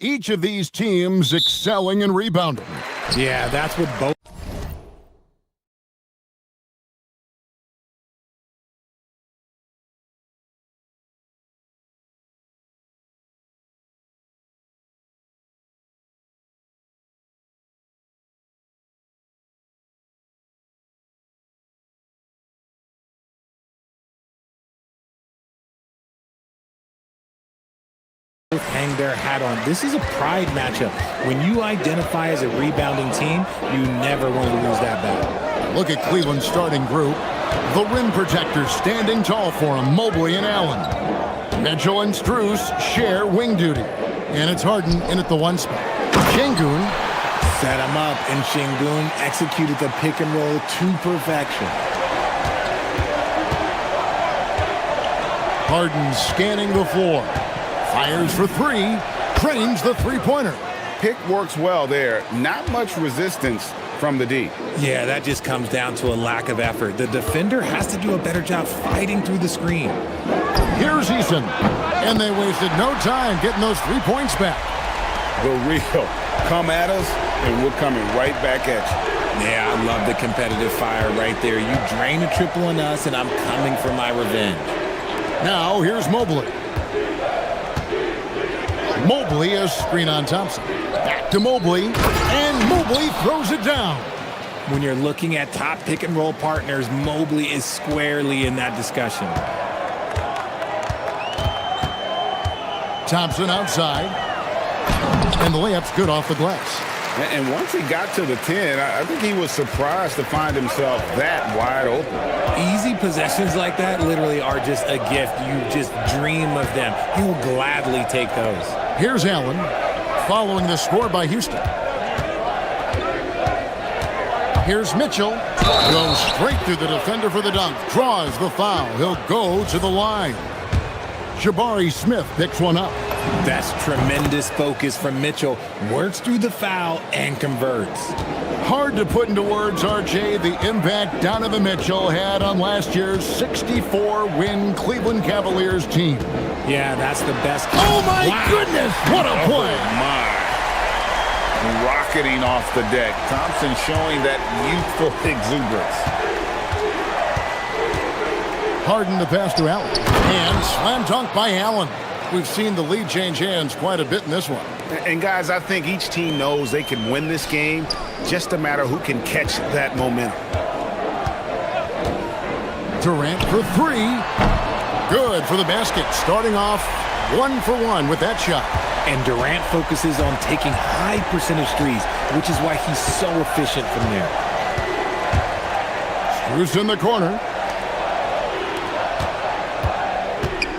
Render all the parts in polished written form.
Each of these teams excelling in rebounding. Yeah, that's what both. Hang their hat on. This is a pride matchup. When you identify as a rebounding team, you never want to lose that battle. Look at Cleveland's starting group. The rim protectors standing tall for him, Mobley and Allen. Mitchell and Strus share wing duty. And it's Harden in at the one spot. Şengün set him up, and Şengün executed the pick and roll to perfection. Harden scanning the floor. Fires for three, trains the three-pointer. Pick works well there. Not much resistance from the D. Yeah, that just comes down to a lack of effort. The defender has to do a better job fighting through the screen. Here's Eason, and they wasted no time getting those 3 points back. The real. Come at us, and we're coming right back at you. Yeah, I love the competitive fire right there. You drain a triple on us, and I'm coming for my revenge. Now, here's Mobley. Mobley a screen on Thompson. Back to Mobley, and Mobley throws it down. When you're looking at top pick and roll partners, Mobley is squarely in that discussion. Thompson outside, and the layup's good off the glass. And once he got to the 10, I think he was surprised to find himself that wide open. Easy possessions like that literally are just a gift. You just dream of them. He'll gladly take those. Here's Allen, following the score by Houston. Here's Mitchell. Goes straight through the defender for the dunk. Draws the foul. He'll go to the line. Jabari Smith picks one up. That's tremendous focus from Mitchell. Works through the foul and converts. Hard to put into words, RJ, the impact Donovan Mitchell had on last year's 64-win Cleveland Cavaliers team. Yeah, that's the best. Oh, my goodness! What a play! Oh, my. Rocketing off the deck. Thompson showing that youthful exuberance. Harden the pass to Allen. And slam dunk by Allen. We've seen the lead change hands quite a bit in this one. And guys, I think each team knows they can win this game. Just a matter who can catch that momentum. Durant for three. Good for the basket. Starting off 1 for 1 with that shot. And Durant focuses on taking high percentage threes, which is why he's so efficient from there. Strus in the corner.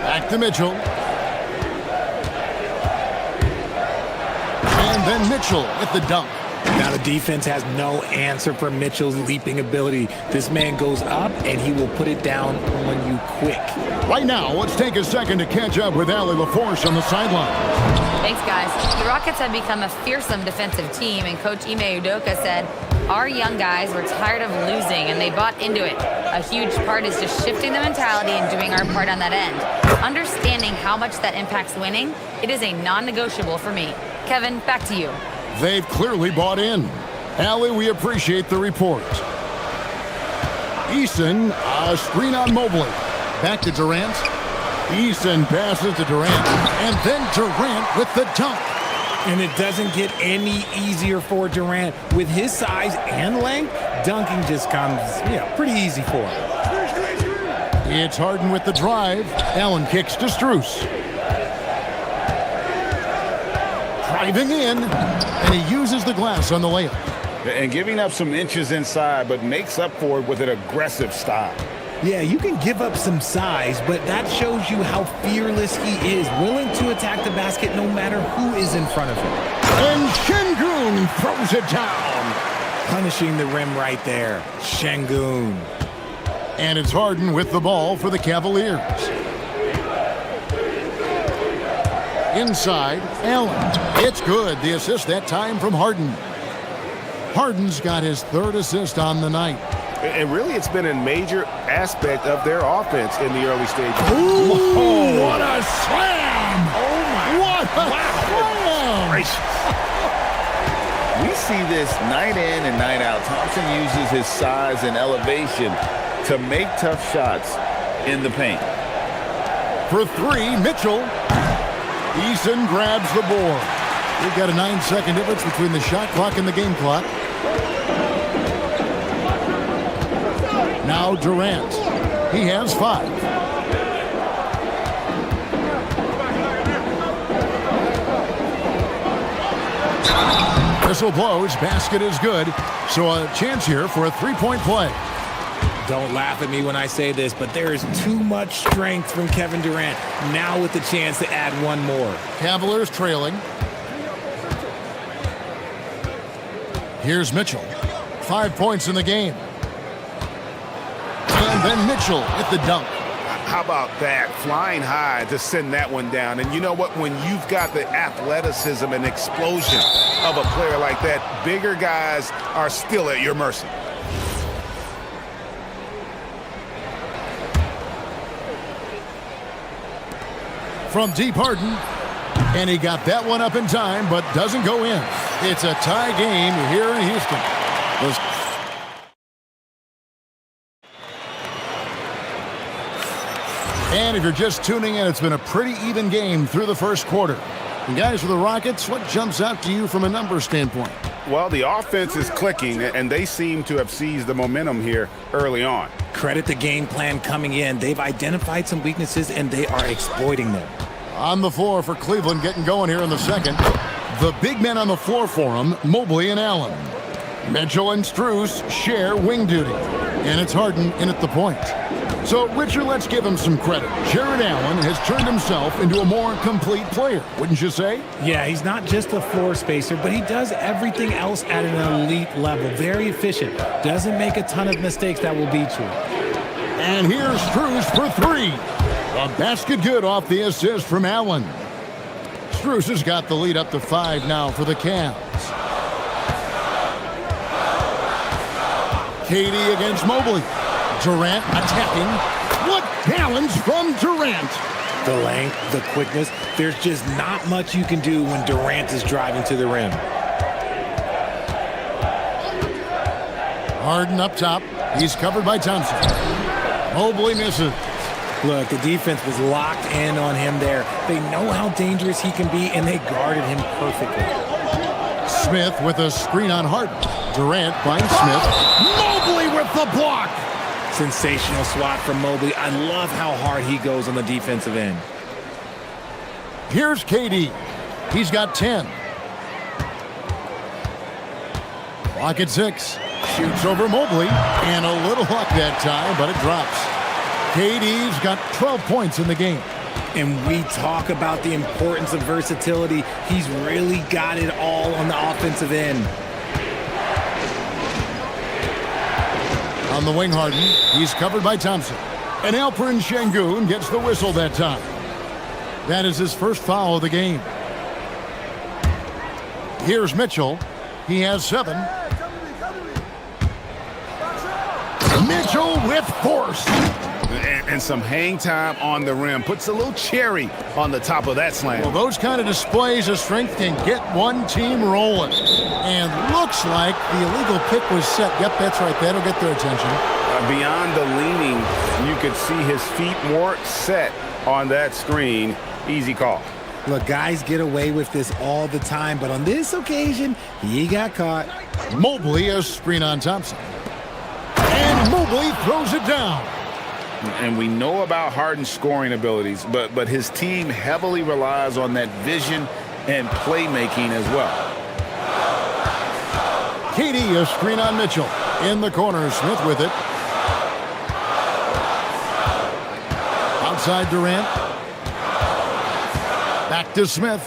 Back to Mitchell. And then Mitchell at the dunk. Now the defense has no answer for Mitchell's leaping ability. This man goes up, and he will put it down on you quick. Right now, let's take a second to catch up with Allie LaForce on the sideline. Thanks, guys. The Rockets have become a fearsome defensive team, and Coach Ime Udoka said, our young guys were tired of losing, and they bought into it. A huge part is just shifting the mentality and doing our part on that end. Understanding how much that impacts winning, it is a non-negotiable for me. Kevin, back to you. They've clearly bought in. Allie, we appreciate the report. Eason, a screen on Mobley. Back to Durant. Eason passes to Durant. And then Durant with the dunk. And it doesn't get any easier for Durant. With his size and length, dunking just comes, pretty easy for him. It's Harden with the drive. Allen kicks to Strus. Driving in, and he uses the glass on the layup. And giving up some inches inside, but makes up for it with an aggressive style. Yeah, you can give up some size, but that shows you how fearless he is, willing to attack the basket no matter who is in front of him. And Şengün throws it down. Punishing the rim right there. Şengün. And it's Harden with the ball for the Cavaliers. Inside, Allen. It's good. The assist that time from Harden. Harden's got his third assist on the night. And really, it's been a major aspect of their offense in the early stages. Ooh, what a slam! Oh, my. What a slam! see this night in and night out. Thompson uses his size and elevation to make tough shots in the paint. For three, Mitchell. Eason grabs the board. We've got a 9-second difference between the shot clock and the game clock. Now Durant. He has 5. Whistle blows. Basket is good. So a chance here for a three-point play. Don't laugh at me when I say this, but there is too much strength from Kevin Durant. Now with the chance to add one more. Cavaliers trailing. Here's Mitchell. 5 points in the game. And then Mitchell at the dunk. How about that? Flying high to send that one down. And you know what? When you've got the athleticism and explosion of a player like that, bigger guys are still at your mercy. From deep Harden. And he got that one up in time, but doesn't go in. It's a tie game here in Houston. And if you're just tuning in, it's been a pretty even game through the first quarter. And guys, for the Rockets, what jumps out to you from a numbers standpoint? Well, the offense is clicking, and they seem to have seized the momentum here early on. Credit the game plan coming in. They've identified some weaknesses, and they are exploiting them. On the floor for Cleveland, getting going here in the second. The big men on the floor for him, Mobley and Allen. Mitchell and Strus share wing duty. And it's Harden in at the point. So, Richard, let's give him some credit. Jared Allen has turned himself into a more complete player, wouldn't you say? Yeah, he's not just a floor spacer, but he does everything else at an elite level. Very efficient. Doesn't make a ton of mistakes that will beat you. And here's Strus for 3. A basket good off the assist from Allen. Strus has got the lead up to 5 now for the Cavs. KD against Mobley. Durant attacking. What challenge from Durant? The length, the quickness. There's just not much you can do when Durant is driving to the rim. Harden up top. He's covered by Thompson. Mobley misses. Look, the defense was locked in on him there. They know how dangerous he can be, and they guarded him perfectly. Smith with a screen on Harden. Durant finds Smith. Mobley with the block. Sensational swat from Mobley. I love how hard he goes on the defensive end. Here's KD. He's got 10. Clock at 6. Shoots over Mobley. And a little luck that time, but it drops. KD's got 12 points in the game. And we talk about the importance of versatility. He's really got it all on the offensive end. On the wing, Harden. He's covered by Thompson. And Alperen Şengün gets the whistle that time. That is his first foul of the game. Here's Mitchell. He has 7. Mitchell with force. And some hang time on the rim. Puts a little cherry on the top of that slam. Well, those kind of displays of strength can get one team rolling. And looks like the illegal pick was set. Yep, that's right. That'll get their attention. Beyond the leaning, you could see his feet weren't set on that screen. Easy call. Look, guys get away with this all the time, but on this occasion, he got caught. Mobley a screen on Thompson. And Mobley throws it down. And we know about Harden's scoring abilities, but his team heavily relies on that vision and playmaking as well. KD a screen on Mitchell. In the corner, Smith with it. Outside Durant. Back to Smith.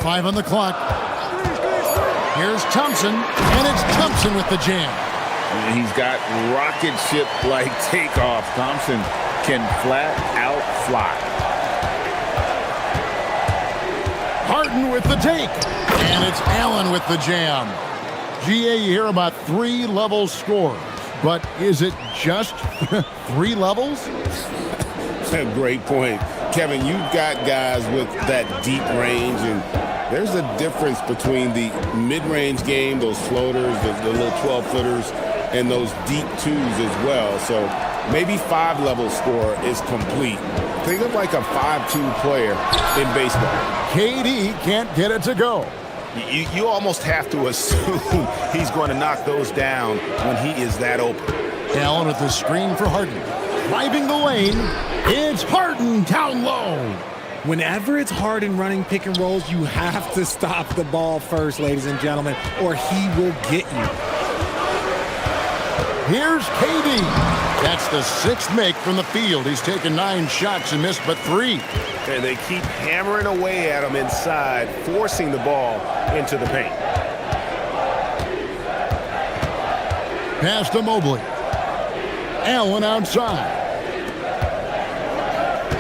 5 on the clock. Here's Thompson, and it's Thompson with the jam. He's got rocket ship-like takeoff. Thompson can flat out fly. Harden with the take. And it's Allen with the jam. GA, you hear about 3-level scores. But is it just 3 levels? Great point. Kevin, you've got guys with that deep range, and There's a difference between the mid-range game, those floaters, the little 12-footers, and those deep twos as well. So maybe 5-level score is complete. Think of like a 5-2 player in baseball. KD can't get it to go. You almost have to assume he's going to knock those down when he is that open. Allen with the screen for Harden. Driving the lane, it's Harden down low. Whenever it's Harden running pick and rolls, you have to stop the ball first, ladies and gentlemen, or he will get you. Here's KD. That's the 6th make from the field. He's taken 9 shots and missed but 3. And they keep hammering away at him inside, forcing the ball into the paint. Pass to Mobley. Allen outside.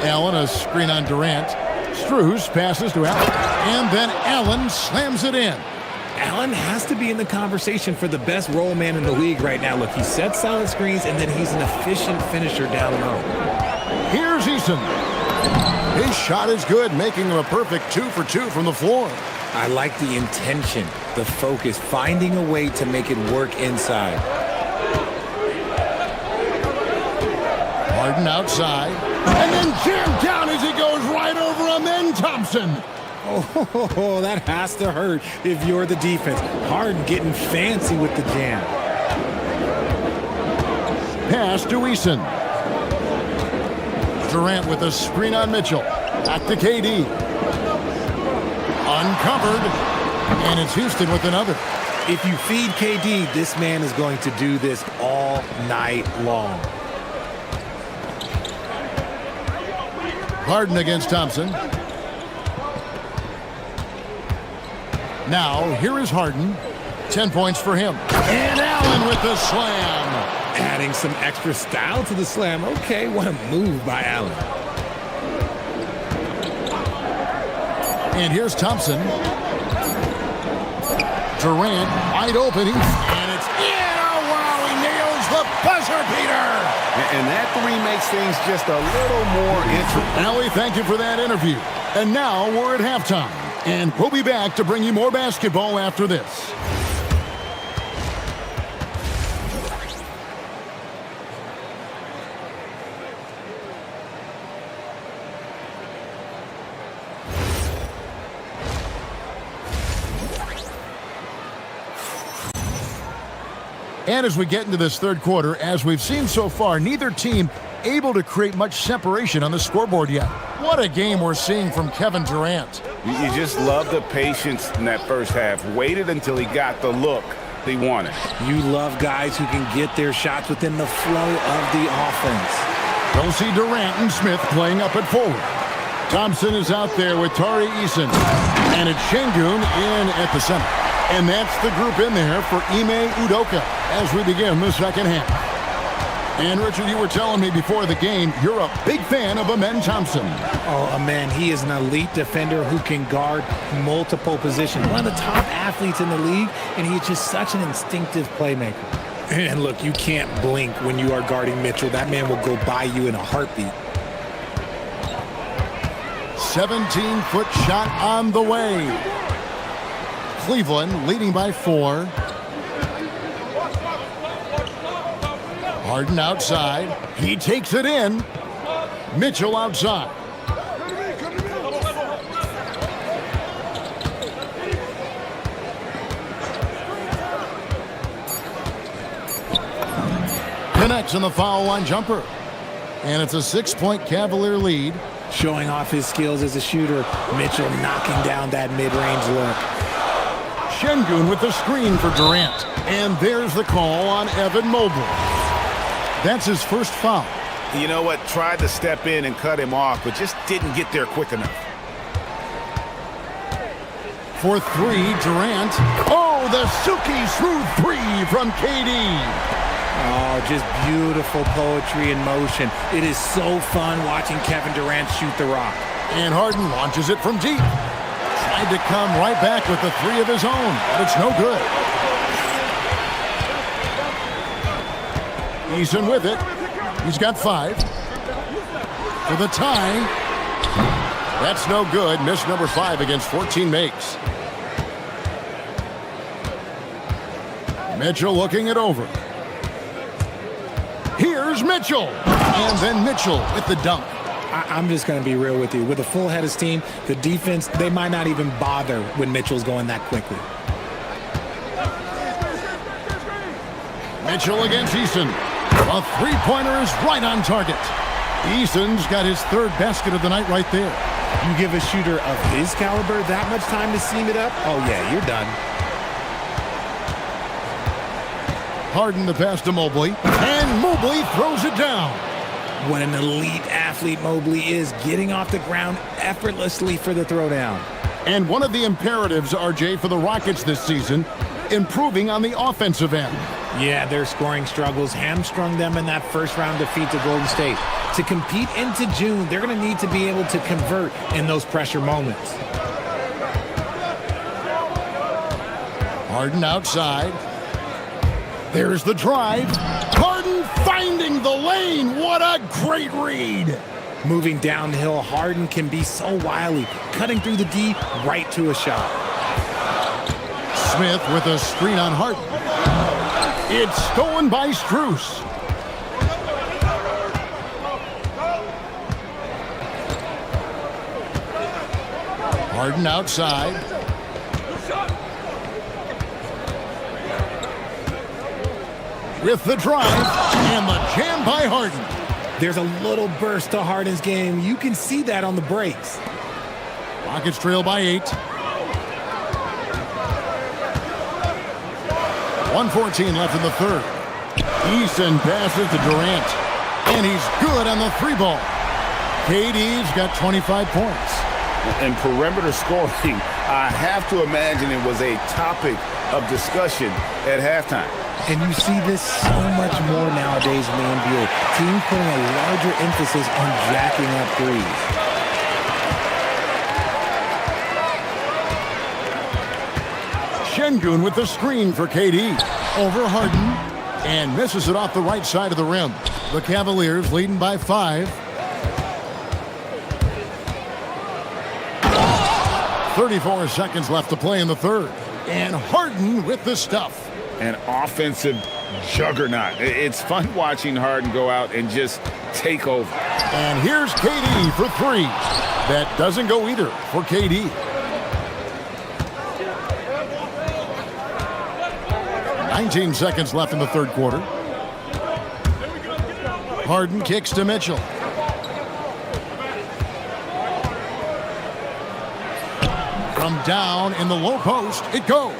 Allen, a screen on Durant. Strus passes to Allen. And then Allen slams it in. Allen has to be in the conversation for the best roll man in the league right now. Look, he sets solid screens, and then he's an efficient finisher down low. Here's Eason. His shot is good, making him a perfect 2 for 2 from the floor. I like the intention, the focus, finding a way to make it work inside. Harden outside. And then jammed down as he goes right over him. Then Thompson. Oh, that has to hurt if you're the defense. Harden getting fancy with the jam. Pass to Eason. Durant with a screen on Mitchell. Back to KD. Uncovered. And it's Houston with another. If you feed KD, this man is going to do this all night long. Harden against Thompson. Now, here is Harden. 10 points for him. And Allen with the slam. Adding some extra style to the slam. Okay, what a move by Allen. And here's Thompson. Durant wide open. And it's in. Oh, wow, he nails the buzzer beater. And that 3 makes things just a little more interesting. Allie, thank you for that interview. And now we're at halftime. And we'll be back to bring you more basketball after this. And as we get into this third quarter, as we've seen so far, neither team able to create much separation on the scoreboard yet. What a game we're seeing from Kevin Durant. You just love the patience in that first half. Waited until he got the look he wanted. You love guys who can get their shots within the flow of the offense. We'll see Durant and Smith playing up at forward. Thompson is out there with Tari Eason. And it's Şengün in at the center. And that's the group in there for Ime Udoka as we begin the second half. And Richard, you were telling me before the game, you're a big fan of Amen Thompson. Oh, Amen, he is an elite defender who can guard multiple positions. One of the top athletes in the league, and he's just such an instinctive playmaker. And look, you can't blink when you are guarding Mitchell. That man will go by you in a heartbeat. 17-foot shot on the way. Cleveland leading by 4. Harden outside. He takes it in. Mitchell outside. Connects on the foul line jumper. And it's a 6-point Cavalier lead. Showing off his skills as a shooter. Mitchell knocking down that mid-range look. Şengün with the screen for Durant. And there's the call on Evan Mobley. That's his first foul. You know what? Tried to step in and cut him off, but just didn't get there quick enough. For 3, Durant. Oh, the silky smooth 3 from KD. Oh, just beautiful poetry in motion. It is so fun watching Kevin Durant shoot the rock. And Harden launches it from deep. Tried to come right back with the 3 of his own, but it's no good. Eason with it. He's got 5. For the tie. That's no good. Miss number 5 against 14 makes. Mitchell looking it over. Here's Mitchell. And then Mitchell with the dunk. I'm just going to be real with you. With a full head of steam, the defense, they might not even bother when Mitchell's going that quickly. Mitchell against Eason. A three-pointer is right on target. Eason's got his 3rd basket of the night right there. You give a shooter of his caliber that much time to seam it up, oh yeah, you're done. Harden the pass to Mobley, and Mobley throws it down. What an elite athlete Mobley is, getting off the ground effortlessly for the throwdown. And one of the imperatives, RJ, for the Rockets this season, improving on the offensive end. Yeah, their scoring struggles hamstrung them in that first-round defeat to Golden State. To compete into June, they're going to need to be able to convert in those pressure moments. Harden outside. There's the drive. Harden finding the lane. What a great read. Moving downhill, Harden can be so wily, cutting through the D right to a shot. Smith with a screen on Harden. It's stolen by Strus. Harden outside. With the drive and the jam by Harden. There's a little burst to Harden's game. You can see that on the breaks. Rockets trail by 8. 1:14 left in the 3rd. Eason passes to Durant. And he's good on the 3-ball. KD's got 25 points. And perimeter scoring, I have to imagine it was a topic of discussion at halftime. And you see this so much more nowadays in the NBA. Teams putting a larger emphasis on jacking up threes. Şengün with the screen for KD. Over Harden. And misses it off the right side of the rim. The Cavaliers leading by 5. 34 seconds left to play in the 3rd. And Harden with the stuff. An offensive juggernaut. It's fun watching Harden go out and just take over. And here's KD for 3. That doesn't go either for KD. 19 seconds left in the 3rd quarter. Harden kicks to Mitchell. From down in the low post, it goes.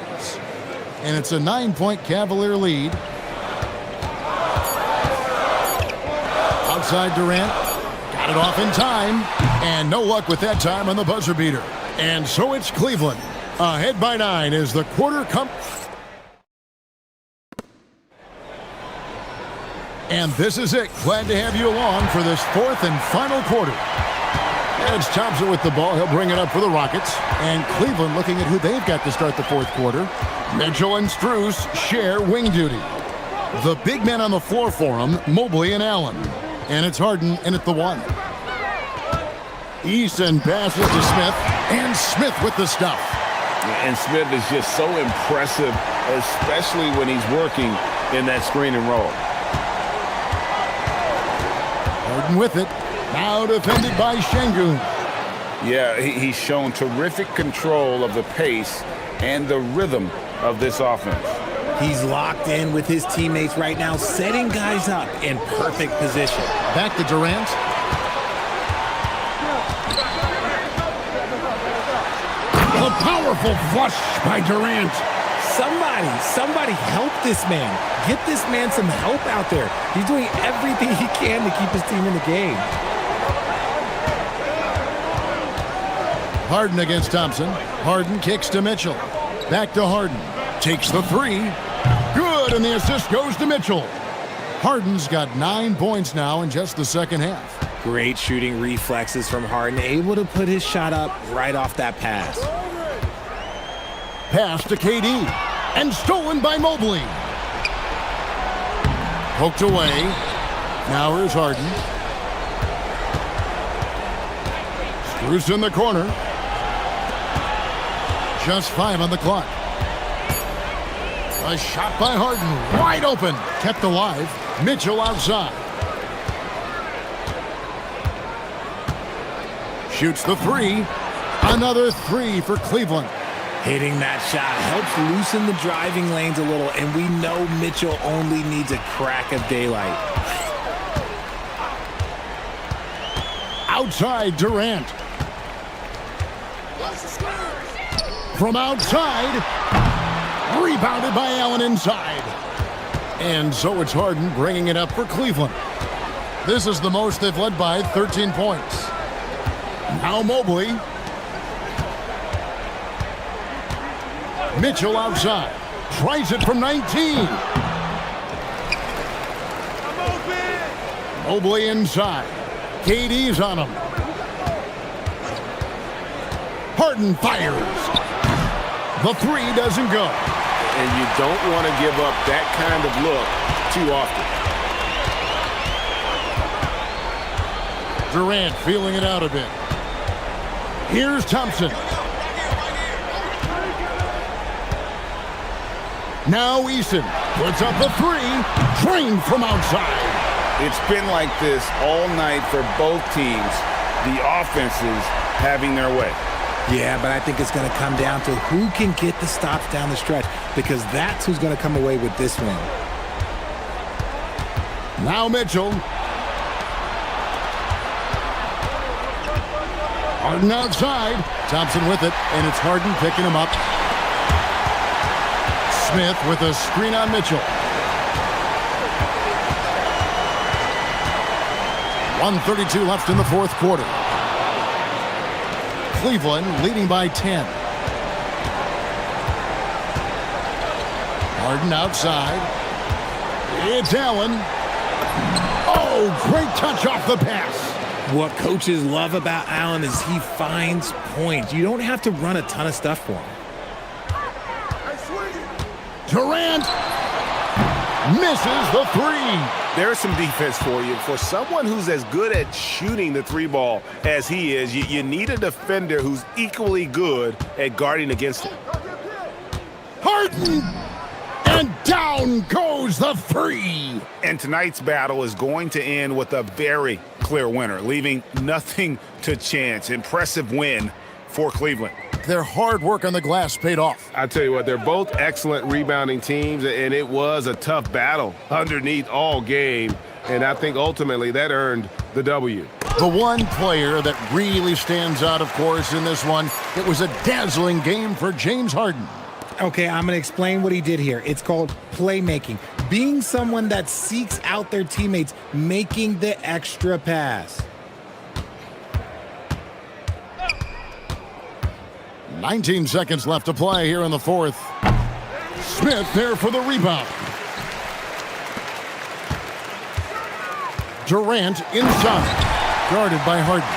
And it's a 9-point Cavalier lead. Outside Durant. Got it off in time. And no luck with that time on the buzzer beater. And so it's Cleveland. Ahead by 9 as the quarter comes. And this is it. Glad to have you along for this 4th and final quarter. It's Thompson with the ball. He'll bring it up for the Rockets. And Cleveland looking at who they've got to start the 4th quarter. Mitchell and Strus share wing duty. The big men on the floor for them, Mobley and Allen. And it's Harden in at the 1. Eason passes to Smith. And Smith with the stuff. And Smith is just so impressive, especially when he's working in that screen and roll. Harden with it. Now defended by Şengün. Yeah, he's shown terrific control of the pace and the rhythm of this offense. He's locked in with his teammates right now, setting guys up in perfect position. Back to Durant. A powerful flush by Durant. Somebody help this man. Get this man some help out there. He's doing everything he can to keep his team in the game. Harden against Thompson. Harden kicks to Mitchell. Back to Harden. Takes the 3. Good, and the assist goes to Mitchell. Harden's got 9 points now in just the 2nd half. Great shooting reflexes from Harden, able to put his shot up right off that pass. Pass to KD. And stolen by Mobley. Poked away. Now here's Harden. Bruce in the corner. Just 5 on the clock. A shot by Harden, wide open, kept alive. Mitchell outside. Shoots the 3. Another 3 for Cleveland. Hitting that shot helps loosen the driving lanes a little, and we know Mitchell only needs a crack of daylight. Outside, Durant. From outside, rebounded by Allen inside. And so it's Harden bringing it up for Cleveland. This is the most they've led by 13 points. Now Mobley. Mitchell outside. Tries it from 19. Mobley inside. KD's on him. Harden fires. The 3 doesn't go. And you don't want to give up that kind of look too often. Durant feeling it out a bit. Here's Thompson. Now Eason puts up the 3. Drained from outside. It's been like this all night for both teams. The offenses having their way. Yeah, but I think it's going to come down to who can get the stops down the stretch, because that's who's going to come away with this win. Now Mitchell. Harden outside. Thompson with it, and it's Harden picking him up. Smith with a screen on Mitchell. 1:32 left in the fourth quarter. Cleveland leading by 10. Harden outside. It's Allen. Oh, great touch off the pass. What coaches love about Allen is he finds points. You don't have to run a ton of stuff for him. Durant misses the 3. There's some defense for you. For someone who's as good at shooting the 3 ball as he is, you need a defender who's equally good at guarding against it. Harden! And down goes the 3. And tonight's battle is going to end with a very clear winner, leaving nothing to chance. Impressive win for Cleveland. Their hard work on the glass paid off. I tell you what, they're both excellent rebounding teams, and it was a tough battle underneath all game. And I think ultimately that earned the W. The one player that really stands out, of course, in this one, it was a dazzling game for James Harden. Okay, I'm going to explain what he did here. It's called playmaking. Being someone that seeks out their teammates, making the extra pass. 19 seconds left to play here in the fourth. Smith there for the rebound. Durant inside, guarded by Harden.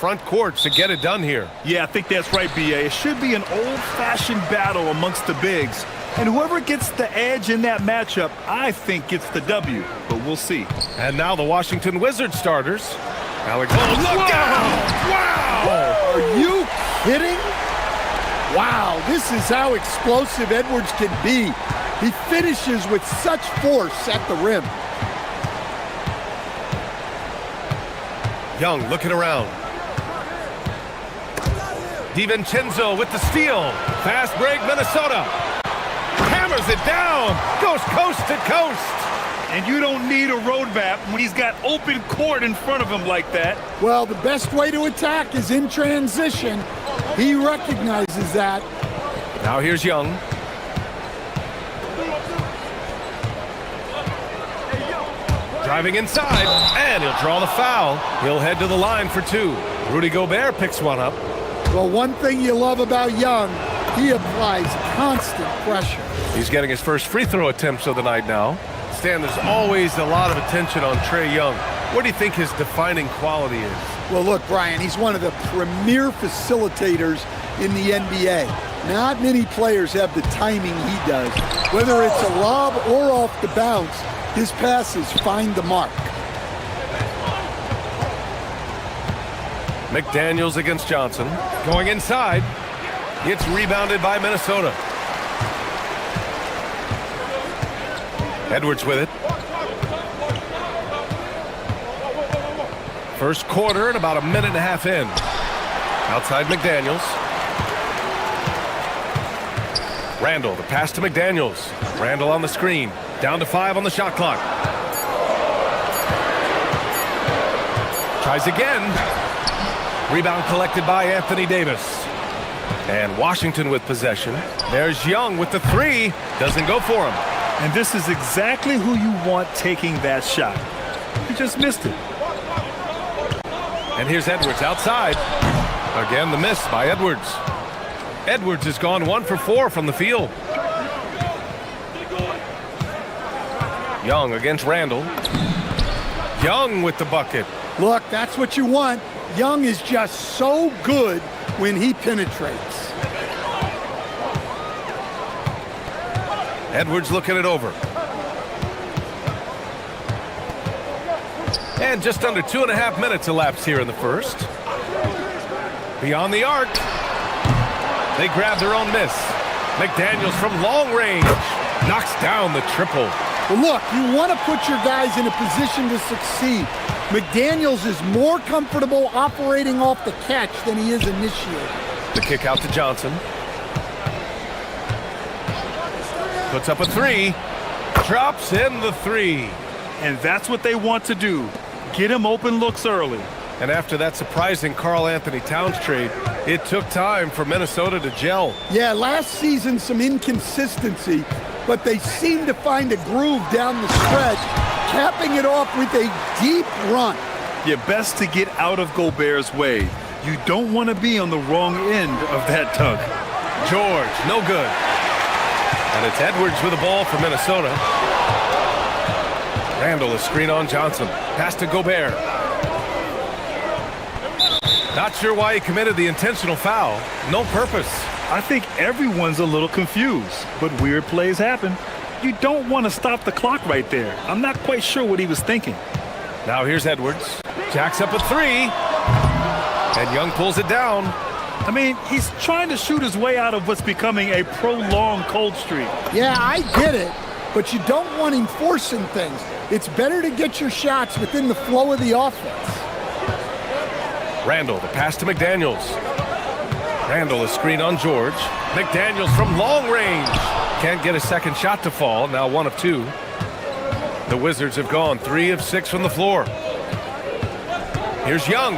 front court to get it done here. Yeah, I think that's right, B.A. It should be an old-fashioned battle amongst the bigs. And whoever gets the edge in that matchup, I think gets the W. But we'll see. And now the Washington Wizards starters. Alex, look out! Wow! Are you kidding? Wow, this is how explosive Edwards can be. He finishes with such force at the rim. Young looking around. DiVincenzo with the steal. Fast break, Minnesota. Hammers it down. Goes coast to coast. And you don't need a roadmap when he's got open court in front of him like that. Well, the best way to attack is in transition. He recognizes that. Now here's Young. Driving inside, and he'll draw the foul. He'll head to the line for two. Rudy Gobert picks one up. Well, one thing you love about Young, he applies constant pressure. He's getting his first free throw attempts of the night now. Stan, there's always a lot of attention on Trae Young. What do you think his defining quality is? Well, look, Brian, he's one of the premier facilitators in the NBA. Not many players have the timing he does. Whether it's a lob or off the bounce, his passes find the mark. McDaniels against Johnson. Going inside. Gets rebounded by Minnesota. Edwards with it. First quarter and about a minute and a half in. Outside McDaniels. Randall, the pass to McDaniels. Randall on the screen. Down to 5 on the shot clock. Tries again. Rebound collected by Anthony Davis. And Washington with possession. There's Young with the three. Doesn't go for him. And this is exactly who you want taking that shot. He just missed it. And here's Edwards outside. Again, the miss by Edwards. Edwards has gone 1 for 4 from the field. Young against Randall. Young with the bucket. Look, that's what you want. Young is just so good when he penetrates. Edwards looking it over. And just under 2.5 minutes elapsed here in the first. Beyond the arc. They grab their own miss. McDaniels from long range. Knocks down the triple. Well, look, you want to put your guys in a position to succeed. McDaniels is more comfortable operating off the catch than he is initiating. The kick out to Johnson. Puts up a three. Drops in the three. And that's what they want to do. Get him open looks early. And after that surprising Karl Anthony Towns trade, it took time for Minnesota to gel. Yeah, last season some inconsistency, but they seem to find a groove down the stretch, capping it off with a deep run. You're best to get out of Gobert's way. You don't want to be on the wrong end of that tug. George, no good. And it's Edwards with the ball for Minnesota. Randall, a screen on Johnson. Pass to Gobert. Not sure why he committed the intentional foul. No purpose. I think everyone's a little confused, but weird plays happen. You don't want to stop the clock right there. I'm not quite sure what he was thinking. Now here's Edwards. Jacks up a three. And Young pulls it down. I mean, he's trying to shoot his way out of what's becoming a prolonged cold streak. Yeah, I get it, but you don't want him forcing things. It's better to get your shots within the flow of the offense. Randall, the pass to McDaniels. Randall, a screen on George. McDaniels from long range. Can't get a second shot to fall. Now 1 of 2. The Wizards have gone 3 of 6 from the floor. Here's Young.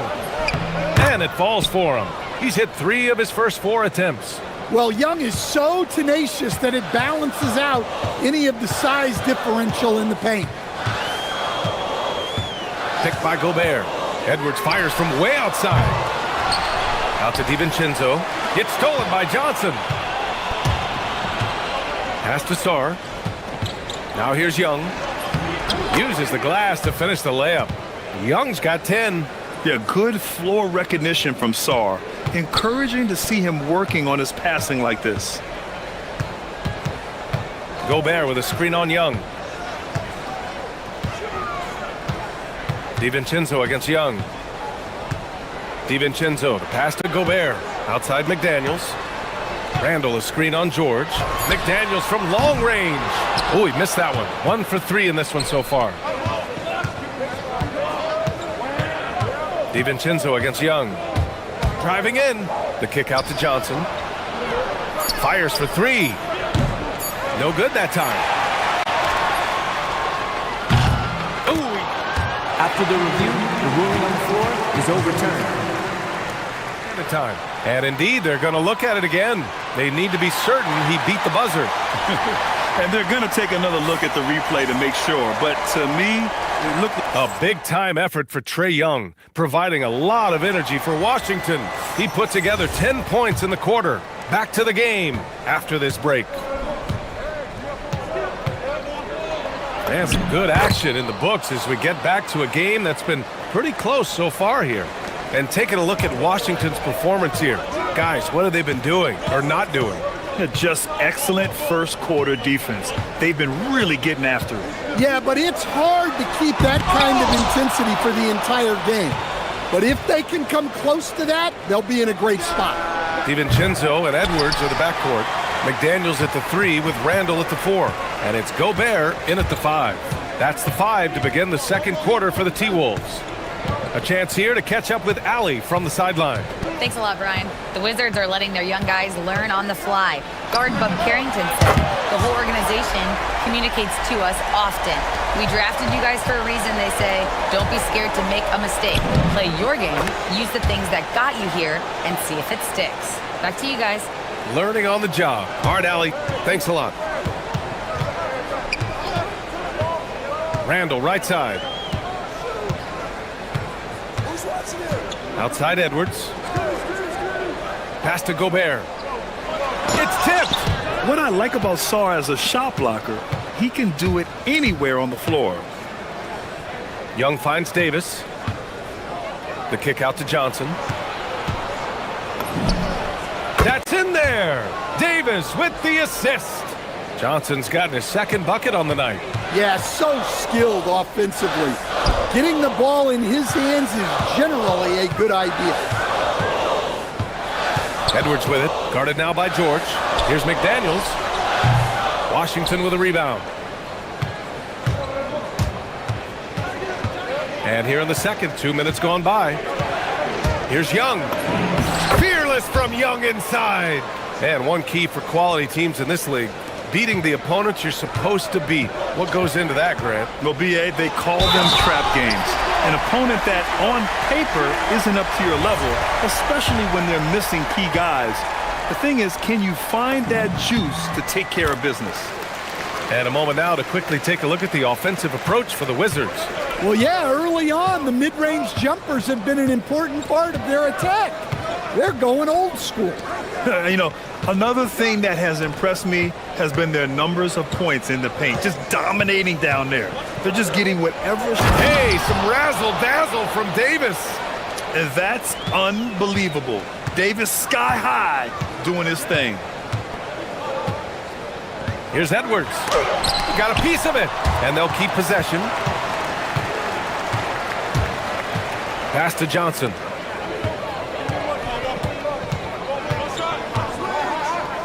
And it falls for him. He's hit 3 of his first 4 attempts. Well, Young is so tenacious that it balances out any of the size differential in the paint. Picked by Gobert. Edwards fires from way outside. Out to DiVincenzo. Gets stolen by Johnson. Pass to Sarr. Now here's Young. Uses the glass to finish the layup. Young's got 10. Yeah, good floor recognition from Sarr. Encouraging to see him working on his passing like this. Gobert with a screen on Young. DiVincenzo against Young. DiVincenzo, the pass to Gobert. Outside McDaniels. Randall, a screen on George. McDaniels from long range. Oh, he missed that one. 1 for 3 in this one so far. DiVincenzo against Young. Driving in. The kick out to Johnson. Fires for 3. No good that time. Ooh. After the review, the ruling on the floor is overturned. Time. And indeed, they're going to look at it again. They need to be certain he beat the buzzer. And they're going to take another look at the replay to make sure. But to me, it looked a big-time effort for Trae Young, providing a lot of energy for Washington. He put together 10 points in the quarter. Back to the game after this break. And some good action in the books as we get back to a game that's been pretty close so far here. And taking a look at Washington's performance here. Guys, what have they been doing or not doing? just excellent first quarter defense. They've been really getting after it. Yeah, but it's hard to keep that kind of intensity for the entire game. But if they can come close to that, they'll be in a great spot. DiVincenzo and Edwards are the backcourt. McDaniels at the 3 with Randall at the 4. And it's Gobert in at the 5. That's the 5 to begin the second quarter for the T-Wolves. A chance here to catch up with Allie from the sideline. Thanks a lot, Brian. The Wizards are letting their young guys learn on the fly. Guard Bub Carrington said, the whole organization communicates to us often. We drafted you guys for a reason, they say. Don't be scared to make a mistake. Play your game, use the things that got you here, and see if it sticks. Back to you guys. Learning on the job. All right, Allie. Thanks a lot. Randall, right side. Outside Edwards. Pass to Gobert. It's tipped. What I like about Sarr as a shot blocker, he can do it anywhere on the floor. Young finds Davis. The kick out to Johnson. That's in there. Davis with the assist. Johnson's gotten his second bucket on the night. Yeah, so skilled offensively. Getting the ball in his hands is generally a good idea. Edwards with it, guarded now by George. Here's McDaniels. Washington with a rebound. And here in the second, 2 minutes gone by. Here's Young. Fearless from Young inside. And one key for quality teams in this league, beating the opponents you're supposed to beat. What goes into that, Grant? Well, B.A., they call them trap games. An opponent that, on paper, isn't up to your level, especially when they're missing key guys. The thing is, can you find that juice to take care of business? And a moment now to quickly take a look at the offensive approach for the Wizards. Well, yeah, early on, the mid-range jumpers have been an important part of their attack. They're going old school. You know, another thing that has impressed me has been their numbers of points in the paint, just dominating down there. They're just getting whatever. Hey, some razzle-dazzle from Davis. And that's unbelievable. Davis sky high doing his thing. Here's Edwards. Got a piece of it. And they'll keep possession. Pass to Johnson.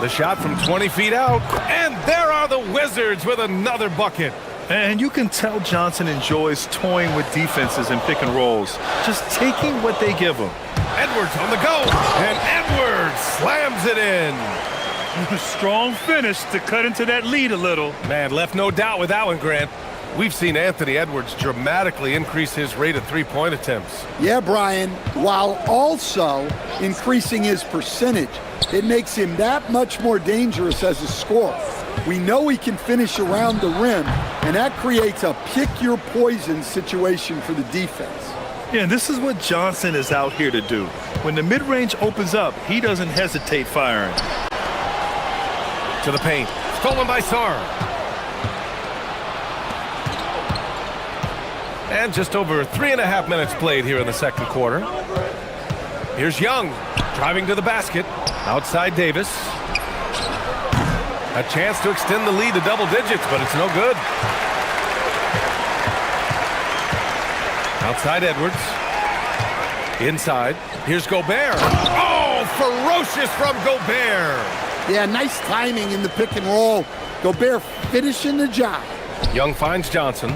The shot from 20 feet out. And there are the Wizards with another bucket. And you can tell Johnson enjoys toying with defenses and pick and rolls, just taking what they give him. Edwards on the go. And Edwards slams it in. Strong finish to cut into that lead a little. Man, left no doubt with that one, Grant. We've seen Anthony Edwards dramatically increase his rate of three-point attempts. Yeah, Brian, while also increasing his percentage. It makes him that much more dangerous as a scorer. We know he can finish around the rim, and that creates a pick-your-poison situation for the defense. Yeah, this is what Johnson is out here to do. When the mid-range opens up, he doesn't hesitate firing. To the paint. Stolen by Sarr. And just over 3.5 minutes played here in the second quarter. Here's Young driving to the basket. Outside Davis. A chance to extend the lead to double digits, but it's no good. Outside Edwards. Inside. Here's Gobert. Oh, ferocious from Gobert. Yeah, nice timing in the pick and roll. Gobert finishing the job. Young finds Johnson.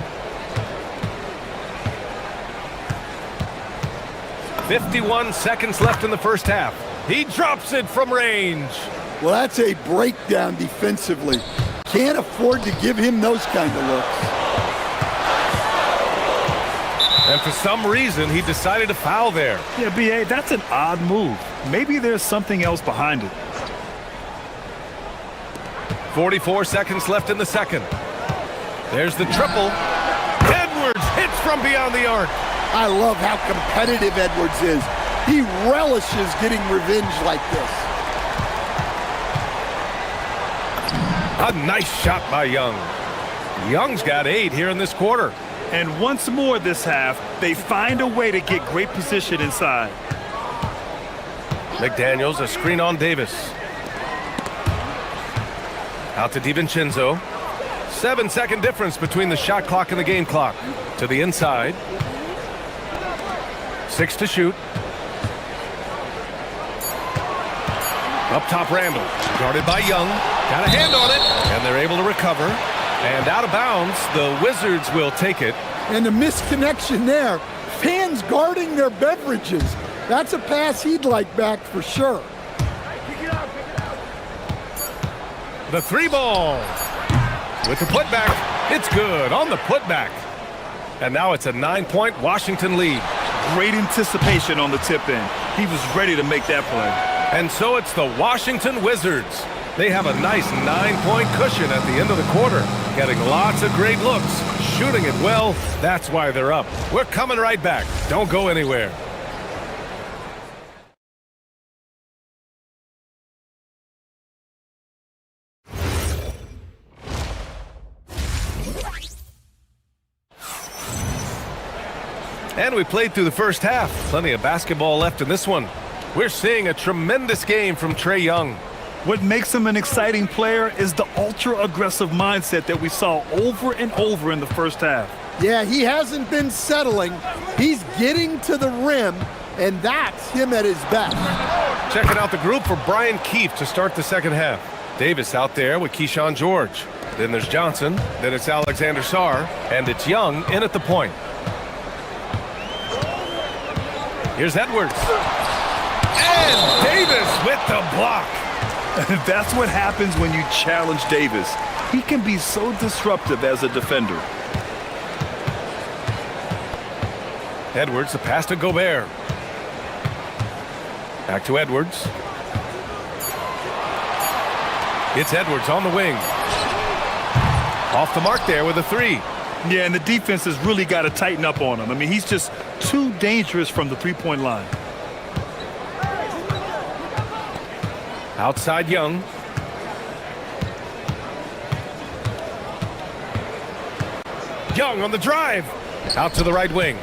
51 seconds left in the first half. He drops it from range. Well, that's a breakdown defensively. Can't afford to give him those kind of looks. And for some reason, he decided to foul there. Yeah, B.A., that's an odd move. Maybe there's something else behind it. 44 seconds left in the second. There's the triple. Edwards hits from beyond the arc. I love how competitive Edwards is. He relishes getting revenge like this. A nice shot by Young. Young's got 8 here in this quarter. And once more this half, they find a way to get great position inside. McDaniels, a screen on Davis. Out to DiVincenzo. 7-second difference between the shot clock and the game clock. To the inside. 6 to shoot. Up top, Randall. Guarded by Young. Got a hand on it. And they're able to recover. And out of bounds, the Wizards will take it. And the misconnection there. Fans guarding their beverages. That's a pass he'd like back for sure. The 3-ball. With the putback. It's good on the putback. And now it's a 9-point Washington lead. Great anticipation on the tip in. He was ready to make that play. And so it's the Washington Wizards. They have a nice 9-point cushion at the end of the quarter. Getting lots of great looks. Shooting it well. That's why they're up. We're coming right back. Don't go anywhere. And we played through the first half. Plenty of basketball left in this one. We're seeing a tremendous game from Trae Young. What makes him an exciting player is the ultra-aggressive mindset that we saw over and over in the first half. Yeah, he hasn't been settling. He's getting to the rim, and that's him at his best. Checking out the group for Brian Keefe to start the second half. Davis out there with Keyshawn George. Then there's Johnson. Then it's Alexander Sarr. And it's Young in at the point. Here's Edwards. And Davis with the block. That's what happens when you challenge Davis. He can be so disruptive as a defender. Edwards, the pass to Gobert. Back to Edwards. It's Edwards on the wing. Off the mark there with a 3. Yeah, and the defense has really got to tighten up on him. I mean, he's just too dangerous from the three-point line. Outside Young. Young on the drive. Out to the right wing.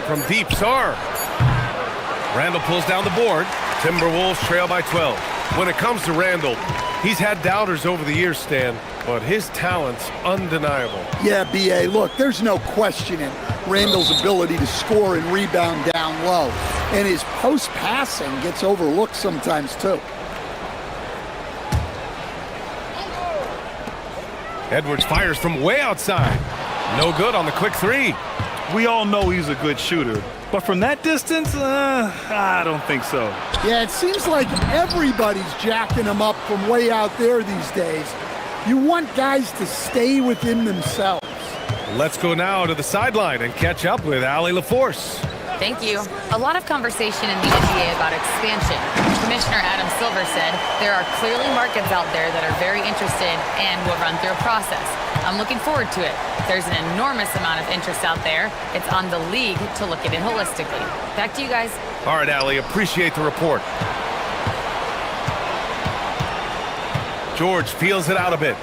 From deep, Sarr. Randall pulls down the board. Timberwolves trail by 12. When it comes to Randall, he's had doubters over the years, Stan, but his talent's undeniable. Yeah, B.A., look, there's no questioning Randall's ability to score and rebound down low. And his post-passing gets overlooked sometimes, too. Edwards fires from way outside. No good on the quick 3. We all know he's a good shooter, but from that distance, I don't think so. Yeah, it seems like everybody's jacking him up from way out there these days. You want guys to stay within themselves. Let's go now to the sideline and catch up with Allie LaForce. Thank you. A lot of conversation in the NBA about expansion. Commissioner Adam Silver said there are clearly markets out there that are very interested and will run through a process. I'm looking forward to it. There's an enormous amount of interest out there. It's on the league to look at it holistically. Back to you guys. All right, Allie, appreciate the report. George feels it out a bit.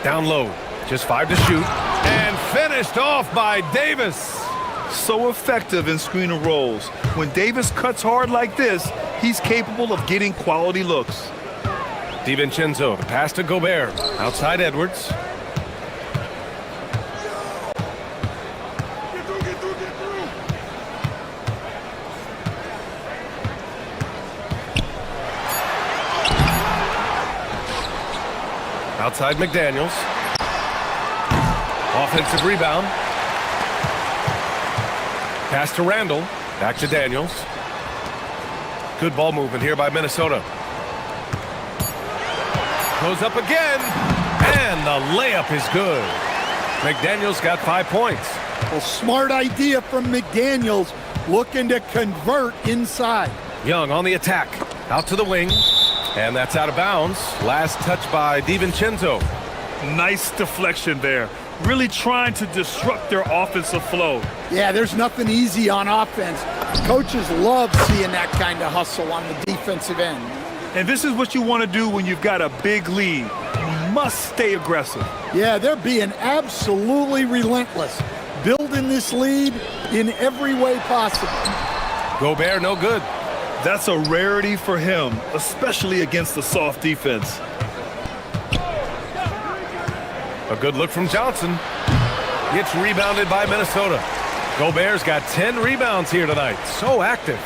Down low. Just 5 to shoot. And Finished off by Davis. So effective in screen and rolls. When Davis cuts hard like this, he's capable of getting quality looks. DiVincenzo, the pass to Gobert. Outside Edwards. Outside McDaniels. Offensive rebound. Pass to Randall. Back to Daniels. Good ball movement here by Minnesota. Goes up again. And the layup is good. McDaniels got 5 points. Well, smart idea from McDaniels, looking to convert inside. Young on the attack. Out to the wing. And that's out of bounds. Last touch by DiVincenzo. Nice deflection there. Really trying to disrupt their offensive flow. Yeah, there's nothing easy on offense. Coaches love seeing that kind of hustle on the defensive end. And this is what you want to do when you've got a big lead. You must stay aggressive. Yeah, they're being absolutely relentless, building this lead in every way possible. Gobert, no good. That's a rarity for him, especially against a soft defense. A good look from Johnson. Gets rebounded by Minnesota. Gobert's got 10 rebounds here tonight. So active.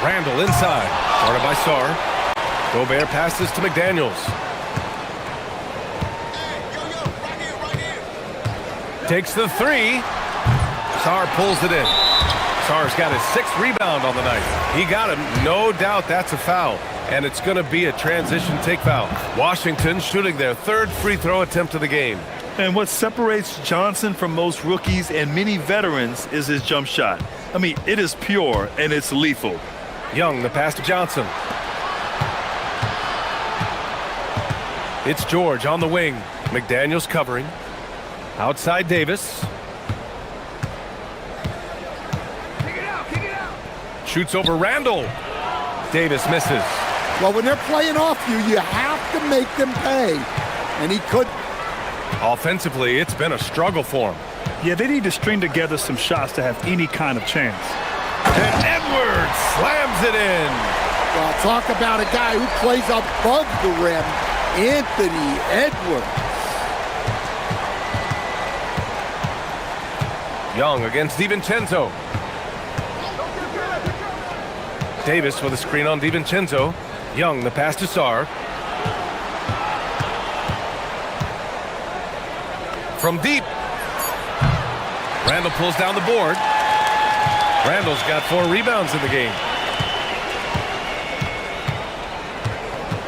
Randall inside. Guarded by Sarr. Gobert passes to McDaniels. Takes the three. Sarr pulls it in. Sarr's got his 6th rebound on the night. He got him. No doubt that's a foul. And it's going to be a transition take foul. Washington shooting their 3rd free throw attempt of the game. And what separates Johnson from most rookies and many veterans is his jump shot. I mean, it is pure and it's lethal. Young, the pass to Johnson. It's George on the wing. McDaniels covering. Outside Davis. Shoots over Randall. Davis misses. Well, when they're playing off you, you have to make them pay. And he couldn't. Offensively, it's been a struggle for him. Yeah, they need to string together some shots to have any kind of chance. And Edwards slams it in. Well, talk about a guy who plays above the rim, Anthony Edwards. Young against DiVincenzo. Davis with a screen on DiVincenzo. Young, the pass to Sarr. From deep. Randall pulls down the board. Randall's got 4 rebounds in the game.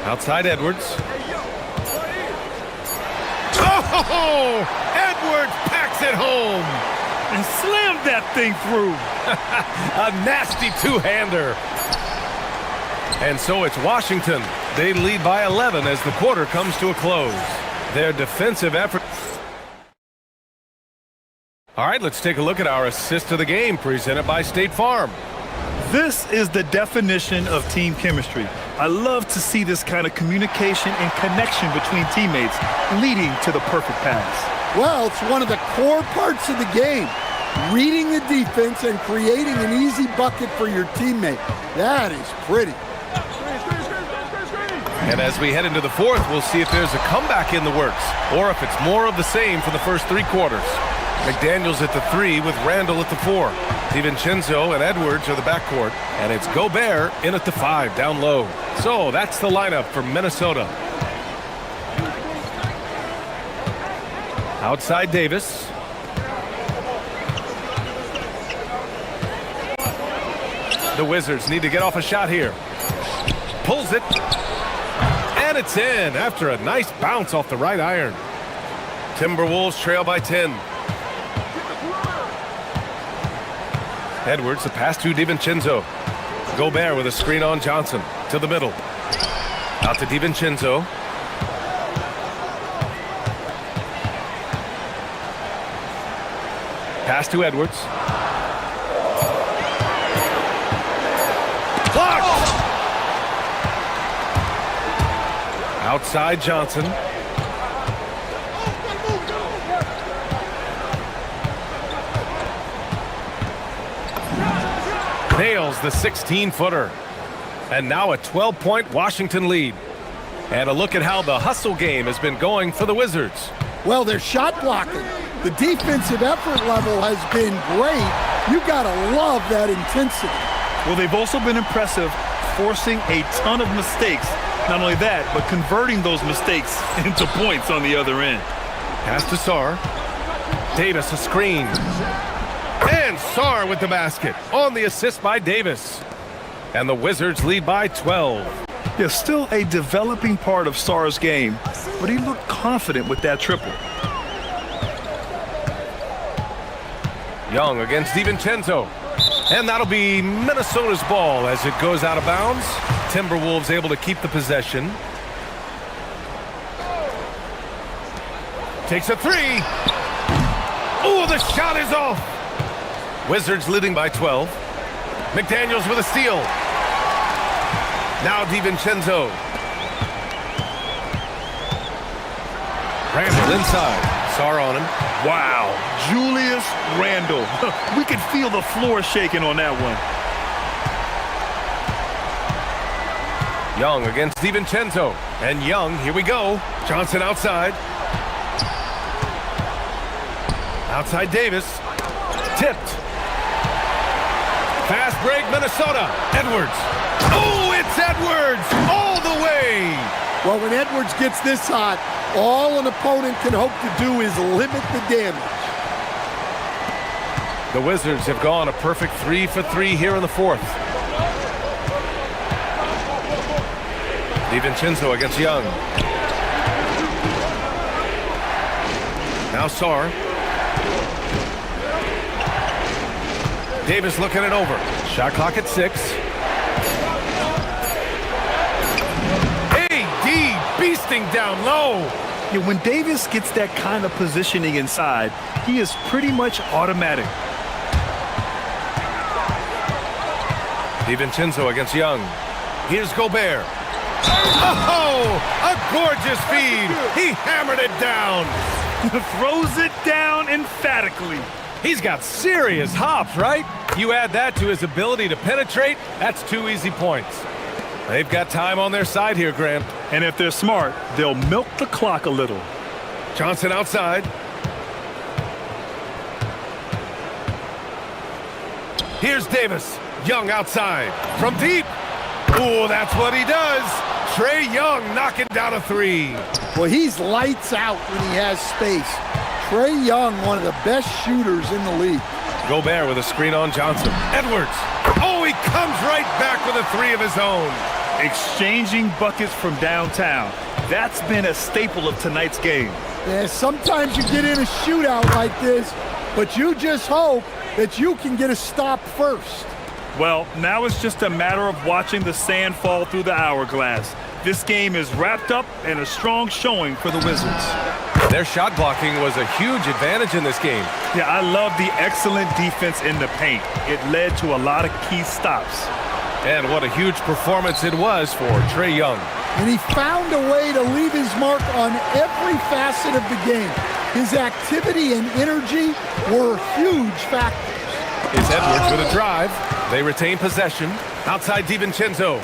Outside Edwards. Oh! Edwards packs it home. And slammed that thing through. A nasty two-hander. And so it's Washington. They lead by 11 as the quarter comes to a close. Their defensive effort. All right, let's take a look at our assist of the game presented by State Farm. This is the definition of team chemistry. I love to see this kind of communication and connection between teammates leading to the perfect pass. Well, it's one of the core parts of the game. Reading the defense and creating an easy bucket for your teammate. That is pretty. And as we head into the 4th, we'll see if there's a comeback in the works or if it's more of the same for the first 3 quarters. McDaniels at the 3 with Randall at the 4. DiVincenzo and Edwards are the backcourt. And it's Gobert in at the 5 down low. So that's the lineup for Minnesota. Outside Davis. The Wizards need to get off a shot here. Pulls it. And it's in after a nice bounce off the right iron. Timberwolves trail by 10. Edwards, the pass to DiVincenzo. Gobert with a screen on Johnson. To the middle. Out to DiVincenzo. Pass to Edwards. Blocked! Outside Johnson. the 16-footer. And now a 12-point Washington lead. And a look at how the hustle game has been going for the Wizards. Well, they're shot blocking. The defensive effort level has been great. You gotta love that intensity. Well, they've also been impressive, forcing a ton of mistakes. Not only that, but converting those mistakes into points on the other end. Pass to Sarr. Davis a screen. And Sarr with the basket on the assist by Davis. And the Wizards lead by 12. Yeah, still a developing part of Sarr's game, but he looked confident with that triple. Young against DiVincenzo. And that'll be Minnesota's ball as it goes out of bounds. Timberwolves able to keep the possession. Takes a three. Oh, the shot is off. Wizards leading by 12. McDaniels with a steal. Now DiVincenzo. Randall inside. Sarr on him. Wow, Julius Randle. We could feel the floor shaking on that one. Young against DiVincenzo. And Young, here we go. Johnson outside. Outside Davis. Tipped. Fast break, Minnesota. Edwards. Oh, it's Edwards all the way. Well, when Edwards gets this hot, all an opponent can hope to do is limit the damage. The Wizards have gone a perfect 3 for 3 here in the fourth. DiVincenzo against Young. Now Sarr. Davis looking it over. Shot clock at 6. AD beasting down low. Yeah, when Davis gets that kind of positioning inside, he is pretty much automatic. DiVincenzo against Young. Here's Gobert. Oh, a gorgeous feed. He hammered it down. Throws it down emphatically. He's got serious hops, right? You add that to his ability to penetrate, that's 2 easy points. They've got time on their side here, Grant. And if they're smart, they'll milk the clock a little. Johnson outside. Here's Davis. Young outside. From deep. Oh, that's what he does. Trae Young knocking down a 3. Well, he's lights out when he has space. Trae Young, one of the best shooters in the league. Gobert with a screen on Johnson. Edwards. Oh, he comes right back with a 3 of his own. Exchanging buckets from downtown. That's been a staple of tonight's game. Yeah, sometimes you get in a shootout like this, but you just hope that you can get a stop first. Well, now it's just a matter of watching the sand fall through the hourglass. This game is wrapped up and a strong showing for the Wizards. Their shot blocking was a huge advantage in this game. Yeah, I love the excellent defense in the paint. It led to a lot of key stops. And what a huge performance it was for Trae Young. And he found a way to leave his mark on every facet of the game. His activity and energy were huge factors. It's Edwards with a drive. They retain possession. Outside DiVincenzo.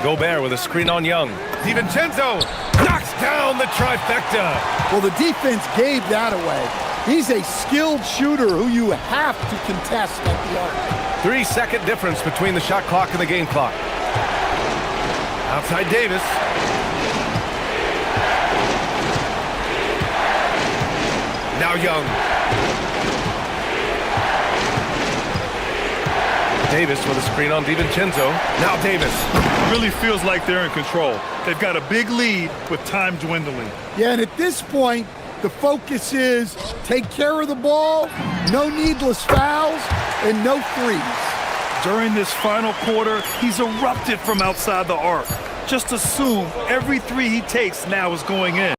Gobert with a screen on Young. DiVincenzo knocks down the trifecta. Well, the defense gave that away. He's a skilled shooter who you have to contest at the arc. 3-second difference between the shot clock and the game clock. Outside Davis. Now Young. Davis with a screen on DiVincenzo. Now Davis. It really feels like they're in control. They've got a big lead with time dwindling. Yeah, and at this point, the focus is take care of the ball, no needless fouls, and no threes. During this final quarter, he's erupted from outside the arc. Just assume every 3 he takes now is going in.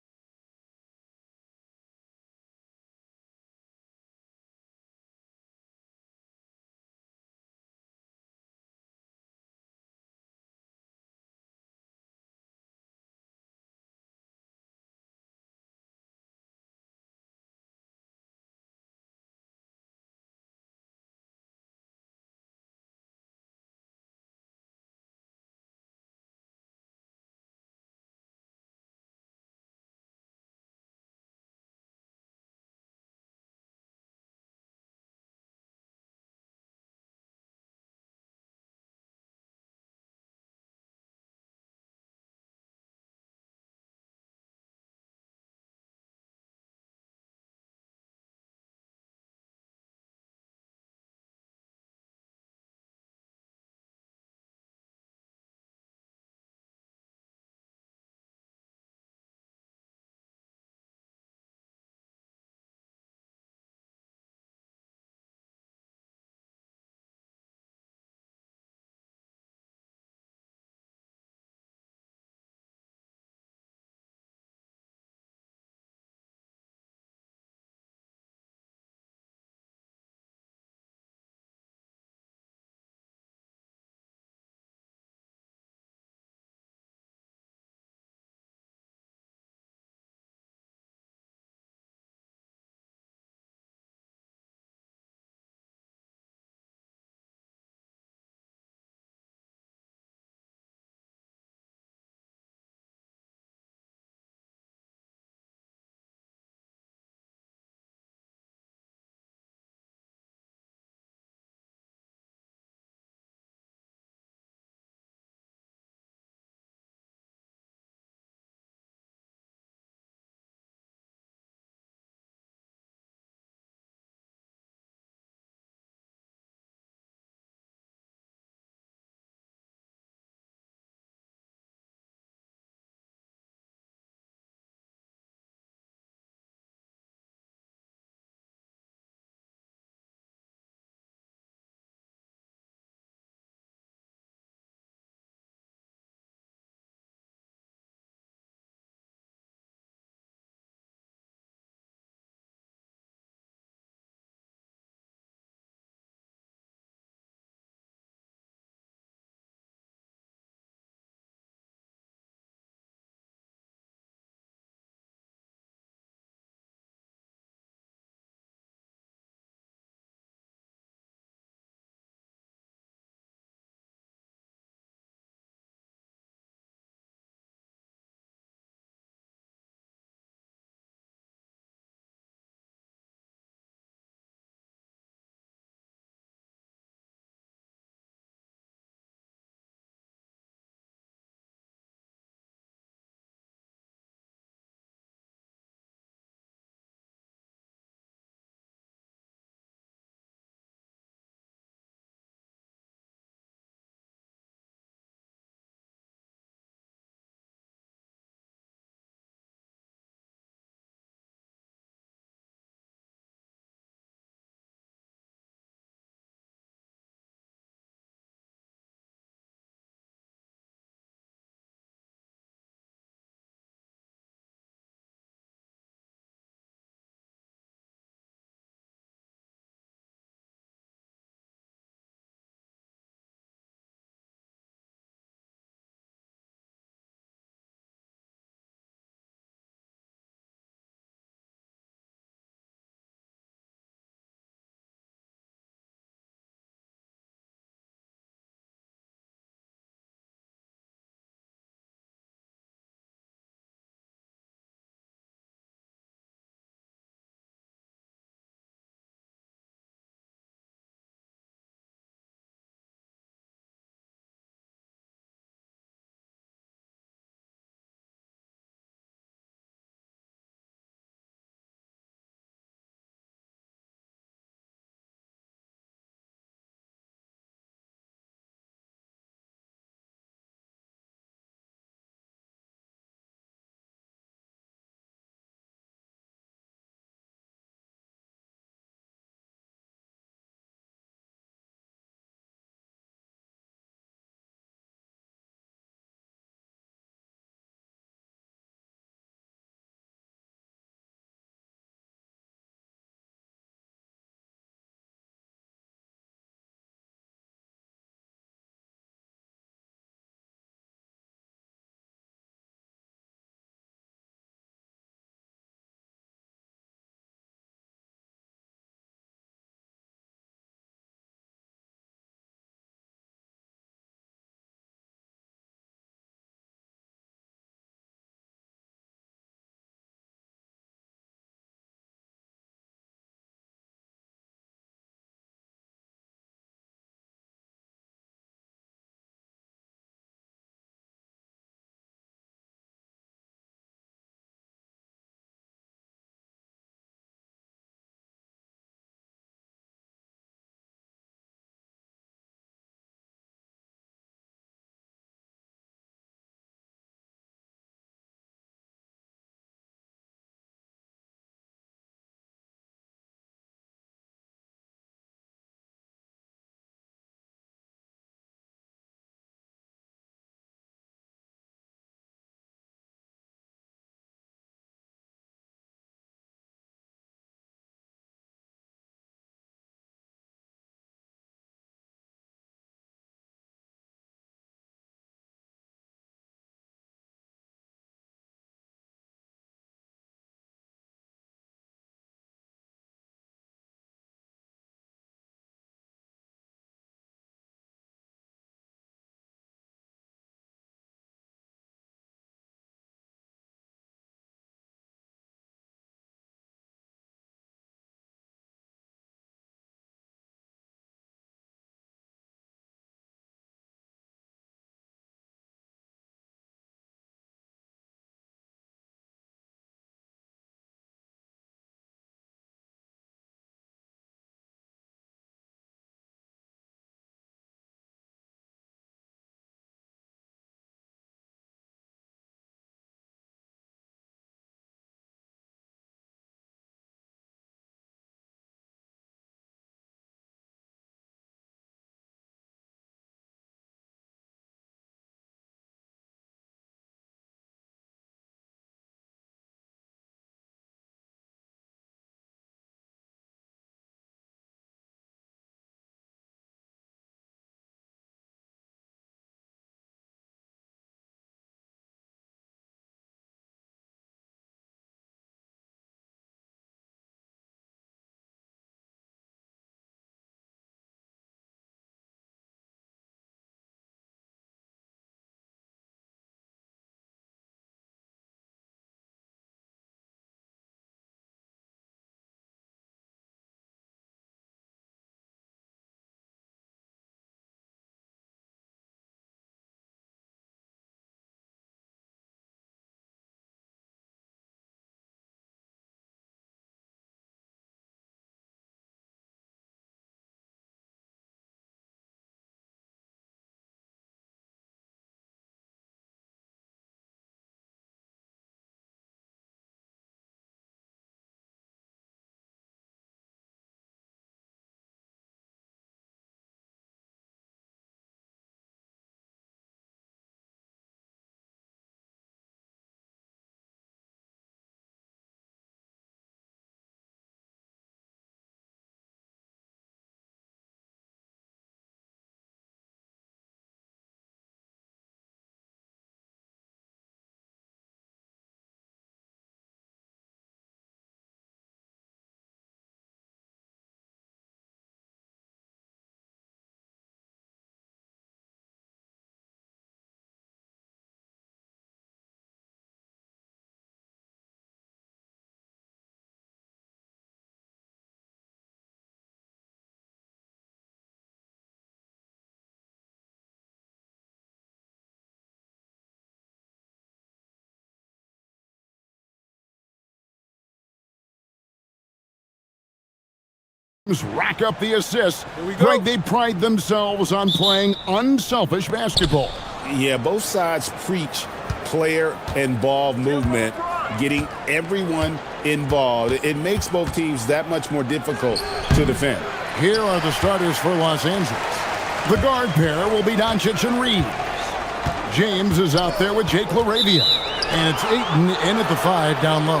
rack up the assists. Greg, they pride themselves on playing unselfish basketball. Yeah, both sides preach player and ball movement, getting everyone involved. It makes both teams that much more difficult to defend. Here are the starters for Los Angeles. The guard pair will be Doncic and Reeves. James is out there with Jake LaRavia. And it's Ayton in at the 5 down low.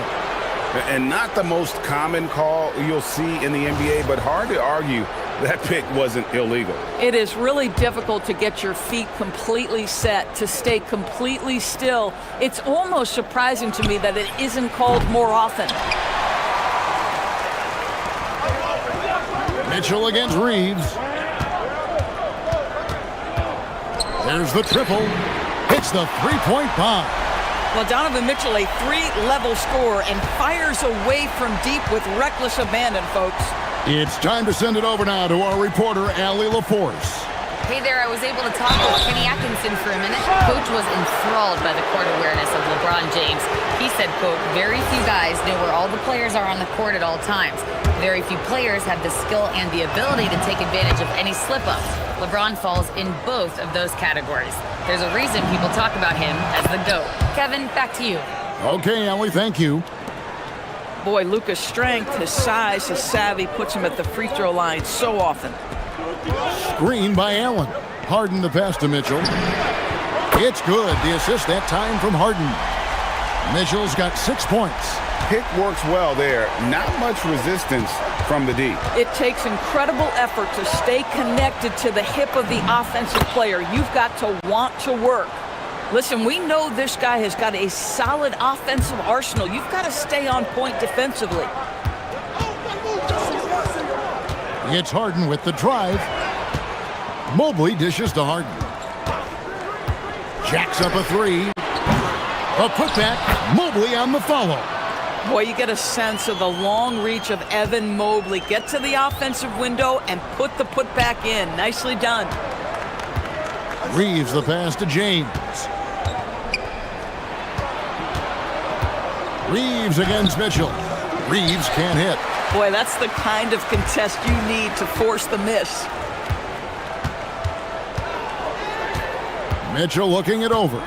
And not the most common call you'll see in the NBA, but hard to argue that pick wasn't illegal. It is really difficult to get your feet completely set, to stay completely still. It's almost surprising to me that it isn't called more often. Mitchell against Reeves. There's the triple. Hits the three-point bomb. Well, Donovan Mitchell, a 3-level scorer, and fires away from deep with reckless abandon, folks. It's time to send it over now to our reporter, Allie LaForce. Hey there, I was able to talk with Kenny Atkinson for a minute. Coach was enthralled by the court awareness of LeBron James. He said, quote, very few guys know where all the players are on the court at all times. Very few players have the skill and the ability to take advantage of any slip-ups. LeBron falls in both of those categories. There's a reason people talk about him as the GOAT. Kevin, back to you. Okay, Allie, thank you. Boy, Luka's strength, his size, his savvy puts him at the free throw line so often. Screen by Allen. Harden the pass to Mitchell. It's good. The assist that time from Harden. Mitchell's got 6 points. Pick works well there. Not much resistance from the D. It takes incredible effort to stay connected to the hip of the offensive player. You've got to want to work. Listen, we know this guy has got a solid offensive arsenal. You've got to stay on point defensively. It's Harden with the drive. Mobley dishes to Harden. Jacks up a 3. A putback. Mobley on the follow. Boy, you get a sense of the long reach of Evan Mobley. Get to the offensive window and put the putback in. Nicely done. Reeves the pass to James. Reeves against Mitchell. Reeves can't hit. Boy, that's the kind of contest you need to force the miss. Mitchell looking it over.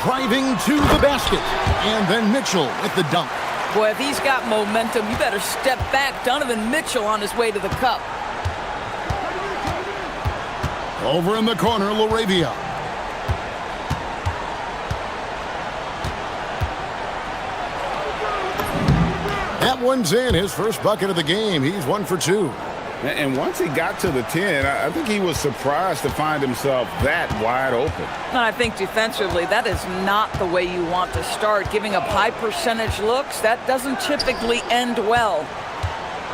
Driving to the basket. And then Mitchell with the dunk. Boy, if he's got momentum, you better step back. Donovan Mitchell on his way to the cup. Over in the corner, LaRavia. That one's in. His first bucket of the game. He's 1 for 2. And once he got to the 10, I think he was surprised to find himself that wide open. And I think defensively, that is not the way you want to start. Giving up high percentage looks, that doesn't typically end well.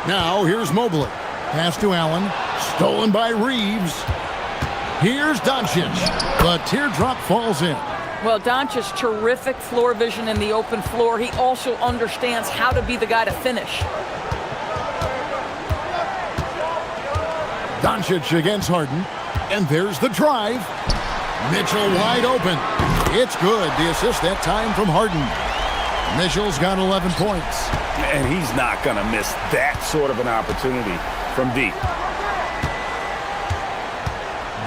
Now, here's Mobley. Pass to Allen. Stolen by Reeves. Here's Doncic. The teardrop falls in. Well, Doncic, terrific floor vision in the open floor. He also understands how to be the guy to finish. Doncic against Harden. And there's the drive. Mitchell wide open. It's good. The assist that time from Harden. Mitchell's got 11 points. And he's not going to miss that sort of an opportunity from deep.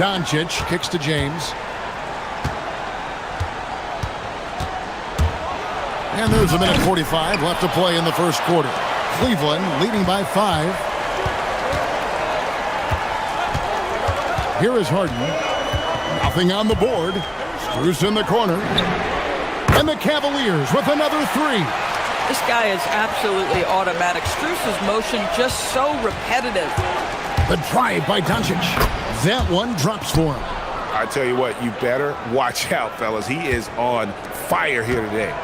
Doncic kicks to James. And there's a minute 45 left to play in the first quarter. Cleveland leading by 5. Here is Harden. Nothing on the board. Strus in the corner. And the Cavaliers with another 3. This guy is absolutely automatic. Strus's motion just so repetitive. The drive by Doncic. That one drops for him. I tell you what, you better watch out, fellas. He is on fire here today.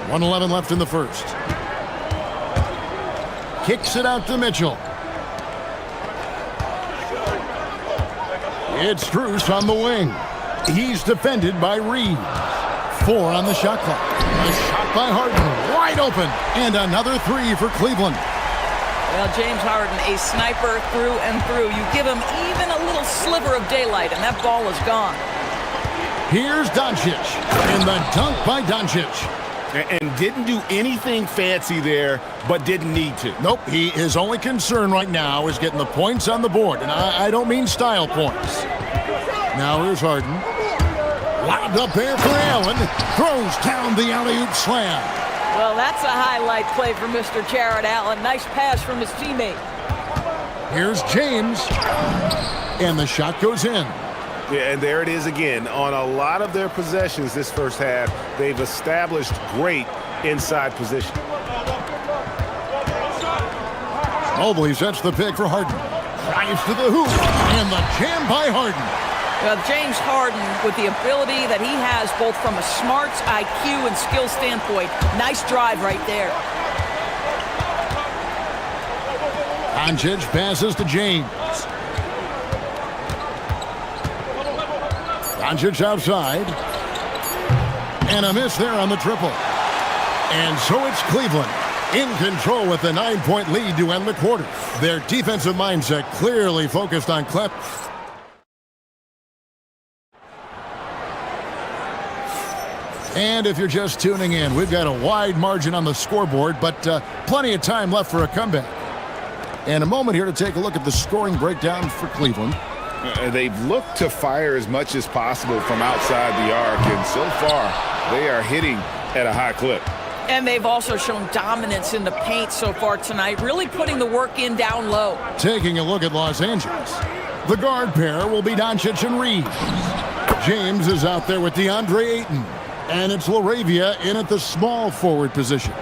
1:11 left in the first. Kicks it out to Mitchell. It's Strus on the wing. He's defended by Reeves. 4 on the shot clock. A shot by Harden. Wide open. And another 3 for Cleveland. Well, James Harden, a sniper through and through. You give him even a little sliver of daylight, and that ball is gone. Here's Doncic. And the dunk by Doncic. And didn't do anything fancy there, but didn't need to. Nope, his only concern right now is getting the points on the board, and I don't mean style points. Now here's Harden. Lobbed up there for Allen. Throws down the alley-oop slam. Well, that's a highlight play for Mr. Jared Allen. Nice pass from his teammate. Here's James. And the shot goes in. Yeah, and there it is again. On a lot of their possessions this first half, they've established great inside position. Mobley sets the pick for Harden. Drives to the hoop. And the jam by Harden. James Harden, with the ability that he has both from a smarts, IQ, and skill standpoint, nice drive right there. Doncic passes to James. Doncic outside. And a miss there on the triple. And so it's Cleveland in control with a 9-point lead to end the quarter. Their defensive mindset clearly focused on Clef. And if you're just tuning in, we've got a wide margin on the scoreboard, but plenty of time left for a comeback. And a moment here to take a look at the scoring breakdown for Cleveland. They've looked to fire as much as possible from outside the arc, and so far they are hitting at a high clip. And they've also shown dominance in the paint so far tonight, really putting the work in down low. Taking a look at Los Angeles. The guard pair will be Doncic and Reeves. James is out there with DeAndre Ayton. And it's LaRavia in at the small forward position.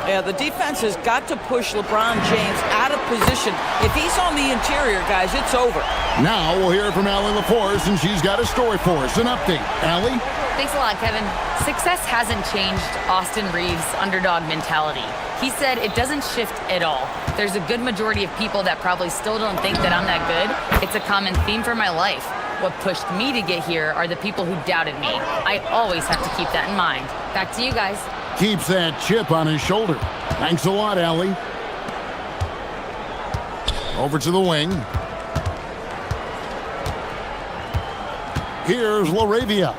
Yeah, the defense has got to push LeBron James out of position. If he's on the interior, guys, it's over. Now we'll hear from Allie LaForce, and she's got a story for us. An update. Allie? Thanks a lot, Kevin. Success hasn't changed Austin Reeves' underdog mentality. He said it doesn't shift at all. There's a good majority of people that probably still don't think that I'm that good. It's a common theme for my life. What pushed me to get here are the people who doubted me. I always have to keep that in mind. Back to you guys. Keeps that chip on his shoulder. Thanks a lot, Allie. Over to the wing. Here's LaRavia,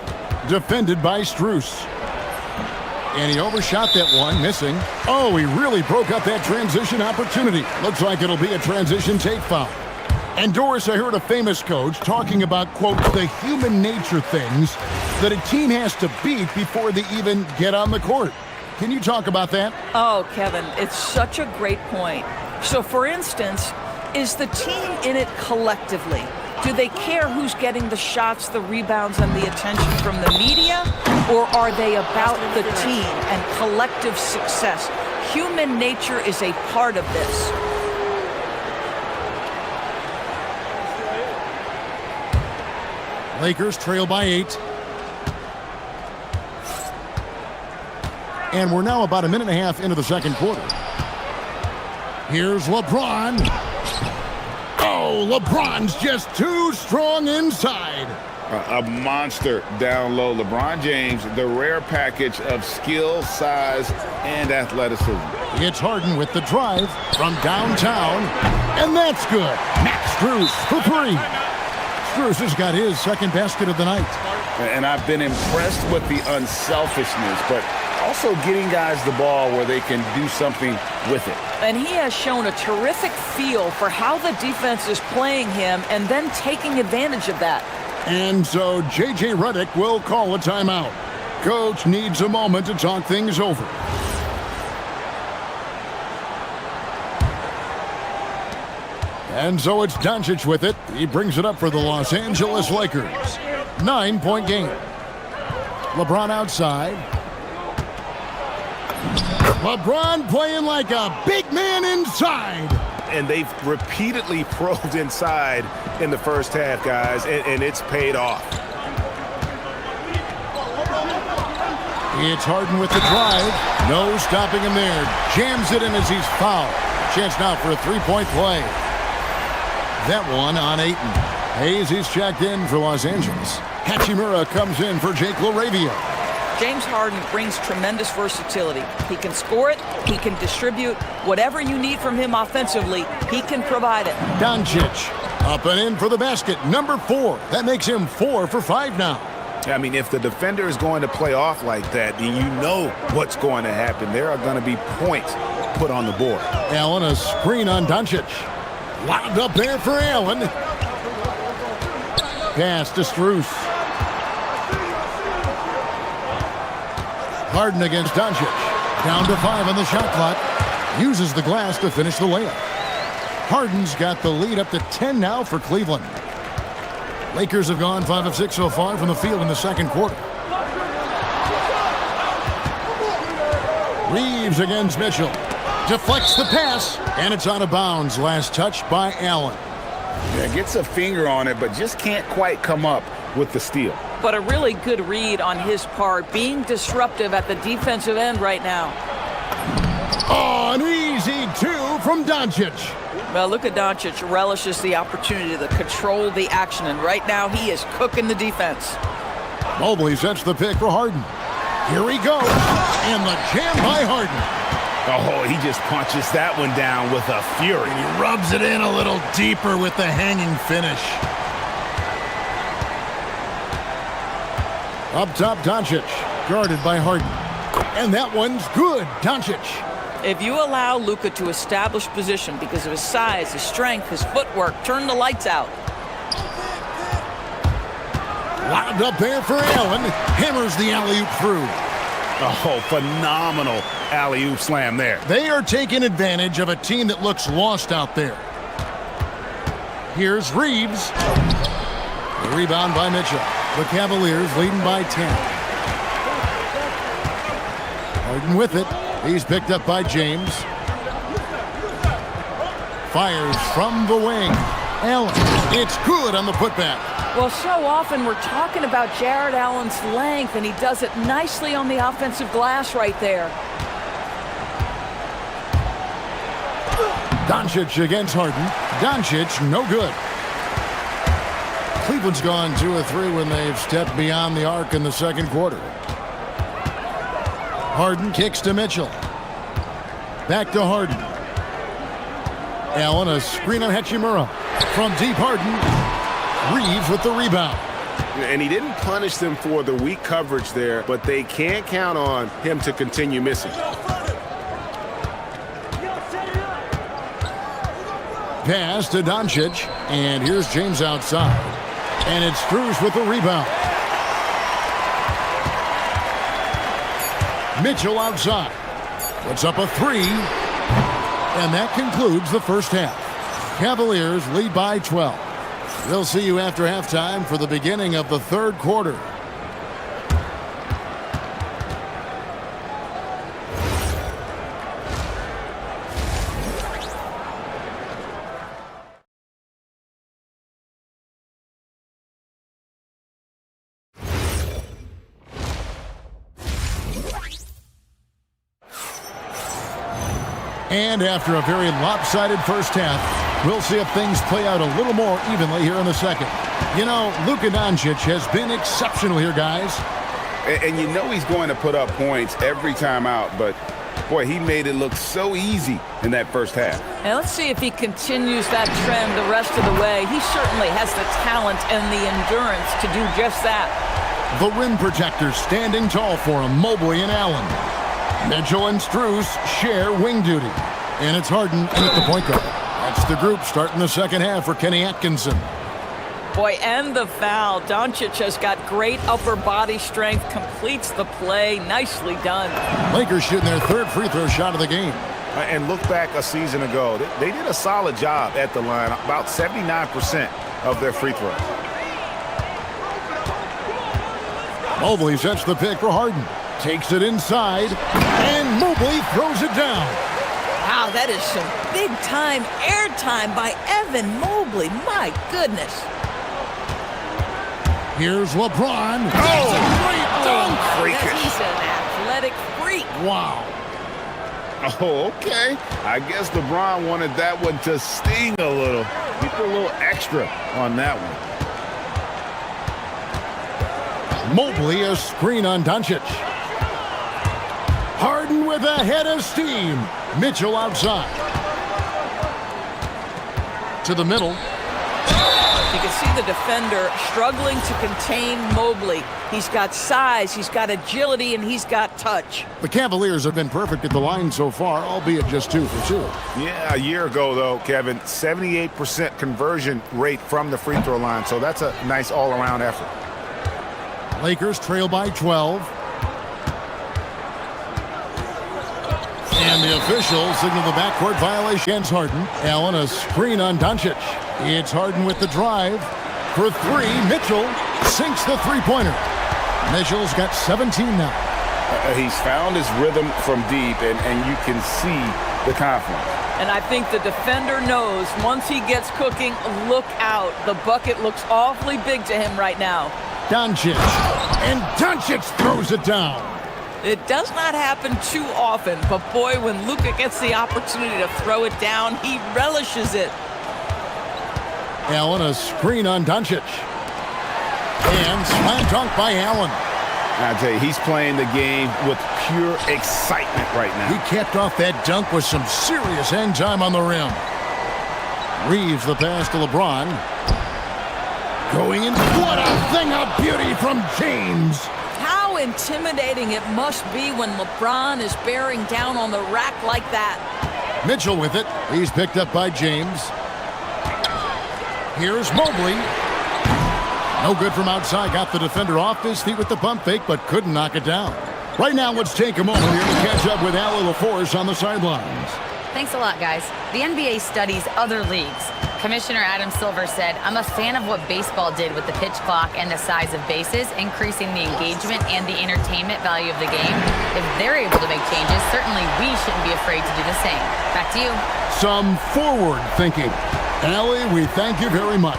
defended by Strus. And he overshot that one, missing. Oh, he really broke up that transition opportunity. Looks like it'll be a transition take foul. And Doris, I heard a famous coach talking about, quote, the human nature things that a team has to beat before they even get on the court. Can you talk about that? Oh, Kevin, it's such a great point. So, for instance, is the team in it collectively? Do they care who's getting the shots, the rebounds, and the attention from the media? Or are they about the team and collective success? Human nature is a part of this. Lakers trail by 8. And we're now about a minute and a half into the second quarter. Here's LeBron. Oh, LeBron's just too strong inside. A monster down low. LeBron James, the rare package of skill, size, and athleticism. It's Harden with the drive from downtown. And that's good. Max Strus for 3. Strus has got his second basket of the night. And I've been impressed with the unselfishness, but also getting guys the ball where they can do something with it. And he has shown a terrific feel for how the defense is playing him and then taking advantage of that. And so J.J. Redick will call a timeout. Coach needs a moment to talk things over. And so it's Doncic with it. He brings it up for the Los Angeles Lakers. 9-point game. LeBron outside. LeBron playing like a big man inside. And they've repeatedly probed inside in the first half, guys, and it's paid off. It's Harden with the drive. No stopping him there. Jams it in as he's fouled. Chance now for a three-point play. That one on Ayton. Hayes, he's checked in for Los Angeles. Hachimura comes in for Jake LaRavia. James Harden brings tremendous versatility. He can score it, he can distribute. Whatever you need from him offensively, he can provide it. Doncic up and in for the basket. Number 4. That makes him 4 for 5 now. I mean, if the defender is going to play off like that, then you know what's going to happen. There are going to be points put on the board. Allen, a screen on Doncic. Lobbed up there for Allen. Pass to Strus. Harden against Doncic. Down to 5 on the shot clock. Uses the glass to finish the layup. Harden's got the lead up to 10 now for Cleveland. Lakers have gone 5 of 6 so far from the field in the second quarter. Reeves against Mitchell. Deflects the pass, and it's out of bounds. Last touch by Allen. Yeah, gets a finger on it, but just can't quite come up with the steal. But a really good read on his part, being disruptive at the defensive end right now. Oh, an easy 2 from Doncic. Well, Luka Doncic relishes the opportunity to control the action, and right now he is cooking the defense. Mobley sets the pick for Harden. Here he goes, and the jam by Harden. Oh, he just punches that one down with a fury. He rubs it in a little deeper with the hanging finish. Up top, Doncic, guarded by Harden. And that one's good, Doncic. If you allow Luka to establish position because of his size, his strength, his footwork, turn the lights out. Lobbed up there for Allen. Hammers the alley-oop through. Oh, phenomenal alley-oop slam there. They are taking advantage of a team that looks lost out there. Here's Reeves. The rebound by Mitchell. The Cavaliers leading by 10. Harden with it. He's picked up by James. Fires from the wing. Allen. It's good on the putback. Well, so often we're talking about Jared Allen's length, and he does it nicely on the offensive glass right there. Doncic against Harden. Doncic, no good. Cleveland's gone 2 of 3 when they've stepped beyond the arc in the second quarter. Harden kicks to Mitchell. Back to Harden. Allen, a screen on Hachimura. From deep, Harden. Reeves with the rebound. And he didn't punish them for the weak coverage there, but they can't count on him to continue missing. Pass to Doncic, and here's James outside. And it's Strus with the rebound. Mitchell outside. Puts up a 3. And that concludes the first half. Cavaliers lead by 12. We'll see you after halftime for the beginning of the third quarter. And after a very lopsided first half, we'll see if things play out a little more evenly here in the second. You know, Luka Doncic has been exceptional here, guys. And you know he's going to put up points every time out, but boy, he made it look so easy in that first half. And let's see if he continues that trend the rest of the way. He certainly has the talent and the endurance to do just that. The rim protectors standing tall for him, Mobley and Allen. Mitchell and Strus share wing duty. And it's Harden at the point guard. That's the group starting the second half for Kenny Atkinson. Boy, and the foul. Doncic has got great upper body strength, completes the play. Nicely done. Lakers shooting their third free throw shot of the game. And look back a season ago. They did a solid job at the line, about 79% of their free throws. Mobley sets the pick for Harden. Takes it inside, and Mobley throws it down. Wow, that is some big-time airtime by Evan Mobley. My goodness. Here's LeBron. That's a great dunk. Freakish. He's an athletic freak. Wow. Oh, okay. I guess LeBron wanted that one to sting a little. He put a little extra on that one. Mobley, a screen on Doncic. Harden with a head of steam. Mitchell outside. To the middle. You can see the defender struggling to contain Mobley. He's got size, he's got agility, and he's got touch. The Cavaliers have been perfect at the line so far, albeit just 2 for 2. Yeah, a year ago, though, Kevin, 78% conversion rate from the free throw line. So that's a nice all-around effort. Lakers trail by 12. And the officials signal the backcourt violation against Harden. Allen, a screen on Doncic. It's Harden with the drive. For 3, Mitchell sinks the three-pointer. Mitchell's got 17 now. He's found his rhythm from deep, and you can see the confidence. And I think the defender knows once he gets cooking, look out. The bucket looks awfully big to him right now. Doncic. And Doncic throws it down. It does not happen too often, but boy, when Luka gets the opportunity to throw it down, he relishes it. Allen, a screen on Doncic. And slam dunk by Allen. I tell you, he's playing the game with pure excitement right now. He capped off that dunk with some serious hang time on the rim. Reeves the pass to LeBron. Going in. What a thing of beauty from James. How intimidating it must be when LeBron is bearing down on the rack like that. Mitchell with it. He's picked up by James. Here's Mobley. No good from outside. Got the defender off his feet with the pump fake, but couldn't knock it down. Right now, let's take a moment here to catch up with Allie LaForce on the sidelines. Thanks a lot, guys. The NBA studies other leagues. Commissioner Adam Silver said, I'm a fan of what baseball did with the pitch clock and the size of bases, increasing the engagement and the entertainment value of the game. If they're able to make changes, certainly we shouldn't be afraid to do the same. Back to you. Some forward thinking. Allie, we thank you very much.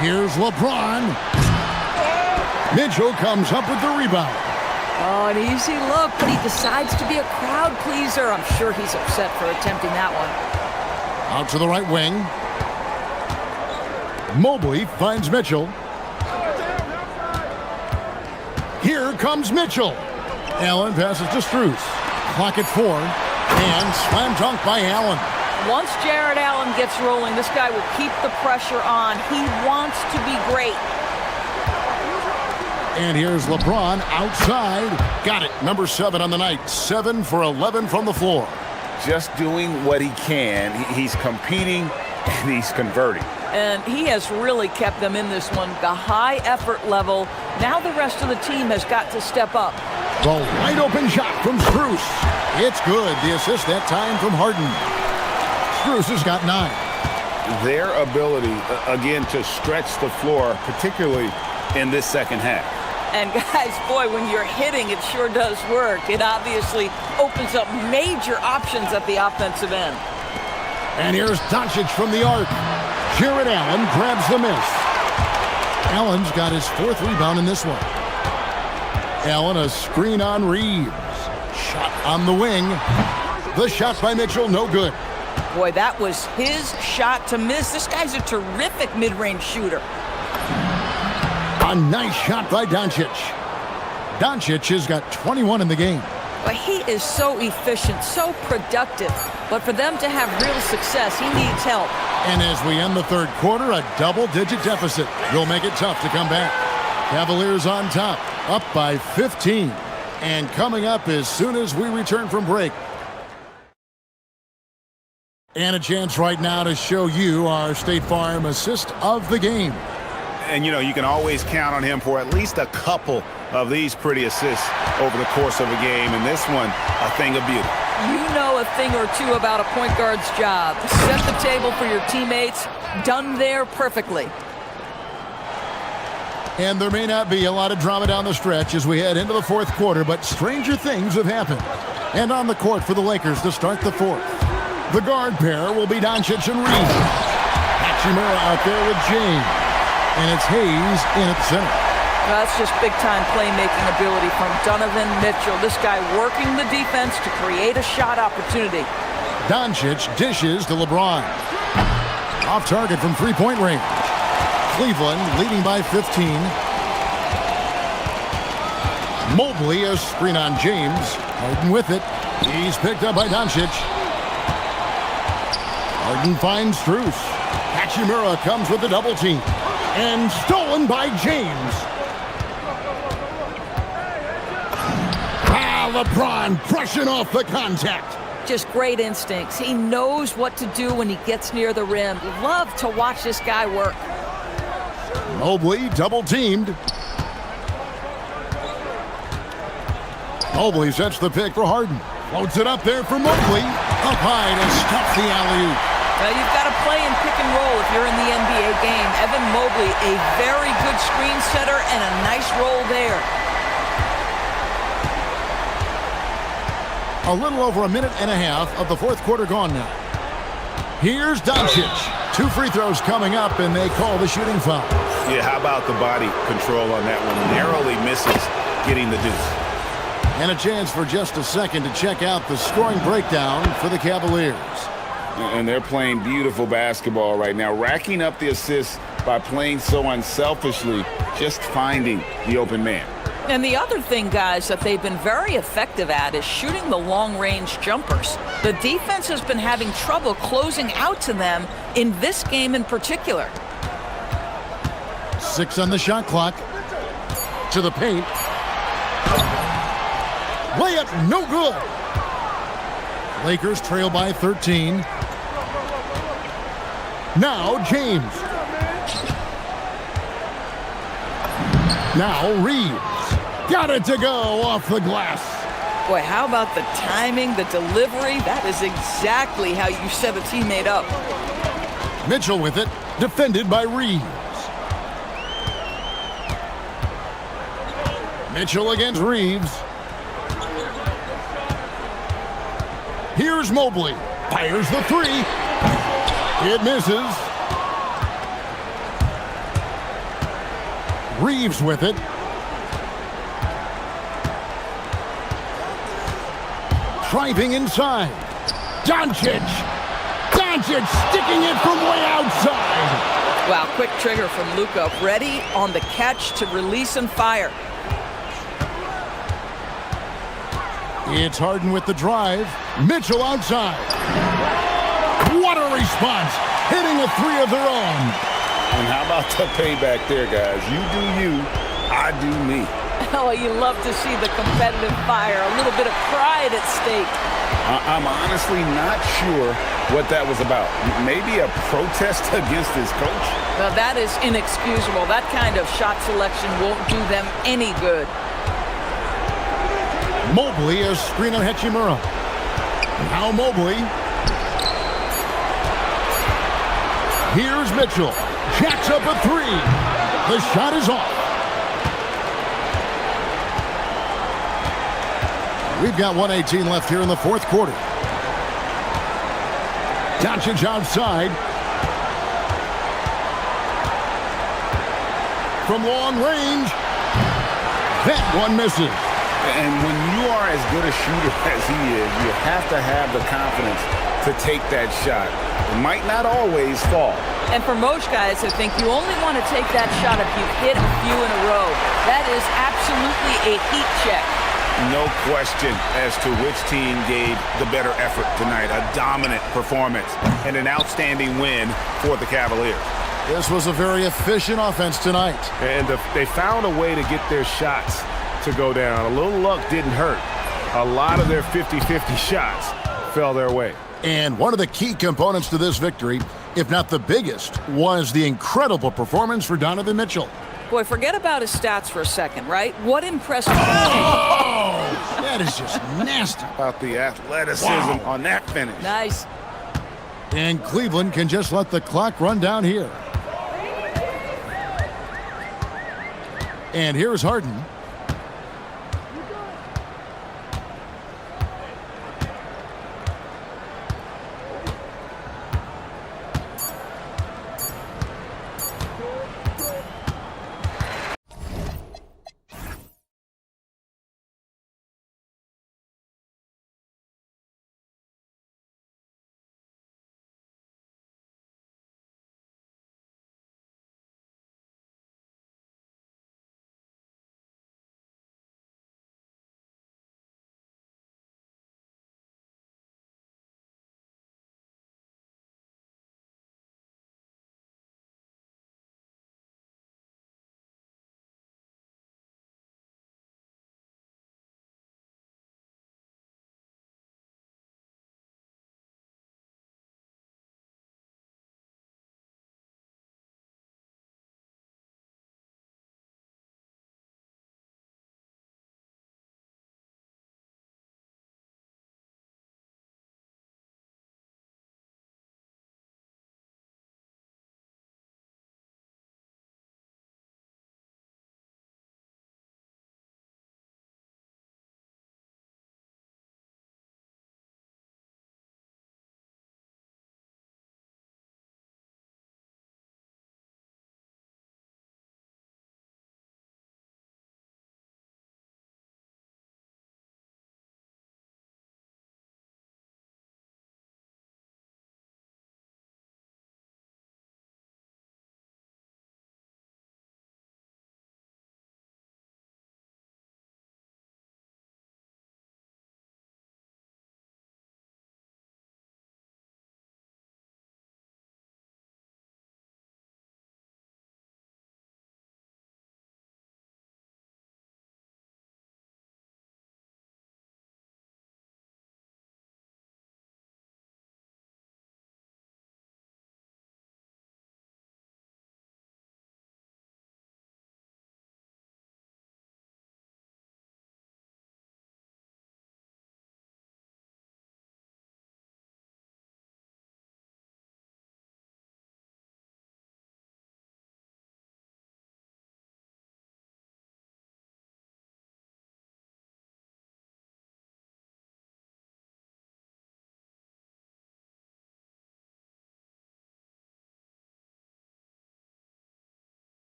Here's LeBron. Mitchell comes up with the rebound. Oh, an easy look, but he decides to be a crowd pleaser. I'm sure he's upset for attempting that one. Out to the right wing. Mobley finds Mitchell. Here comes Mitchell. Allen passes to Strus. Clock at 4. And slam dunk by Allen. Once Jared Allen gets rolling, this guy will keep the pressure on. He wants to be great. And here's LeBron outside. Got it. Number 7 on the night. 7 for 11 from the floor. Just doing what he can. He's competing and he's converting. And he has really kept them in this one. The high effort level. Now the rest of the team has got to step up. The wide open shot from Strus. It's good. The assist that time from Harden. Strus has got 9. Their ability, again, to stretch the floor, particularly in this second half. And guys, boy, when you're hitting, it sure does work. It obviously opens up major options at the offensive end. And here's Doncic from the arc. Jared Allen grabs the miss. Allen's got his 4th rebound in this one. Allen, a screen on Reeves. Shot on the wing. The shot by Mitchell, no good. Boy, that was his shot to miss. This guy's a terrific mid-range shooter. A nice shot by Doncic. Doncic has got 21 in the game. But he is so efficient, so productive. But for them to have real success, he needs help. And as we end the 3rd quarter, a double-digit deficit will make it tough to come back. Cavaliers on top, up by 15. And coming up as soon as we return from break. And a chance right now to show you our State Farm assist of the game. And, you know, you can always count on him for at least a couple of these pretty assists over the course of a game. And this one, a thing of beauty. You know a thing or two about a point guard's job. Set the table for your teammates. Done there perfectly. And there may not be a lot of drama down the stretch as we head into the 4th quarter, but stranger things have happened. And on the court for the Lakers to start the 4th. The guard pair will be Doncic and Reeves. Hachimura out there with James. And it's Hayes in at the center. That's just big-time playmaking ability from Donovan Mitchell. This guy working the defense to create a shot opportunity. Doncic dishes to LeBron. Off target from three-point range. Cleveland leading by 15. Mobley, a screen on James. Harden with it. He's picked up by Doncic. Harden finds Strus. Hachimura comes with the double team. And stolen by James. LeBron brushing off the contact. Just great instincts. He knows what to do when he gets near the rim. Love to watch this guy work. Mobley double teamed. Mobley sets the pick for Harden. Floats it up there for Mobley. Up high to stuff the alley-oop. Now you've got to play in pick and roll if you're in the NBA game. Evan Mobley, a very good screen setter and a nice roll there. A little over a minute and a half of the fourth quarter gone now. Here's Doncic. 2 free throws coming up, and they call the shooting foul. Yeah, how about the body control on that one? Narrowly misses getting the deuce. And a chance for just a second to check out the scoring breakdown for the Cavaliers. And they're playing beautiful basketball right now, racking up the assists by playing so unselfishly, just finding the open man. And the other thing, guys, that they've been very effective at is shooting the long-range jumpers. The defense has been having trouble closing out to them in this game in particular. 6 on the shot clock. To the paint. Layup no good. Lakers trail by 13. Now James. Now Reeves. Got it to go off the glass. Boy, how about the timing, the delivery? That is exactly how you set a teammate up. Mitchell with it, defended by Reeves. Mitchell against Reeves. Here's Mobley. Fires the 3. It misses. Reeves with it. Driving inside. Doncic. Doncic sticking it from way outside. Wow, quick trigger from Luka. Ready on the catch to release and fire. It's Harden with the drive. Mitchell outside. What a response. Hitting a 3 of their own. And how about the payback there, guys? You do you, I do me. Oh, you love to see the competitive fire. A little bit of pride at stake. I'm honestly not sure what that was about. Maybe a protest against his coach? Now, that is inexcusable. That kind of shot selection won't do them any good. Mobley is screen on Hachimura. Now Mobley. Here's Mitchell. Jacks up a 3. The shot is off. We've got 1:18 left here in the fourth quarter. Doncic outside. From long range. That one misses. And when you are as good a shooter as he is, you have to have the confidence to take that shot. It might not always fall. And for most guys, I think you only want to take that shot if you've hit a few in a row. That is absolutely a heat check. No question as to which team gave the better effort tonight. A dominant performance and an outstanding win for the Cavaliers. This was a very efficient offense tonight. And they found a way to get their shots to go down. A little luck didn't hurt. A lot of their 50-50 shots fell their way. And one of the key components to this victory, if not the biggest, was the incredible performance for Donovan Mitchell. Boy, forget about his stats for a second, right? What impressive. Oh, that is just nasty. About the athleticism on that finish. Nice. And Cleveland can just let the clock run down here. And here's Harden.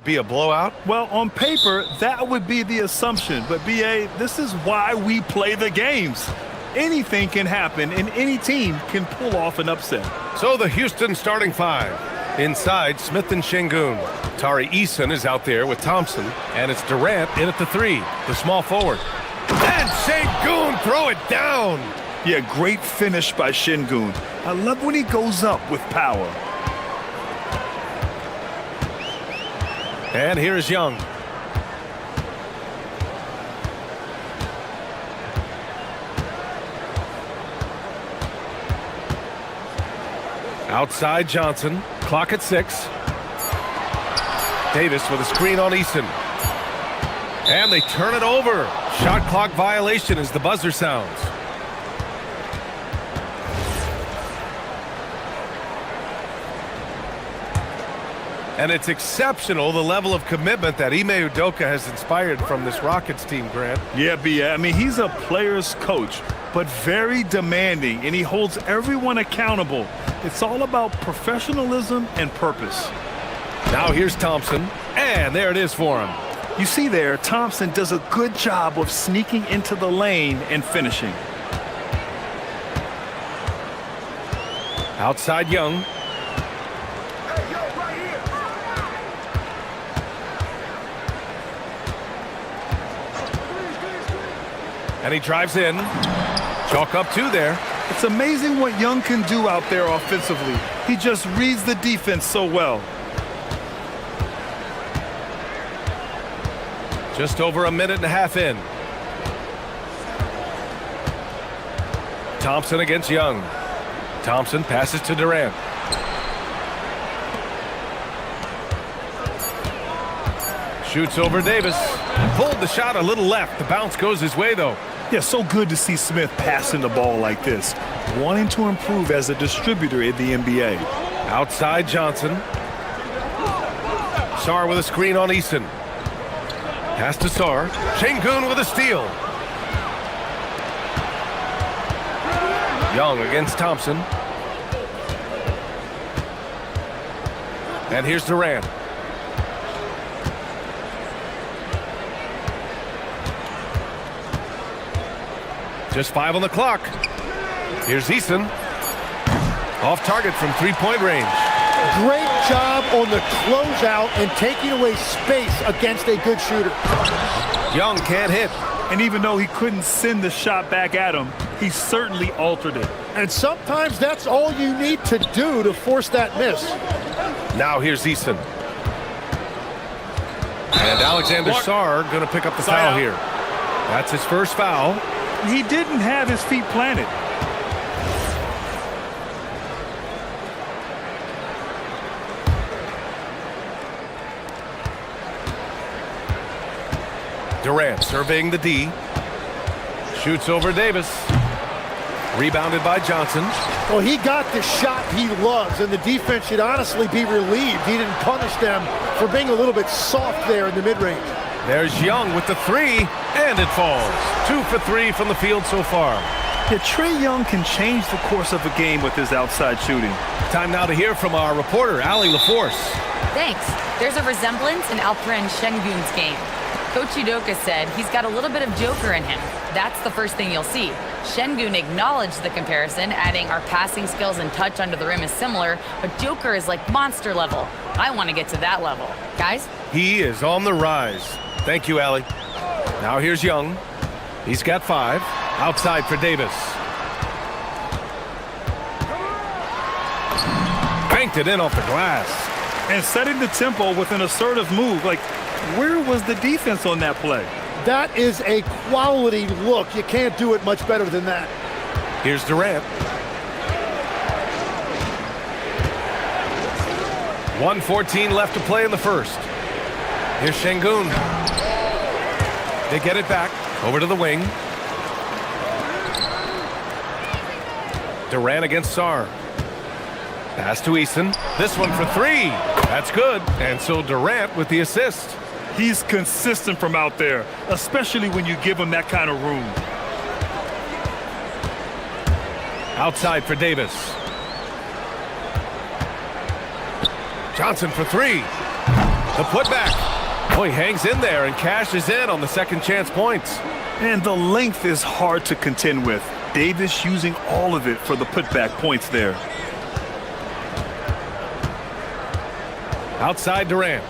be a blowout? Well, on paper, that would be the assumption. But, B.A., this is why we play the games. Anything can happen, and any team can pull off an upset. So the Houston starting five. Inside, Smith and Şengün. Tari Eason is out there with Thompson, and it's Durant in at the three, the small forward. And Şengün throw it down. Yeah, great finish by Şengün. I love when he goes up with power. And here's Young. Outside Johnson. Clock at 6. Davis with a screen on Eason. And they turn it over. Shot clock violation as the buzzer sounds. And it's exceptional, the level of commitment that Ime Udoka has inspired from this Rockets team, Grant. Yeah, B.A., I mean, he's a player's coach, but very demanding, and he holds everyone accountable. It's all about professionalism and purpose. Now here's Thompson, and there it is for him. You see there, Thompson does a good job of sneaking into the lane and finishing. Outside Young. And he drives in. Chalk up 2 there. It's amazing what Young can do out there offensively. He just reads the defense so well. Just over a minute and a half in. Thompson against Young. Thompson passes to Durant. Shoots over Davis. Pulled the shot a little left. The bounce goes his way, though. Yeah, so good to see Smith passing the ball like this, wanting to improve as a distributor in the NBA. Outside Johnson. Sarr with a screen on Eason. Pass to Sarr. Şengün with a steal. Young against Thompson. And here's Durant. Just 5 on the clock. Here's Eason. Off target from three-point range. Great job on the closeout and taking away space against a good shooter. Young can't hit. And even though he couldn't send the shot back at him, he certainly altered it. And sometimes that's all you need to do to force that miss. Now here's Eason. And Alexander Sarr going to pick up the foul here. That's his first foul. He didn't have his feet planted. Durant surveying the D. Shoots over Davis. Rebounded by Johnson. Well, he got the shot he loves, and the defense should honestly be relieved. He didn't punish them for being a little bit soft there in the mid-range. There's Young with the 3, and it falls. 2 for 3 from the field so far. Yeah, Trae Young can change the course of a game with his outside shooting. Time now to hear from our reporter, Allie LaForce. Thanks. There's a resemblance in Alperen Şengün's game. Coach Udoka said he's got a little bit of Joker in him. That's the first thing you'll see. Şengün acknowledged the comparison, adding our passing skills and touch under the rim is similar, but Joker is like monster level. I want to get to that level. Guys? He is on the rise. Thank you, Allie. Now here's Young. He's got 5. Outside for Davis. Banked it in off the glass. And setting the tempo with an assertive move. Like, where was the defense on that play? That is a quality look. You can't do it much better than that. Here's Durant. 1:14 left to play in the first. Here's Şengün. They get it back. Over to the wing. Durant against Sarr. Pass to Eason. This one for 3. That's good. And so Durant with the assist. He's consistent from out there, especially when you give him that kind of room. Outside for Davis. Johnson for 3. The putback. Oh, he hangs in there and cashes in on the second chance points. And the length is hard to contend with. Davis using all of it for the putback points there. Outside Durant.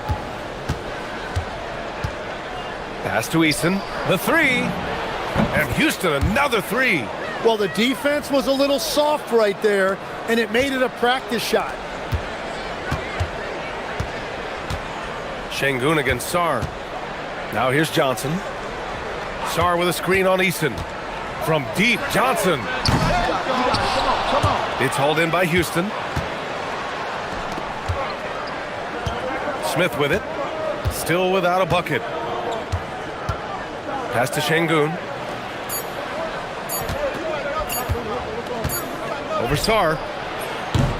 Pass to Eason. The three. And Houston another three. Well, the defense was a little soft right there, and it made it a practice shot. Şengün against Sar. Now here's Johnson. Sar with a screen on Eason. From deep, Johnson. It's hauled in by Houston. Smith with it. Still without a bucket. Pass to Şengün. Over Sar.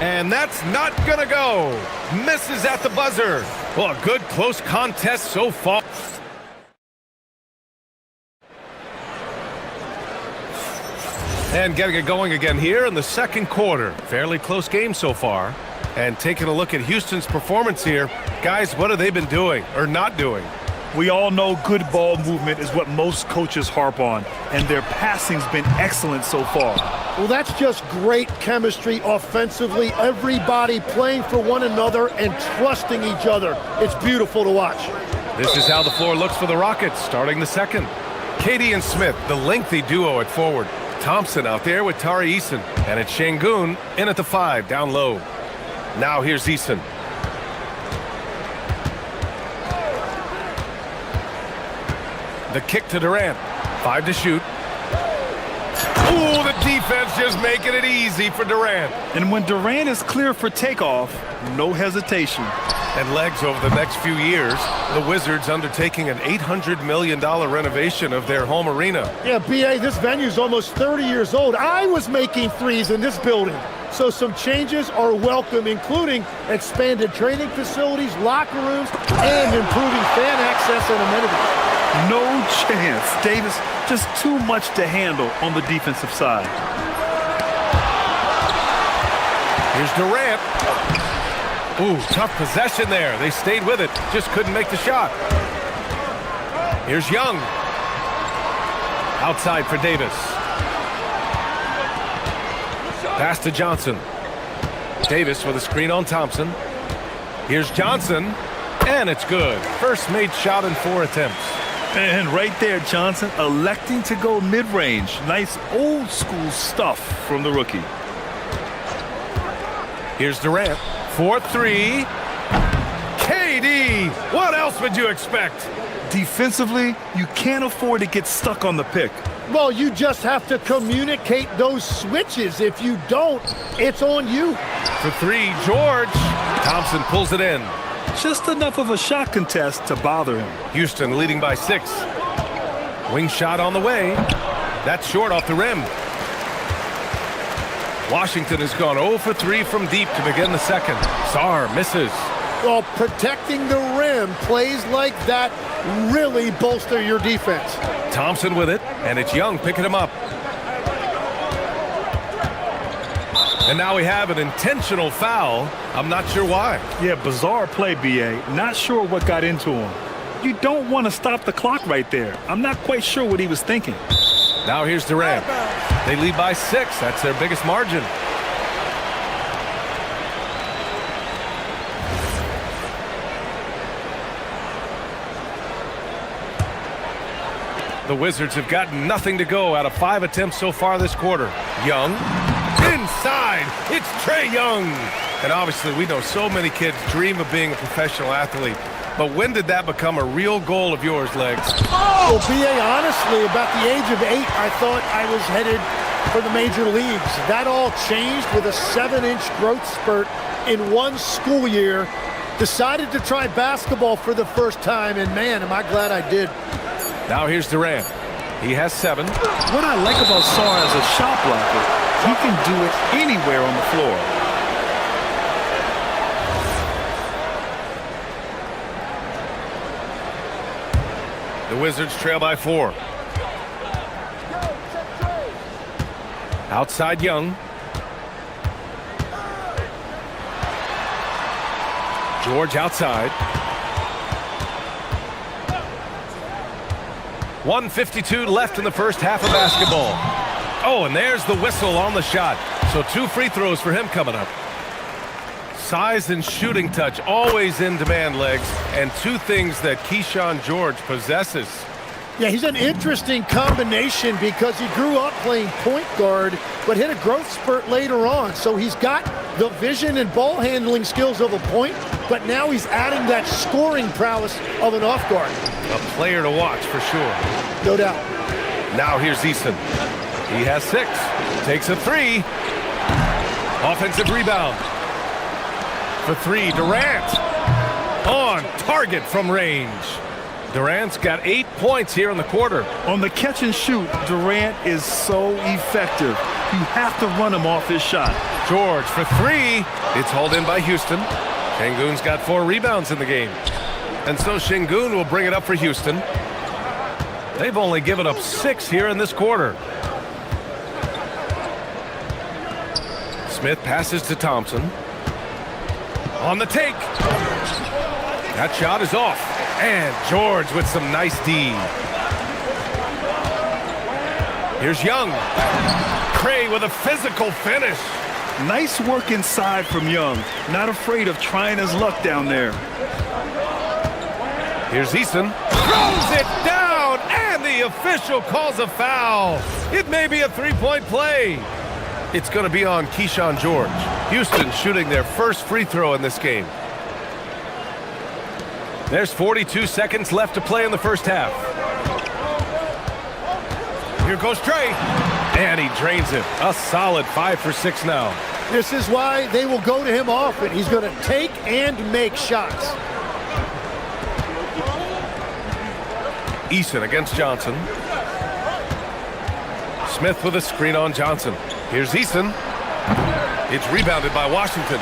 And that's not gonna go. Misses at the buzzer. Well, a good close contest so far. And getting it going again here in the second quarter. Fairly close game so far. And taking a look at Houston's performance here. Guys, what have they been doing or not doing? We all know good ball movement is what most coaches harp on, and their passing's been excellent so far. Well, that's just great chemistry offensively. Everybody playing for one another and trusting each other. It's beautiful to watch. This is how the floor looks for the Rockets starting the second. Katie and Smith, the lengthy duo at forward. Thompson out there with Tari Eason. And it's Şengün in at the 5, down low. Now here's Eason. The kick to Durant. 5 to shoot. Ooh, the defense just making it easy for Durant. And when Durant is clear for takeoff, no hesitation. And legs over the next few years, the Wizards undertaking an $800 million renovation of their home arena. Yeah, B.A., this venue's almost 30 years old. I was making threes in this building. So some changes are welcome, including expanded training facilities, locker rooms, and improving fan access and amenities. No chance. Davis, just too much to handle on the defensive side. Here's Durant. Ooh, tough possession there. They stayed with it. Just couldn't make the shot. Here's Young. Outside for Davis. Pass to Johnson. Davis with a screen on Thompson. Here's Johnson. And it's good. First made shot in 4 attempts. And right there, Johnson electing to go mid-range. Nice old school stuff from the rookie. Here's Durant. 4-3. KD! What else would you expect? Defensively, you can't afford to get stuck on the pick. Well, you just have to communicate those switches. If you don't, it's on you. For 3, George. Thompson pulls it in. Just enough of a shot contest to bother him. Houston leading by 6. Wing shot on the way. That's short off the rim. Washington has gone 0 for 3 from deep to begin the second. Sar misses. Well, protecting the rim, plays like that really bolster your defense. Thompson with it, and it's Young picking him up. And now we have an intentional foul. I'm not sure why. Yeah, bizarre play, B.A. Not sure what got into him. You don't want to stop the clock right there. I'm not quite sure what he was thinking. Now here's Durant. They lead by 6. That's their biggest margin. The Wizards have gotten nothing to go out of 5 attempts so far this quarter. Young. Inside, it's Trae Young. And obviously we know so many kids dream of being a professional athlete. But when did that become a real goal of yours, Legs? Oh, B.A., honestly, about the age of 8, I thought I was headed for the major leagues. That all changed with a 7-inch growth spurt in one school year. Decided to try basketball for the first time, and man, am I glad I did. Now here's Durant. He has 7. What I like about Sar as a shot blocker, he can do it anywhere on the floor. The Wizards trail by 4. Outside Young. George outside. 1:52 left in the first half of basketball. Oh, and there's the whistle on the shot. So 2 free throws for him coming up. Size and shooting touch, always in demand, Legs, and 2 things that Keyshawn George possesses. Yeah, he's an interesting combination because he grew up playing point guard, but hit a growth spurt later on. So he's got the vision and ball handling skills of a point, but now he's adding that scoring prowess of an off guard. A player to watch for sure. No doubt. Now here's Eason. He has 6. Takes a 3. Offensive rebound. For 3, Durant. On target from range. Durant's got 8 points here in the quarter. On the catch and shoot, Durant is so effective. You have to run him off his shot. George for 3. It's hauled in by Houston. Şengün's got 4 rebounds in the game. And so Şengün will bring it up for Houston. They've only given up 6 here in this quarter. Smith passes to Thompson. On the take. That shot is off. And George with some nice D. Here's Young. Cray with a physical finish. Nice work inside from Young. Not afraid of trying his luck down there. Here's Eason. Throws it down, and the official calls a foul. It may be a 3-point play. It's going to be on Keyshawn George. Houston shooting their first free throw in this game. There's 42 seconds left to play in the first half. Here goes Trey. And he drains it. A solid 5 for 6 now. This is why they will go to him often. He's going to take and make shots. Eason against Johnson. Smith with a screen on Johnson. Here's Eason. It's rebounded by Washington.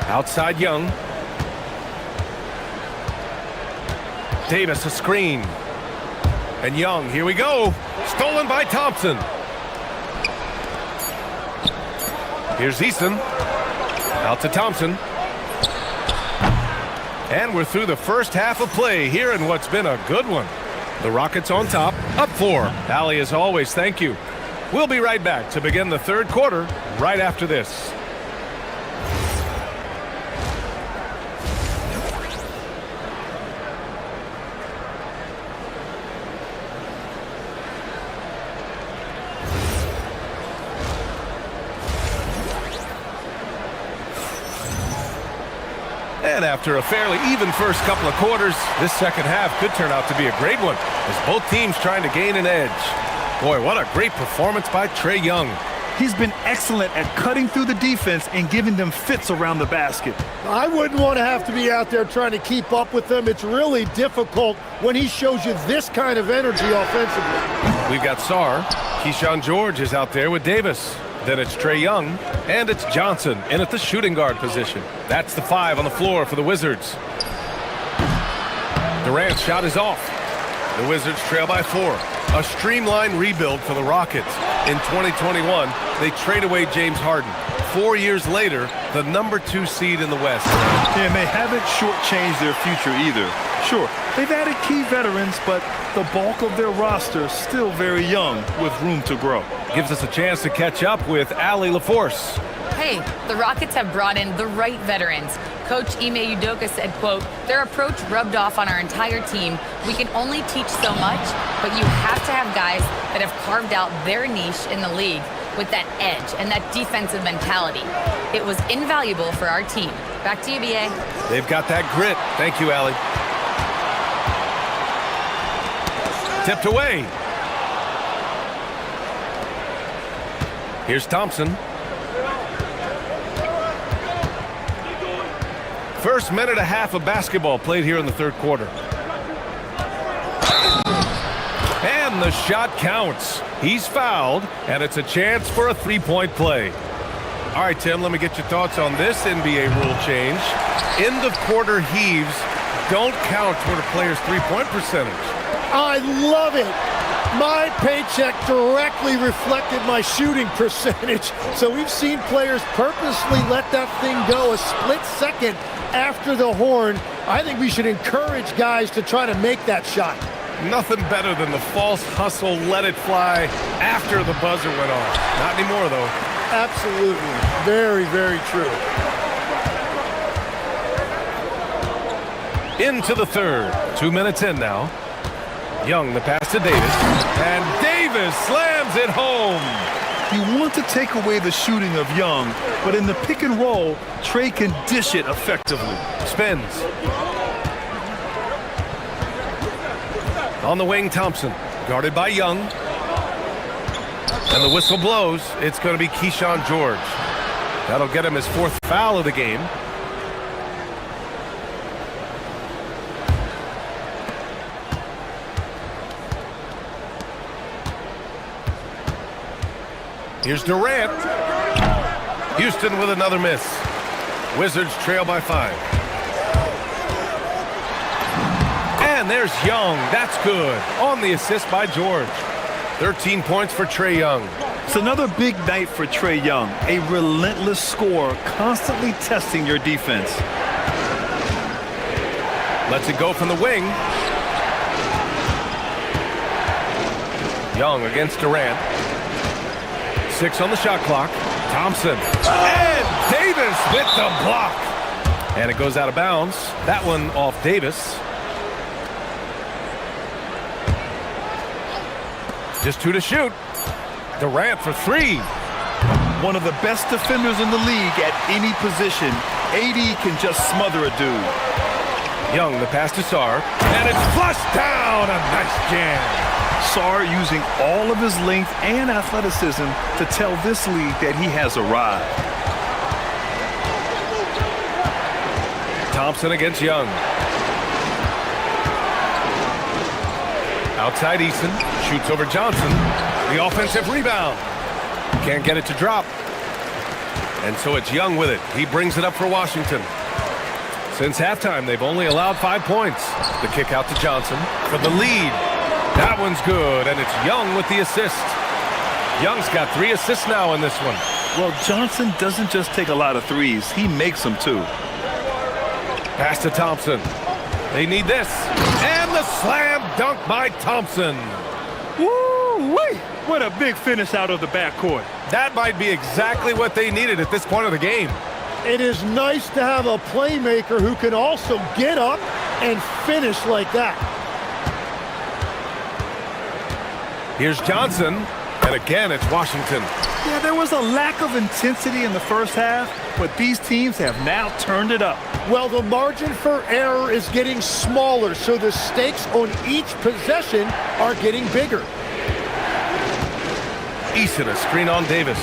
Outside Young. Davis a screen. And Young, here we go. Stolen by Thompson. Here's Eason. Out to Thompson. And we're through the first half of play here in what's been a good one. The Rockets on top, up 4. Allie, as always, thank you. We'll be right back to begin the third quarter right after this. And after a fairly even first couple of quarters, this second half could turn out to be a great one as both teams trying to gain an edge. Boy, what a great performance by Trae Young. He's been excellent at cutting through the defense and giving them fits around the basket. I wouldn't want to have to be out there trying to keep up with them. It's really difficult when he shows you this kind of energy offensively. We've got Sarr. Keyshawn George is out there with Davis. Then it's Trae Young, and it's Johnson in at the shooting guard position. That's the 5 on the floor for the Wizards. Durant's shot is off. The Wizards trail by 4. A streamlined rebuild for the Rockets. In 2021, they trade away James Harden. 4 years later, the #2 seed in the West. And they haven't shortchanged their future either. Sure, they've added key veterans, but the bulk of their roster is still very young with room to grow. Gives us a chance to catch up with Allie LaForce. Hey, the Rockets have brought in the right veterans. Coach Ime Udoka said, quote, "Their approach rubbed off on our entire team. We can only teach so much, but you have to have guys that have carved out their niche in the league with that edge and that defensive mentality. It was invaluable for our team." Back to you, BA. They've got that grit. Thank you, Allie. Tipped away. Here's Thompson. First minute and a half of basketball played here in the third quarter. And the shot counts. He's fouled, and it's a chance for a 3-point play. All right, Tim, let me get your thoughts on this NBA rule change. End of quarter heaves don't count toward a player's three-point percentage. I love it. My paycheck directly reflected my shooting percentage. So we've seen players purposely let that thing go a split second after the horn. I think we should encourage guys to try to make that shot. Nothing better than the false hustle, let it fly after the buzzer went off. Not anymore, though. Absolutely. Very, very true. Into the third. 2 minutes in now. Young, the pass to Davis. And Davis slams it home. You want to take away the shooting of Young, but in the pick and roll, Trey can dish it effectively. Spins. On the wing, Thompson. Guarded by Young. And the whistle blows. It's going to be Keyshawn George. That'll get him his 4th foul of the game. Here's Durant. Houston with another miss. Wizards trail by 5. And there's Young. That's good. On the assist by George. 13 points for Trae Young. It's another big night for Trae Young. A relentless scorer, constantly testing your defense. Lets it go from the wing. Young against Durant. 6 on the shot clock. Thompson. And Davis with the block. And it goes out of bounds. That one off Davis. Just 2 to shoot. Durant for 3. One of the best defenders in the league at any position. AD can just smother a dude. Young, the pass to Sarr. And it's flushed down. A nice jam. Sarr using all of his length and athleticism to tell this league that he has arrived. Thompson against Young. Outside Eason. Shoots over Johnson. The offensive rebound. Can't get it to drop. And so it's Young with it. He brings it up for Washington. Since halftime, they've only allowed 5 points. The kick out to Johnson for the lead. That one's good, and it's Young with the assist. Young's got 3 assists now in this one. Well, Johnson doesn't just take a lot of threes. He makes them, too. Pass to Thompson. They need this. And the slam dunk by Thompson. Woo-wee! What a big finish out of the backcourt. That might be exactly what they needed at this point of the game. It is nice to have a playmaker who can also get up and finish like that. Here's Johnson, and again it's Washington. Yeah, there was a lack of intensity in the first half, but these teams have now turned it up. Well, the margin for error is getting smaller, so the stakes on each possession are getting bigger. Eason, a screen on Davis.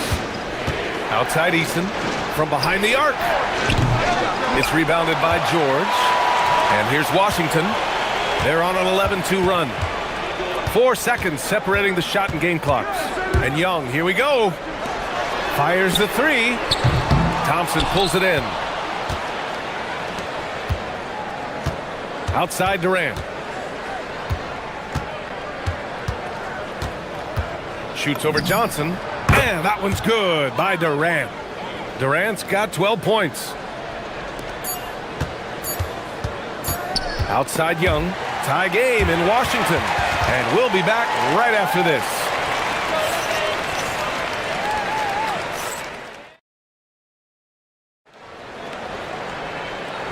Outside Eason, from behind the arc. It's rebounded by George. And here's Washington. They're on an 11-2 run. 4 seconds separating the shot and game clocks. And Young, here we go. Fires the 3. Thompson pulls it in. Outside Durant. Shoots over Johnson. And that one's good by Durant. Durant's got 12 points. Outside Young. Tie game in Washington. And we'll be back right after this.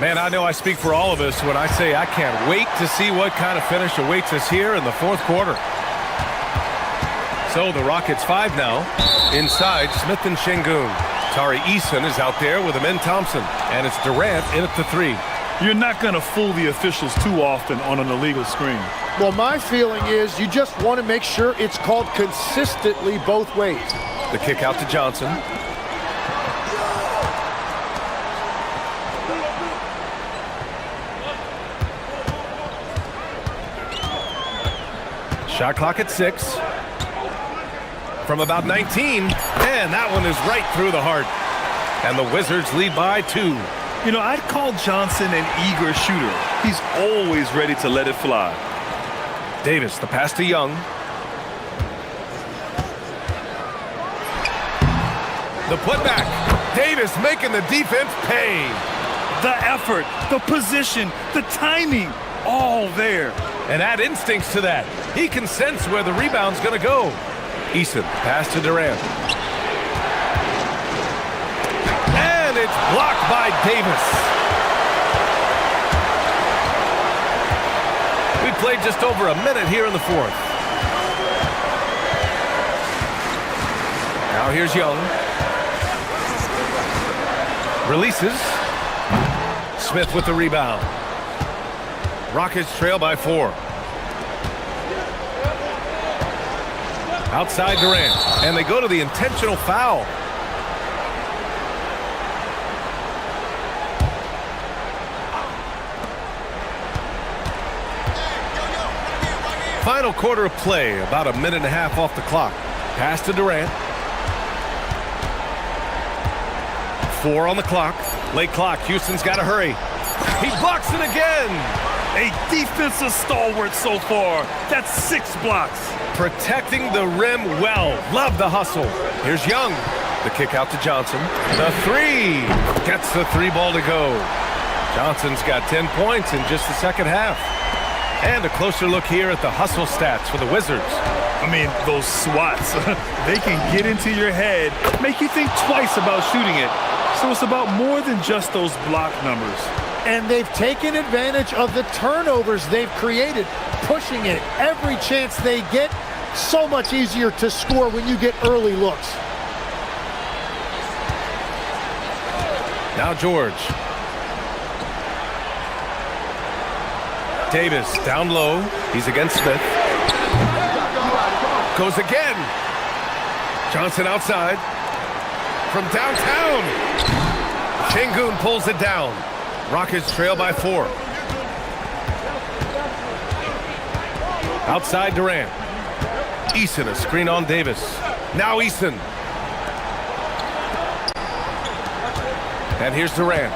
Man, I know I speak for all of us when I say I can't wait to see what kind of finish awaits us here in the 4th quarter. So the Rockets 5 now. Inside, Smith and Şengün. Tari Eason is out there with Amen Thompson. And it's Durant in at the 3. You're not going to fool the officials too often on an illegal screen. Well, my feeling is you just want to make sure it's called consistently both ways. The kick out to Johnson. Shot clock at 6. From about 19. And that one is right through the heart. And the Wizards lead by 2. You know, I'd call Johnson an eager shooter. He's always ready to let it fly. Davis, the pass to Young. The putback. Davis making the defense pay. The effort, the position, the timing, all there. And add instincts to that. He can sense where the rebound's going to go. Eason, pass to Durant. And it's blocked by Davis. We played just over a minute here in the fourth. Now here's Young. Releases. Smith with the rebound. Rockets trail by 4. Outside Durant. And they go to the intentional foul. Final quarter of play, about a minute and a half off the clock. Pass to Durant. 4 on the clock. Late clock. Houston's got to hurry. He blocks it again. A defensive stalwart so far. That's 6 blocks. Protecting the rim well. Love the hustle. Here's Young. The kick out to Johnson. The 3. Gets the 3 ball to go. Johnson's got 10 points in just the second half. And a closer look here at the hustle stats for the Wizards. I mean, those swats, they can get into your head, make you think twice about shooting it. So it's about more than just those block numbers. And they've taken advantage of the turnovers they've created, pushing it every chance they get. So much easier to score when you get early looks. Now George. Davis down low. He's against Smith. Goes again. Johnson outside. From downtown. Şengün pulls it down. Rockets trail by 4. Outside Durant. Eason, a screen on Davis. Now Eason. And here's Durant.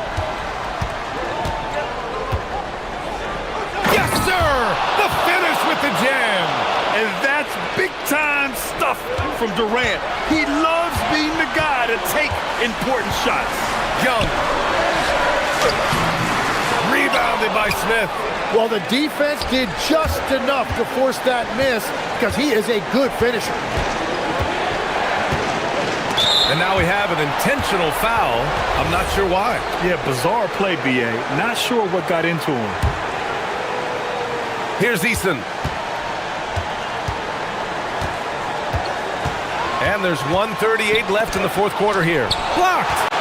Yes, sir! The finish with the jam. And that's big-time stuff from Durant. He loves being the guy to take important shots. Young. Rebounded by Smith. Well, the defense did just enough to force that miss because he is a good finisher. And now we have an intentional foul. I'm not sure why. Yeah, bizarre play, B.A. Not sure what got into him. Here's Eason. And there's 1:38 left in the fourth quarter here. Blocked!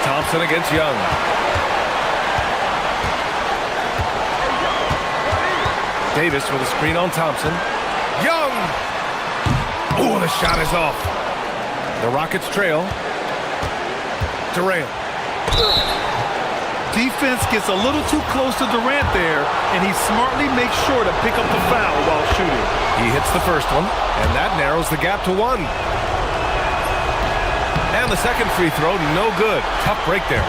Thompson against Young. Davis with a screen on Thompson. Young! Oh, the shot is off. The Rockets trail. Durant. Defense gets a little too close to Durant there, and he smartly makes sure to pick up the foul while shooting. He hits the first one, and that narrows the gap to 1. And the second free throw, no good. Tough break there.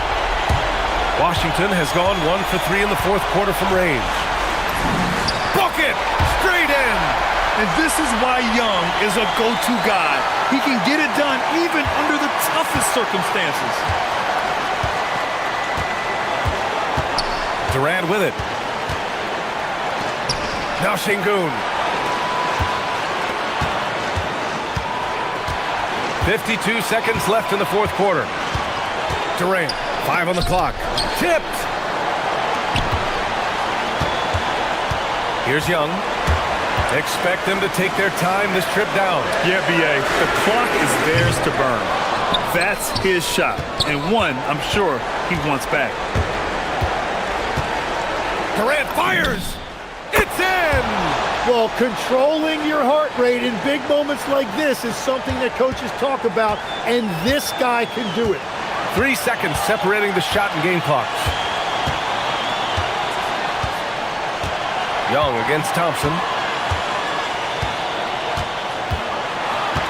Washington has gone 1 for 3 in the fourth quarter from range. Bucket! Straight in! And this is why Young is a go-to guy. He can get it done even under the toughest circumstances. Durant with it. Now Şengün. 52 seconds left in the fourth quarter. Durant, 5 on the clock. Tipped. Here's Young. Expect them to take their time this trip down. Yeah, B.A. The clock is theirs to burn. That's his shot, and one I'm sure he wants back. Durant fires. It's in. Well, controlling your heart rate in big moments like this is something that coaches talk about, and this guy can do it. 3 seconds separating the shot and game clocks. Young against Thompson.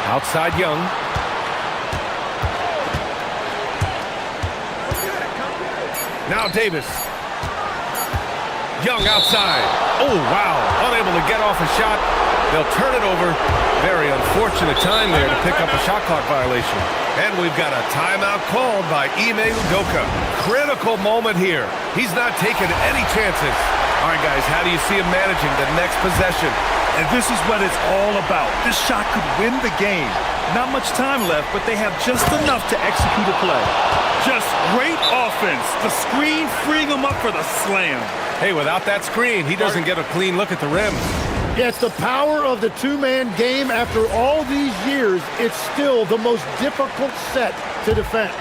Outside Young. Now Davis. Young outside. Oh, wow. Unable to get off a shot. They'll turn it over. Very unfortunate time there to pick up a shot clock violation. And we've got a timeout called by Ime Udoka. Critical moment here. He's not taking any chances. All right, guys, how do you see him managing the next possession? And this is what it's all about. This shot could win the game. Not much time left, but they have just enough to execute a play. Just great offense. The screen freeing him up for the slam. Hey, without that screen, he doesn't get a clean look at the rim. Yeah, it's the power of the two-man game. After all these years, it's still the most difficult set to defend.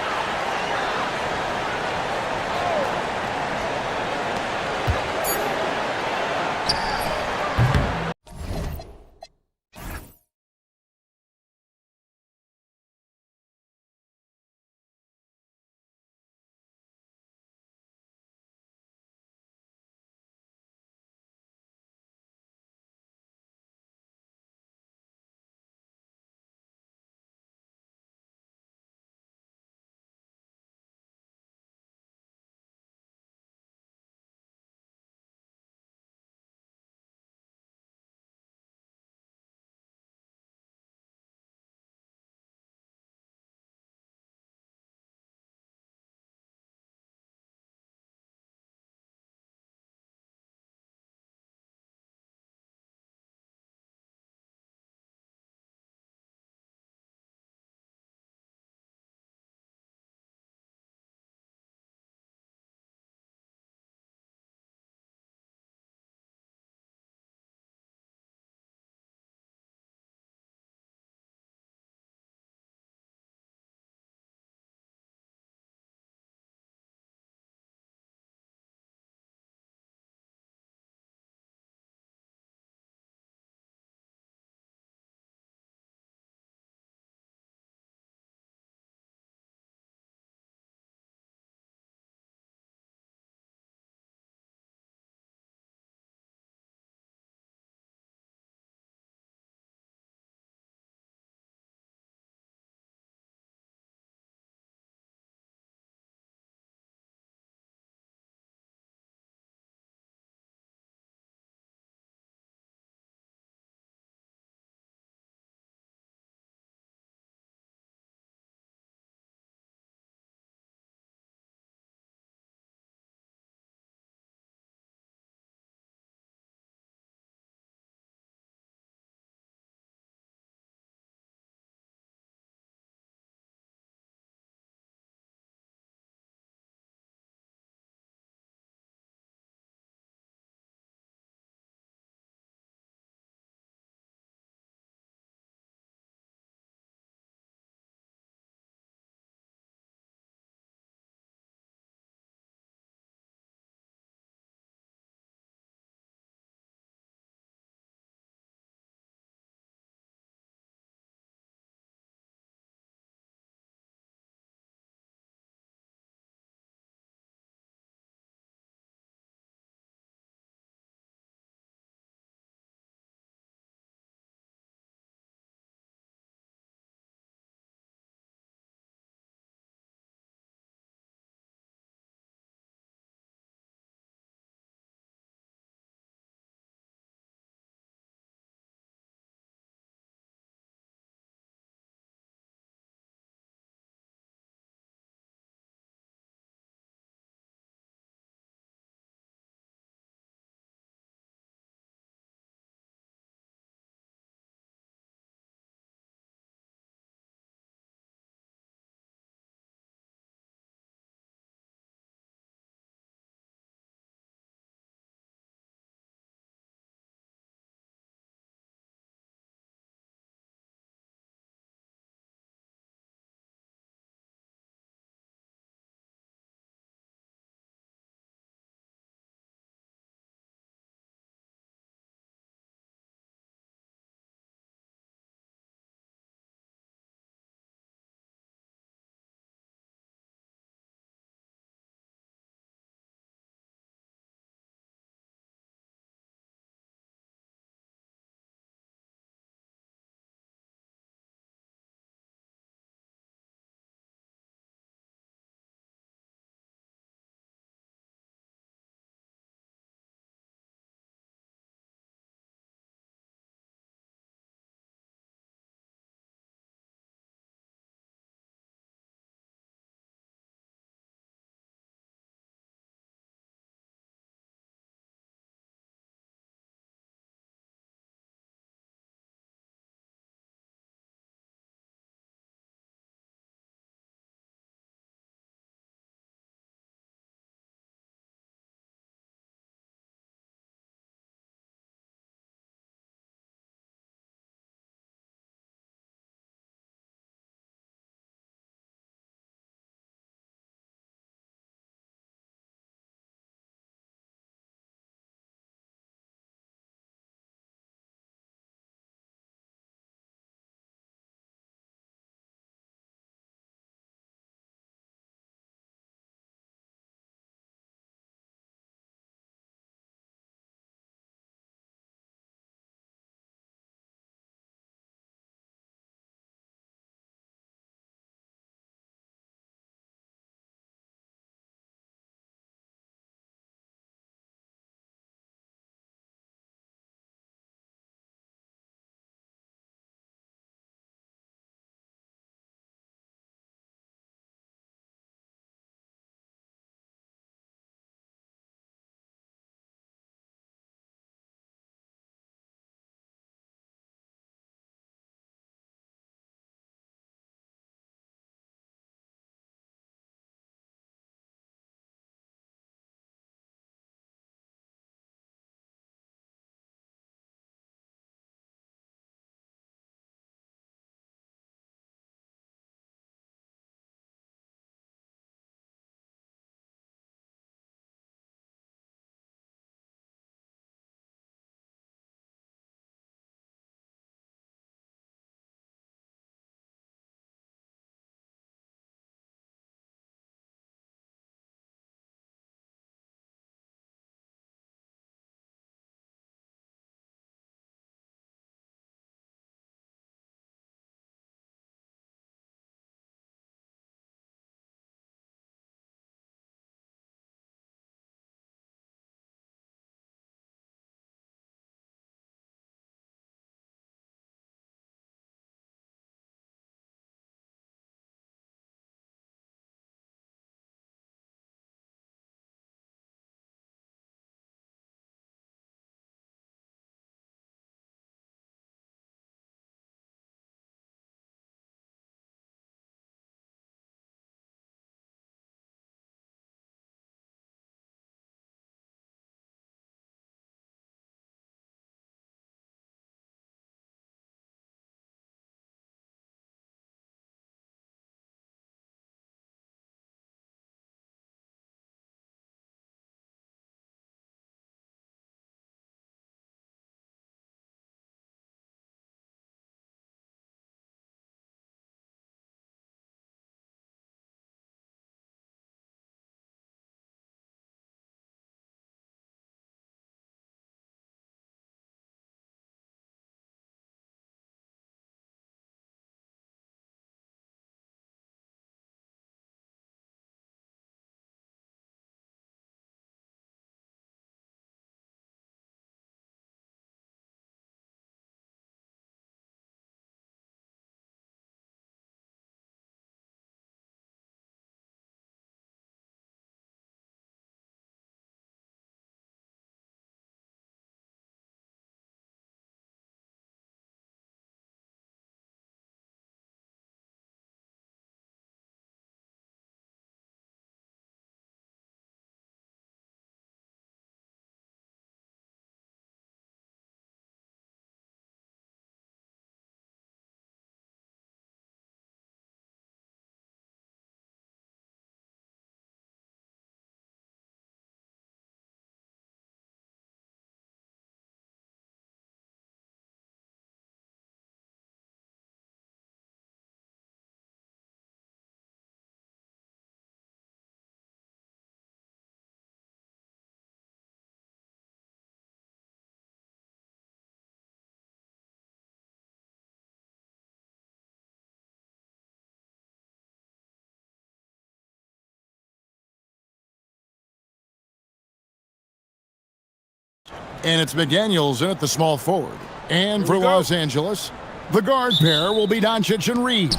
And it's McDaniels in at the small forward. And for Los Angeles, the guard pair will be Doncic and Reeves.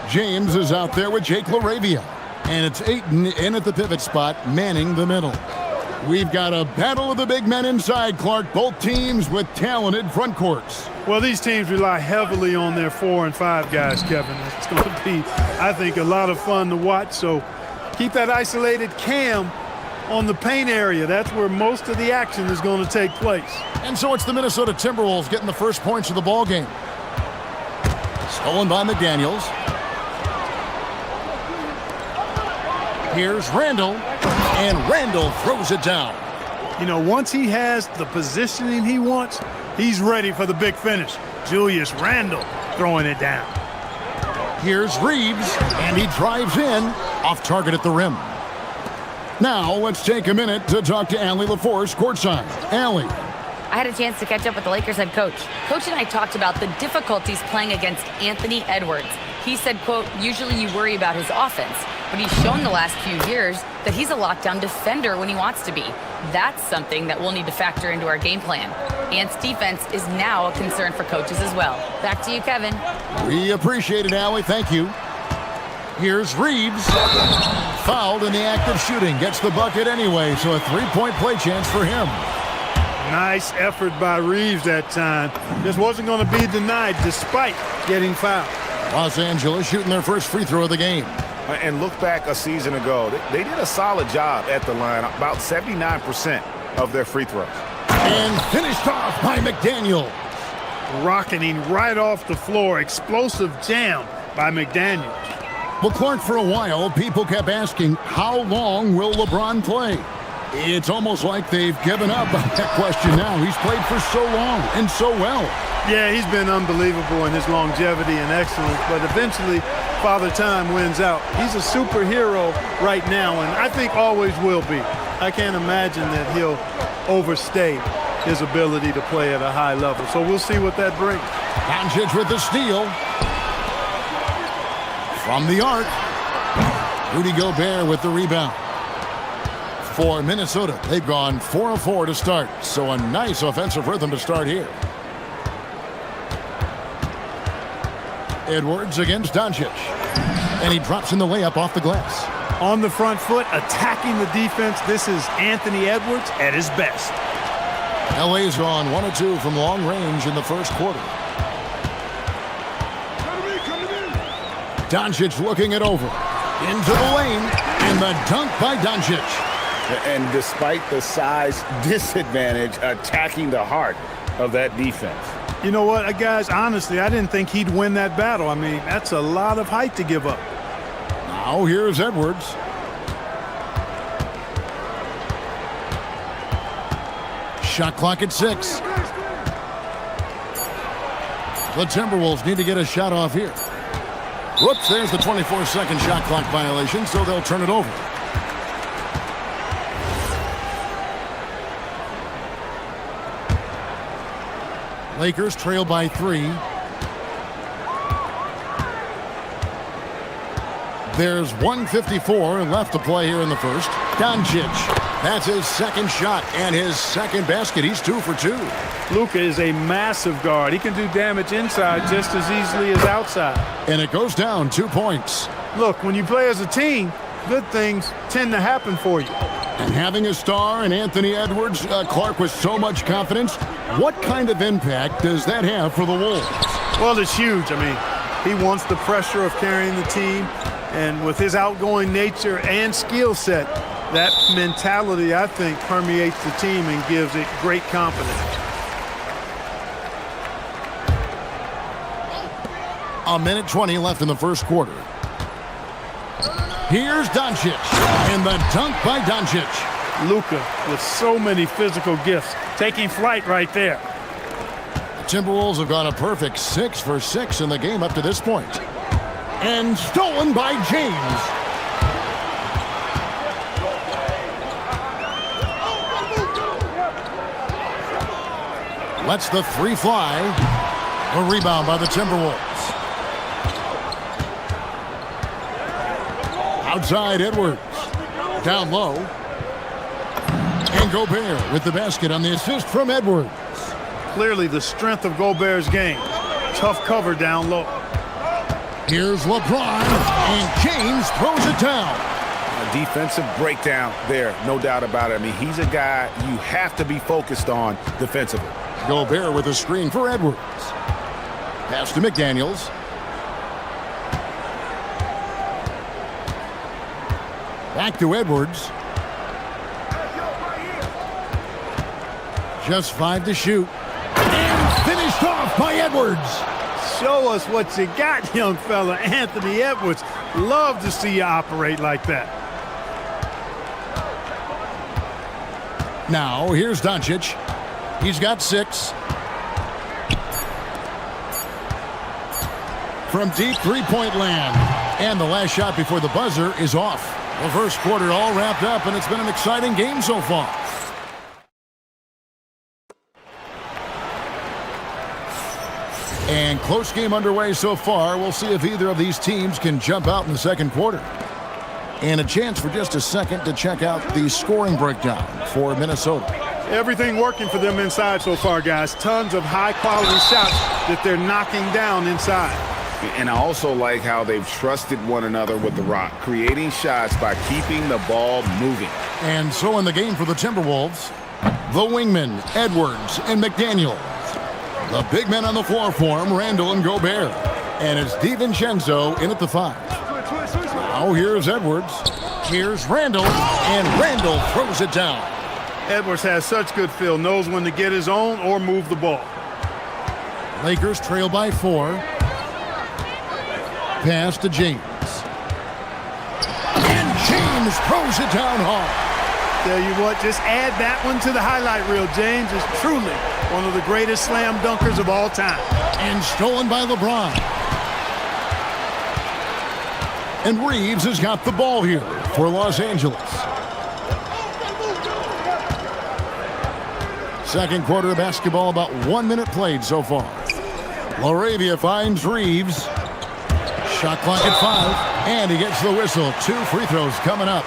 James is out there with Jake LaRavia. And it's Ayton in at the pivot spot, manning the middle. We've got a battle of the big men inside, Clark. Both teams with talented front courts. Well, these teams rely heavily on their 4 and 5 guys, Kevin. It's going to be, I think, a lot of fun to watch. So keep that isolated cam on the paint area. That's where most of the action is going to take place. And so it's the Minnesota Timberwolves getting the first points of the ball game. Stolen by McDaniels. Here's Randall, and Randall throws it down. You know, once he has the positioning he wants, he's ready for the big finish. Julius Randle throwing it down. Here's Reeves, and he drives in, off target at the rim. Now, let's take a minute to talk to Allie LaForce courtside. Allie. I had a chance to catch up with the Lakers head coach. Coach and I talked about the difficulties playing against Anthony Edwards. He said, quote, usually you worry about his offense, but he's shown the last few years that he's a lockdown defender when he wants to be. That's something that we'll need to factor into our game plan. Ant's defense is now a concern for coaches as well. Back to you, Kevin. We appreciate it, Allie. Thank you. Here's Reeves. Fouled in the act of shooting. Gets the bucket anyway, so a three-point play chance for him. Nice effort by Reeves that time. Just wasn't going to be denied despite getting fouled. Los Angeles shooting their first free throw of the game. And look back a season ago, they did a solid job at the line, about 79% of their free throws. And finished off by McDaniel. Rocketing right off the floor. Explosive jam by McDaniel. Well, Clark, for a while, people kept asking, how long will LeBron play? It's almost like they've given up on that question now. He's played for so long and so well. Yeah, he's been unbelievable in his longevity and excellence, but eventually Father Time wins out. He's a superhero right now, and I think always will be. I can't imagine that he'll overstay his ability to play at a high level. So we'll see what that brings. Doncic with the steal. From the arc, Rudy Gobert with the rebound. For Minnesota, they've gone 4 of 4 to start, so a nice offensive rhythm to start here. Edwards against Doncic, and he drops in the layup off the glass. On the front foot, attacking the defense. This is Anthony Edwards at his best. LA's gone 1 of 2 from long range in the first quarter. Doncic looking it over. Into the lane, and the dunk by Doncic. And despite the size disadvantage, attacking the heart of that defense. You know what, guys, honestly, I didn't think he'd win that battle. I mean, that's a lot of height to give up. Now here's Edwards. Shot clock at 6. The Timberwolves need to get a shot off here. Whoops, there's the 24-second shot clock violation, so they'll turn it over. Lakers trail by 3. There's 1:54 left to play here in the first. Doncic, that's his second shot and his second basket. He's 2 for 2. Luka is a massive guard. He can do damage inside just as easily as outside. And it goes down 2 points. Look, when you play as a team, good things tend to happen for you. And having a star in Anthony Edwards, Clark, with so much confidence, what kind of impact does that have for the Wolves? Well, it's huge. I mean, he wants the pressure of carrying the team. And with his outgoing nature and skill set, that mentality, I think, permeates the team and gives it great confidence. A minute 20 left in the first quarter. Here's Doncic, and the dunk by Doncic. Luka with so many physical gifts, taking flight right there. The Timberwolves have gone a perfect 6 for 6 in the game up to this point. And stolen by James. Lets the 3 fly. A rebound by the Timberwolves. Outside Edwards. Down low. And Gobert with the basket on the assist from Edwards. Clearly the strength of Gobert's game. Tough cover down low. Here's LeBron, and James throws it down. A defensive breakdown there, no doubt about it. I mean, he's a guy you have to be focused on defensively. Gobert with a screen for Edwards. Pass to McDaniels. Back to Edwards. Just 5 to shoot. And finished off by Edwards. Show us what you got, young fella. Anthony Edwards. Love to see you operate like that. Now, here's Doncic. He's got 6. From deep three-point land. And the last shot before the buzzer is off. The first quarter all wrapped up, and it's been an exciting game so far. And close game underway so far. We'll see if either of these teams can jump out in the second quarter. And a chance for just a second to check out the scoring breakdown for Minnesota. Everything working for them inside so far, guys. Tons of high-quality shots that they're knocking down inside. And I also like how they've trusted one another with the rock, creating shots by keeping the ball moving. And so in the game for the Timberwolves, the wingmen, Edwards and McDaniels. The big men on the floor for him, Randall and Gobert. And it's DiVincenzo in at the 5. Now here's Edwards. Here's Randall. And Randall throws it down. Edwards has such good feel, knows when to get his own or move the ball. Lakers trail by 4. Pass to James. And James throws it down hard. Tell you what, just add that one to the highlight reel. James is truly one of the greatest slam dunkers of all time. And stolen by LeBron. And Reeves has got the ball here for Los Angeles. Second quarter of basketball, about 1 minute played so far. Laravia finds Reeves. Shot clock at 5, and he gets the whistle. 2 free throws coming up.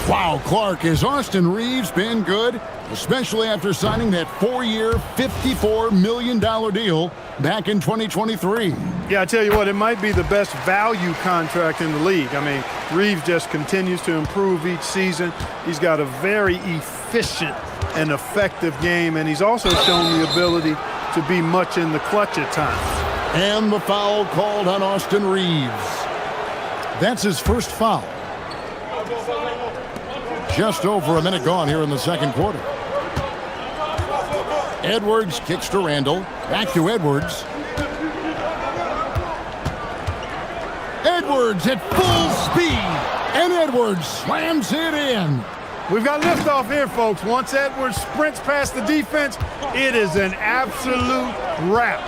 Wow, Clark, has Austin Reeves been good? Especially after signing that 4-year, $54 million deal back in 2023. Yeah, I tell you what, it might be the best value contract in the league. I mean, Reeves just continues to improve each season. He's got a very efficient and effective game, and he's also shown the ability to be much in the clutch at times. And the foul called on Austin Reeves. That's his first foul. Just over a minute gone here in the second quarter. Edwards kicks to Randall. Back to Edwards. Edwards at full speed. And Edwards slams it in. We've got liftoff here, folks. Once Edwards sprints past the defense, it is an absolute wrap.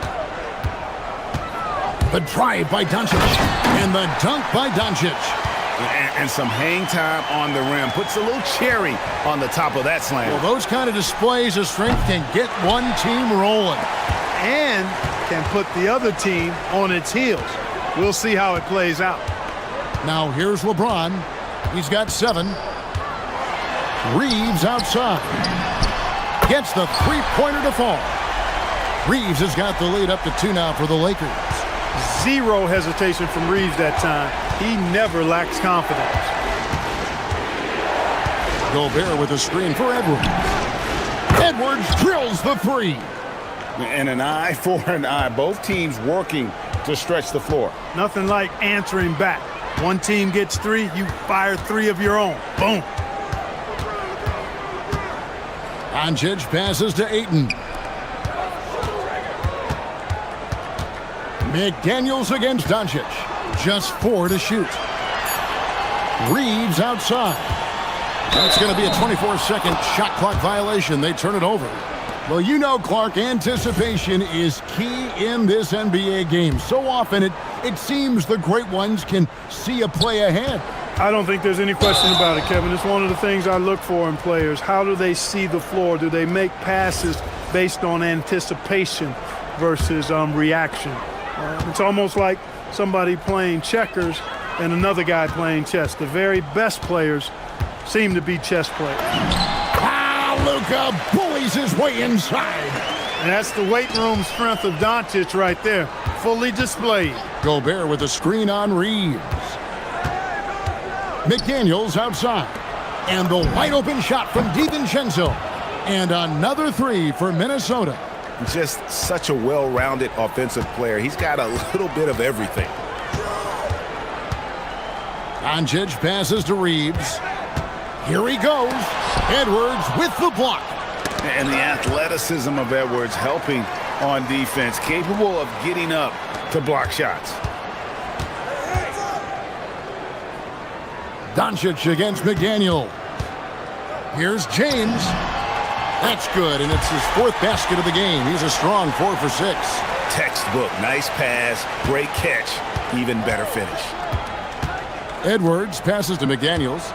The drive by Doncic. And the dunk by Doncic. And some hang time on the rim. Puts a little cherry on the top of that slam. Well, those kind of displays of strength can get one team rolling. And can put the other team on its heels. We'll see how it plays out. Now here's LeBron. He's got 7. Reeves outside. Gets the three-pointer to fall. Reeves has got the lead up to 2 now for the Lakers. Zero hesitation from Reeves that time. He never lacks confidence. Gobert with a screen for Edwards. Edwards drills the 3. And an eye for an eye. Both teams working to stretch the floor. Nothing like answering back. One team gets 3, you fire 3 of your own. Boom. Doncic passes to Ayton. McDaniels against Doncic. Just 4 to shoot. Reeves outside. That's going to be a 24-second shot clock violation. They turn it over. Well, you know, Clark, anticipation is key in this NBA game. So often it seems the great ones can see a play ahead. I don't think there's any question about it, Kevin. It's one of the things I look for in players. How do they see the floor? Do they make passes based on anticipation versus reaction? It's almost like somebody playing checkers and another guy playing chess. The very best players seem to be chess players. Luka bullies his way inside. And that's the weight room strength of Doncic right there, fully displayed. Gobert with a screen on Reeves. McDaniels outside. And the wide open shot from DiVincenzo. And another three for Minnesota. Just such a well-rounded offensive player. He's got a little bit of everything. Doncic passes to Reeves. Here he goes. Edwards with the block. And the athleticism of Edwards helping on defense, capable of getting up to block shots. Doncic against McDaniel. Here's James. That's good, and it's his fourth basket of the game. He's a strong 4 for 6. Textbook, nice pass, great catch, even better finish. Edwards passes to McDaniels.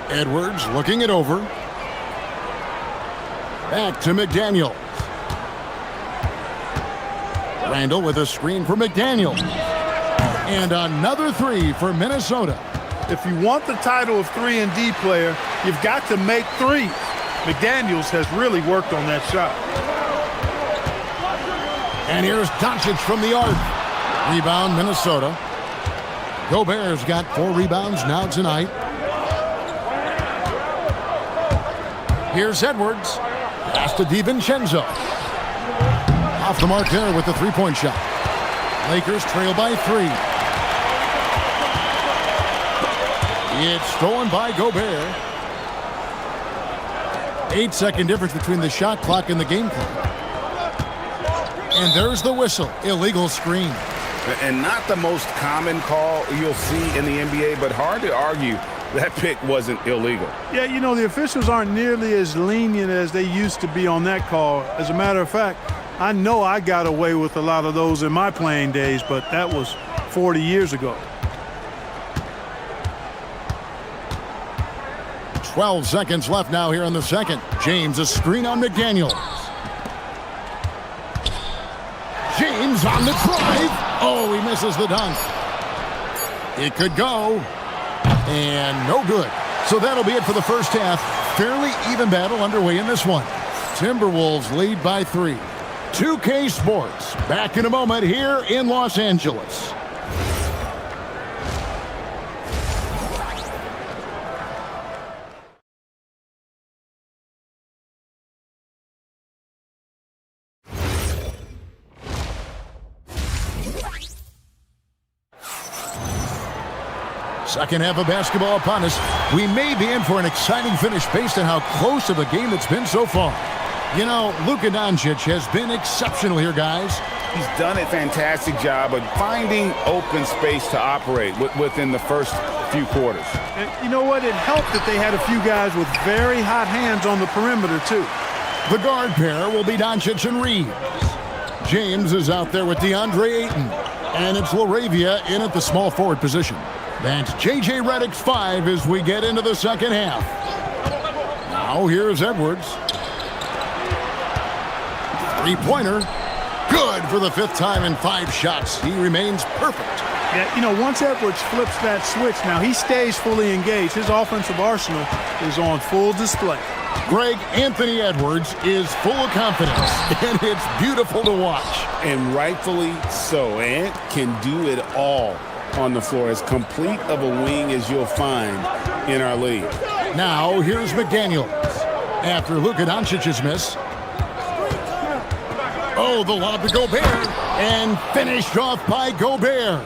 Edwards looking it over. Back to McDaniels. Randall with a screen for McDaniels. And another three for Minnesota. If you want the title of 3-and-D player, you've got to make threes. McDaniels has really worked on that shot. And here's Doncic from the arc. Rebound, Minnesota. Gobert's got 4 rebounds now tonight. Here's Edwards. Pass to DiVincenzo. Off the mark there with the three-point shot. Lakers trail by 3. It's stolen by Gobert. 8-second difference between the shot clock and the game clock. And there's the whistle. Illegal screen. And not the most common call you'll see in the NBA, but hard to argue that pick wasn't illegal. Yeah, you know, the officials aren't nearly as lenient as they used to be on that call. As a matter of fact, I know I got away with a lot of those in my playing days, but that was 40 years ago. 12 seconds left now here in the second. James, a screen on McDaniels. James on the drive. Oh, he misses the dunk. It could go. And no good. So that'll be it for the first half. Fairly even battle underway in this one. Timberwolves lead by 3. 2K Sports back in a moment here in Los Angeles. Second half of basketball upon us. We may be in for an exciting finish based on how close of a game it's been so far. You know, Luka Doncic has been exceptional here, guys. He's done a fantastic job of finding open space to operate within the first few quarters. And you know what? It helped that they had a few guys with very hot hands on the perimeter, too. The guard pair will be Doncic and Reeves. James is out there with DeAndre Ayton. And it's LaRavia in at the small forward position. That's J.J. Redick's 5 as we get into the second half. Now here's Edwards. Three-pointer. Good for the 5th time in 5 shots. He remains perfect. Yeah, you know, once Edwards flips that switch, now he stays fully engaged. His offensive arsenal is on full display. Greg, Anthony Edwards is full of confidence, and it's beautiful to watch. And rightfully so. Ant can do it all on the floor, as complete of a wing as you'll find in our league. Now here's McDaniels. After Luka Doncic's miss. Oh, the lob to Gobert. And finished off by Gobert.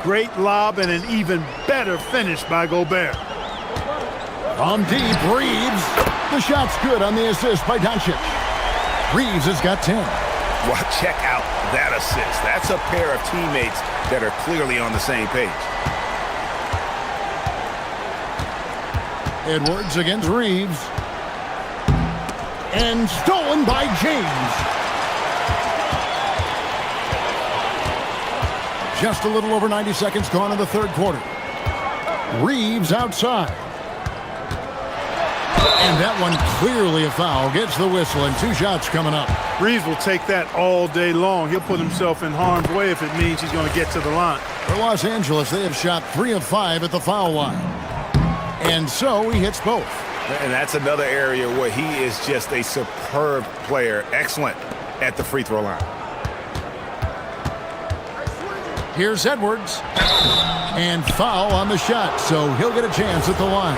Great lob and an even better finish by Gobert. From deep, Reeves. The shot's good on the assist by Doncic. Reeves has got 10. Well, check out that assist. That's a pair of teammates that are clearly on the same page. Edwards against Reeves. And stolen by James. Just a little over 90 seconds gone in the third quarter. Reeves outside. And that one clearly a foul. Gets the whistle and 2 shots coming up. Reeves will take that all day long. He'll put himself in harm's way if it means he's going to get to the line. For Los Angeles, they have shot 3 of 5 at the foul line. And so he hits both. And that's another area where he is just a superb player. Excellent at the free throw line. Here's Edwards. And foul on the shot, so he'll get a chance at the line.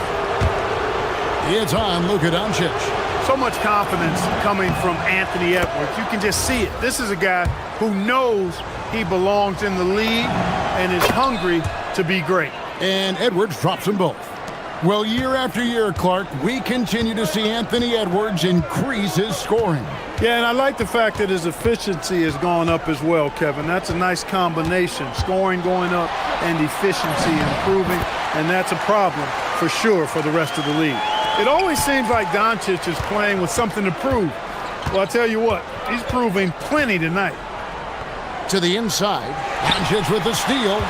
It's on Luka Doncic. So much confidence coming from Anthony Edwards. You can just see it. This is a guy who knows he belongs in the league and is hungry to be great. And Edwards drops them both. Well, year after year, Clark, we continue to see Anthony Edwards increase his scoring. Yeah, and I like the fact that his efficiency has gone up as well, Kevin. That's a nice combination. Scoring going up and efficiency improving, and that's a problem for sure for the rest of the league. It always seems like Doncic is playing with something to prove. Well, I tell you what, he's proving plenty tonight. To the inside, Doncic with the steal.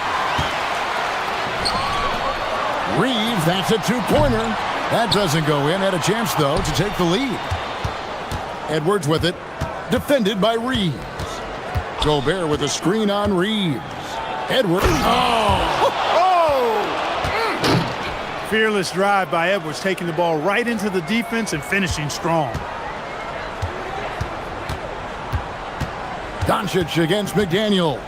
Reeves, that's a two-pointer. That doesn't go in. Had a chance, though, to take the lead. Edwards with it. Defended by Reeves. Gobert with a screen on Reeves. Edwards. Fearless drive by Edwards, taking the ball right into the defense and finishing strong. Doncic against McDaniel.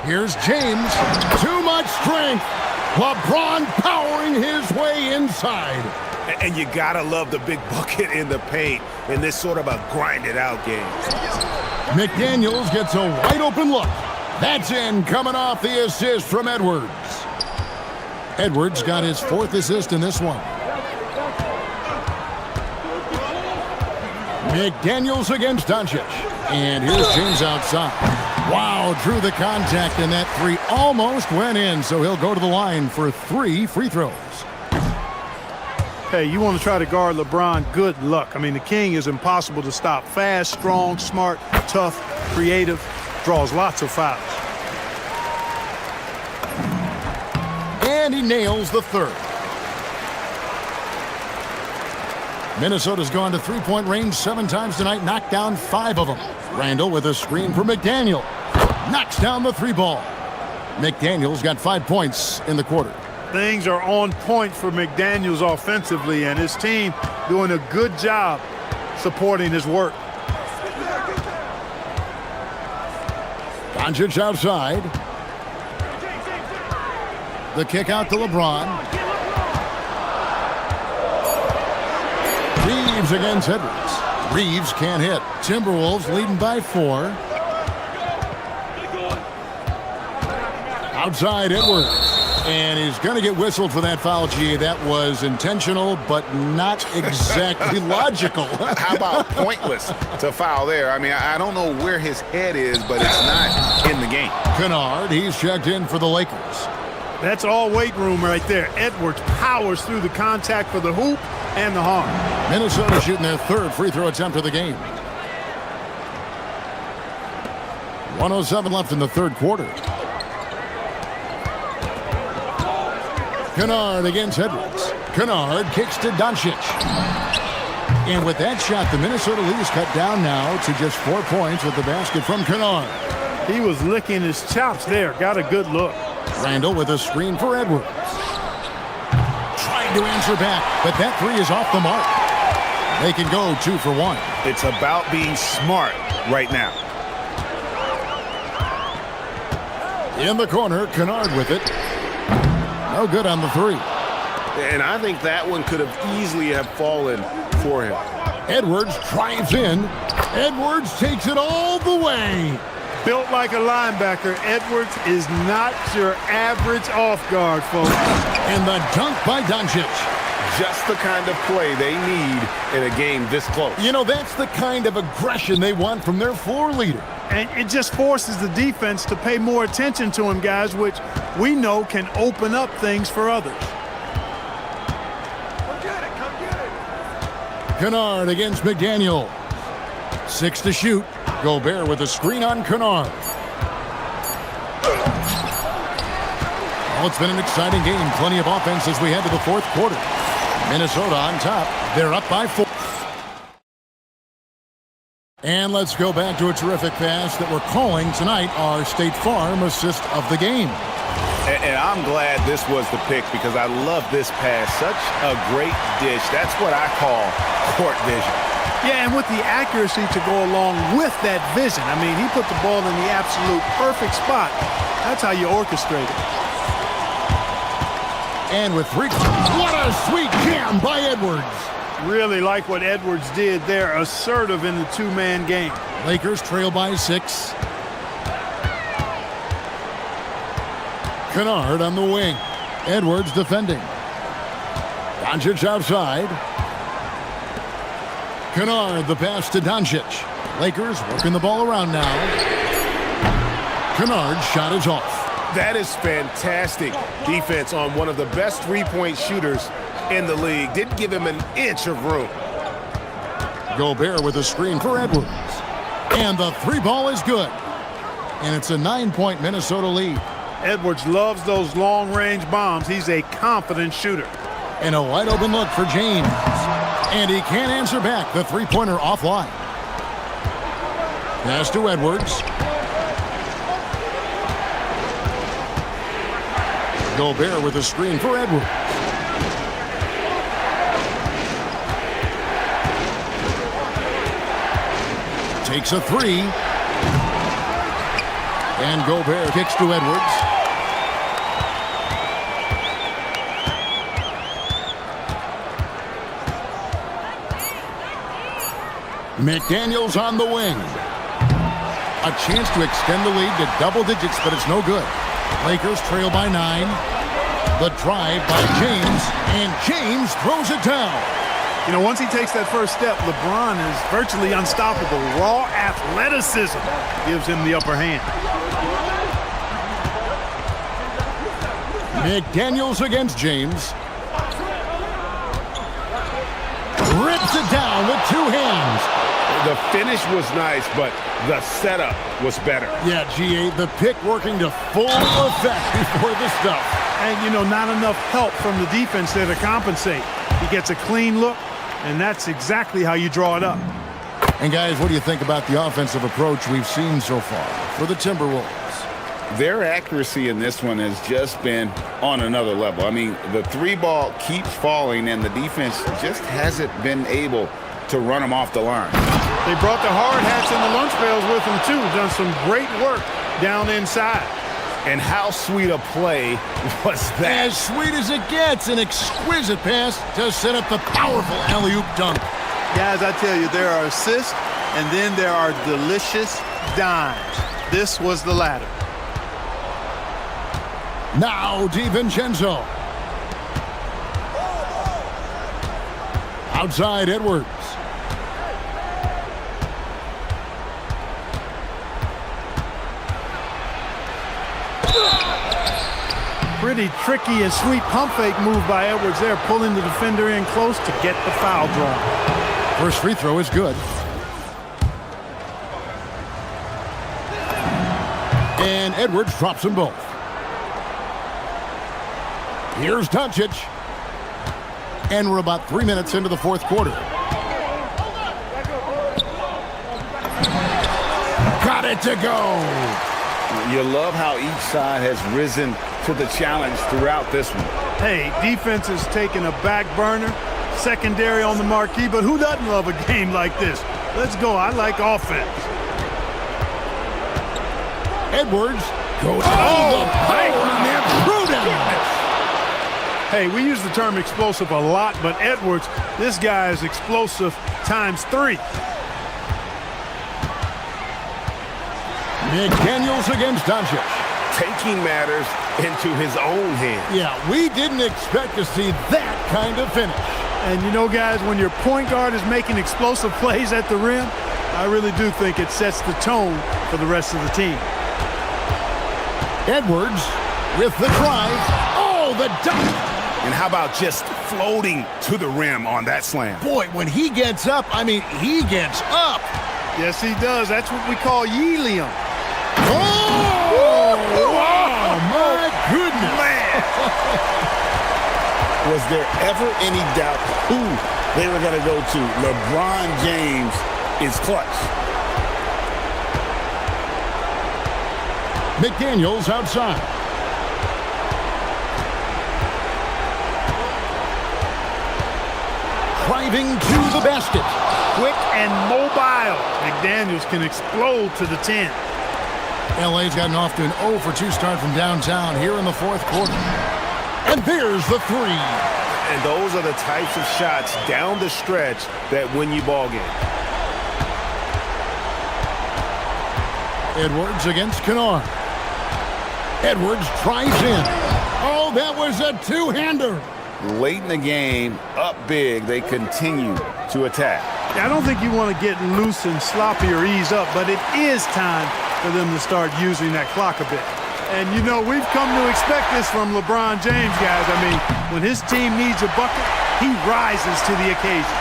Here's James. Too much strength. LeBron powering his way inside. And you gotta love the big bucket in the paint in this sort of a grinded-out game. McDaniels gets a wide-open look. That's in, coming off the assist from Edwards. Edwards got his fourth assist in this one. McDaniels against Doncic. And here's James outside. Wow, drew the contact, and that three almost went in, so he'll go to the line for 3 free throws. Hey, you want to try to guard LeBron, good luck. I mean, the king is impossible to stop. Fast, strong, smart, tough, creative, draws lots of fouls. And he nails the third. Minnesota's gone to three-point range 7 times tonight, knocked down 5 of them. Randall with a screen for McDaniel. Knocks down the 3 ball. McDaniel's got 5 points in the quarter. Things are on point for McDaniels offensively, and his team doing a good job supporting his work. Doncic outside. The kick out to LeBron. Reeves against Edwards. Reeves can't hit. Timberwolves leading by 4. Outside Edwards. And he's going to get whistled for that foul, G. That was intentional, but not exactly logical. How about pointless to foul there? I mean, I don't know where his head is, but it's not in the game. Kennard, he's checked in for the Lakers. That's all weight room right there. Edwards powers through the contact for the hoop and the harm. Minnesota shooting their 3rd free throw attempt of the game. 1:07 left in the 3rd quarter. Kennard against Edwards. Kennard kicks to Doncic. And with that shot, the Minnesota lead is cut down now to just 4 points with the basket from Kennard. He was licking his chops there. Got a good look. Randall with a screen for Edwards. Trying to answer back, but that 3 is off the mark. They can go 2 for 1. It's about being smart right now. In the corner, Kennard with it. No good on the 3. And I think that one could have easily have fallen for him. Edwards drives in. Edwards takes it all the way. Built like a linebacker, Edwards is not your average off guard, folks. And the dunk by Doncic. Just the kind of play they need in a game this close. You know, that's the kind of aggression they want from their floor leader. And it just forces the defense to pay more attention to him, guys, which we know can open up things for others. Come get it, come get it. Kennard against McDaniel. 6 to shoot. Gobert with a screen on Kennard. Well, it's been an exciting game. Plenty of offense as we head to the 4th quarter. Minnesota on top. They're up by 4. And let's go back to a terrific pass that we're calling tonight our State Farm assist of the game. And I'm glad this was the pick because I love this pass. Such a great dish. That's what I call court vision. Yeah, and with the accuracy to go along with that vision. I mean, he put the ball in the absolute perfect spot. That's how you orchestrate it. And with three, what a sweet jam by Edwards. Really like what Edwards did there, assertive in the two-man game. Lakers trail by 6. Kennard on the wing. Edwards defending. Doncic outside. Kennard, the pass to Doncic. Lakers working the ball around now. Kennard's shot is off. That is fantastic defense on one of the best three-point shooters in the league. Didn't give him an inch of room. Gobert with a screen for Edwards. And the three ball is good. And it's a 9-point Minnesota lead. Edwards loves those long-range bombs. He's a confident shooter. And a wide open look for James. And he can't answer back. The three-pointer offline. Pass to Edwards. Gobert with a screen for Edwards. Takes a three. And Gobert kicks to Edwards. McDaniels on the wing. A chance to extend the lead to double digits, but it's no good. Lakers trail by 9. The drive by James, and James throws it down. You know, once he takes that first step, LeBron is virtually unstoppable. Raw athleticism gives him the upper hand. McDaniels against James. Rips it down with 2 hands. The finish was nice, but the setup was better. Yeah, GA, the pick working to full effect before the stuff. And, you know, not enough help from the defense there to compensate. He gets a clean look, and that's exactly how you draw it up. And, guys, what do you think about the offensive approach we've seen so far for the Timberwolves? Their accuracy in this one has just been on another level. I mean, the three ball keeps falling, and the defense just hasn't been able to run them off the line. They brought the hard hats and the lunch pails with them, too. Done some great work down inside. And how sweet a play was that? As sweet as it gets, an exquisite pass to set up the powerful alley-oop dunk. Guys, I tell you, there are assists, and then there are delicious dimes. This was the latter. Now DiVincenzo. Outside Edwards. Pretty tricky and sweet pump fake move by Edwards there, pulling the defender in close to get the foul drawn. First free throw is good. And Edwards drops them both. Here's Doncic. And we're about 3 minutes into the fourth quarter. Got it to go. You love how each side has risen to the challenge throughout this one. Hey, defense is taking a back burner, secondary on the marquee, but who doesn't love a game like this? Let's go. I like offense. Edwards goes. Oh, the power on that throw-down. Hey, we use the term explosive a lot, but Edwards, this guy is explosive times 3. McDaniels against Doncic. Taking matters into his own hands. Yeah, we didn't expect to see that kind of finish. And you know, guys, when your point guard is making explosive plays at the rim, I really do think it sets the tone for the rest of the team. Edwards with the drive. Oh, the dunk. And how about just floating to the rim on that slam? Boy, when he gets up, I mean, he gets up. Yes, he does. That's what we call helium. Oh, my goodness. Man. Was there ever any doubt who they were going to go to? LeBron James is clutch. McDaniels outside. driving to the basket. Quick and mobile. McDaniels can explode to the 10. LA's gotten off to an 0 for 2 start from downtown here in the fourth quarter. And there's the three. And those are the types of shots down the stretch that win you ball games. Edwards against Kennard. Edwards drives in. Oh, that was a two-hander. Late in the game, up big, they continue to attack. I don't think you want to get loose and sloppy or ease up, but it is time for them to start using that clock a bit. And, you know, we've come to expect this from LeBron James, guys. I mean, when his team needs a bucket, he rises to the occasion.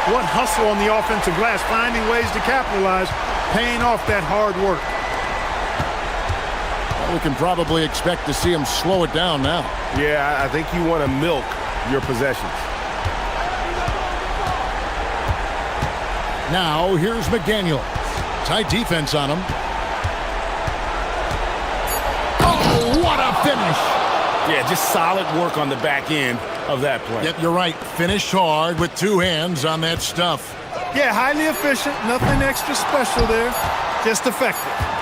What hustle on the offensive glass, finding ways to capitalize, paying off that hard work. We can probably expect to see him slow it down now. Yeah, I think you want to milk your possessions. Now, here's McDaniel. Tight defense on him. Oh, what a finish! Yeah, just solid work on the back end of that play. Yep, you're right. Finished hard with two hands on that stuff. Yeah, highly efficient. Nothing extra special there. Just effective.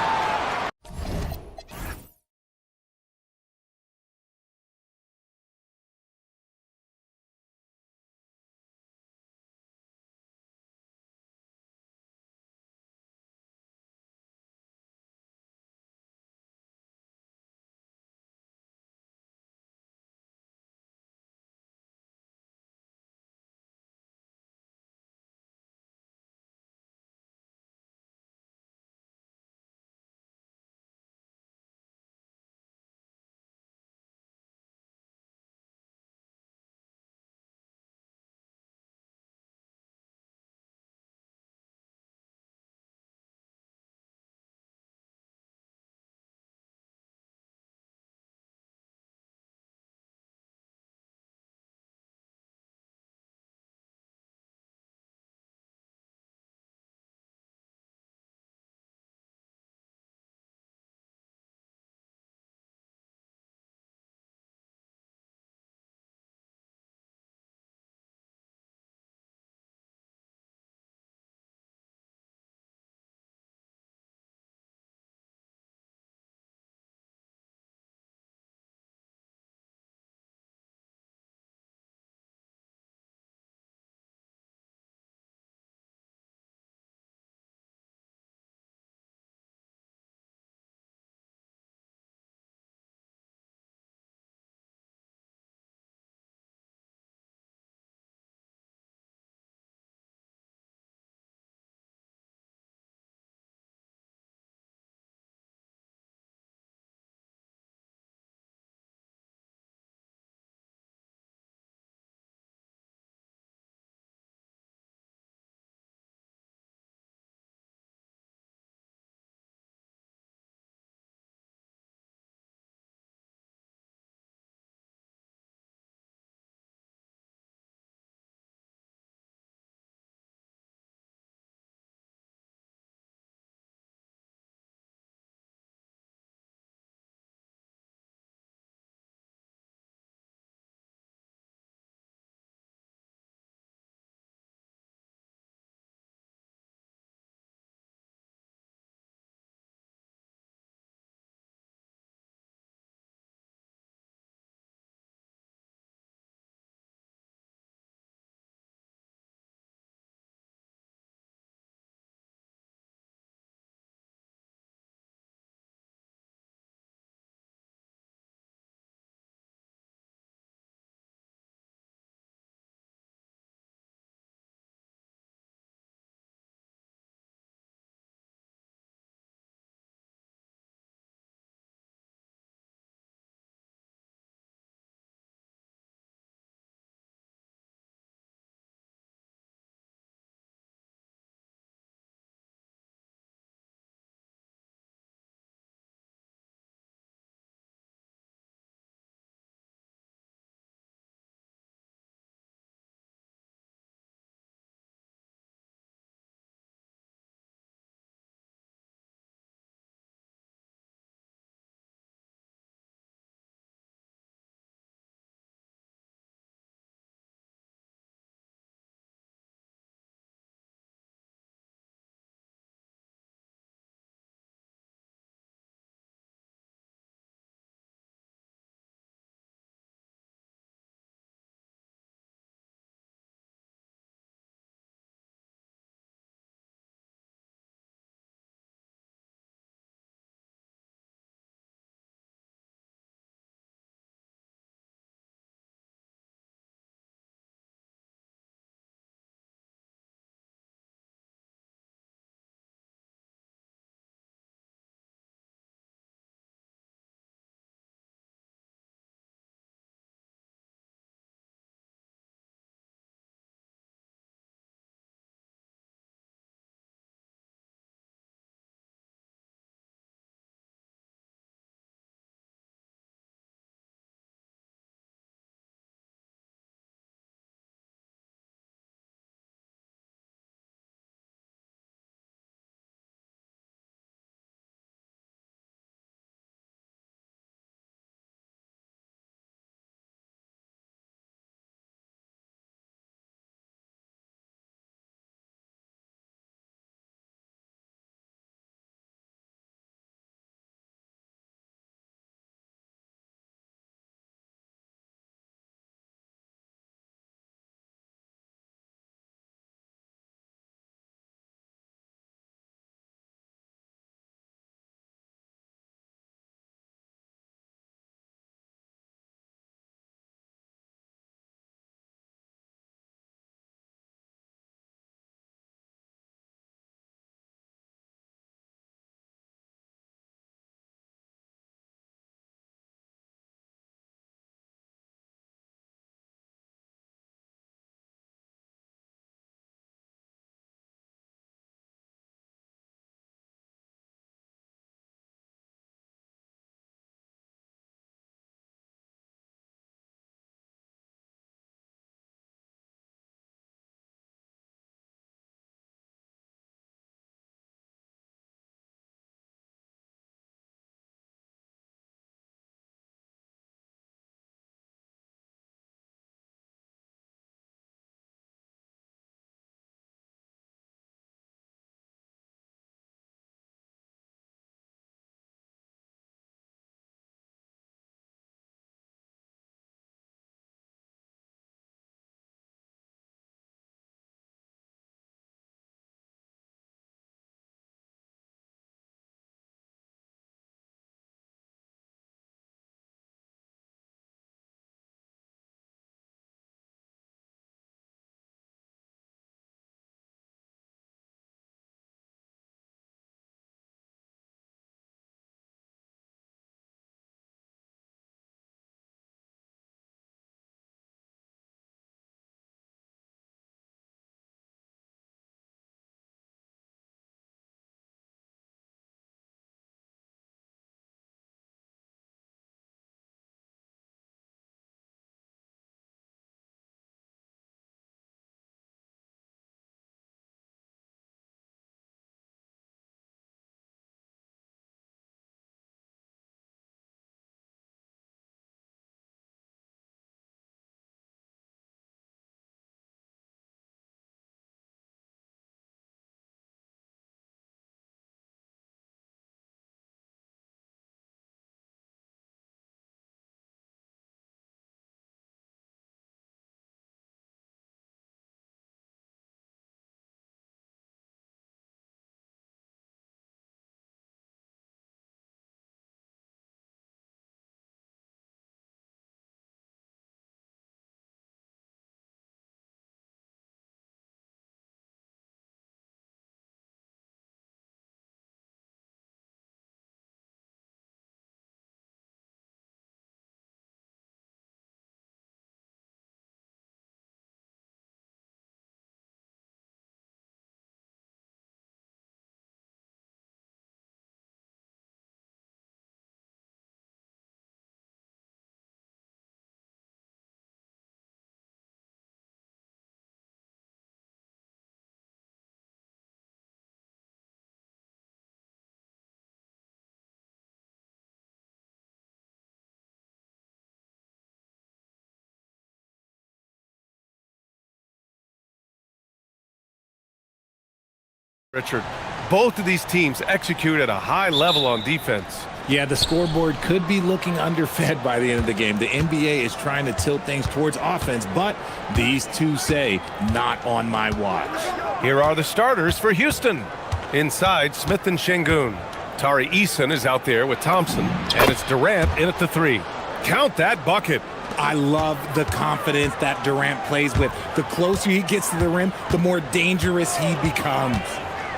Richard, both of these teams execute at a high level on defense. Yeah, the scoreboard could be looking underfed by the end of the game. The NBA is trying to tilt things towards offense, but these two say, not on my watch. Here are the starters for Houston. Inside, Smith and Şengün. Tari Eason is out there with Thompson, and it's Durant in at the 3. Count that bucket. I love the confidence that Durant plays with. The closer he gets to the rim, the more dangerous he becomes.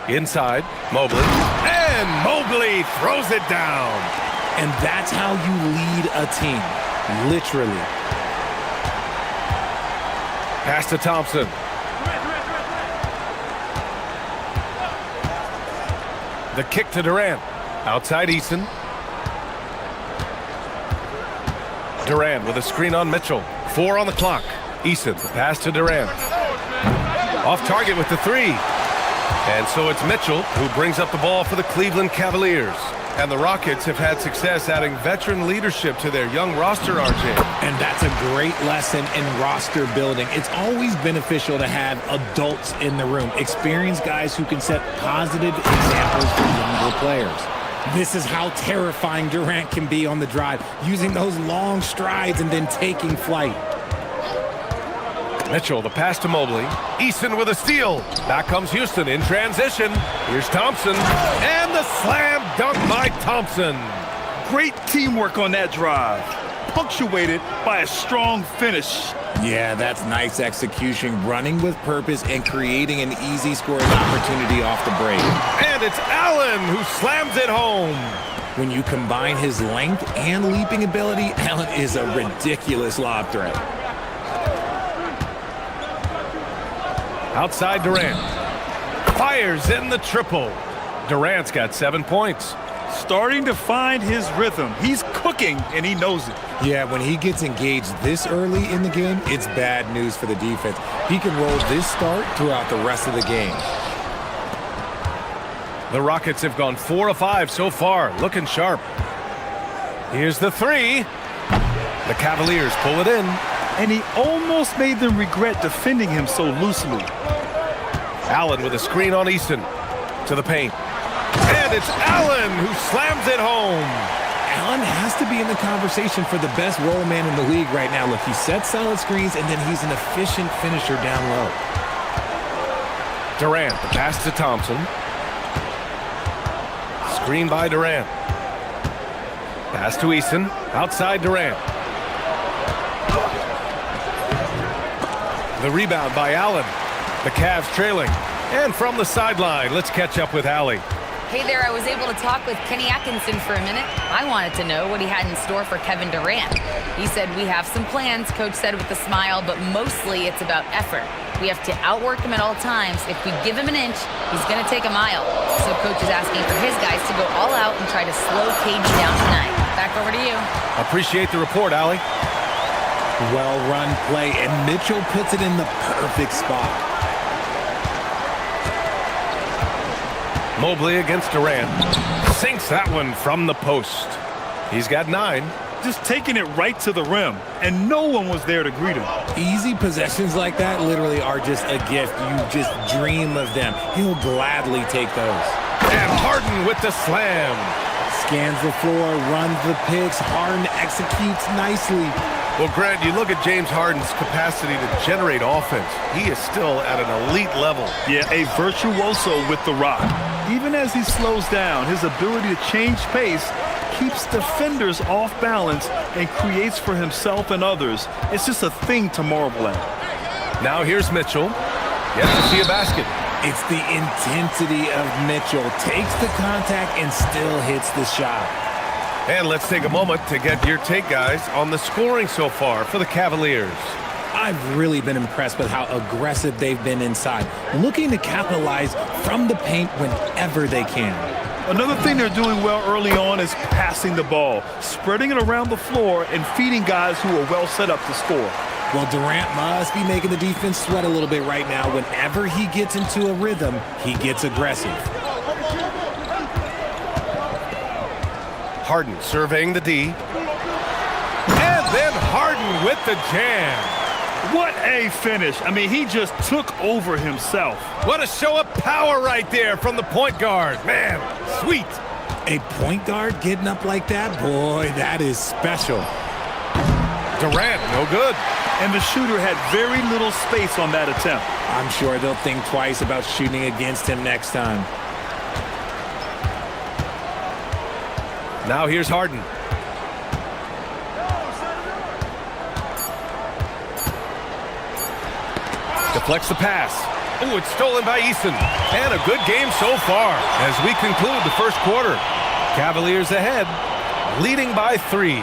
Inside, Mobley. And Mobley throws it down. And that's how you lead a team. Literally. Pass to Thompson. The kick to Durant. Outside Eason. Durant with a screen on Mitchell. 4 on the clock. Eason, the pass to Durant. Off target with the 3. And so it's Mitchell who brings up the ball for the Cleveland Cavaliers. And the Rockets have had success adding veteran leadership to their young roster, RJ. And that's a great lesson in roster building. It's always beneficial to have adults in the room, experienced guys who can set positive examples for younger players. This is how terrifying Durant can be on the drive, using those long strides and then taking flight. Mitchell, the pass to Mobley. Eason with a steal. Back comes Houston in transition. Here's Thompson. And the slam dunk by Thompson. Great teamwork on that drive, punctuated by a strong finish. Yeah, that's nice execution, running with purpose and creating an easy scoring opportunity off the break. And it's Allen who slams it home. When you combine his length and leaping ability, Allen is a ridiculous lob threat. Outside Durant. Fires in the triple. Durant's got 7 points. Starting to find his rhythm. He's cooking, and he knows it. Yeah, when he gets engaged this early in the game, it's bad news for the defense. He can roll this start throughout the rest of the game. The Rockets have gone 4 of 5 so far, looking sharp. Here's the 3. The Cavaliers pull it in. And he almost made them regret defending him so loosely. Allen with a screen on Easton. To the paint. And it's Allen who slams it home. Allen has to be in the conversation for the best roll man in the league right now. Look, he sets solid screens, and then he's an efficient finisher down low. Durant, the pass to Thompson. Screen by Durant. Pass to Eason. Outside Durant. The rebound by Allen. The Cavs trailing. And from the sideline, let's catch up with Allie. Hey there, I was able to talk with Kenny Atkinson for a minute. I wanted to know what he had in store for Kevin Durant. He said, we have some plans, Coach said with a smile, but mostly it's about effort. We have to outwork him at all times. If we give him an inch, he's going to take a mile. So Coach is asking for his guys to go all out and try to slow KD down tonight. Back over to you. Appreciate the report, Allie. Well-run play, and Mitchell puts it in the perfect spot. Mobley against Durant. Sinks that one from the post. He's got 9. Just taking it right to the rim, and no one was there to greet him. Easy possessions like that literally are just a gift. You just dream of them. He'll gladly take those. And Harden with the slam. Scans the floor, runs the picks. Harden executes nicely. Well, Grant, you look at James Harden's capacity to generate offense. He is still at an elite level. Yeah, a virtuoso with the rock. Even as he slows down, his ability to change pace keeps defenders off balance and creates for himself and others. It's just a thing to marvel at. Now here's Mitchell. Yet to see a basket. It's the intensity of Mitchell. Takes the contact and still hits the shot. And let's take a moment to get your take, guys, on the scoring so far for the Cavaliers. I've really been impressed with how aggressive they've been inside, looking to capitalize from the paint whenever they can. Another thing they're doing well early on is passing the ball, spreading it around the floor and feeding guys who are well set up to score. Well, Durant must be making the defense sweat a little bit right now. Whenever he gets into a rhythm, he gets aggressive. Harden surveying the D. And then Harden with the jam. What a finish. I mean, he just took over himself. What a show of Power right there from the point guard. Man, sweet. A point guard getting up like that? Boy, that is special. Durant, no good. And the shooter had very little space on that attempt. I'm sure they'll think twice about shooting against him next time. Now here's Harden. Deflects the pass. Oh, it's stolen by Eason. And a good game so far as we conclude the first quarter. Cavaliers ahead, leading by 3.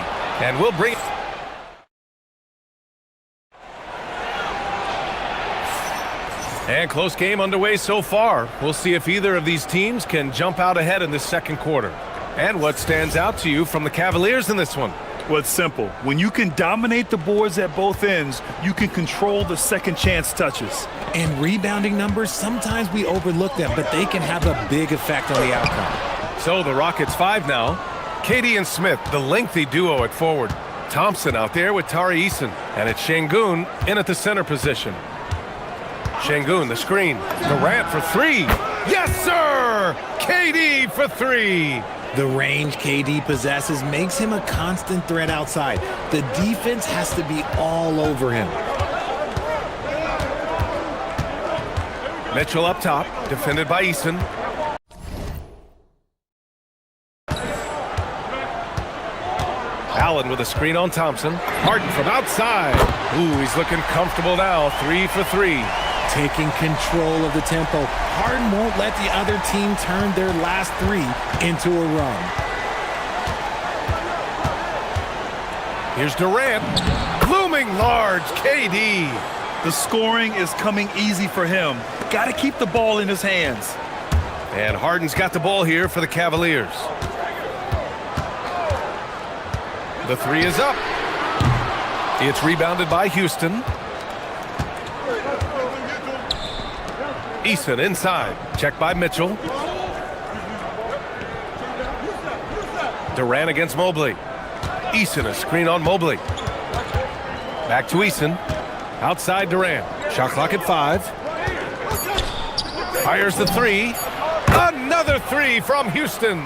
And we'll bring... And close game underway so far. We'll see if either of these teams can jump out ahead in this second quarter. And what stands out to you from the Cavaliers in this one? Well, it's simple. When you can dominate the boards at both ends, you can control the second chance touches. And rebounding numbers, sometimes we overlook them, but they can have a big effect on the outcome. So the Rockets 5 now. KD and Smith, the lengthy duo at forward. Thompson out there with Tari Eason. And it's Şengün in at the center position. Şengün, the screen. Durant for 3. Yes, sir! KD for 3. The range KD possesses makes him a constant threat outside. The defense has to be all over him. Mitchell up top, defended by Eason. Allen with a screen on Thompson. Harden from outside. Ooh, he's looking comfortable now. 3 for 3. Taking control of the tempo. Harden won't let the other team turn their last 3 into a run. Here's Durant. Looming large, KD. The scoring is coming easy for him. Got to keep the ball in his hands. And Harden's got the ball here for the Cavaliers. The 3 is up. It's rebounded by Houston. Eason inside. Checked by Mitchell. Durant against Mobley. Eason, a screen on Mobley. Back to Eason. Outside Durant. Shot clock at 5. Fires the 3. Another 3 from Houston.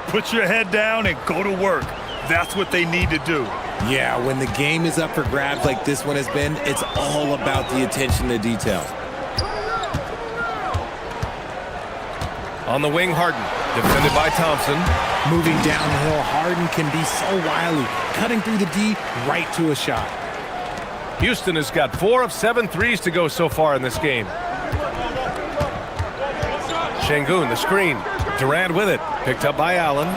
Put your head down and go to work. That's what they need to do. Yeah, when the game is up for grabs like this one has been, it's all about the attention to detail. On the wing, Harden, defended by Thompson. Moving downhill, Harden can be so wily, cutting through the D right to a shot. Houston has got 4 of 7 threes to go so far in this game. Şengün, the screen. Durant with it. Picked up by Allen.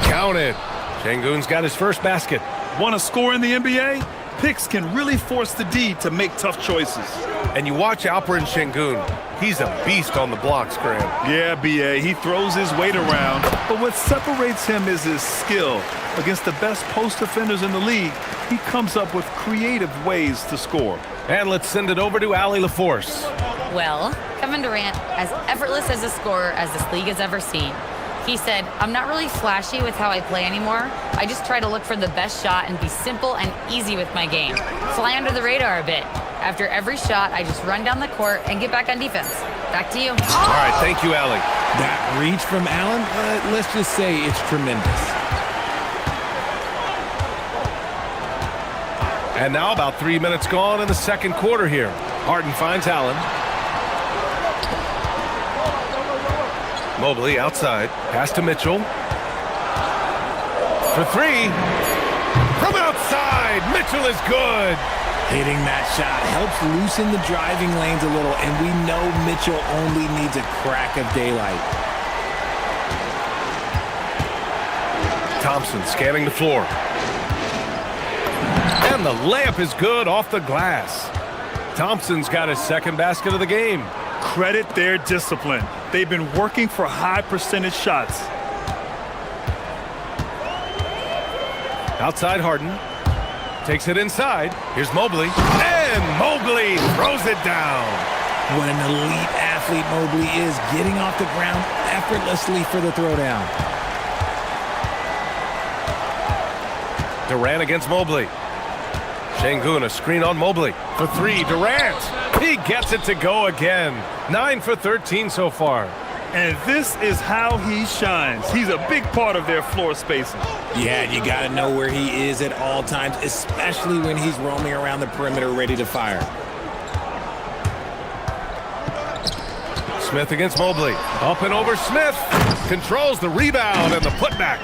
Counted. Şengün's got his first basket. Want to score in the NBA? Picks can really force the D to make tough choices. And you watch Alperen Şengün. He's a beast on the blocks, Graham. Yeah, B.A., he throws his weight around, but what separates him is his skill. Against the best post defenders in the league, he comes up with creative ways to score. And let's send it over to Allie LaForce. Well, Kevin Durant, as effortless as a scorer as this league has ever seen. He said, I'm not really flashy with how I play anymore. I just try to look for the best shot and be simple and easy with my game. Fly under the radar a bit. After every shot, I just run down the court and get back on defense. Back to you. All right, thank you, Allie. That reach from Allen, let's just say it's tremendous. And now about 3 minutes gone in the second quarter here. Harden finds Allen. Mobley outside. Pass to Mitchell. For 3. From outside. Mitchell is good. Hitting that shot helps loosen the driving lanes a little, and we know Mitchell only needs a crack of daylight. Thompson scanning the floor. And the layup is good off the glass. Thompson's got his second basket of the game. Credit their discipline. They've been working for high percentage shots. Outside Harden. Takes it inside. Here's Mobley. And Mobley throws it down. What an elite athlete Mobley is, getting off the ground effortlessly for the throwdown. Durant against Mobley. Şengün, a screen on Mobley. For three, Durant. He gets it to go again. 9 for 13 so far. And this is how he shines. He's a big part of their floor spacing. Yeah, you got to know where he is at all times, especially when he's roaming around the perimeter ready to fire. Smith against Mobley. Up and over Smith. Controls the rebound and the putback.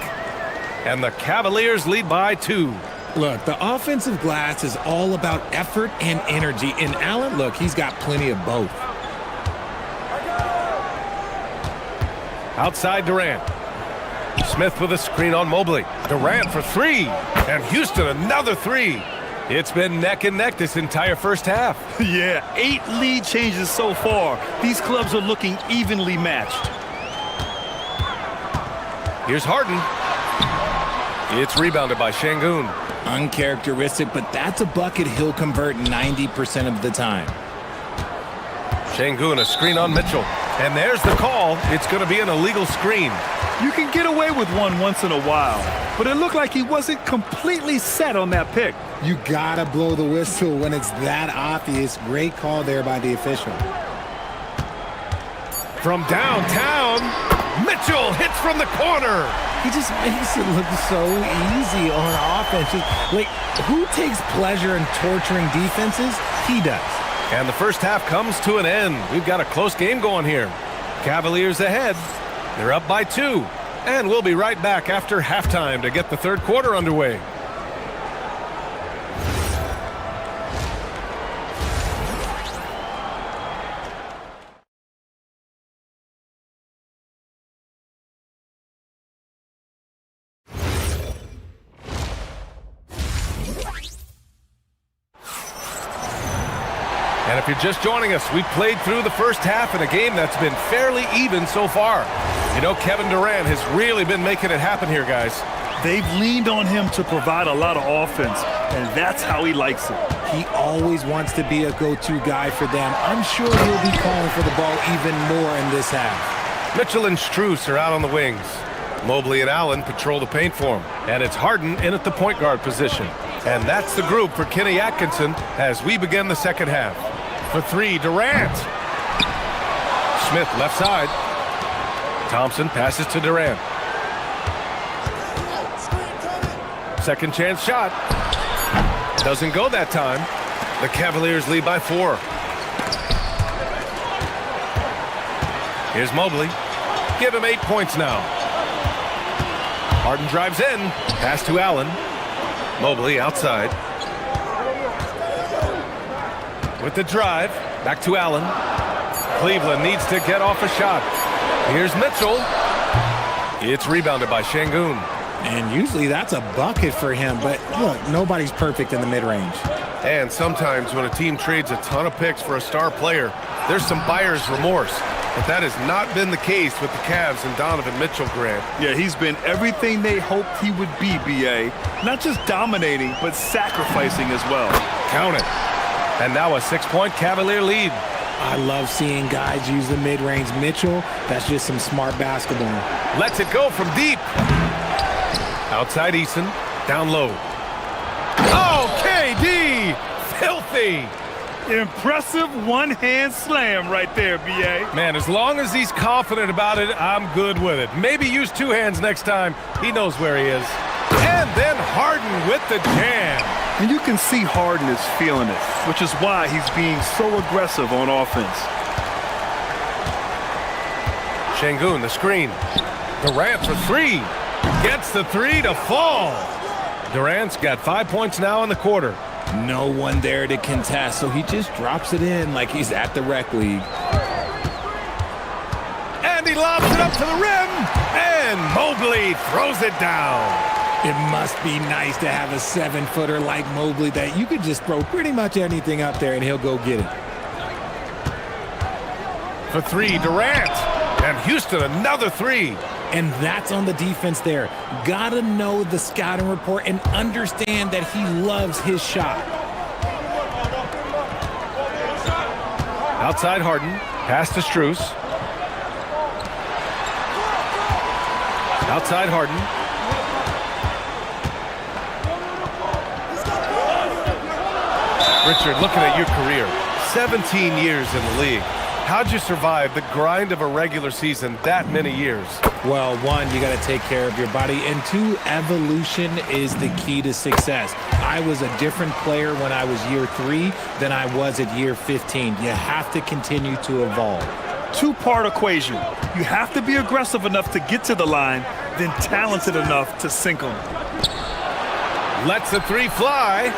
And the Cavaliers lead by 2. Look, the offensive glass is all about effort and energy. And Allen, look, he's got plenty of both. Outside Durant. Smith with a screen on Mobley. Durant for three. And Houston another three. It's been neck and neck this entire first half. Yeah, 8 lead changes so far. These clubs are looking evenly matched. Here's Harden. It's rebounded by Şengün. Uncharacteristic, but that's a bucket he'll convert 90% of the time. Şengün, a screen on Mitchell. And there's the call. It's going to be an illegal screen. You can get away with one once in a while, but it looked like he wasn't completely set on that pick. You gotta blow the whistle when it's that obvious. Great call there by the official. From downtown, Mitchell hits from the corner. He just makes it look so easy on offense. Like, who takes pleasure in torturing defenses? He does. And the first half comes to an end. We've got a close game going here. Cavaliers ahead. They're up by 2. And we'll be right back after halftime to get the third quarter underway. And if you're just joining us, we played through the first half in a game that's been fairly even so far. You know, Kevin Durant has really been making it happen here, guys. They've leaned on him to provide a lot of offense, and that's how he likes it. He always wants to be a go-to guy for them. I'm sure he'll be calling for the ball even more in this half. Mitchell and Strus are out on the wings. Mobley and Allen patrol the paint for him. And it's Harden in at the point guard position. And that's the group for Kenny Atkinson as we begin the second half. For three, Durant. Smith left side. Thompson passes to Durant. Second chance shot. Doesn't go that time. The Cavaliers lead by 4. Here's Mobley. Give him 8 points now. Harden drives in. Pass to Allen. Mobley outside. With the drive, back to Allen. Cleveland needs to get off a shot. Here's Mitchell. It's rebounded by Şengün. And usually that's a bucket for him, but look, nobody's perfect in the mid-range. And sometimes when a team trades a ton of picks for a star player, there's some buyer's remorse. But that has not been the case with the Cavs and Donovan Mitchell, Grant. Yeah, he's been everything they hoped he would be, B.A. Not just dominating, but sacrificing as well. Count it. And now a 6-point Cavalier lead. I love seeing guys use the mid-range. Mitchell, that's just some smart basketball. Lets it go from deep. Outside Eason, down low. Oh, KD! Filthy! Impressive one-hand slam right there, B.A. Man, as long as he's confident about it, I'm good with it. Maybe use 2 hands next time. He knows where he is. And then Harden with the jam. And you can see Harden is feeling it, which is why he's being so aggressive on offense. Şengün, the screen. Durant for 3. Gets the 3 to fall. Durant's got 5 points now in the quarter. No one there to contest, so he just drops it in like he's at the rec league. And he lobs it up to the rim. And Mobley throws it down. It must be nice to have a 7-footer like Mobley that you could just throw pretty much anything up there and he'll go get it. For 3, Durant. And Houston another 3. And that's on the defense there. Gotta know the scouting report and understand that he loves his shot. Outside Harden. Pass to Strus. Outside Harden. Richard, looking at your career, 17 years in the league. How'd you survive the grind of a regular season that many years? Well, one, you got to take care of your body, and two, evolution is the key to success. I was a different player when I was year 3 than I was at year 15. You have to continue to evolve. Two-part equation. You have to be aggressive enough to get to the line, then talented enough to sink them. Lets the three fly.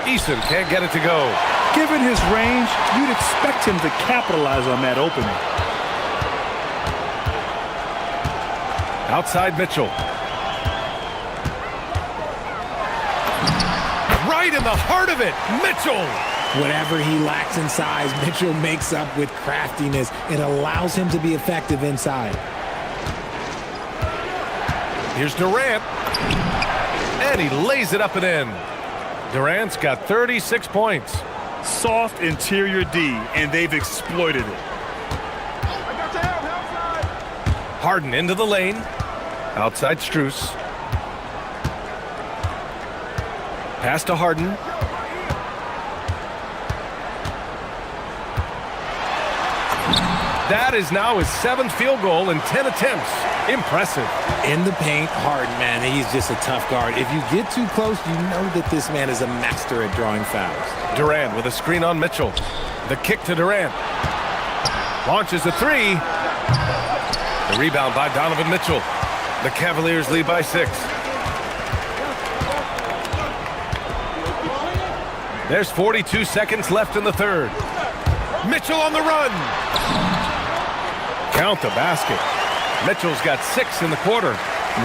Eason can't get it to go. Given his range, you'd expect him to capitalize on that opening. Outside Mitchell. Right in the heart of it, Mitchell. Whatever he lacks in size, Mitchell makes up with craftiness. It allows him to be effective inside. Here's Durant. And he lays it up and in. Durant's got 36 points. Soft interior D, and they've exploited it. Harden into the lane. Outside Strus. Pass to Harden. That is now his 7th field goal in 10 attempts. Impressive. In the paint, Harden, man, he's just a tough guard. If you get too close, you know that this man is a master at drawing fouls. Durant with a screen on Mitchell. The kick to Durant. Launches a three. The rebound by Donovan Mitchell. The Cavaliers lead by 6. There's 42 seconds left in the third. Mitchell on the run. Count the basket. Mitchell's got 6 in the quarter.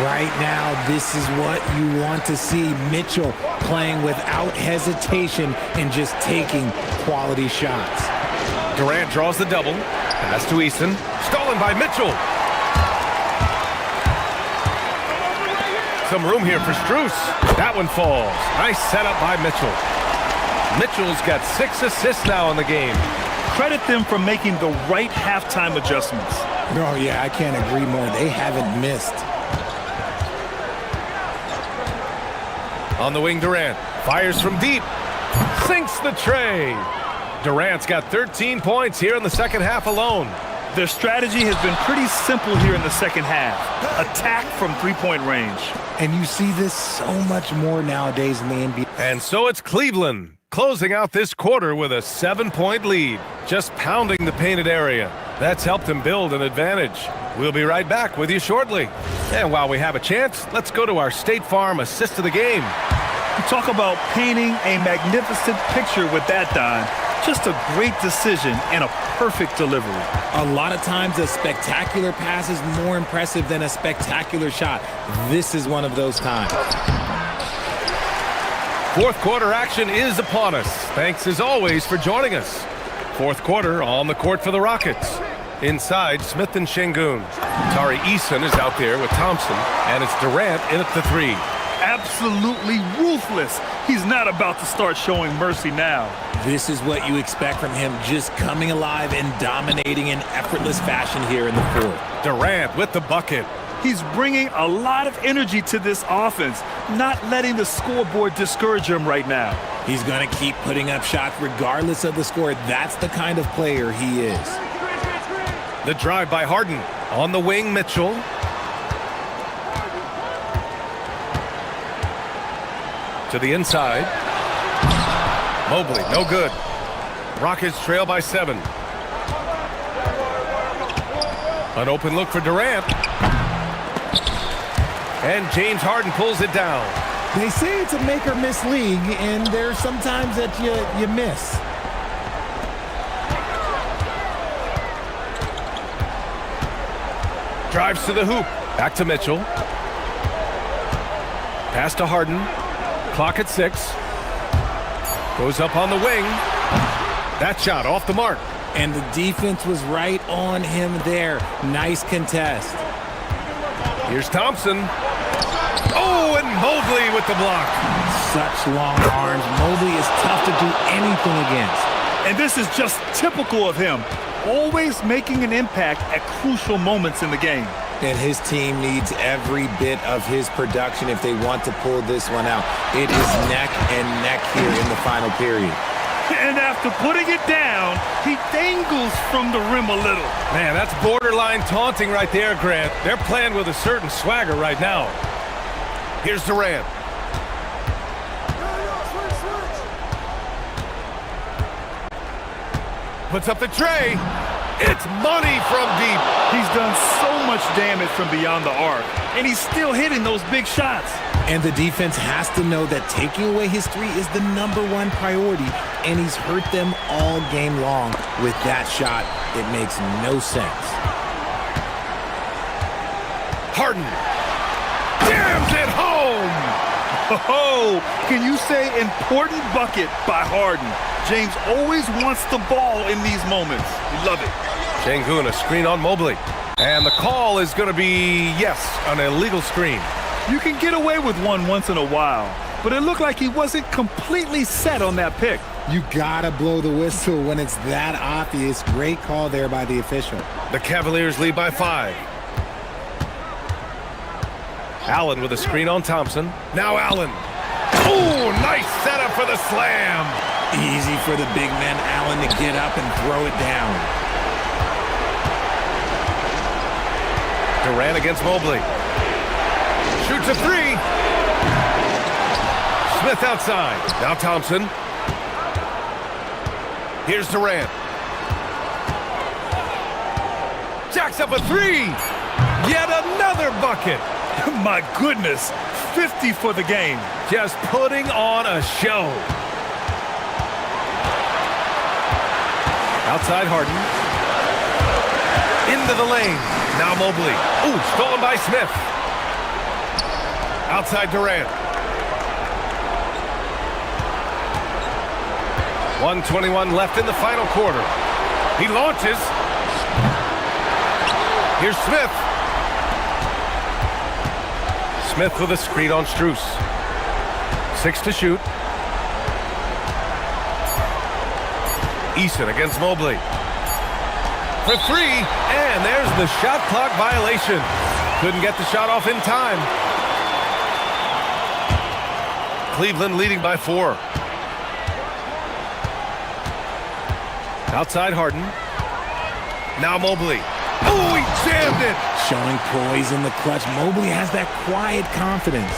Right now, this is what you want to see. Mitchell playing without hesitation and just taking quality shots. Durant draws the double. Pass to Eason. Stolen by Mitchell. Some room here for Strus. That one falls. Nice setup by Mitchell. Mitchell's got 6 assists now in the game. Credit them for making the right halftime adjustments. Oh, yeah, I can't agree more. They haven't missed. On the wing, Durant. Fires from deep. Sinks the tray. Durant's got 13 points here in the second half alone. Their strategy has been pretty simple here in the second half. Attack from three-point range. And you see this so much more nowadays in the NBA. And so it's Cleveland, closing out this quarter with a 7-point lead, just pounding the painted area. That's helped them build an advantage. We'll be right back with you shortly. And while we have a chance, let's go to our State Farm assist of the game. You talk about painting a magnificent picture with that, Don. Just a great decision and a perfect delivery. A lot of times a spectacular pass is more impressive than a spectacular shot. This is one of those times. Fourth quarter action is upon us. Thanks as always for joining us. Fourth quarter on the court for the Rockets. Inside, Smith and Şengün. Tari Eason is out there with Thompson, and it's Durant in at the 3. Absolutely ruthless. He's not about to start showing mercy now. This is what you expect from him, just coming alive and dominating in effortless fashion here in the fourth. Durant with the bucket. He's bringing a lot of energy to this offense, not letting the scoreboard discourage him right now. He's going to keep putting up shots regardless of the score. That's the kind of player he is. The drive by Harden. On the wing, Mitchell. To the inside. Mobley, no good. Rockets trail by 7. An open look for Durant. And James Harden pulls it down. They say it's a make or miss league, and there's sometimes that you miss. Drives to the hoop. Back to Mitchell. Pass to Harden. Clock at 6. Goes up on the wing. That shot off the mark. And the defense was right on him there. Nice contest. Here's Thompson. Oh, and Mobley with the block. Such long arms. Mobley is tough to do anything against. And this is just typical of him. always making an impact at crucial moments in the game. And his team needs every bit of his production if they want to pull this one out. It is neck and neck here in the final period. And after putting it down, he dangles from the rim a little. Man, that's borderline taunting right there, Grant. They're playing with a certain swagger right now. Here's Durant. Puts up the tray. It's money from deep. He's done so much damage from beyond the arc, and he's still hitting those big shots. And the defense has to know that taking away his three is the #1 priority, and he's hurt them all game long with that shot. It makes no sense. Harden jams it home. Oh, can you say important bucket by Harden? James always wants the ball in these moments. We love it. Şengün, a screen on Mobley. And the call is going to be, yes, an illegal screen. You can get away with one once in a while, but it looked like he wasn't completely set on that pick. You gotta blow the whistle when it's that obvious. Great call there by the official. The Cavaliers lead by 5. Allen with a screen on Thompson. Now Allen. Ooh, nice setup for the slam. Easy for the big man Allen to get up and throw it down. Durant against Mobley. Shoots a 3. Smith outside. Now Thompson. Here's Durant. Jacks up a 3. Yet another bucket. My goodness, 50 for the game. Just putting on a show. Outside Harden. Into the lane. Now Mobley. Ooh, stolen by Smith. Outside Durant. 1:21 left in the final quarter. He launches. Here's Smith. Smith with a screen on Strus. 6 to shoot. Eason against Mobley. For 3, and there's the shot clock violation. Couldn't get the shot off in time. Cleveland leading by 4. Outside Harden. Now Mobley. Oh, he jammed it. Showing poise in the clutch. Mobley has that quiet confidence.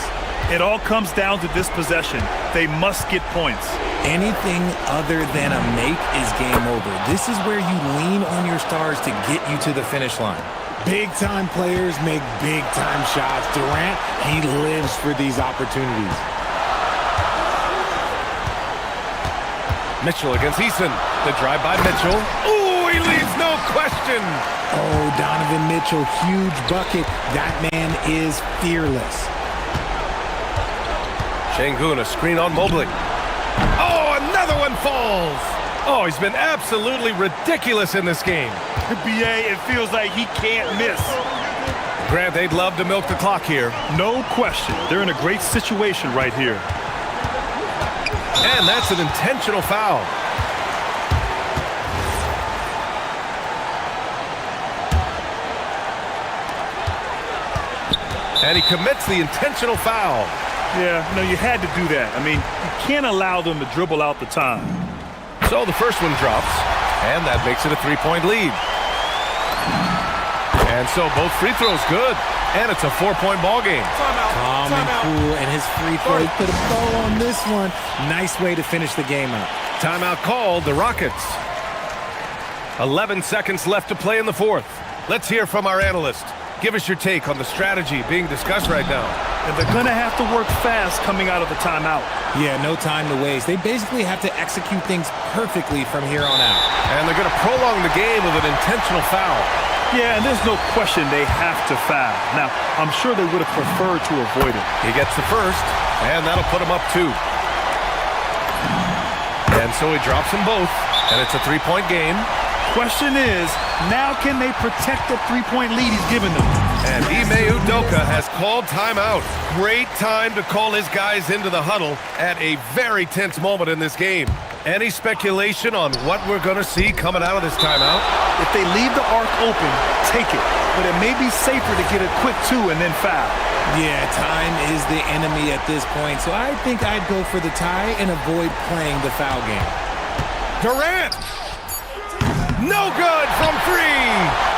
It all comes down to this possession. They must get points. Anything other than a make is game over. This is where you lean on your stars to get you to the finish line. Big-time players make big-time shots. Durant, he lives for these opportunities. Mitchell against Eason. The drive by Mitchell. Ooh, he leaves no question. Oh, Donovan Mitchell, huge bucket. That man is fearless. Şengün, a screen on Mobley. Oh, another one falls. Oh, he's been absolutely ridiculous in this game. BA, it feels like he can't miss. Grant, they'd love to milk the clock here. No question. They're in a great situation right here. And that's an intentional foul. And he commits the intentional foul. Yeah, no, you had to do that. I mean, you can't allow them to dribble out the time. So the first one drops, and that makes it a 3-point lead. And so both free throws good, and it's a 4-point ball game. Calm and cool, and his free throw put a bow on this one. Nice way to finish the game out. Timeout called, the Rockets. 11 seconds left to play in the fourth. Let's hear from our analyst. Give us your take on the strategy being discussed right now. And they're going to have to work fast coming out of the timeout. Yeah, no time to waste. They basically have to execute things perfectly from here on out. And they're going to prolong the game with an intentional foul. Yeah, and there's no question they have to foul. Now, I'm sure they would have preferred to avoid it. He gets the first, and that'll put him up 2. And so he drops them both, and it's a 3-point game. Question is, now can they protect the 3-point lead he's given them? And Ime Udoka has called timeout. Great time to call his guys into the huddle at a very tense moment in this game. Any speculation on what we're going to see coming out of this timeout? If they leave the arc open, take it. But it may be safer to get a quick 2 and then foul. Yeah, time is the enemy at this point, so I think I'd go for the tie and avoid playing the foul game. Durant! No good from 3!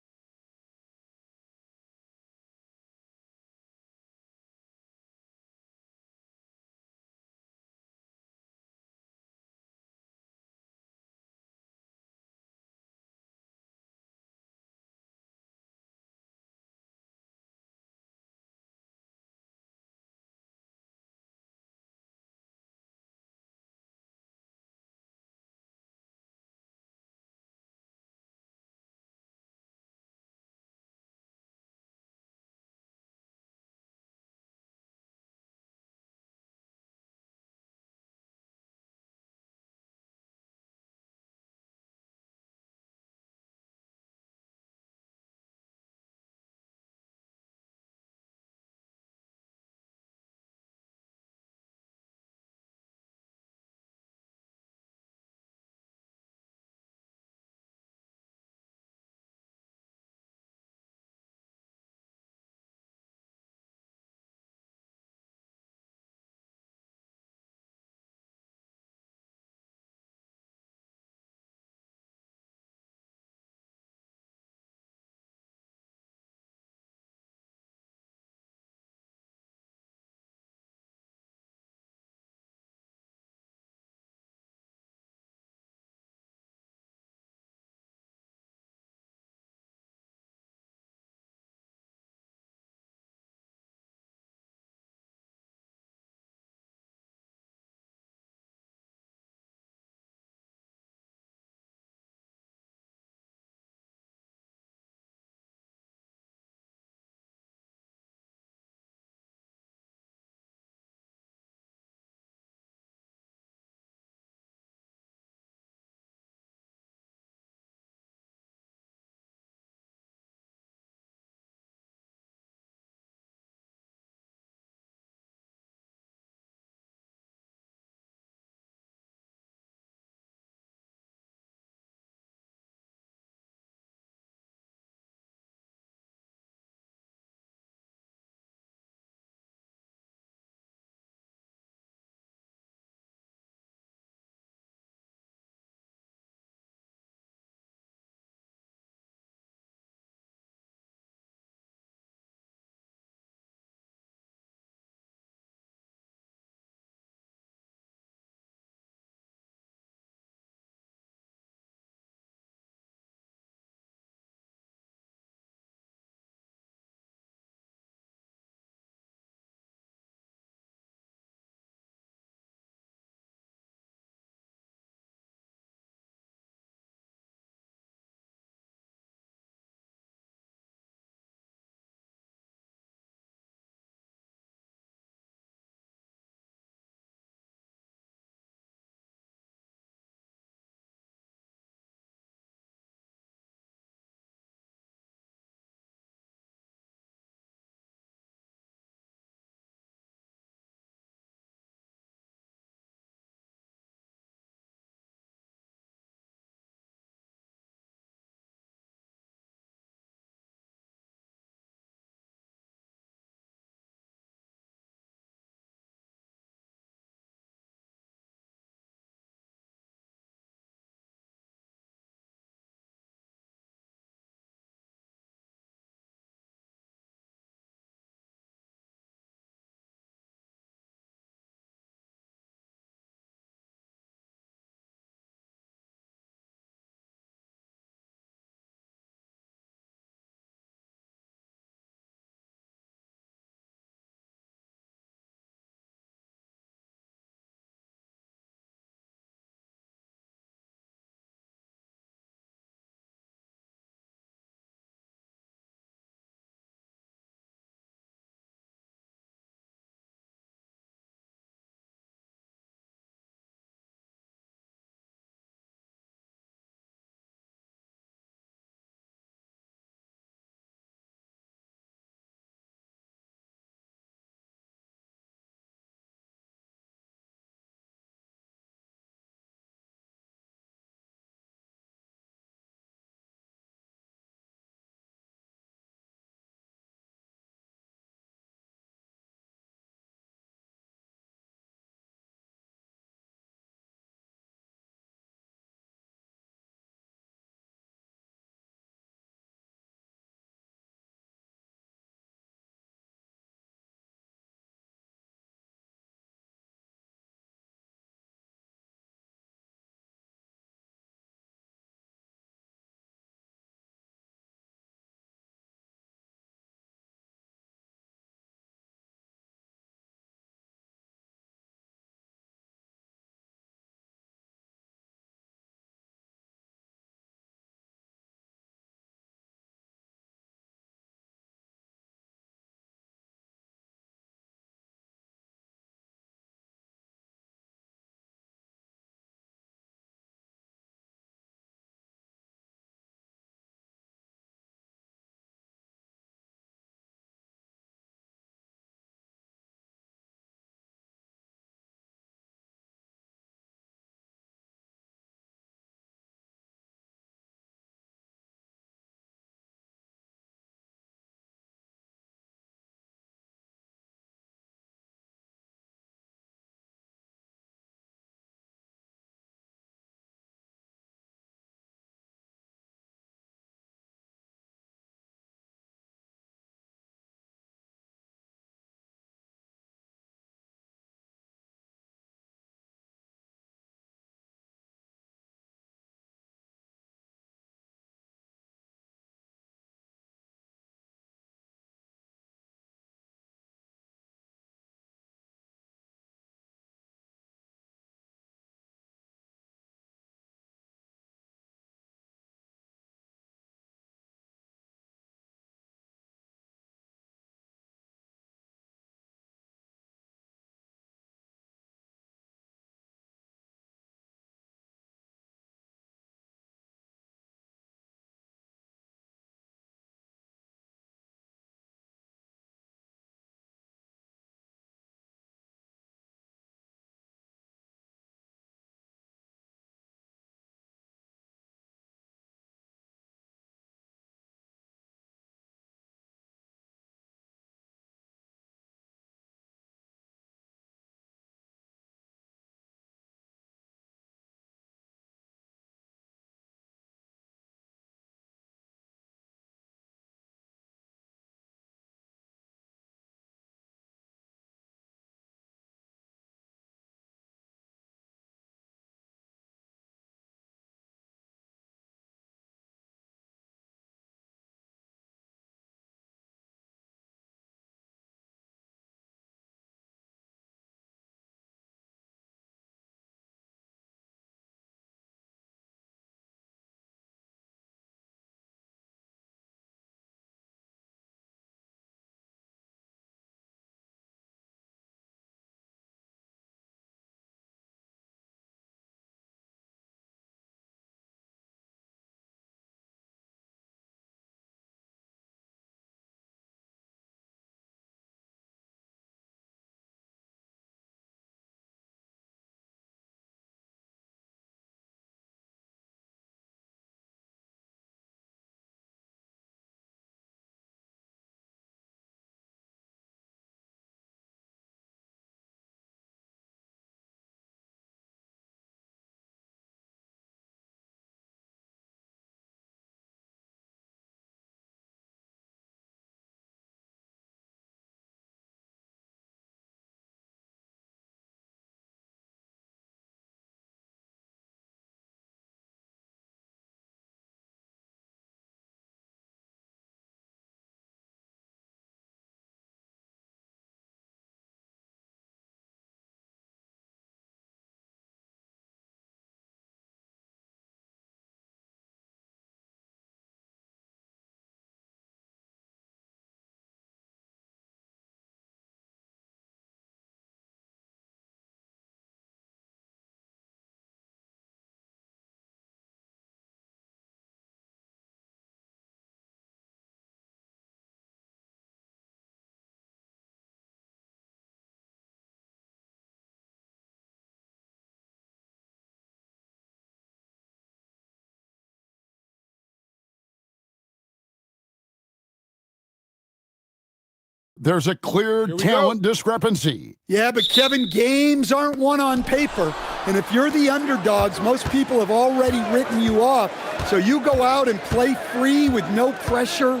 There's a clear talent discrepancy. Yeah, but Kevin, games aren't won on paper. And if you're the underdogs, most people have already written you off. So you go out and play free with no pressure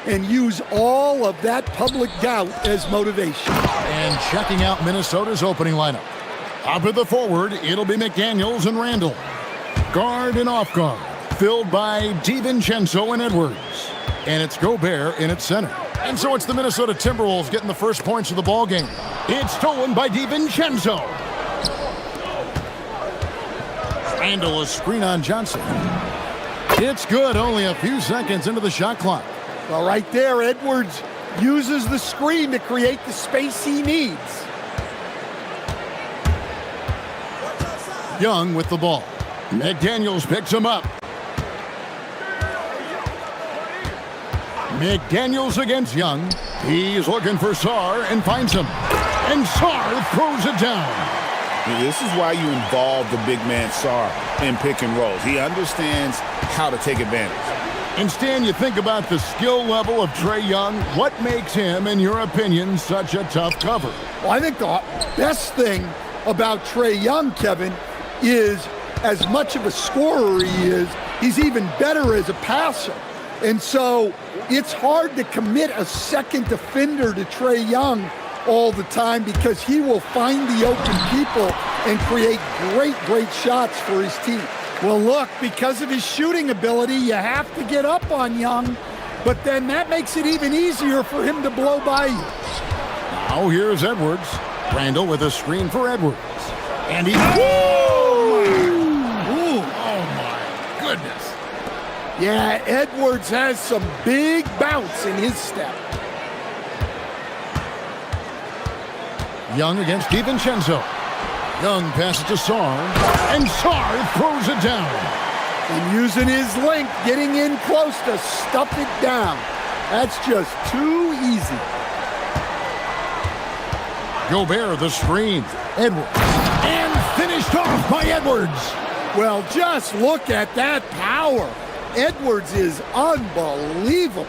and use all of that public doubt as motivation. And checking out Minnesota's opening lineup. Up at the forward, it'll be McDaniels and Randall. Guard and off guard, filled by DiVincenzo and Edwards. And it's Gobert in its center. And so it's the Minnesota Timberwolves getting the first points of the ball game. It's stolen by DiVincenzo. Randall, a screen on Johnson. It's good, only a few seconds into the shot clock. Well, right there, Edwards uses the screen to create the space he needs. Young with the ball. McDaniels picks him up. McDaniels against Young. He's looking for Sarr and finds him. And Sarr throws it down. This is why you involve the big man Sarr in pick and rolls. He understands how to take advantage. And Stan, you think about the skill level of Trae Young. What makes him, in your opinion, such a tough cover? Well, I think the best thing about Trae Young, Kevin, is as much of a scorer he is, he's even better as a passer. And so it's hard to commit a second defender to Trae Young all the time because he will find the open people and create great shots for his team. Well, look, because of his shooting ability, you have to get up on Young, but then that makes it even easier for him to blow by you. Now here's Edwards. Randall with a screen for Edwards. And he... Oh, my goodness. Yeah, Edwards has some big bounce in his step. Young against DiVincenzo. Young passes to Sarr, and Sarr throws it down. And using his length, getting in close to stuff it down. That's just too easy. Gobert the screen. Edwards. And finished off by Edwards. Well, just look at that power. Edwards is unbelievable.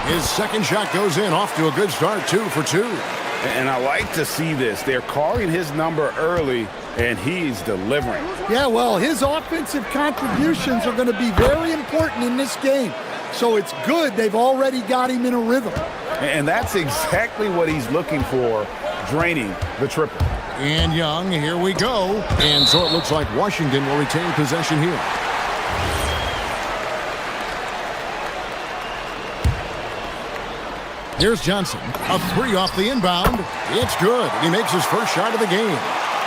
His second shot goes in, off to a good start, 2 for 2. And I like to see this. They're calling his number early, and he's delivering. Yeah, well, his offensive contributions are going to be very important in this game. So it's good they've already got him in a rhythm. And that's exactly what he's looking for, draining the triple. And Young, here we go. And so it looks like Washington will retain possession here. Here's Johnson. A 3 off the inbound. It's good. He makes his first shot of the game.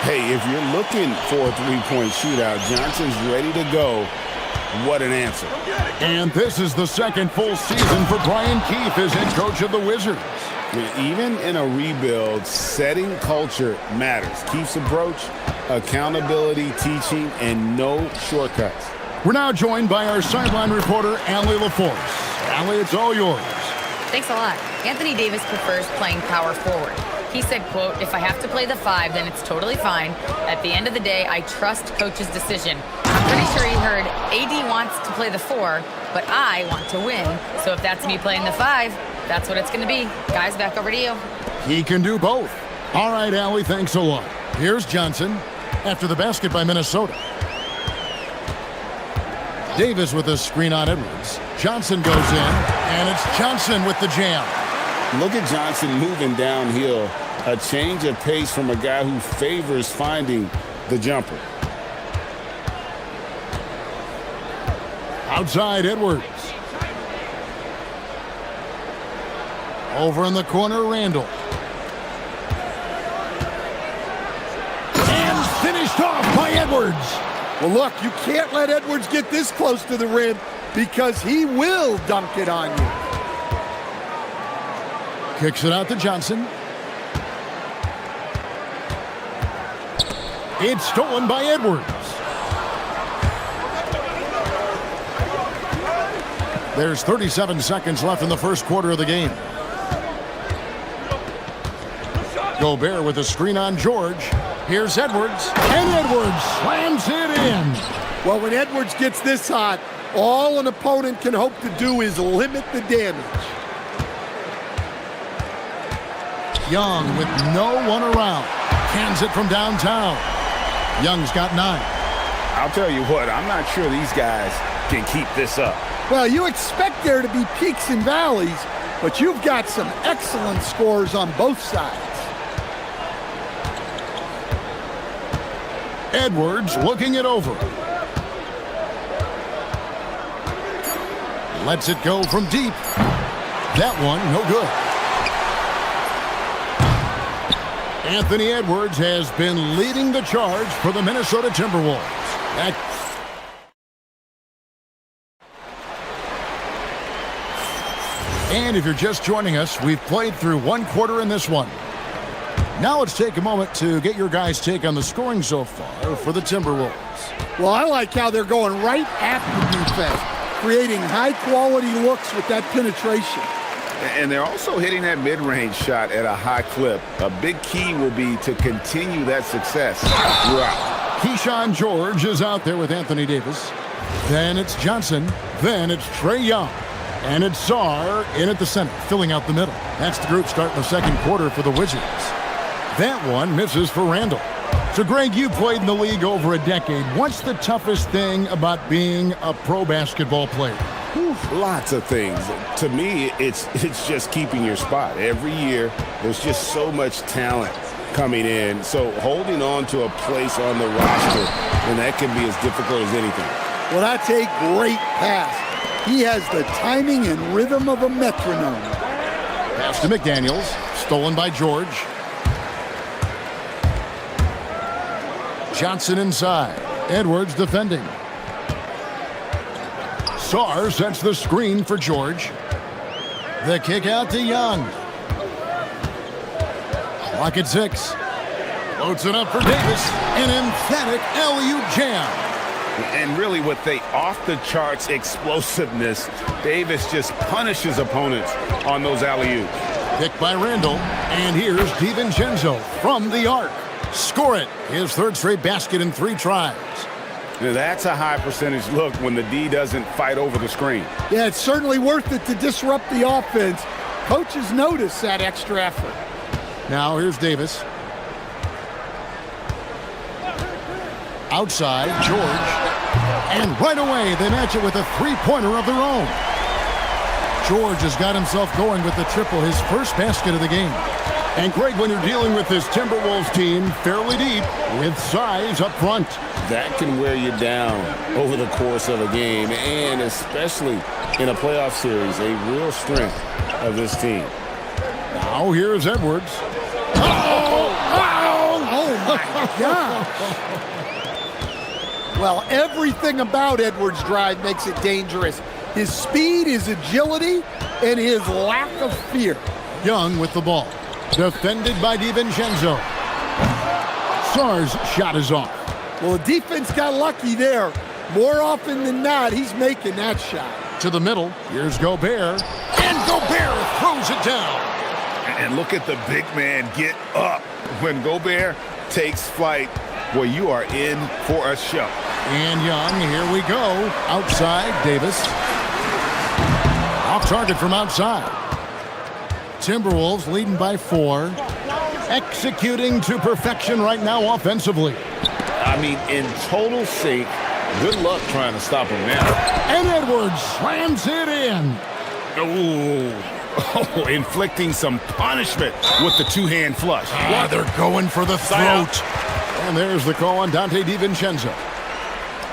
Hey, if you're looking for a three-point shootout, Johnson's ready to go. What an answer. And this is the second full season for Brian Keefe as head coach of the Wizards. Even in a rebuild, setting culture matters. Keefe's approach, accountability, teaching, and no shortcuts. We're now joined by our sideline reporter, Allie LaForce. Allie, it's all yours. Thanks a lot. Anthony Davis prefers playing power forward. He said, quote, "If I have to play the 5, then it's totally fine. At the end of the day, I trust coach's decision." I'm pretty sure he heard AD wants to play the 4, but I want to win. So if that's me playing the 5, that's what it's going to be. Guys, back over to you. He can do both. All right, Allie, thanks a lot. Here's Johnson after the basket by Minnesota. Davis with a screen on Edwards. Johnson goes in, and it's Johnson with the jam. Look at Johnson moving downhill. A change of pace from a guy who favors finding the jumper. Outside Edwards. Over in the corner, Randall. And finished off by Edwards. Well, look, you can't let Edwards get this close to the rim because he will dunk it on you. Kicks it out to Johnson. It's stolen by Edwards. There's 37 seconds left in the first quarter of the game. Gobert with a screen on George. Here's Edwards, and Edwards slams it in. Well, when Edwards gets this hot, all an opponent can hope to do is limit the damage. Young with no one around. Cans it from downtown. Young's got 9. I'll tell you what, I'm not sure these guys can keep this up. Well, you expect there to be peaks and valleys, but you've got some excellent scores on both sides. Edwards looking it over. Lets it go from deep. That one, no good. Anthony Edwards has been leading the charge for the Minnesota Timberwolves. And if you're just joining us, we've played through 1 quarter in this one. Now let's take a moment to get your guys' take on the scoring so far for the Timberwolves. Well, I like how they're going right at the defense, creating high-quality looks with that penetration. And they're also hitting that mid-range shot at a high clip. A big key will be to continue that success throughout. Keyshawn George is out there with Anthony Davis. Then it's Johnson. Then it's Trae Young. And it's Sarr in at the center, filling out the middle. That's the group starting the second quarter for the Wizards. That one misses for Randall. So, Greg, you played in the league over a decade. What's the toughest thing about being a pro basketball player? Lots of things. To me, it's just keeping your spot. Every year, there's just so much talent coming in. So holding on to a place on the roster, and that can be as difficult as anything. Well, that's a great pass. He has the timing and rhythm of a metronome. Pass to McDaniels, stolen by George. Johnson inside. Edwards defending. Sarr sets the screen for George. The kick out to Young. Clock at 6. Floats it up for Davis. An emphatic alley-oop jam. And really with the off-the-charts explosiveness, Davis just punishes opponents on those alley-oops. Picked by Randall. And here's DiVincenzo from the arc. Score it. His 3rd straight basket in 3 tries. Now that's a high percentage look when the D doesn't fight over the screen. Yeah, it's certainly worth it to disrupt the offense. Coaches notice that extra effort. Now here's Davis. Outside, George. And right away, they match it with a 3-pointer of their own. George has got himself going with the triple, his first basket of the game. And Greg, when you're dealing with this Timberwolves team fairly deep with size up front, that can wear you down over the course of a game, and especially in a playoff series, a real strength of this team. Now here's Edwards. Oh my gosh. Well, everything about Edwards' drive makes it dangerous. His speed, his agility, and his lack of fear. Young with the ball. Defended by DiVincenzo. Sarr's shot is off. Well, the defense got lucky there. More often than not, he's making that shot. To the middle. Here's Gobert. And Gobert throws it down. And look at the big man get up. When Gobert takes flight, well, you are in for a show. And Young, here we go. Outside, Davis. Off target from outside. Timberwolves leading by 4. Executing to perfection right now offensively. I mean, in total sync. Good luck trying to stop him now. And Edwards slams it in. Oh, inflicting some punishment with the 2-hand flush. They're going for the throat. And there's the call on Dante DiVincenzo.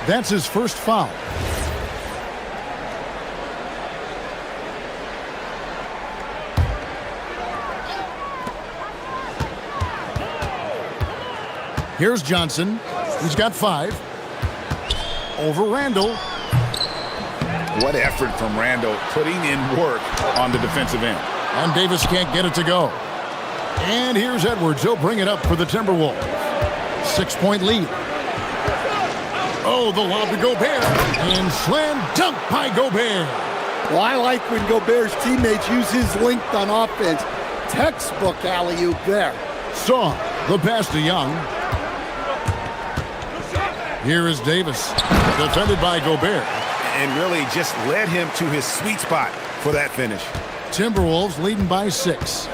That's his first foul. Here's Johnson. He's got 5. Over Randall. What effort from Randall, putting in work on the defensive end. And Davis can't get it to go. And here's Edwards. He'll bring it up for the Timberwolves. 6-point lead. Oh, the lob to Gobert. And slam dunk by Gobert. Well, I like when Gobert's teammates use his length on offense. Textbook alley-oop there. Saw the pass to Young. Here is Davis, defended by Gobert. And really just led him to his sweet spot for that finish. Timberwolves leading by 6.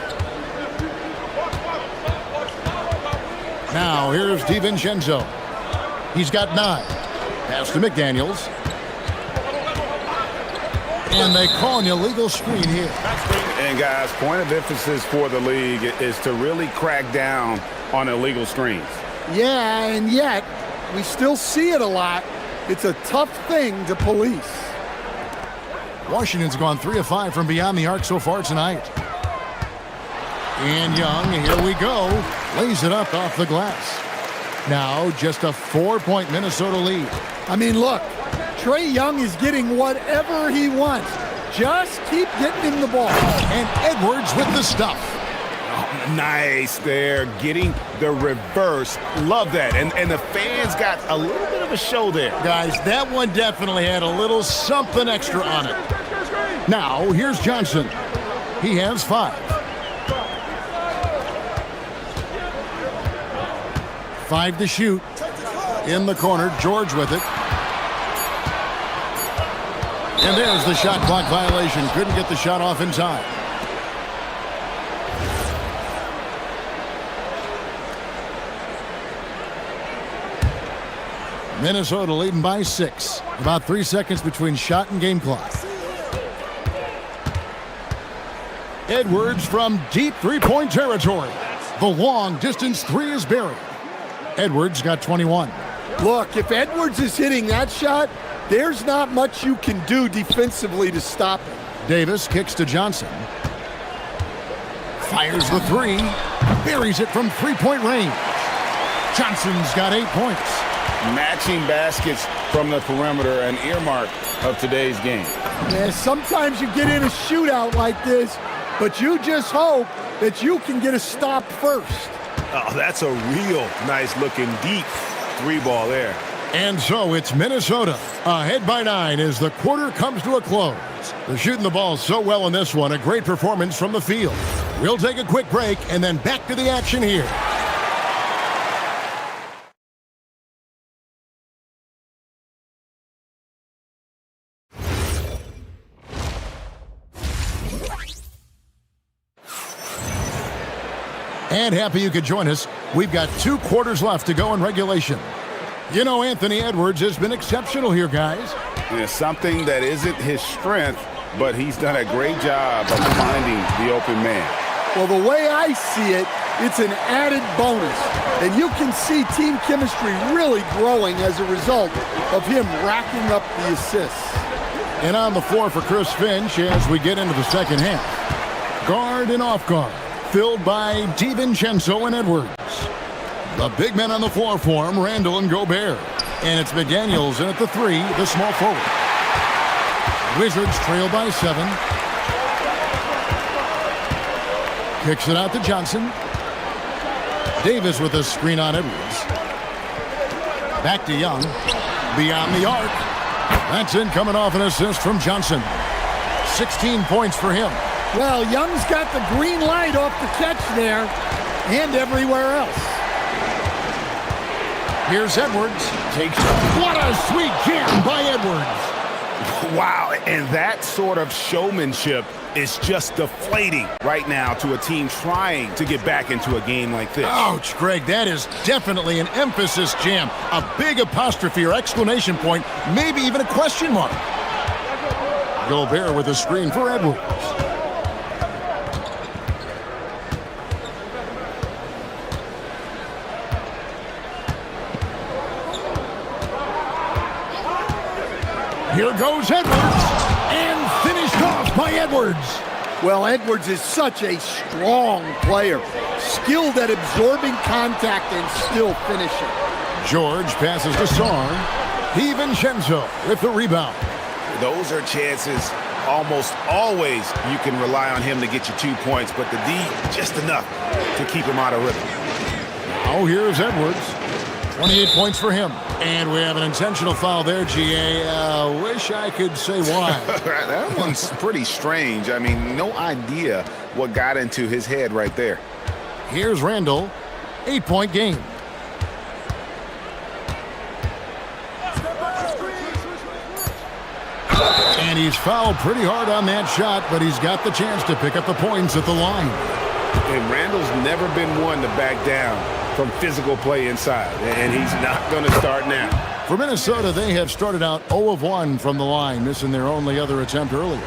Now here's DiVincenzo. He's got 9. Pass to McDaniels. And they call an illegal screen here. And guys, point of emphasis for the league is to really crack down on illegal screens. Yeah, and yet we still see it a lot. It's a tough thing to police. Washington's gone 3 of 5 from beyond the arc so far tonight. And Young, here we go, lays it up off the glass. Now just a 4-point Minnesota lead. I mean, look, Trae Young is getting whatever he wants. Just keep getting him the ball. And Edwards with the stuff. Oh, nice there, getting the reverse. Love that. And the fans got a little bit of a show there. Guys, that one definitely had a little something extra on it. Now, here's Johnson. He has 5. 5 to shoot. In the corner, George with it. And there's the shot clock violation. Couldn't get the shot off in time. Minnesota leading by 6. About 3 seconds between shot and game clock. Edwards from deep three-point territory. The long-distance 3 is buried. Edwards got 21. Look, if Edwards is hitting that shot, there's not much you can do defensively to stop him. Davis kicks to Johnson. Fires the 3. Buries it from three-point range. Johnson's got 8 points. Matching baskets from the perimeter, an earmark of today's game. Yeah, sometimes you get in a shootout like this, but you just hope that you can get a stop first. Oh, that's a real nice-looking deep 3-ball there. And so it's Minnesota ahead by 9 as the quarter comes to a close. They're shooting the ball so well in this one. A great performance from the field. We'll take a quick break and then back to the action here. And happy you could join us. We've got 2 quarters left to go in regulation. You know, Anthony Edwards has been exceptional here, guys. It's something that isn't his strength, but he's done a great job of finding the open man. Well, the way I see it, it's an added bonus. And you can see team chemistry really growing as a result of him racking up the assists. And on the floor for Chris Finch as we get into the second half. Guard and off guard, filled by DiVincenzo and Edwards. The big men on the floor for him, Randall and Gobert. And it's McDaniels in at the 3, the small forward. Wizards trail by 7. Kicks it out to Johnson. Davis with a screen on Edwards. Back to Young. Beyond the arc. That's in, coming off an assist from Johnson. 16 points for him. Well, Young's got the green light off the catch there and everywhere else. Here's Edwards. What a sweet jam by Edwards. Wow, and that sort of showmanship is just deflating right now to a team trying to get back into a game like this. Ouch, Greg, that is definitely an emphasis jam. A big apostrophe or exclamation point, maybe even a question mark. Gobert with a screen for Edwards. Here goes Edwards, and finished off by Edwards. Well, Edwards is such a strong player, skilled at absorbing contact and still finishing. George passes to Sarn. DiVincenzo with the rebound. Those are chances almost always you can rely on him to get you 2 points, but the D just enough to keep him out of rhythm. Now here's Edwards. 28 points for him. And we have an intentional foul there, GA. Wish I could say why. That one's pretty strange. I mean, no idea what got into his head right there. Here's Randall. 8-point game. And he's fouled pretty hard on that shot, but he's got the chance to pick up the points at the line. And Randall's never been one to back down. from physical play inside, and he's not going to start now. For Minnesota, they have started out 0 of 1 from the line, missing their only other attempt earlier.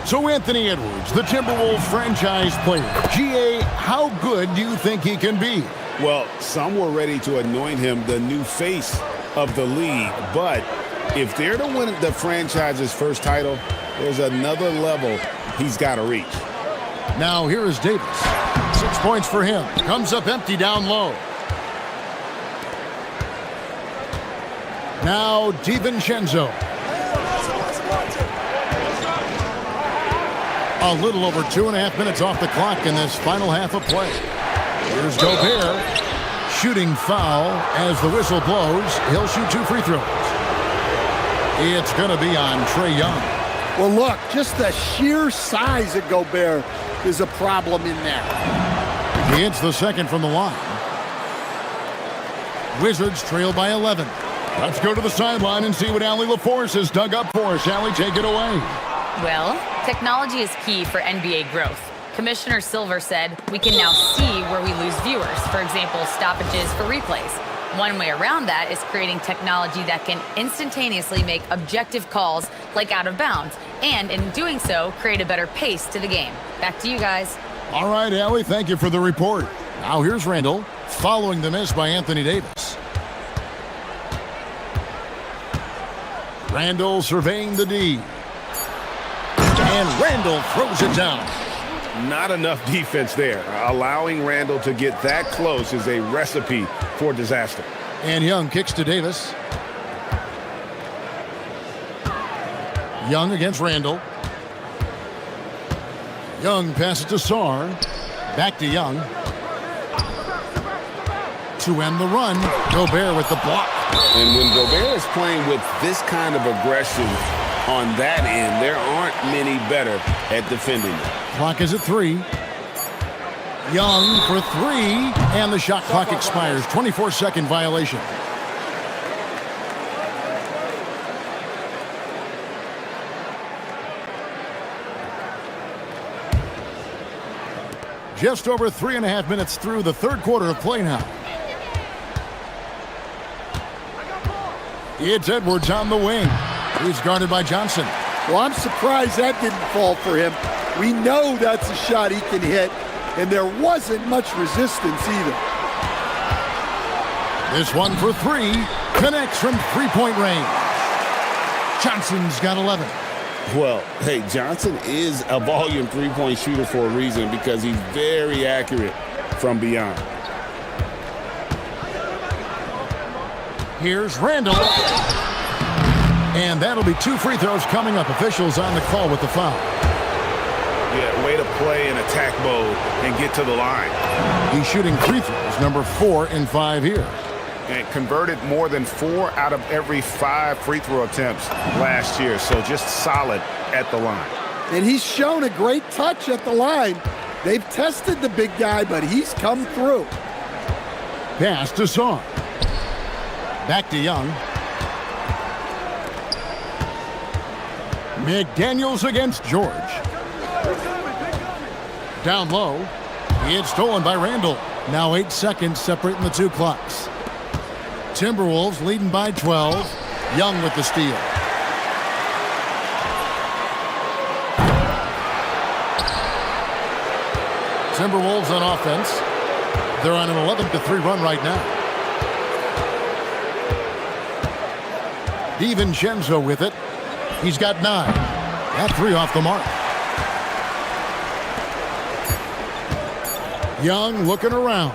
So Anthony Edwards, the Timberwolves franchise player. GA, how good do you think he can be? Well, some were ready to anoint him the new face of the league, but if they're to win the franchise's first title, there's another level he's got to reach. Now here is Davis. 6 points for him. Comes up empty down low. Now DiVincenzo. A little over 2.5 minutes off the clock in this final half of play. Here's Gobert. Shooting foul as the whistle blows. He'll shoot 2 free throws. It's going to be on Trae Young. Well, look, just the sheer size of Gobert is a problem in there. He hits the second from the line. Wizards trail by 11. Let's go to the sideline and see what Allie LaForce has dug up for us. Allie, take it away. Well, technology is key for NBA growth. Commissioner Silver said, we can now see where we lose viewers, for example, stoppages for replays. One way around that is creating technology that can instantaneously make objective calls like out of bounds, and in doing so, create a better pace to the game. Back to you guys. All right, Allie, thank you for the report. Now here's Randall, following the miss by Anthony Davis. Randall surveying the D. And Randall throws it down. Not enough defense there. Allowing Randall to get that close is a recipe for disaster. And Young kicks to Davis. Young against Randall. Young passes to Sarr. Back to Young. To end the run, Gobert with the block. And when Gobert is playing with this kind of aggression on that end, there aren't many better at defending it. Clock is at 3. Young for 3, and the shot clock expires. 24-second violation. Just over 3.5 minutes through the third quarter of play now. It's Edwards on the wing. He's guarded by Johnson. Well, I'm surprised that didn't fall for him. We know that's a shot he can hit, and there wasn't much resistance either. This one for 3. Connects from three-point range. Johnson's got 11. Well, hey, Johnson is a volume three-point shooter for a reason because he's very accurate from beyond. Here's Randall. And that'll be 2 free throws coming up. Officials on the call with the foul. Yeah, way to play in attack mode and get to the line. He's shooting free throws, number 4 in 5 here. And converted more than 4 out of every 5 free throw attempts last year. So just solid at the line. And he's shown a great touch at the line. They've tested the big guy, but he's come through. Pass to Sarr. Back to Young. McDaniels against George. Down low. It's stolen by Randall. Now 8 seconds separating the 2 clocks. Timberwolves leading by 12. Young with the steal. Timberwolves on offense. They're on an 11-3 run right now. DiVincenzo with it. He's got 9. That 3 off the mark. Young looking around.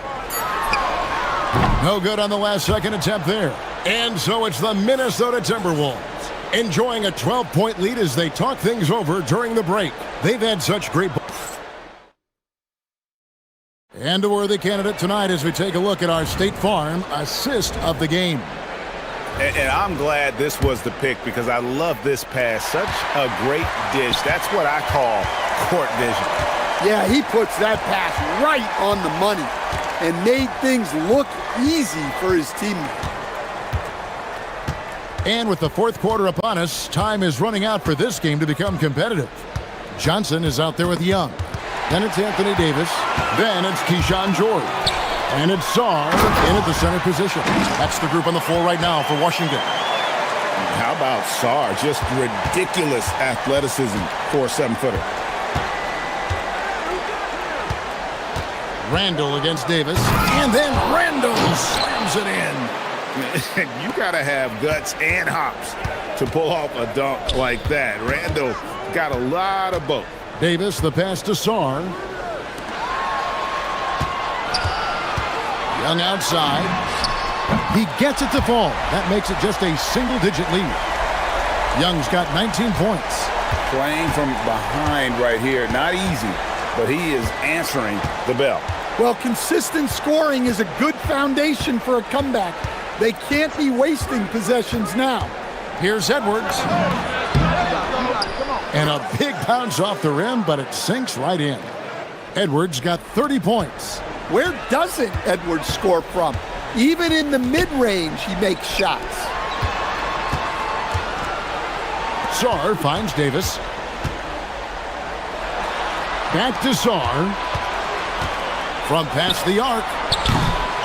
No good on the last second attempt there. And so it's the Minnesota Timberwolves enjoying a 12-point lead as they talk things over during the break. They've had such great... And a worthy candidate tonight as we take a look at our State Farm assist of the game. And I'm glad this was the pick because I love this pass. Such a great dish. That's what I call court vision. Yeah, he puts that pass right on the money and made things look easy for his teammate. And with the fourth quarter upon us, time is running out for this game to become competitive. Johnson is out there with Young. Then it's Anthony Davis. Then it's Keyshawn George. And it's Saar in at the center position. That's the group on the floor right now for Washington. How about Saar? Just ridiculous athleticism for a 7-footer. Randall against Davis. And then Randall slams it in. You got to have guts and hops to pull off a dunk like that. Randall got a lot of both. Davis, the pass to Saar. Young outside. He gets it to fall. That makes it just a single-digit lead. Young's got 19 points. Playing from behind right here, not easy, but he is answering the bell. Well, consistent scoring is a good foundation for a comeback. They can't be wasting possessions now. Here's Edwards. And a big bounce off the rim, but it sinks right in. Edwards got 30 points. Where doesn't Edwards score from? Even in the mid-range, he makes shots. Saar finds Davis. Back to Saar. From past the arc.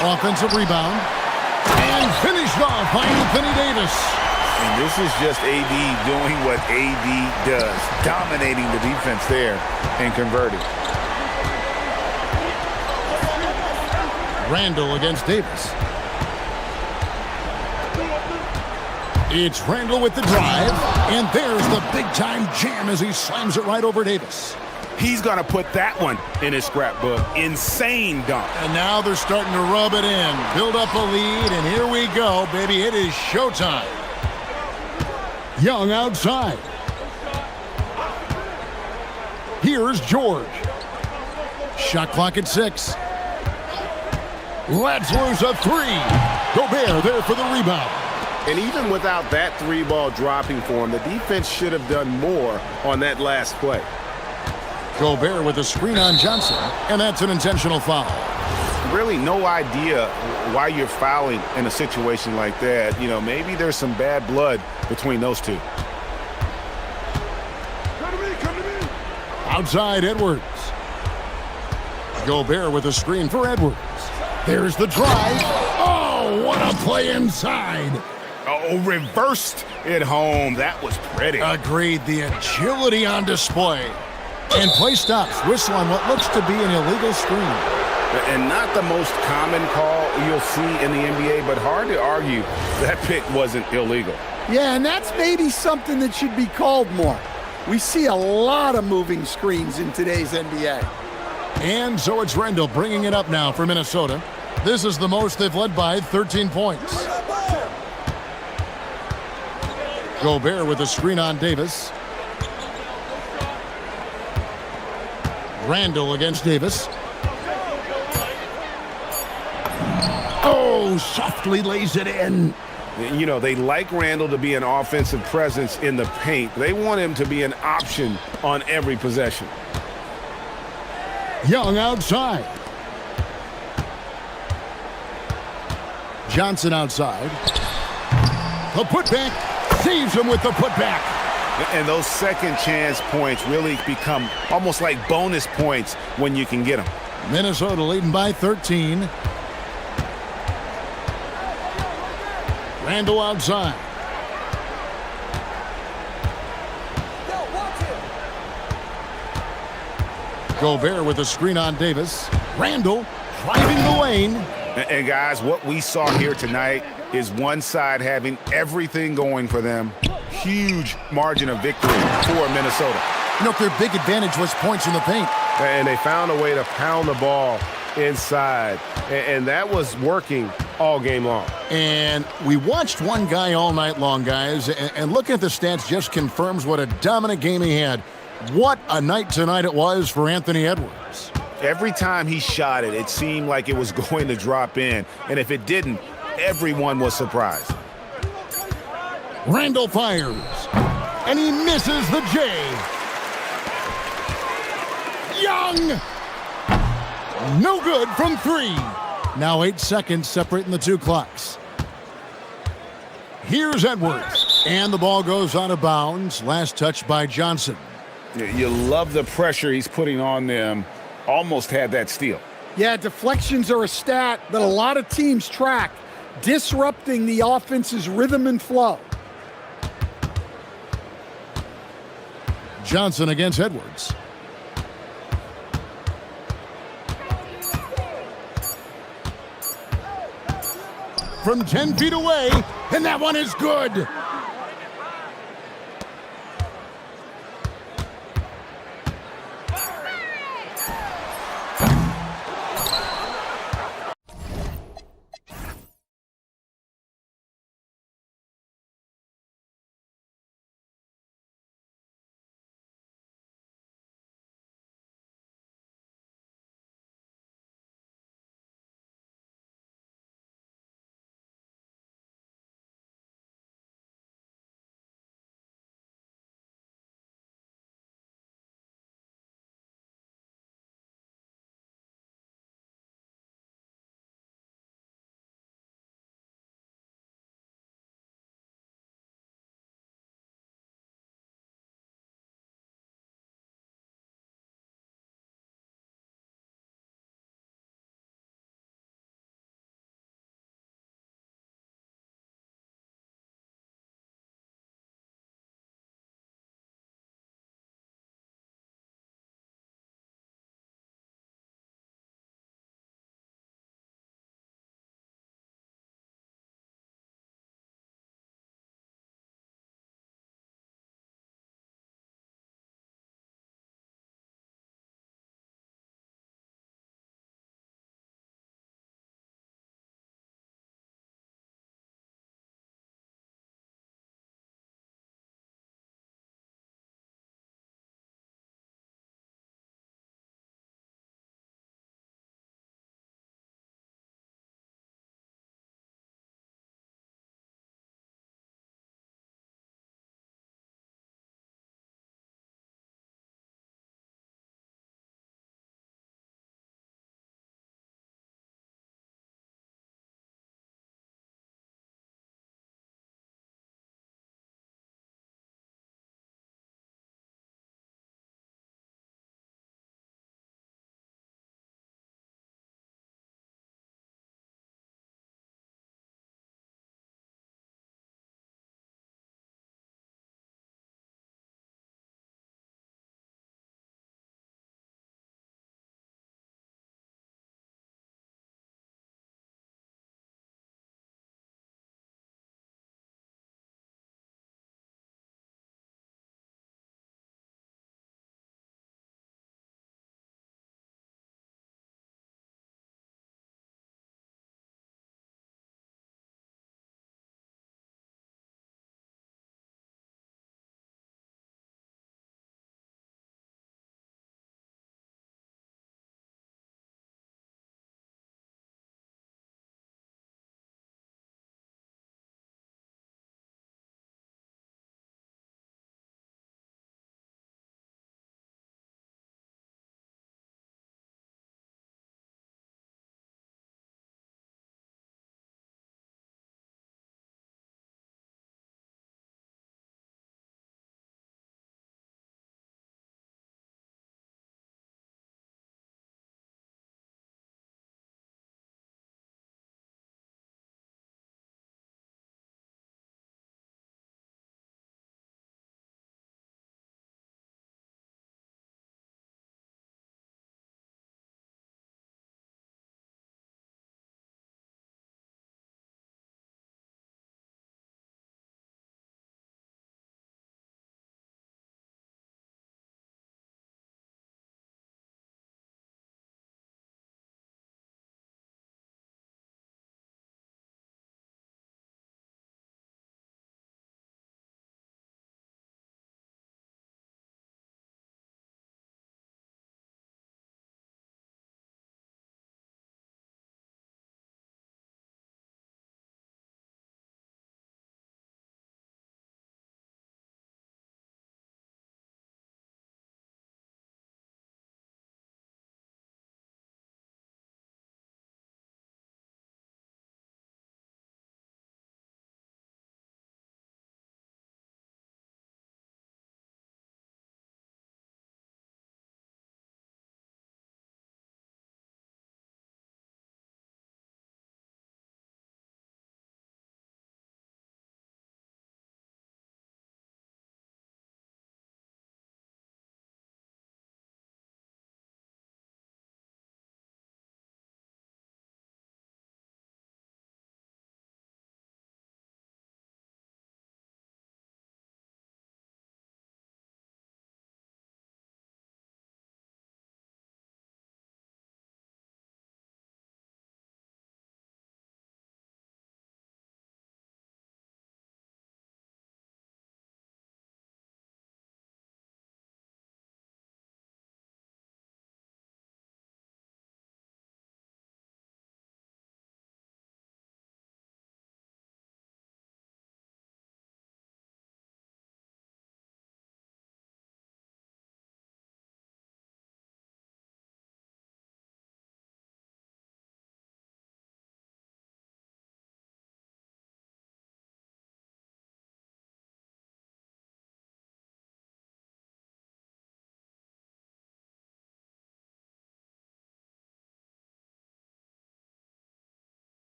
Offensive rebound. And finished off by Anthony Davis. And this is just AD doing what AD does, dominating the defense there and converting. Randall against Davis. It's Randall with the drive, and there's the big-time jam as he slams it right over Davis. He's going to put that one in his scrapbook. Insane dunk. And now they're starting to rub it in, build up a lead, and here we go, baby. It is showtime. Young outside. Here's George. Shot clock at 6. Let's lose a 3. Gobert there for the rebound. And even without that 3-ball dropping for him, the defense should have done more on that last play. Gobert with a screen on Johnson, and that's an intentional foul. Really no idea why you're fouling in a situation like that. You know, maybe there's some bad blood between those two. Outside Edwards. Gobert with a screen for Edwards. There's the drive. Oh, what a play inside. Oh, reversed it home. That was pretty. Agreed. The agility on display. And play stops. Whistle on what looks to be an illegal screen. And not the most common call you'll see in the NBA, but hard to argue that pick wasn't illegal. Yeah, and that's maybe something that should be called more. We see a lot of moving screens in today's NBA. And so it's Randall bringing it up now for Minnesota. This is the most they've led by 13 points. Gobert with a screen on Davis. Randall against Davis. Oh, softly lays it in. You know, they like Randall to be an offensive presence in the paint. They want him to be an option on every possession. Young outside. Johnson outside. The putback saves him with the putback. And those second chance points really become almost like bonus points when you can get them. Minnesota leading by 13. Randall outside. Gobert with a screen on Davis. Randall driving the lane. And guys, what we saw here tonight is one side having everything going for them. Huge margin of victory for Minnesota. You know, their big advantage was points in the paint. And they found a way to pound the ball inside. And that was working all game long. And we watched one guy all night long, guys, and looking at the stats just confirms what a dominant game he had. What a night tonight it was for Anthony Edwards. Every time he shot it, it seemed like it was going to drop in. And if it didn't, everyone was surprised. Randall fires, and he misses the J. Young! No good from 3. Now 8 seconds separating the two clocks. Here's Edwards, and the ball goes out of bounds. Last touch by Johnson. You love the pressure he's putting on them. Almost had that steal. Yeah, deflections are a stat that a lot of teams track, disrupting the offense's rhythm and flow. Johnson against Edwards. From 10 feet away, and that one is good.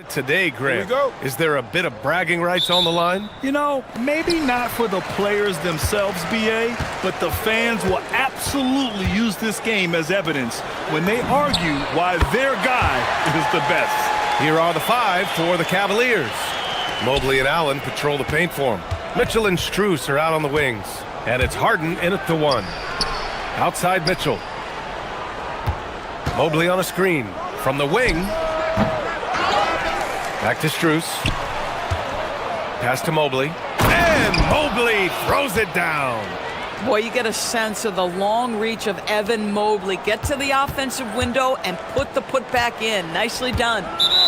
Today, Grant, Here we go. is there a bit of bragging rights on the line? You know, maybe not for the players themselves, BA, but the fans will absolutely use this game as evidence when they argue why their guy is the best. Here are the 5 for the Cavaliers. Mobley and Allen patrol the paint for him. Mitchell and Strus are out on the wings. And it's Harden in at the 1. Outside Mitchell. Mobley on a screen. From the wing. Back to Strus. Pass to Mobley. And Mobley throws it down. Boy, you get a sense of the long reach of Evan Mobley. Get to the offensive window and put the putback in. Nicely done.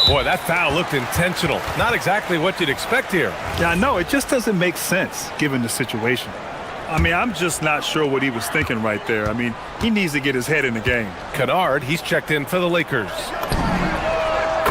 Boy, that foul looked intentional. Not exactly what you'd expect here. Yeah, I know. It just doesn't make sense given the situation. I mean, I'm just not sure what he was thinking right there. I mean, he needs to get his head in the game. Kennard, he's checked in for the Lakers.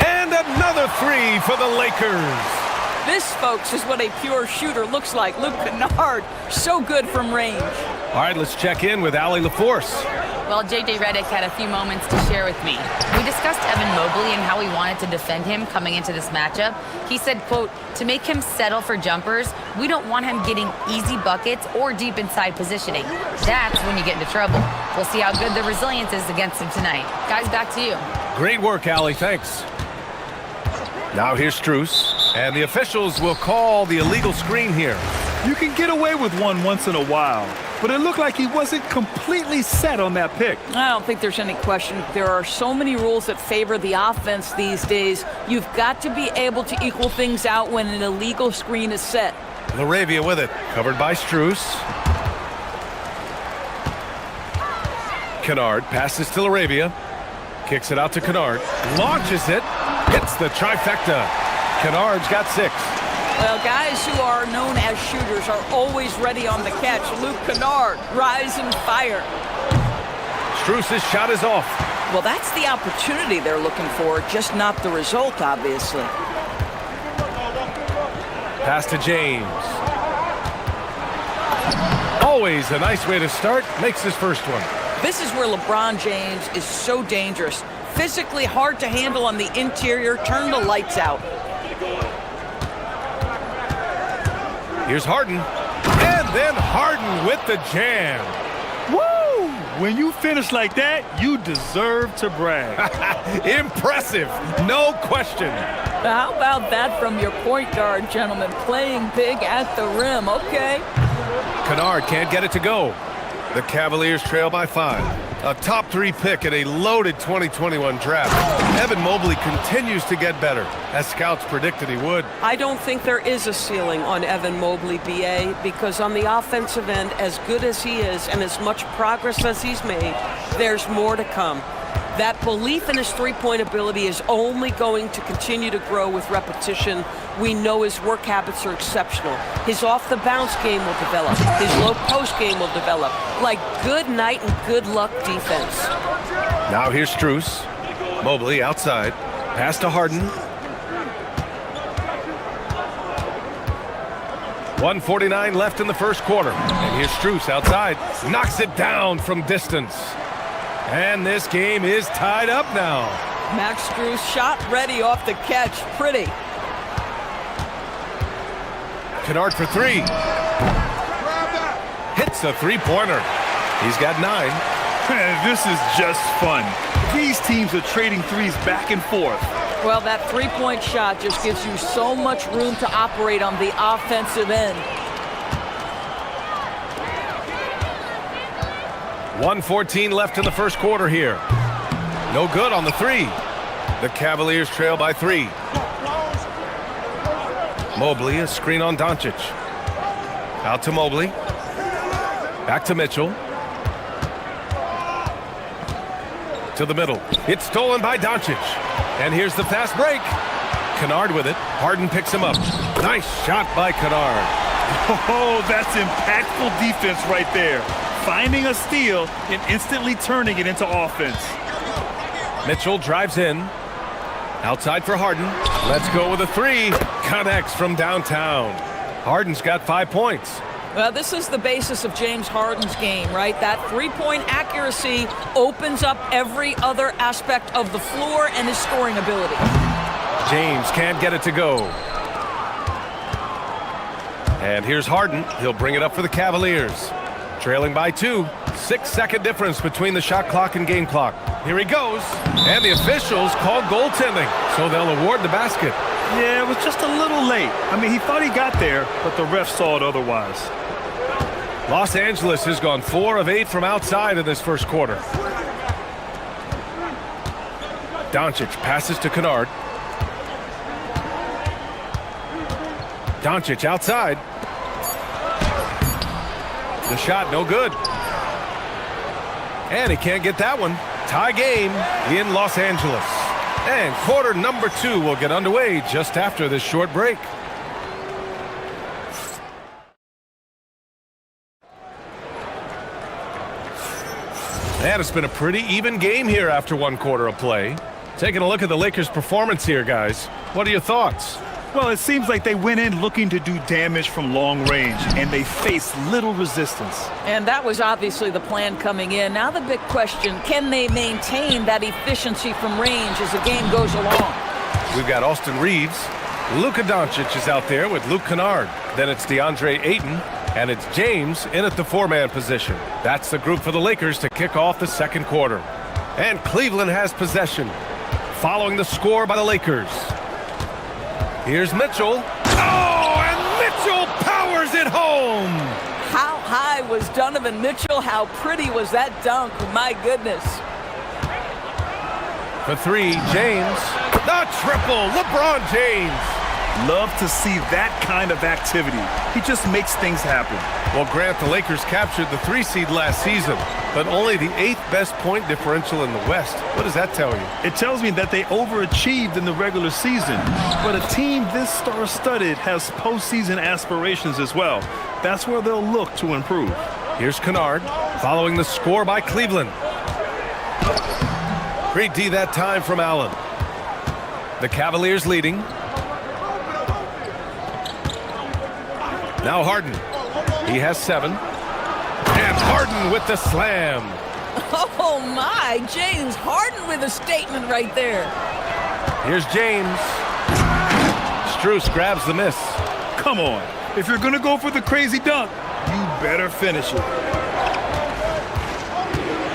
And another 3 for the Lakers. This, folks, is what a pure shooter looks like. Luke Kennard, so good from range. All right, let's check in with Allie LaForce. Well, JJ Redick had a few moments to share with me. We discussed Evan Mobley and how we wanted to defend him coming into this matchup. He said, quote, to make him settle for jumpers, we don't want him getting easy buckets or deep inside positioning. That's when you get into trouble. We'll see how good the resilience is against him tonight. Guys, back to you. Great work, Allie. Thanks. Now here's Strus, and the officials will call the illegal screen here. You can get away with one once in a while, but it looked like he wasn't completely set on that pick. I don't think there's any question. There are so many rules that favor the offense these days. You've got to be able to equal things out when an illegal screen is set. LaRavia with it, covered by Strus. Kennard passes to LaRavia, kicks it out to Kennard, launches it, hits the trifecta. Kennard's got 6. Well, guys who are known as shooters are always ready on the catch. Luke Kennard, rise and fire. Strus' shot is off. Well, that's the opportunity they're looking for, just not the result, obviously. Pass to James. Always a nice way to start. Makes his first one. This is where LeBron James is so dangerous. Physically hard to handle on the interior. Turn the lights out. Here's Harden. And then Harden with the jam. Woo! When you finish like that, you deserve to brag. Impressive. No question. How about that from your point guard, gentlemen? Playing big at the rim. Okay. Kennard can't get it to go. The Cavaliers trail by 5. A top 3 pick in a loaded 2021 draft. Evan Mobley continues to get better, as scouts predicted he would. I don't think there is a ceiling on Evan Mobley, BA, because on the offensive end, as good as he is and as much progress as he's made, there's more to come. That belief in his three-point ability is only going to continue to grow with repetition. We know his work habits are exceptional. His off-the-bounce game will develop. His low-post game will develop. Like good night and good luck defense. Now here's Strus. Mobley outside. Pass to Harden. 1:49 left in the first quarter. And here's Strus outside. Knocks it down from distance. And this game is tied up now. Max Strus shot ready off the catch. Pretty. Kennard for 3. Hits a 3-pointer. He's got 9. This is just fun. These teams are trading threes back and forth. Well, that three-point shot just gives you so much room to operate on the offensive end. 1:14 left in the first quarter here. No good on the 3. The Cavaliers trail by 3. Mobley, a screen on Doncic. Out to Mobley. Back to Mitchell. To the middle. It's stolen by Doncic. And here's the fast break. Kennard with it. Harden picks him up. Nice shot by Kennard. Oh, that's impactful defense right there. Finding a steal and instantly turning it into offense. Mitchell drives in. Outside for Harden. Let's go with a 3. Connects from downtown. Harden's got 5 points. Well, this is the basis of James Harden's game, right? That three-point accuracy opens up every other aspect of the floor and his scoring ability. James can't get it to go. And here's Harden. He'll bring it up for the Cavaliers. Trailing by 2. 6-second difference between the shot clock and game clock. Here he goes. And the officials call goaltending, so they'll award the basket. Yeah, it was just a little late. I mean, he thought he got there, but the ref saw it otherwise. Los Angeles has gone 4 of 8 from outside in this first quarter. Doncic passes to Kennard. Doncic outside. The shot no good. And he can't get that one. Tie game in Los Angeles. And quarter number 2 will get underway just after this short break. And it's been a pretty even game here after 1 quarter of play. Taking a look at the Lakers' performance here, guys. What are your thoughts? Well, it seems like they went in looking to do damage from long range, and they faced little resistance. And that was obviously the plan coming in. Now the big question, can they maintain that efficiency from range as the game goes along? We've got Austin Reeves. Luka Doncic is out there with Luke Kennard. Then it's DeAndre Ayton, and it's James in at the 4-man position. That's the group for the Lakers to kick off the second quarter. And Cleveland has possession, following the score by the Lakers. Here's Mitchell. Oh, and Mitchell powers it home. How high was Donovan Mitchell? How pretty was that dunk? My goodness. For 3, James. The triple, LeBron James. Love to see that kind of activity. He just makes things happen. Well, Grant, the Lakers captured the 3 seed last season, but only the 8th best point differential in the West. What does that tell you? It tells me that they overachieved in the regular season. But a team this star-studded has postseason aspirations as well. That's where they'll look to improve. Here's Kennard, following the score by Cleveland. Great D that time from Allen. The Cavaliers leading. Now Harden. He has 7. And Harden with the slam. Oh my, James Harden with a statement right there. Here's James. Strus grabs the miss. Come on. If you're going to go for the crazy dunk, you better finish it.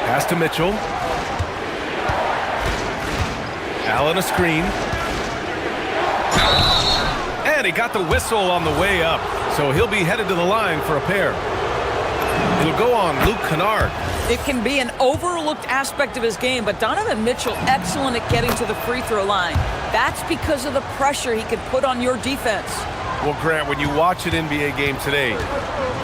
Pass to Mitchell. Allen a screen. And he got the whistle on the way up. So he'll be headed to the line for a pair. It'll go on Luke Kennard. It can be an overlooked aspect of his game, but Donovan Mitchell excellent at getting to the free throw line. That's because of the pressure he can put on your defense. Well, Grant, when you watch an NBA game today,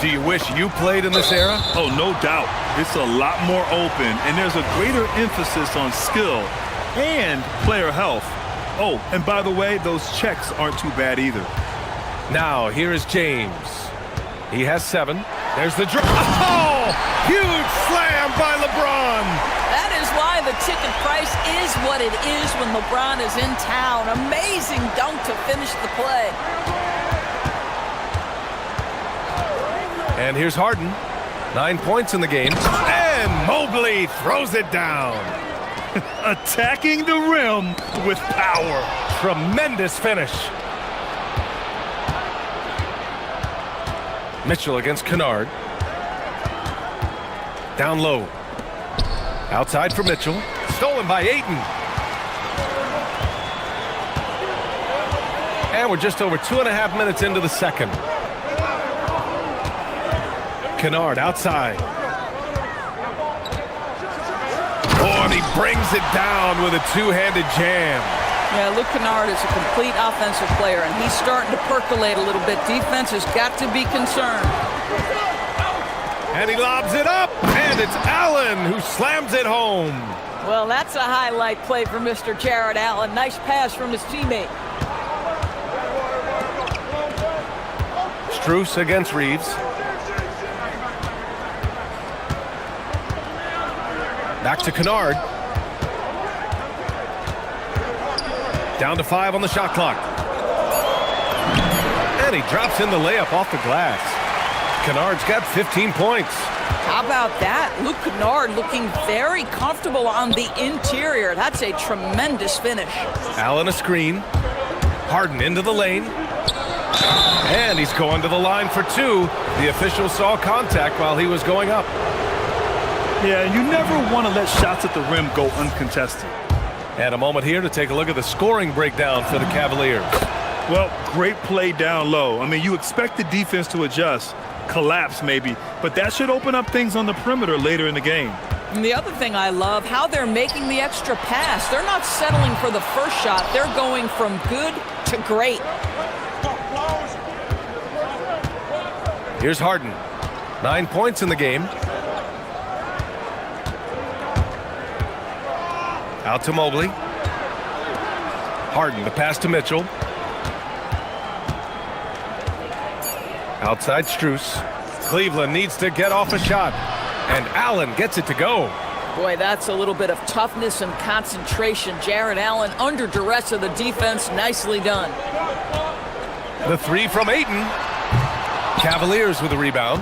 do you wish you played in this era? Oh, no doubt. It's a lot more open, and there's a greater emphasis on skill and player health. Oh, and by the way, those checks aren't too bad either. Now, here is James. He has 7. There's the drop. Oh! Huge slam by LeBron. That is why the ticket price is what it is when LeBron is in town. Amazing dunk to finish the play. And here's Harden. 9 points in the game. And Mobley throws it down. Attacking the rim with power. Tremendous finish. Mitchell against Kennard. Down low. Outside for Mitchell. Stolen by Ayton. And we're just over 2.5 minutes into the second. Kennard outside. Oh, and he brings it down with a 2-handed jam. Yeah, Luke Kennard is a complete offensive player, and he's starting to percolate a little bit. Defense has got to be concerned. And he lobs it up, and it's Allen who slams it home. Well, that's a highlight play for Mr. Jared Allen. Nice pass from his teammate. Strus against Reeves. Back to Kennard. Down to 5 on the shot clock. And he drops in the layup off the glass. Kennard's got 15 points. How about that? Luke Kennard looking very comfortable on the interior. That's a tremendous finish. Allen a screen. Harden into the lane. And he's going to the line for two. The official saw contact while he was going up. Yeah, you never want to let shots at the rim go uncontested. And a moment here to take a look at the scoring breakdown for the Cavaliers. Well, great play down low. I mean, you expect the defense to adjust, collapse maybe, but that should open up things on the perimeter later in the game. And the other thing I love, how they're making the extra pass. They're not settling for the first shot. They're going from good to great. Here's Harden. 9 points in the game. Out to Mobley. Harden, the pass to Mitchell. Outside Strus. Cleveland needs to get off a shot. And Allen gets it to go. Boy, that's a little bit of toughness and concentration. Jarrett Allen under duress of the defense. Nicely done. The three from Ayton. Cavaliers with a rebound.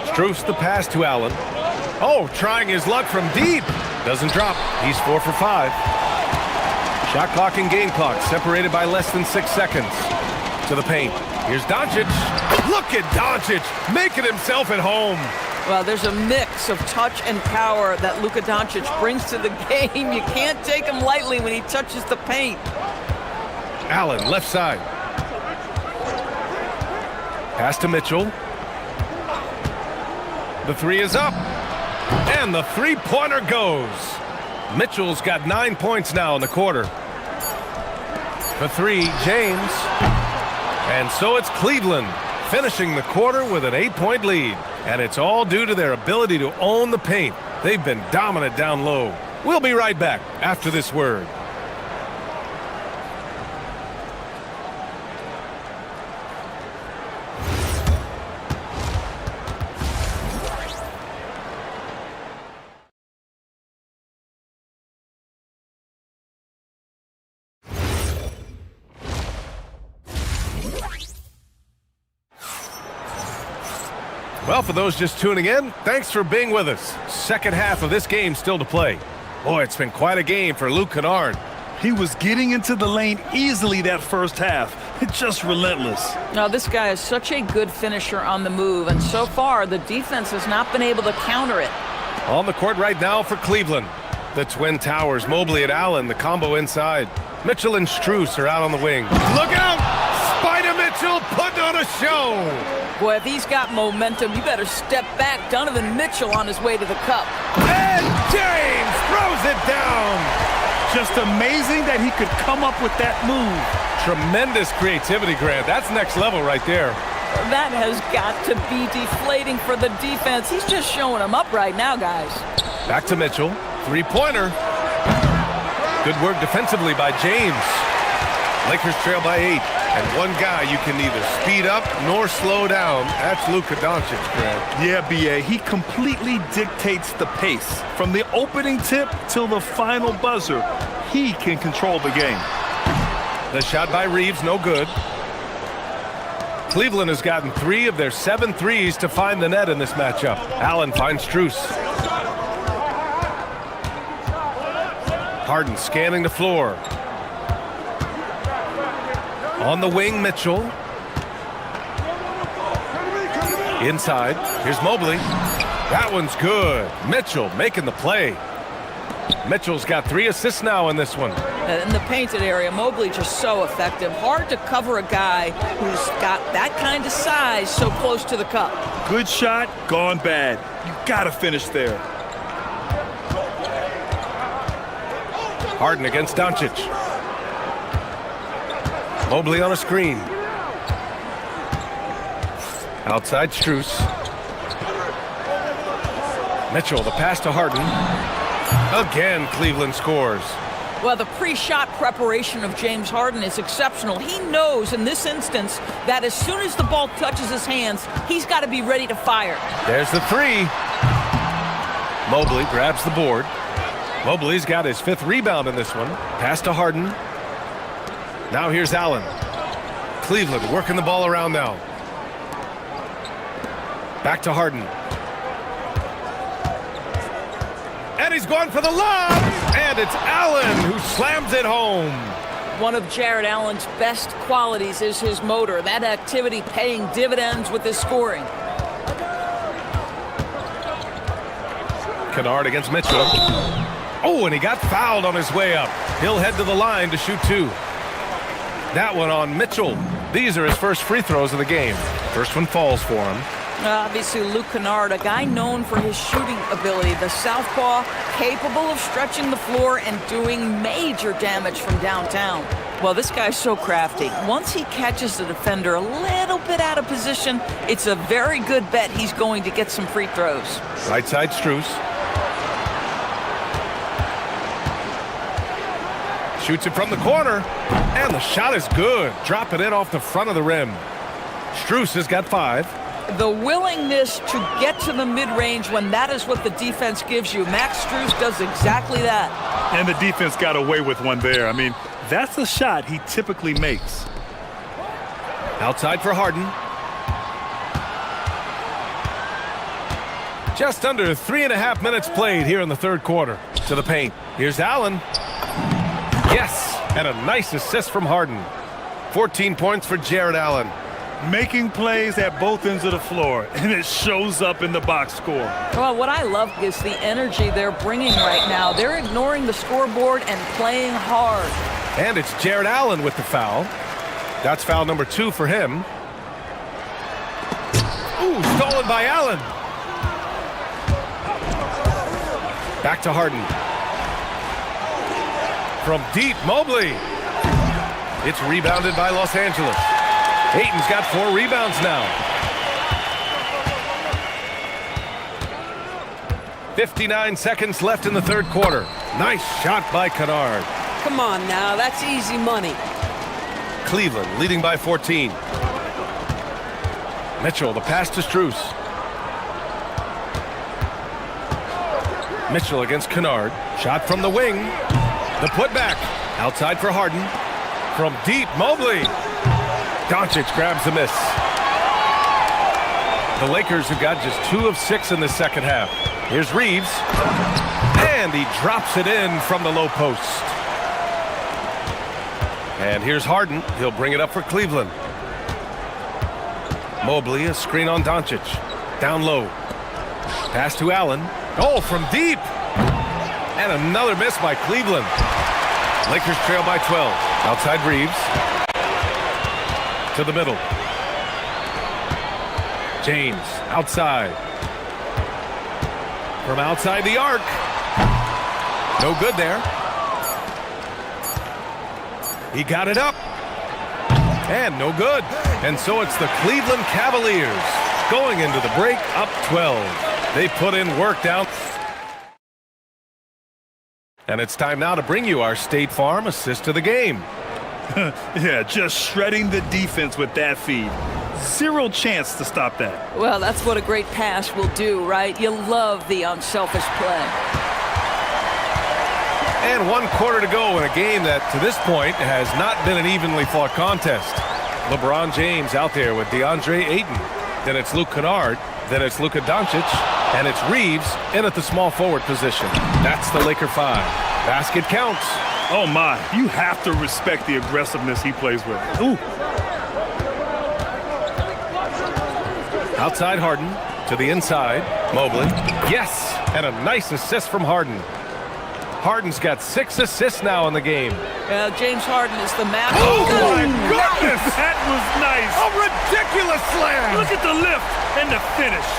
Strus the pass to Allen. Oh, trying his luck from deep. Doesn't drop. He's 4 for 5. Shot clock and game clock separated by less than 6 seconds. To the paint. Here's Doncic. Look at Doncic making himself at home. Well, there's a mix of touch and power that Luka Doncic brings to the game. You can't take him lightly when he touches the paint. Allen, left side. Pass to Mitchell. The three is up. And the three-pointer goes. Mitchell's got 9 points now in the quarter. For three, James. And so it's Cleveland finishing the quarter with an 8-point lead. And it's all due to their ability to own the paint. They've been dominant down low. We'll be right back after this word. Well, for those just tuning in, thanks for being with us. Second half of this game still to play. Boy, it's been quite a game for Luke Kennard. He was getting into the lane easily that first half. Just relentless. Now, this guy is such a good finisher on the move, and so far, the defense has not been able to counter it. On the court right now for Cleveland. The Twin Towers, Mobley and Allen, the combo inside. Mitchell and Strus are out on the wing. Look out! Spider Mitchell putting on a show! Boy, if he's got momentum, you better step back. Donovan Mitchell on his way to the cup. And James throws it down! Just amazing that he could come up with that move. Tremendous creativity, Grant. That's next level right there. That has got to be deflating for the defense. He's just showing them up right now, guys. Back to Mitchell. Three-pointer. Good work defensively by James. Lakers trail by 8. And one guy you can neither speed up nor slow down. That's Luka Doncic, Grant. Yeah, B.A. He completely dictates the pace. From the opening tip till the final buzzer, he can control the game. The shot by Reeves, no good. Cleveland has gotten 3 of their 7 threes to find the net in this matchup. Allen finds Strus. Harden scanning the floor. On the wing, Mitchell. Inside. Here's Mobley. That one's good. Mitchell making the play. Mitchell's got 3 assists now in this one. In the painted area, Mobley just so effective. Hard to cover a guy who's got that kind of size so close to the cup. Good shot, gone bad. You gotta finish there. Harden against Doncic. Mobley on a screen. Outside Strus. Mitchell, the pass to Harden. Again, Cleveland scores. Well, the pre-shot preparation of James Harden is exceptional. He knows in this instance that as soon as the ball touches his hands, he's got to be ready to fire. There's the 3. Mobley grabs the board. Mobley's got his 5th rebound in this one. Pass to Harden. Now here's Allen. Cleveland working the ball around now. Back to Harden. And he He's going for the lob, and it's Allen who slams it home. One of Jared Allen's best qualities is his motor. That activity paying dividends with his scoring. Kennard against Mitchell. Oh, and he got fouled on his way up. He'll head to the line to shoot 2. That one on Mitchell. These are his first free throws of the game. First one falls for him. Obviously, Luke Kennard, a guy known for his shooting ability. The southpaw, capable of stretching the floor and doing major damage from downtown. Well, this guy's so crafty. Once he catches the defender a little bit out of position, it's a very good bet he's going to get some free throws. Right side, Strus. Shoots it from the corner, and the shot is good. Drop it in off the front of the rim. Strus has got 5. The willingness to get to the mid-range when that is what the defense gives you. Max Strus does exactly that. And the defense got away with one there. I mean, that's a shot he typically makes. Outside for Harden. Just under 3.5 minutes played here in the third quarter. To the paint. Here's Allen. Yes, and a nice assist from Harden. 14 points for Jared Allen. Making plays at both ends of the floor, and it shows up in the box score. Well, what I love is the energy they're bringing right now. They're ignoring the scoreboard and playing hard. And it's Jared Allen with the foul. That's foul number 2 for him. Ooh, stolen by Allen. Back to Harden. From deep, Mobley. It's rebounded by Los Angeles. Ayton's got 4 rebounds now. 59 seconds left in the third quarter. Nice shot by Kennard. Come on now, that's easy money. Cleveland leading by 14. Mitchell, the pass to Strus. Mitchell against Kennard. Shot from the wing. The putback. Outside for Harden. From deep, Mobley. Doncic grabs the miss. The Lakers have got just 2 of 6 in the second half. Here's Reeves. And he drops it in from the low post. And here's Harden. He'll bring it up for Cleveland. Mobley, a screen on Doncic. Down low. Pass to Allen. Oh, from deep. And another miss by Cleveland. Lakers trail by 12. Outside Reeves. To the middle. James outside. From outside the arc. No good there. He got it up. And no good. And so it's the Cleveland Cavaliers going into the break up 12. They put in work down. And it's time now to bring you our State Farm assist of the game. Yeah, just shredding the defense with that feed. Zero chance to stop that. Well, that's what a great pass will do, right? You love the unselfish play. And 1 quarter to go in a game that, to this point, has not been an evenly fought contest. LeBron James out there with DeAndre Ayton. Then it's Luke Kennard. Then it's Luka Doncic. And it's Reeves in at the small forward position. That's the Laker 5. Basket counts. Oh, my. You have to respect the aggressiveness he plays with. Ooh. Outside Harden. To the inside. Mobley. Yes! And a nice assist from Harden. Harden's got 6 assists now in the game. James Harden is the master. Oh, my goodness! That was nice. A ridiculous slam! Look at the lift and the finish.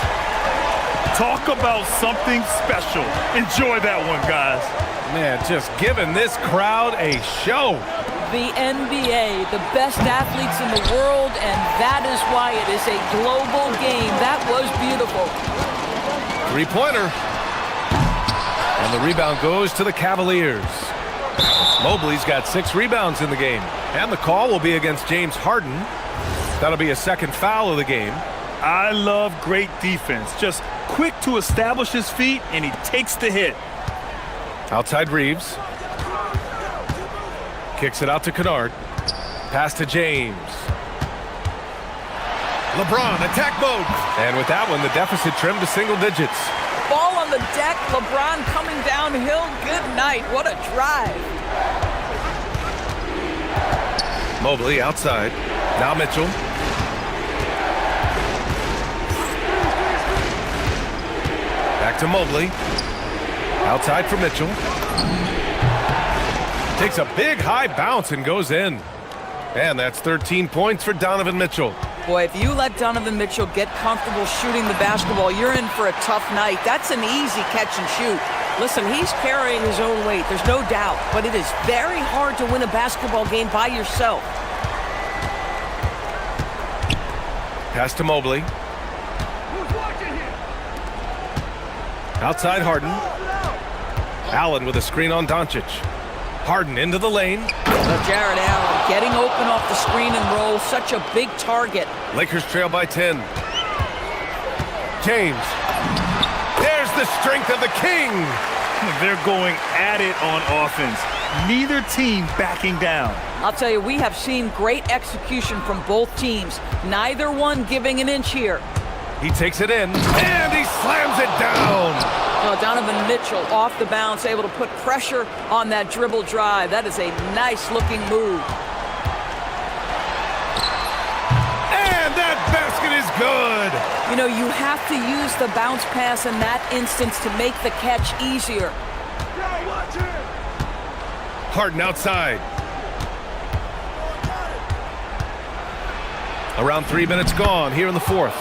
Talk about something special. Enjoy that one, guys. Man, just giving this crowd a show. The NBA, the best athletes in the world, and that is why it is a global game. That was beautiful. 3-pointer. And the rebound goes to the Cavaliers. Mobley's got 6 rebounds in the game. And the call will be against James Harden. That'll be a second foul of the game. I love great defense. Just quick to establish his feet, and he takes the hit. Outside Reeves. Kicks it out to Kennard. Pass to James. LeBron, attack mode. And with that one, the deficit trimmed to single digits. Ball on the deck. LeBron coming downhill. Good night. What a drive. Mobley outside. Now Mitchell. Back to Mobley. Outside for Mitchell. Takes a big high bounce and goes in. And that's 13 points for Donovan Mitchell. Boy, if you let Donovan Mitchell get comfortable shooting the basketball, you're in for a tough night. That's an easy catch and shoot. Listen, he's carrying his own weight, there's no doubt, but it is very hard to win a basketball game by yourself. Pass to Mobley. Outside Harden. Allen with a screen on Doncic. Harden into the lane. Jared Allen getting open off the screen and roll. Such a big target. Lakers trail by 10. James. There's the strength of the king. They're going at it on offense. Neither team backing down. I'll tell you, we have seen great execution from both teams. Neither one giving an inch here. He takes it in, and he slams it down. No, Donovan Mitchell off the bounce, able to put pressure on that dribble drive. That is a nice-looking move. And that basket is good. You know, you have to use the bounce pass in that instance to make the catch easier. Harden outside. Around 3 minutes gone here in the fourth.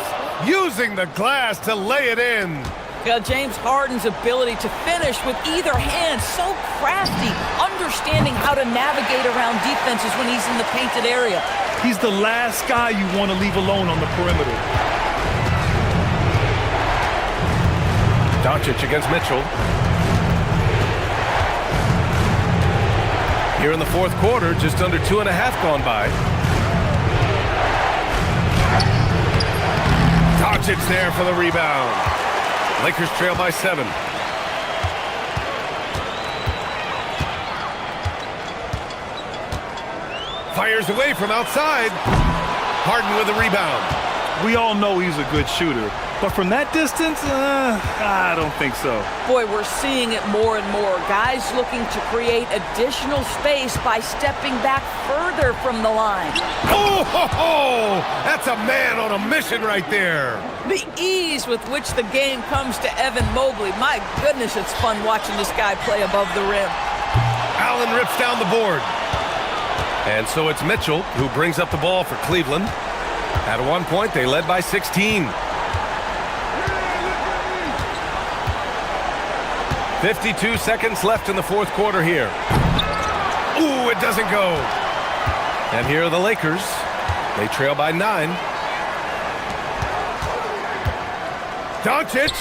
Using the glass to lay it in. Yeah, James Harden's ability to finish with either hand, so crafty, understanding how to navigate around defenses when he's in the painted area. He's the last guy you want to leave alone on the perimeter. Doncic against Mitchell. Here in the fourth quarter, just under 2.5 gone by. Doncic there for the rebound. Lakers trail by 7. Fires away from outside. Harden with the rebound. We all know he's a good shooter, but from that distance, I don't think so. Boy, we're seeing it more and more. Guys looking to create additional space by stepping back further from the line. Oh, ho, ho! That's a man on a mission right there. The ease with which the game comes to Evan Mobley. My goodness, it's fun watching this guy play above the rim. Allen rips down the board. And so it's Mitchell who brings up the ball for Cleveland. At one point, they led by 16. 52 seconds left in the fourth quarter here. Ooh, it doesn't go. And here are the Lakers. They trail by 9. Doncic.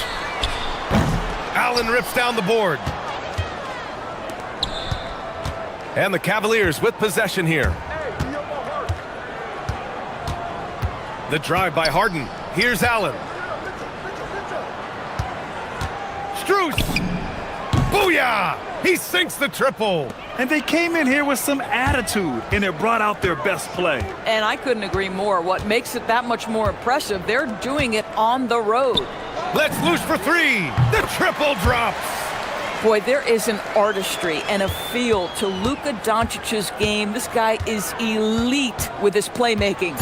Allen rips down the board. And the Cavaliers with possession here. The drive by Harden. Here's Allen. Strus. Booyah! He sinks the triple. And they came in here with some attitude, and it brought out their best play. And I couldn't agree more. What makes it that much more impressive, they're doing it on the road. Let's loose for 3. The triple drops. Boy, there is an artistry and a feel to Luka Doncic's game. This guy is elite with his playmaking.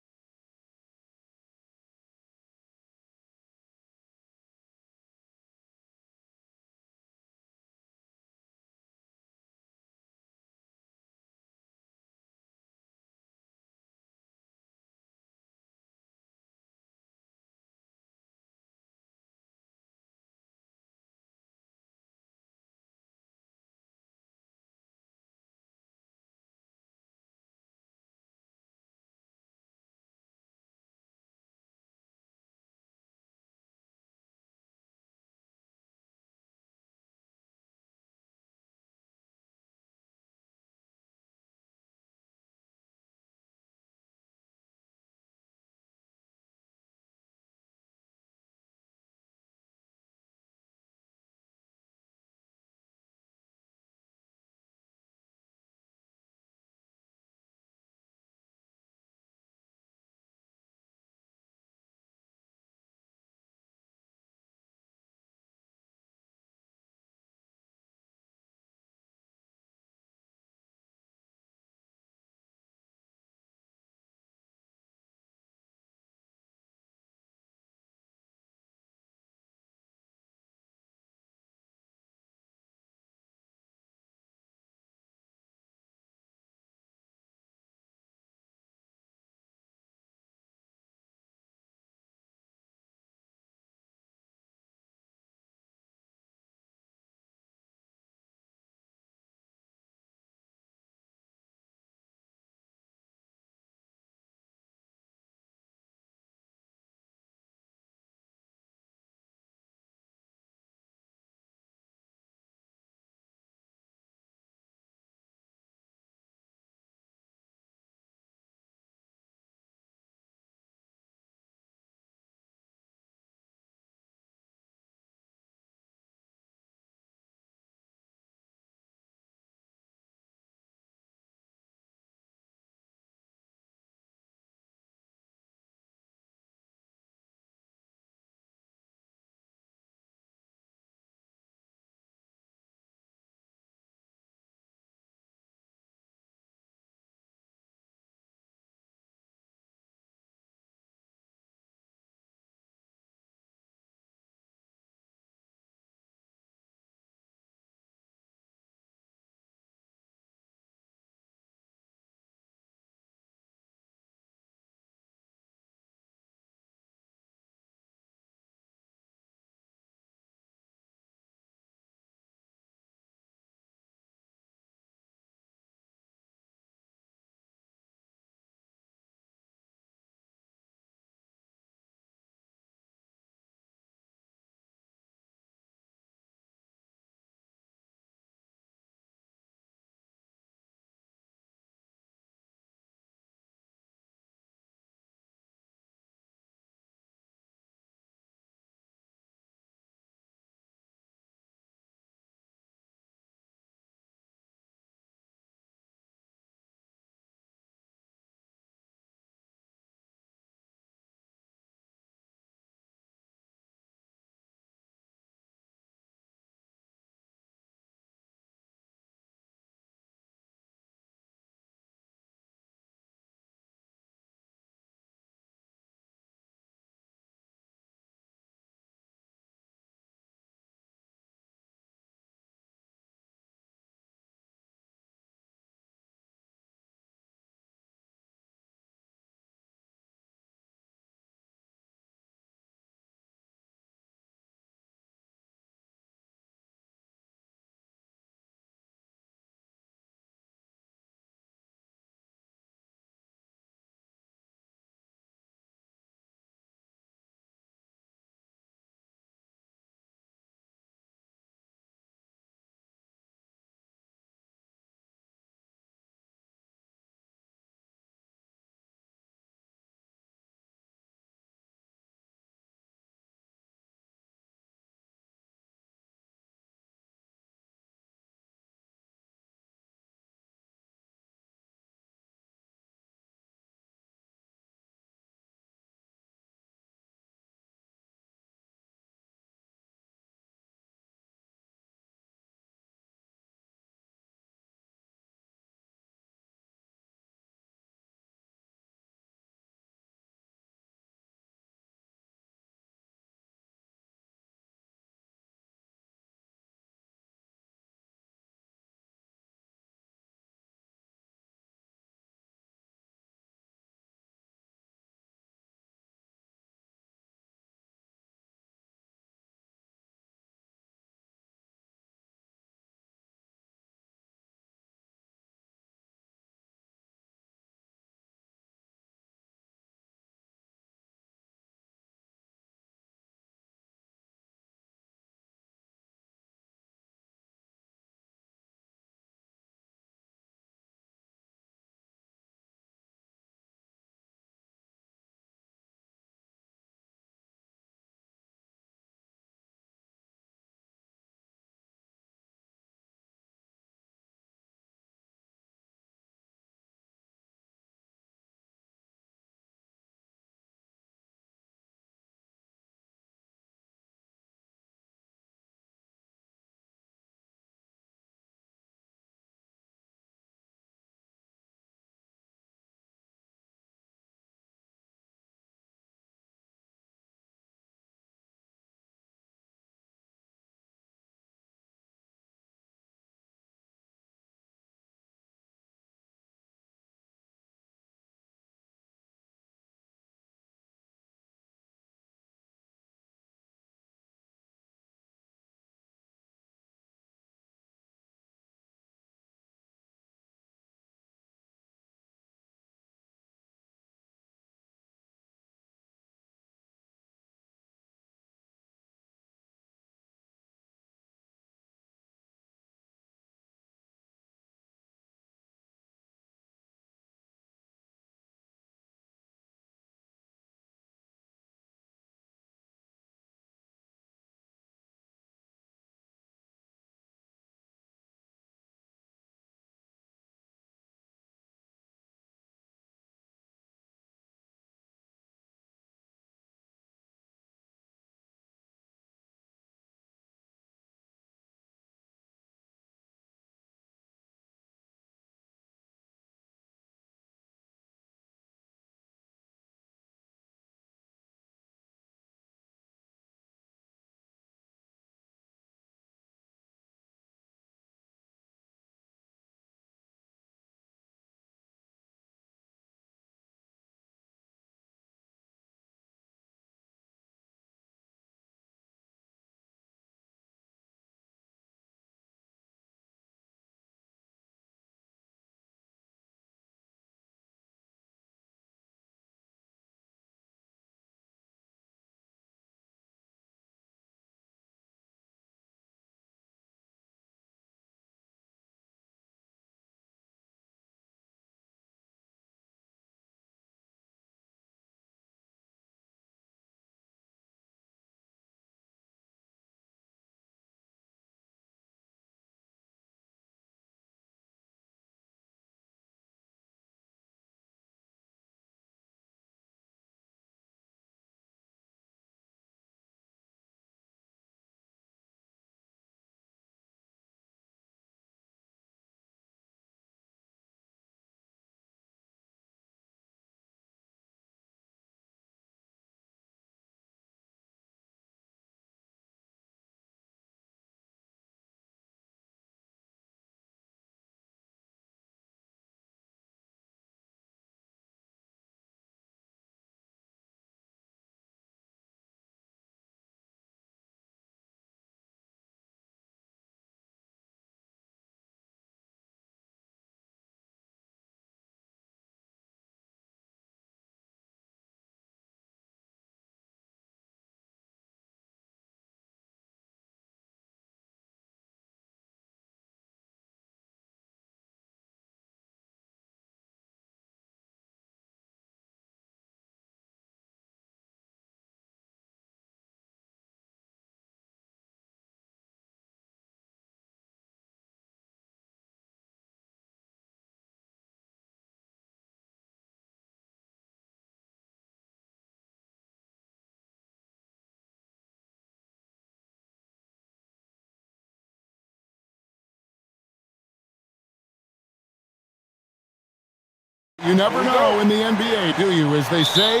You never know in the NBA, do you? As they say,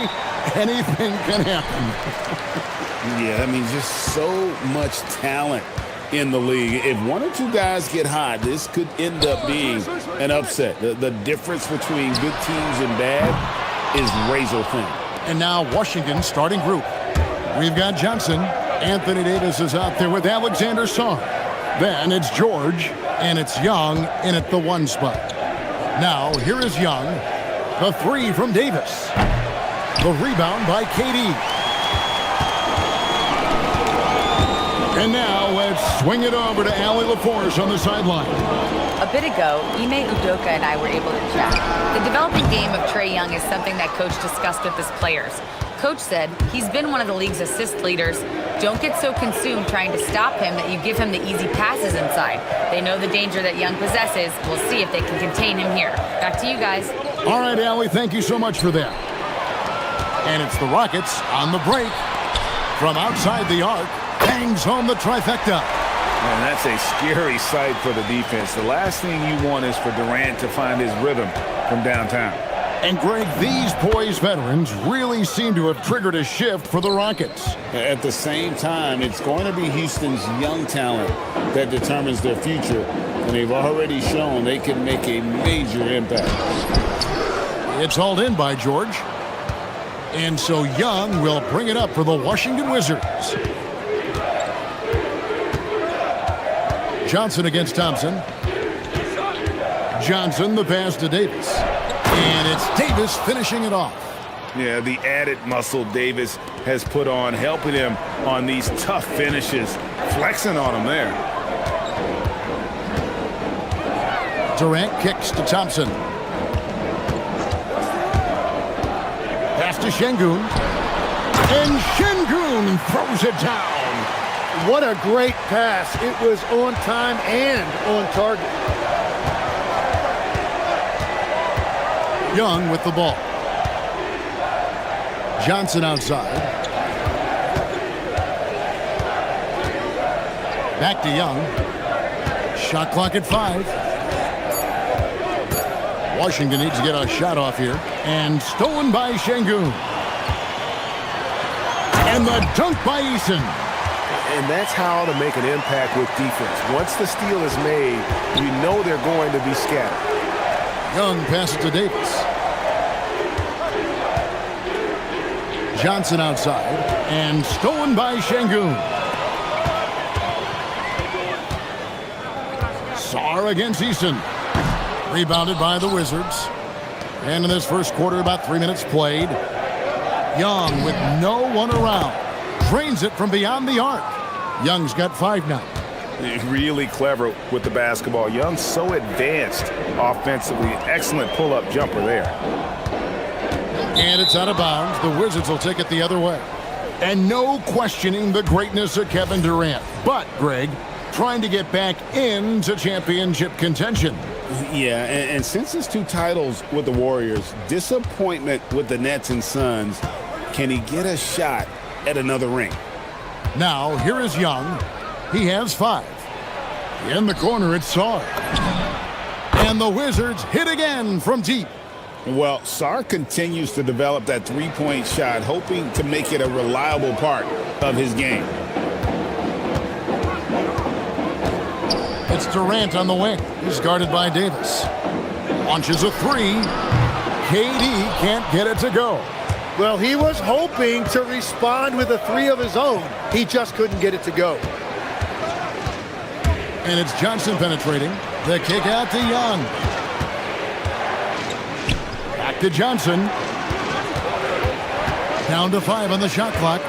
anything can happen. Yeah, I mean, just so much talent in the league. If one or two guys get hot, this could end up being an upset. The difference between good teams and bad is razor thin. And now Washington starting group. We've got Johnson. Anthony Davis is out there with Alexander Song. Then it's George, and it's Young in at the 1 spot. Now, here is Young. The 3 from Davis. The rebound by KD. And now let's swing it over to Allie LaForce on the sideline. A bit ago, Ime Udoka and I were able to chat. The developing game of Trae Young is something that Coach discussed with his players. Coach said he's been one of the league's assist leaders. Don't get so consumed trying to stop him that you give him the easy passes inside. They know the danger that Young possesses. We'll see if they can contain him here. Back to you guys. All right, Allie, thank you so much for that. And it's the Rockets on the break. From outside the arc, bangs home the trifecta. And that's a scary sight for the defense. The last thing you want is for Durant to find his rhythm from downtown. And Greg, these poised veterans really seem to have triggered a shift for the Rockets. At the same time, it's going to be Houston's young talent that determines their future. And they've already shown they can make a major impact. It's hauled in by George. And so Young will bring it up for the Washington Wizards. Johnson against Thompson. Johnson, the pass to Davis. And it's Davis finishing it off. Yeah, the added muscle Davis has put on, helping him on these tough finishes, flexing on him there. Durant kicks to Thompson. Pass to Şengün. And Şengün throws it down. What a great pass. It was on time and on target. Young with the ball. Johnson outside. Back to Young. Shot clock at 5. Washington needs to get a shot off here. And stolen by Şengün. And the dunk by Eason. And that's how to make an impact with defense. Once the steal is made, you know they're going to be scattered. Young passes to Davis. Johnson outside. And stolen by Şengün. Sarr against Eason. Rebounded by the Wizards. And in this first quarter, about 3 minutes played. Young with no one around. Drains it from beyond the arc. Young's got 5 now. Really clever with the basketball. Young's so advanced offensively. Excellent pull-up jumper there. And it's out of bounds. The Wizards will take it the other way. And no questioning the greatness of Kevin Durant. But, Greg, trying to get back into championship contention. Yeah, and since his 2 titles with the Warriors, disappointment with the Nets and Suns, can he get a shot at another ring? Now, here is Young. He has 5. In the corner, it's Sarr. And the Wizards hit again from deep. Well, Sarr continues to develop that three-point shot, hoping to make it a reliable part of his game. It's Durant on the wing. He's guarded by Davis. Launches a 3. KD can't get it to go. Well, he was hoping to respond with a 3 of his own. He just couldn't get it to go. And it's Johnson penetrating. The kick out to Young. Back to Johnson. Down to 5 on the shot clock.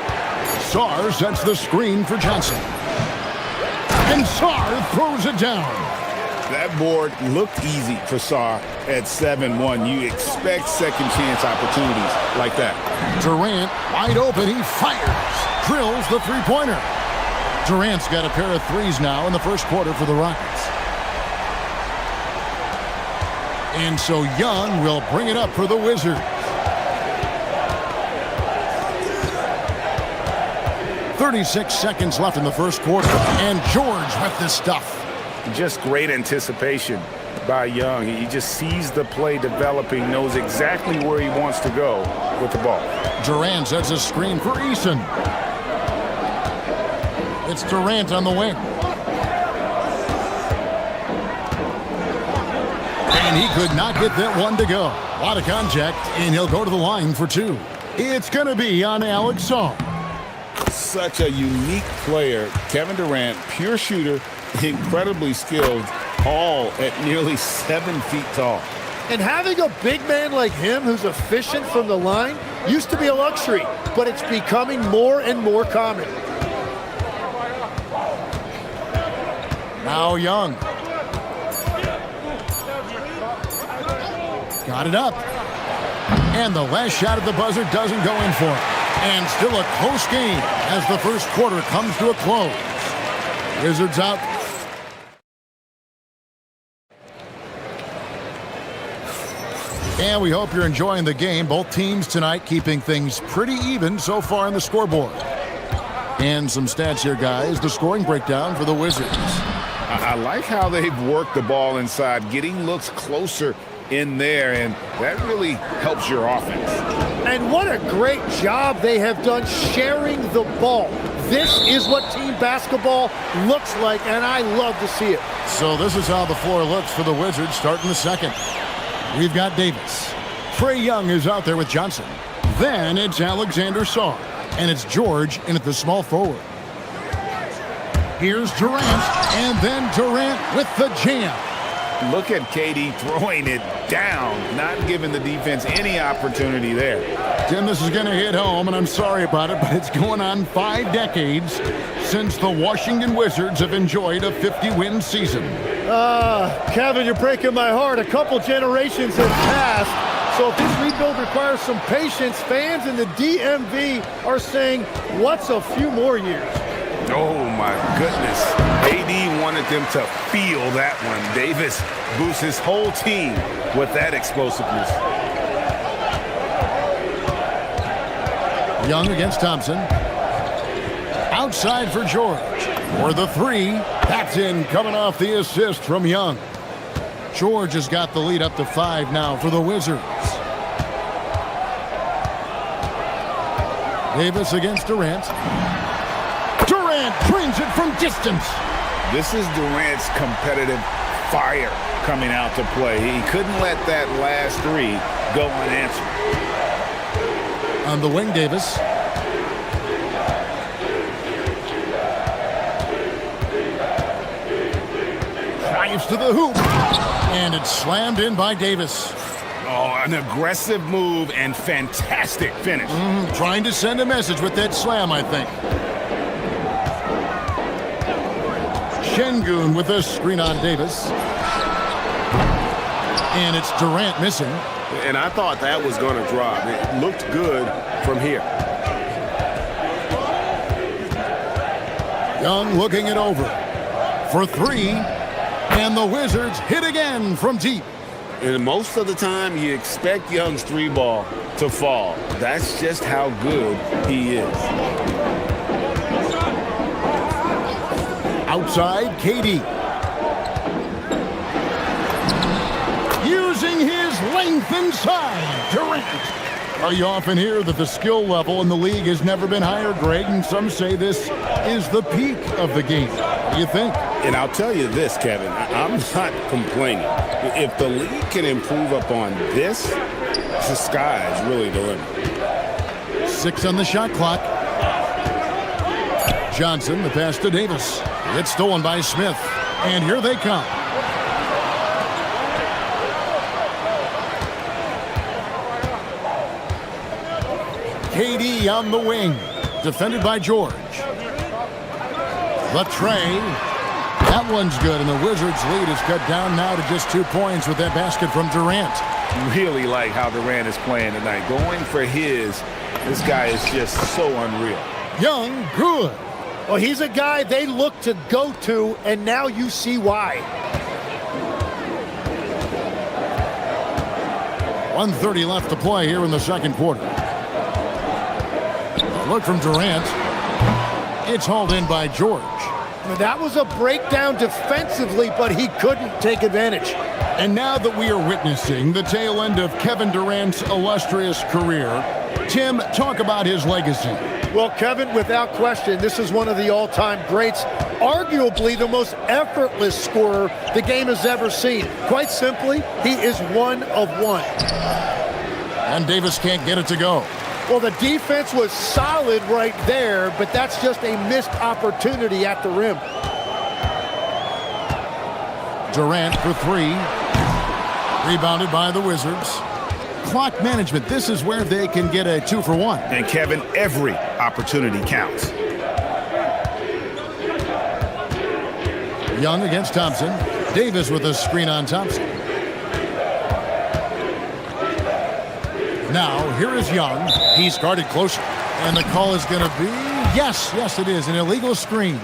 Sarr sets the screen for Johnson. And Sarr throws it down. That board looked easy for Sarr at 7-1. You expect second chance opportunities like that. Durant wide open. He fires. Drills the three-pointer. Durant's got a pair of 3s now in the first quarter for the Rockets. And so Young will bring it up for the Wizards. 36 seconds left in the first quarter. And George with the stuff. Just great anticipation. by Young. He just sees the play developing, knows exactly where he wants to go with the ball. Durant sets a screen for Eason. It's Durant on the wing. And he could not get that one to go. A lot of contact, and he'll go to the line for two. It's going to be on Alex Song. Such a unique player. Kevin Durant, pure shooter, incredibly skilled, all at nearly 7 feet tall. And having a big man like him who's efficient from the line used to be a luxury, but it's becoming more and more common. Now Young. Got it up. And the last shot at the buzzer doesn't go in for it. And still a close game as the first quarter comes to a close. Wizards out. And we hope you're enjoying the game. Both teams tonight keeping things pretty even so far on the scoreboard. And some stats here, guys. The scoring breakdown for the Wizards. I like how they've worked the ball inside, getting looks closer in there, and that really helps your offense. And what a great job they have done sharing the ball. This is what team basketball looks like, and I love to see it. So this is how the floor looks for the Wizards starting the second. We've got Davis. Trae Young is out there with Johnson. Then it's Alexander Song. And it's George in at the small forward. Here's Durant, and then Durant with the jam. Look at KD throwing it down, not giving the defense any opportunity there. Tim, this is going to hit home, and I'm sorry about it, but it's going on 5 decades since the Washington Wizards have enjoyed a 50-win season. Kevin, you're breaking my heart. A couple generations have passed. So if this rebuild requires some patience, fans in the DMV are saying, what's a few more years? Oh, my goodness. AD wanted them to feel that one. Davis boosts his whole team with that explosiveness. Young against Thompson. Outside for George. For the three. That's in, coming off the assist from Young. George has got the lead up to 5 now for the Wizards. Davis against Durant. Durant brings it from distance. This is Durant's competitive fire coming out to play. He couldn't let that last 3 go unanswered. On the wing, Davis. Drives to the hoop. And it's slammed in by Davis. Oh, an aggressive move and fantastic finish. Trying to send a message with that slam, I think. Şengün with a screen on Davis. And it's Durant missing. And I thought that was going to drop. It looked good from here. Young looking it over for 3. And the Wizards hit again from deep. And most of the time, you expect Young's 3-ball to fall. That's just how good he is. Outside, KD. Using his length inside, Durant. You often hear that the skill level in the league has never been higher, Greg, and some say this is the peak of the game. What do you think? And I'll tell you this, Kevin, I'm not complaining. If the league can improve upon this, the sky is really the limit. 6 on the shot clock. Johnson, the pass to Davis. It's stolen by Smith. And here they come. KD on the wing. Defended by George. The tray. That one's good, and the Wizards' lead is cut down now to just 2 points with that basket from Durant. Really like how Durant is playing tonight. Going for his, this guy is just so unreal. Young, good. Well, he's a guy they look to go to, and now you see why. 1:30 left to play here in the second quarter. Look from Durant. It's hauled in by George. That was a breakdown defensively, but he couldn't take advantage. And now that we are witnessing the tail end of Kevin Durant's illustrious career, Tim, talk about his legacy. Well, Kevin, without question, this is one of the all-time greats, arguably the most effortless scorer the game has ever seen. Quite simply, he is one of one. And Davis can't get it to go. Well, the defense was solid right there, but that's just a missed opportunity at the rim. Durant for three. Rebounded by the Wizards. Clock management, this is where they can get a 2-for-1. And Kevin, every opportunity counts. Young against Thompson. Davis with a screen on Thompson. Now, here is Young. He's guarded closer. And the call is going to be, yes, it is, an illegal screen.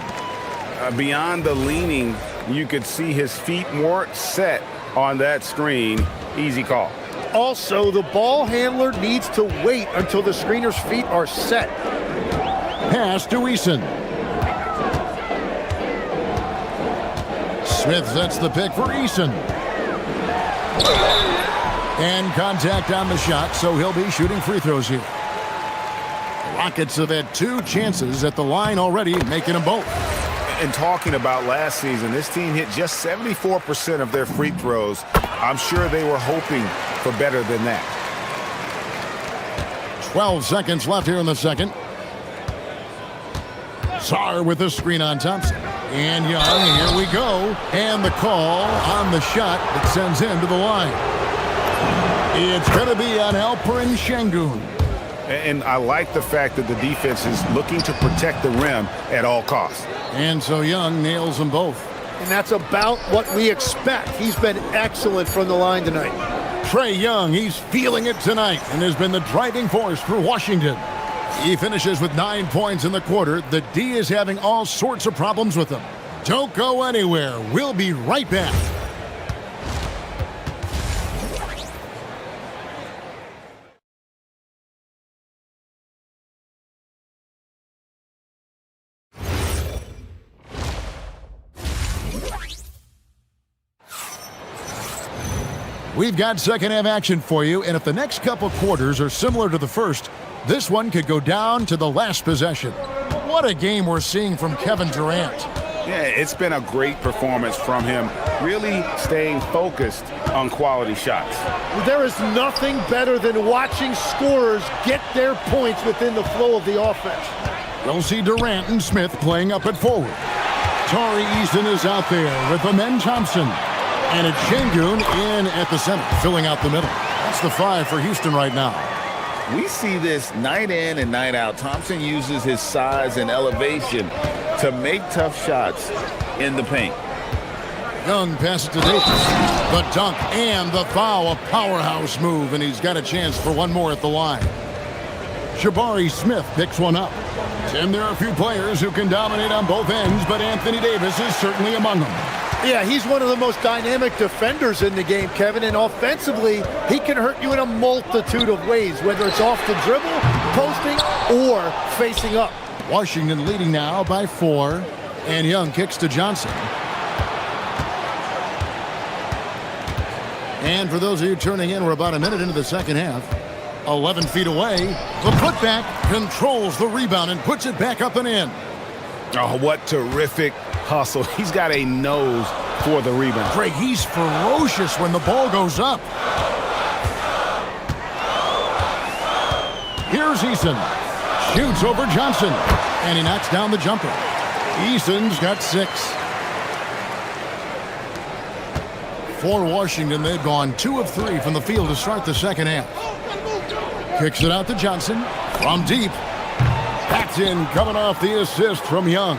Beyond the leaning, you could see his feet more set on that screen. Easy call. Also, the ball handler needs to wait until the screener's feet are set. Pass to Eason. Smith sets the pick for Eason. And contact on the shot, so he'll be shooting free throws here. The Rockets have had 2 chances at the line already, making them both. And talking about last season, this team hit just 74% of their free throws. I'm sure they were hoping for better than that. 12 seconds left here in the second. Sarr with the screen on Thompson. And Young, here we go. And the call on the shot that sends him to the line. It's going to be on Alperen Şengün. And I like the fact that the defense is looking to protect the rim at all costs. And so Young nails them both. And that's about what we expect. He's been excellent from the line tonight. Trae Young, he's feeling it tonight and has been the driving force for Washington. He finishes with 9 points in the quarter. The D is having all sorts of problems with him. Don't go anywhere. We'll be right back. We've got second half action for you, and if the next couple quarters are similar to the first, this one could go down to the last possession. What a game we're seeing from Kevin Durant. Yeah, it's been a great performance from him, really staying focused on quality shots. There is nothing better than watching scorers get their points within the flow of the offense. We'll see Durant and Smith playing up at forward. Tari Eason is out there with Amen Thompson. And it's Şengün in at the center, filling out the middle. That's the 5 for Houston right now. We see this night in and night out. Thompson uses his size and elevation to make tough shots in the paint. Young passes to Davis. The dunk and the foul, a powerhouse move, and he's got a chance for one more at the line. Jabari Smith picks one up. Tim, there are a few players who can dominate on both ends, but Anthony Davis is certainly among them. Yeah, he's one of the most dynamic defenders in the game, Kevin, and offensively, he can hurt you in a multitude of ways, whether it's off the dribble, posting, or facing up. Washington leading now by 4, and Young kicks to Johnson. And for those of you tuning in, we're about a minute into the second half. 11 feet away, the putback controls the rebound and puts it back up and in. Oh, what terrific hustle. He's got a nose for the rebound. Greg, he's ferocious when the ball goes up. Here's Eason. Shoots over Johnson. And he knocks down the jumper. Eason's got 6. For Washington, they've gone 2 of 3 from the field to start the second half. Kicks it out to Johnson. From deep. That's in, coming off the assist from Young.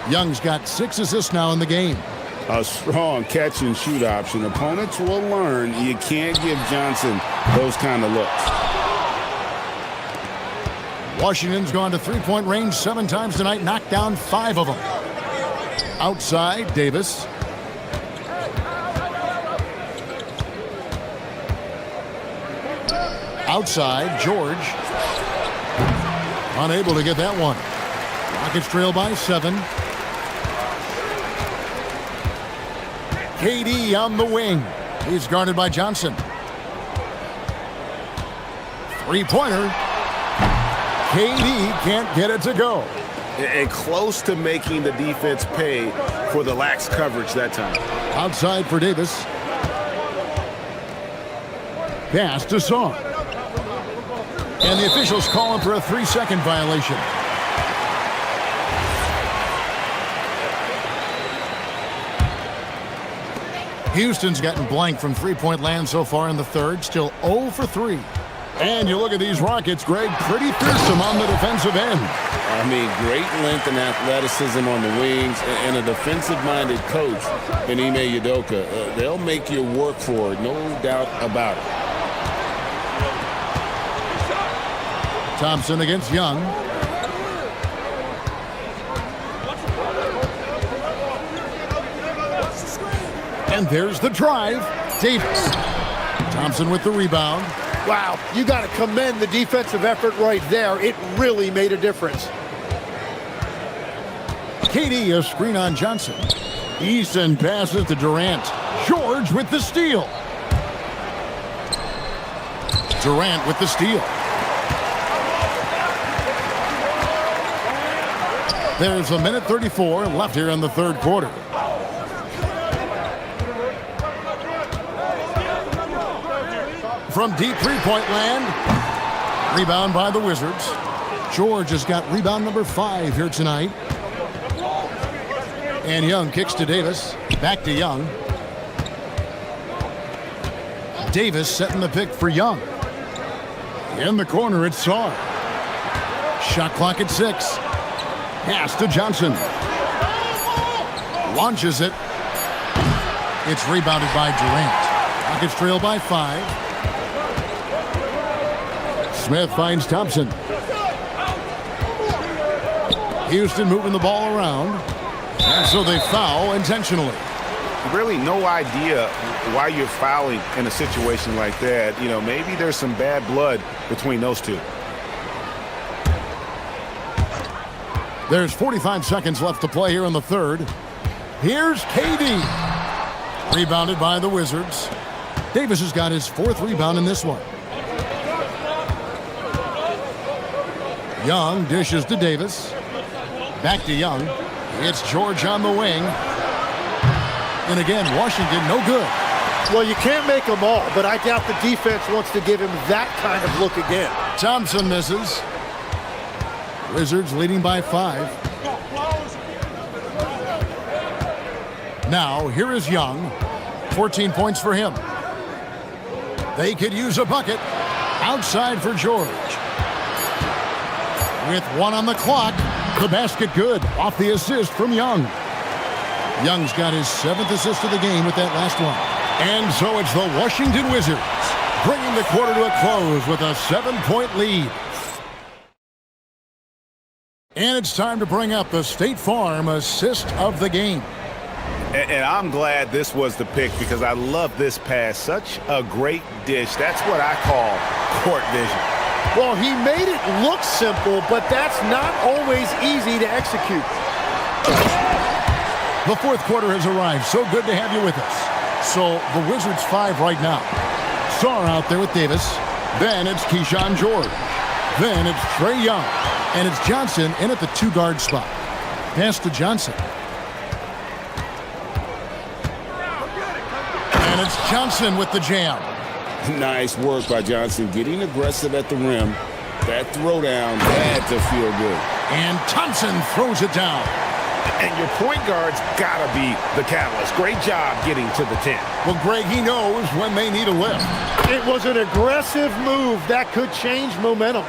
Young's got 6 assists now in the game. A strong catch and shoot option. Opponents will learn you can't give Johnson those kind of looks. Washington's gone to three-point range 7 times tonight, knocked down 5 of them. Outside, Davis. Outside, George. Unable to get that one. Rockets trail by 7. KD on the wing. He's guarded by Johnson. Three-pointer. KD can't get it to go. And close to making the defense pay for the lax coverage that time. Outside for Davis. Pass to Song. And the officials call him for a 3-second violation. Houston's gotten blank from three-point land so far in the third. Still 0 for 3. And you look at these Rockets, Greg, pretty fearsome on the defensive end. I mean, great length and athleticism on the wings, and a defensive-minded coach in Ime Udoka. They'll make you work for it, no doubt about it. Thompson against Young. And there's the drive. Davis. Thompson with the rebound. Wow, you got to commend the defensive effort right there. It really made a difference. KD, a screen on Johnson. Easton passes to Durant. George with the steal. Durant with the steal. There's a minute 34 left here in the third quarter. From deep three-point land. Rebound by the Wizards. George has got rebound number 5 here tonight. And Young kicks to Davis. Back to Young. Davis setting the pick for Young. In the corner, it's Saar. Shot clock at 6. Pass to Johnson. Launches it. It's rebounded by Durant. Rockets trail by 5. Smith finds Thompson. Houston moving the ball around. And so they foul intentionally. Really no idea why you're fouling in a situation like that. You know, maybe there's some bad blood between those two. There's 45 seconds left to play here in the third. Here's KD. Rebounded by the Wizards. Davis has got his 4th rebound in this one. Young dishes to Davis. Back to Young. It's George on the wing. And again, Washington, no good. Well, you can't make them all, but I doubt the defense wants to give him that kind of look again. Thompson misses. Wizards leading by 5. Now, here is Young. 14 points for him. They could use a bucket. Outside for George. With 1 on the clock, the basket good. Off the assist from Young. Young's got his 7th assist of the game with that last one. And so it's the Washington Wizards bringing the quarter to a close with a 7-point lead. And it's time to bring up the State Farm assist of the game. And I'm glad this was the pick because I love this pass. Such a great dish. That's what I call court vision. Well, he made it look simple, but that's not always easy to execute. The fourth quarter has arrived. So good to have you with us. So the Wizards 5 right now. Saar out there with Davis. Then it's Keyshawn George. Then it's Trae Young. And it's Johnson in at the 2-guard spot. Pass to Johnson. And it's Johnson with the jam. Nice work by Johnson, getting aggressive at the rim. That throwdown had to feel good. And Thompson throws it down. And your point guard's got to be the catalyst. Great job getting to the 10. Well, Greg, he knows when they need a lift. It was an aggressive move that could change momentum.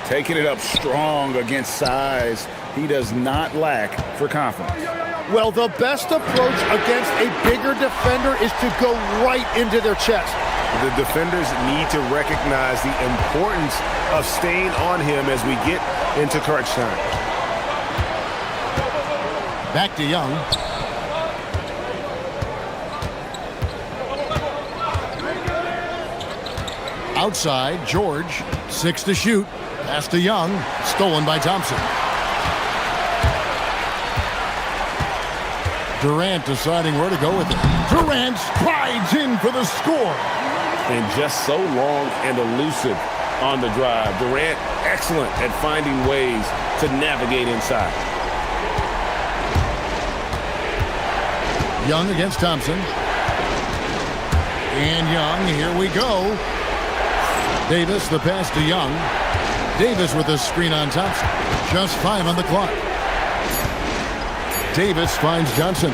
Taking it up strong against size. He does not lack for confidence. Well, the best approach against a bigger defender is to go right into their chest. The defenders need to recognize the importance of staying on him as we get into crunch time. Back to Young. Outside, George. 6 to shoot. Pass to Young. Stolen by Thompson. Durant deciding where to go with it. Durant strides in for the score. And just so long and elusive on the drive. Durant, excellent at finding ways to navigate inside. Young against Thompson. And Young, here we go. Davis, the pass to Young. Davis with a screen on Thompson. Just 5 on the clock. Davis finds Johnson.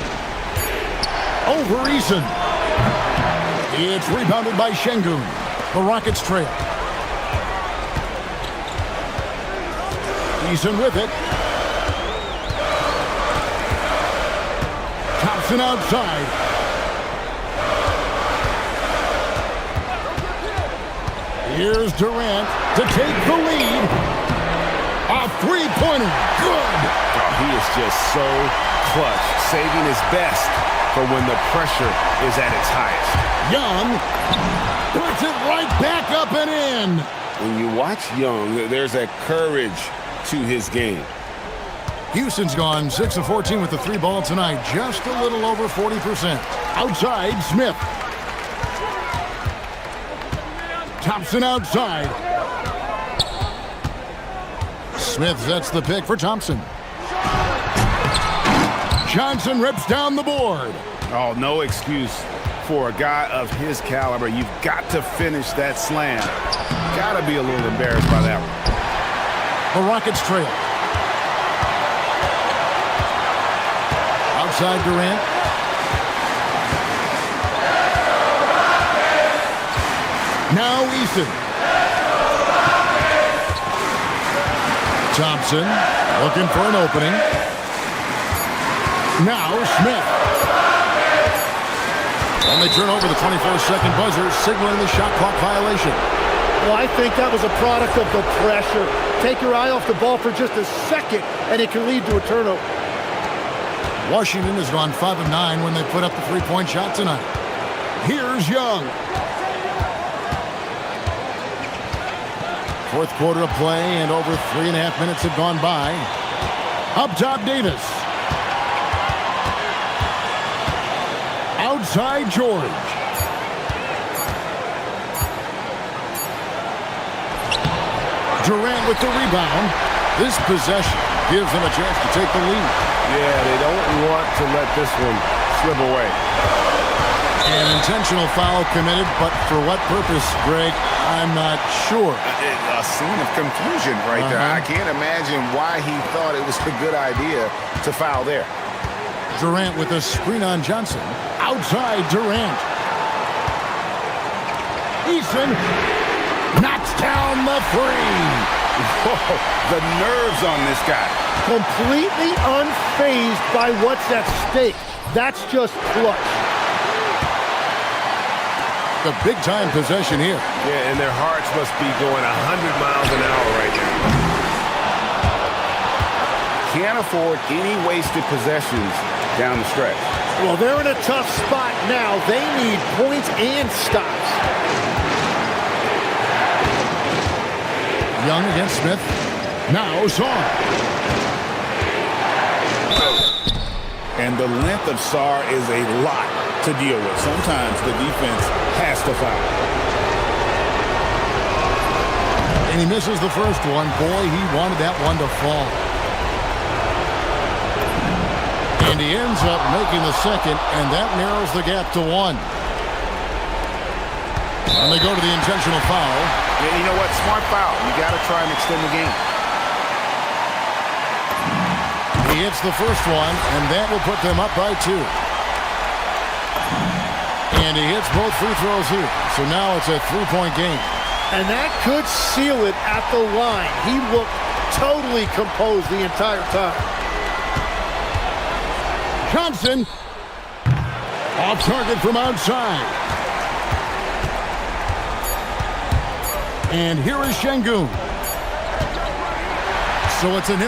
Over Eason. It's rebounded by Şengün. The Rockets trail. Eason with it. Thompson outside. Here's Durant to take the lead. A three-pointer. Good. Oh, he is just so clutch, saving his best for when the pressure is at its highest. Young puts it right back up and in. When you watch Young, there's a courage to his game. Houston's gone 6 of 14 with the 3 ball tonight. Just a little over 40%. Outside, Smith. Thompson outside. Smith sets the pick for Thompson. Johnson rips down the board. Oh, no excuse for a guy of his caliber. You've got to finish that slam. Got to be a little embarrassed by that one. The Rockets trail. Outside Durant. Now Eason. Thompson looking for an opening. Now Smith. And they turn over the 24-second buzzer, signaling the shot clock violation. Well, I think that was a product of the pressure. Take your eye off the ball for just a second, and it can lead to a turnover. Washington has gone 5 of 9 when they put up the three-point shot tonight. Here's Young. Fourth quarter of play, and over 3.5 minutes have gone by. Up top, Davis. Outside, George. Durant with the rebound. This possession gives them a chance to take the lead. Yeah, they don't want to let this one slip away. An intentional foul committed, but for what purpose, Greg, I'm not sure. A scene of confusion right there. I can't imagine why he thought it was a good idea to foul there. Durant with a screen on Johnson. Outside, Durant. Eason knocks down the three. Whoa, the nerves on this guy. Completely unfazed by what's at stake. That's just clutch. The big-time possession here. Yeah, and their hearts must be going 100 miles an hour right now. Can't afford any wasted possessions down the stretch. Well, they're in a tough spot now. They need points and stops. Young against Smith. Now Sarr. And the length of Sarr is a lot to deal with. Sometimes the defense has to foul. And he misses the first one. Boy, he wanted that one to fall. And he ends up making the second, and that narrows the gap to 1. And they go to the intentional foul. Yeah, you know what? Smart foul. You got to try and extend the game. He hits the first one, and that will put them up by 2. And he hits both free throws here. So now it's a 3-point game. And that could seal it at the line. He looked totally composed the entire time. Johnson off target from outside. And here is Şengün. So it's an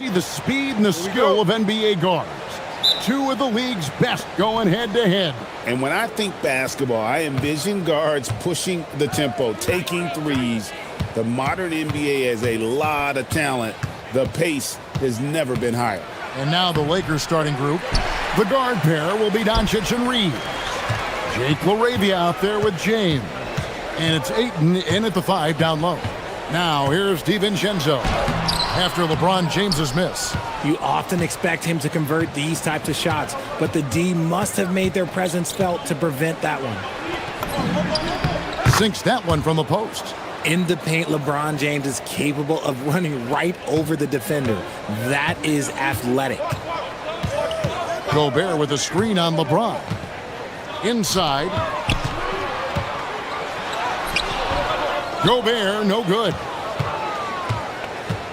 See the speed and the skill of NBA guards. Two of the league's best going head-to-head. And when I think basketball, I envision guards pushing the tempo, taking threes. The modern NBA has a lot of talent. The pace has never been higher. And now the Lakers starting group. The guard pair will be Doncic and Reeves. Jake LaRavia out there with James. And it's Ayton in at the 5 down low. Now here's DiVincenzo after LeBron James's miss. You often expect him to convert these types of shots, but the D must have made their presence felt to prevent that one. Sinks that one from the post. In the paint, LeBron James is capable of running right over the defender. That is athletic. Gobert with a screen on LeBron. Inside. Gobert, no good.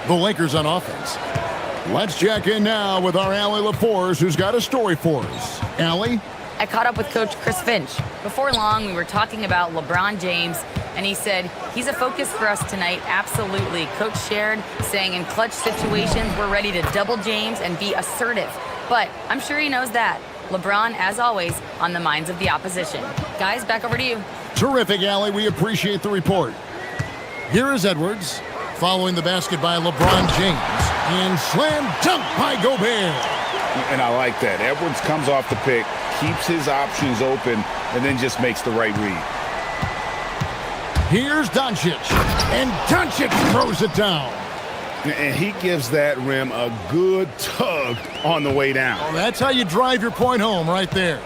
The Lakers on offense. Let's check in now with our Allie LaForce, who's got a story for us. Allie? I caught up with Coach Chris Finch. Before long, we were talking about LeBron James, and he said, he's a focus for us tonight, absolutely. Coach shared, saying in clutch situations, we're ready to double James and be assertive. But I'm sure he knows that. LeBron, as always, on the minds of the opposition. Guys, back over to you. Terrific, Allie. We appreciate the report. Here is Edwards, following the basket by LeBron James, and slam dunk by Gobert. And I like that. Edwards comes off the pick, keeps his options open, and then just makes the right read. Here's Doncic, and Doncic throws it down. And he gives that rim a good tug on the way down. Well, that's how you drive your point home right there.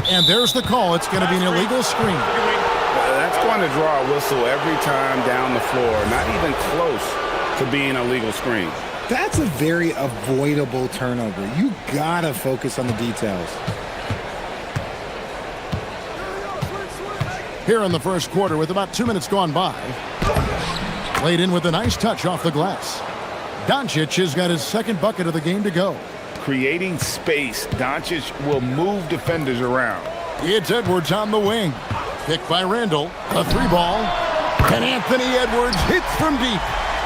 And there's the call. It's going to be an illegal screen. That's going to draw a whistle every time down the floor. Not even close to being a legal screen. That's a very avoidable turnover. You gotta focus on the details. Here in the first quarter with about 2 minutes gone by. Laid in with a nice touch off the glass. Doncic has got his second bucket of the game to go. Creating space, Doncic will move defenders around. It's Edwards on the wing. Picked by Randall. A 3-ball. And Anthony Edwards hits from deep.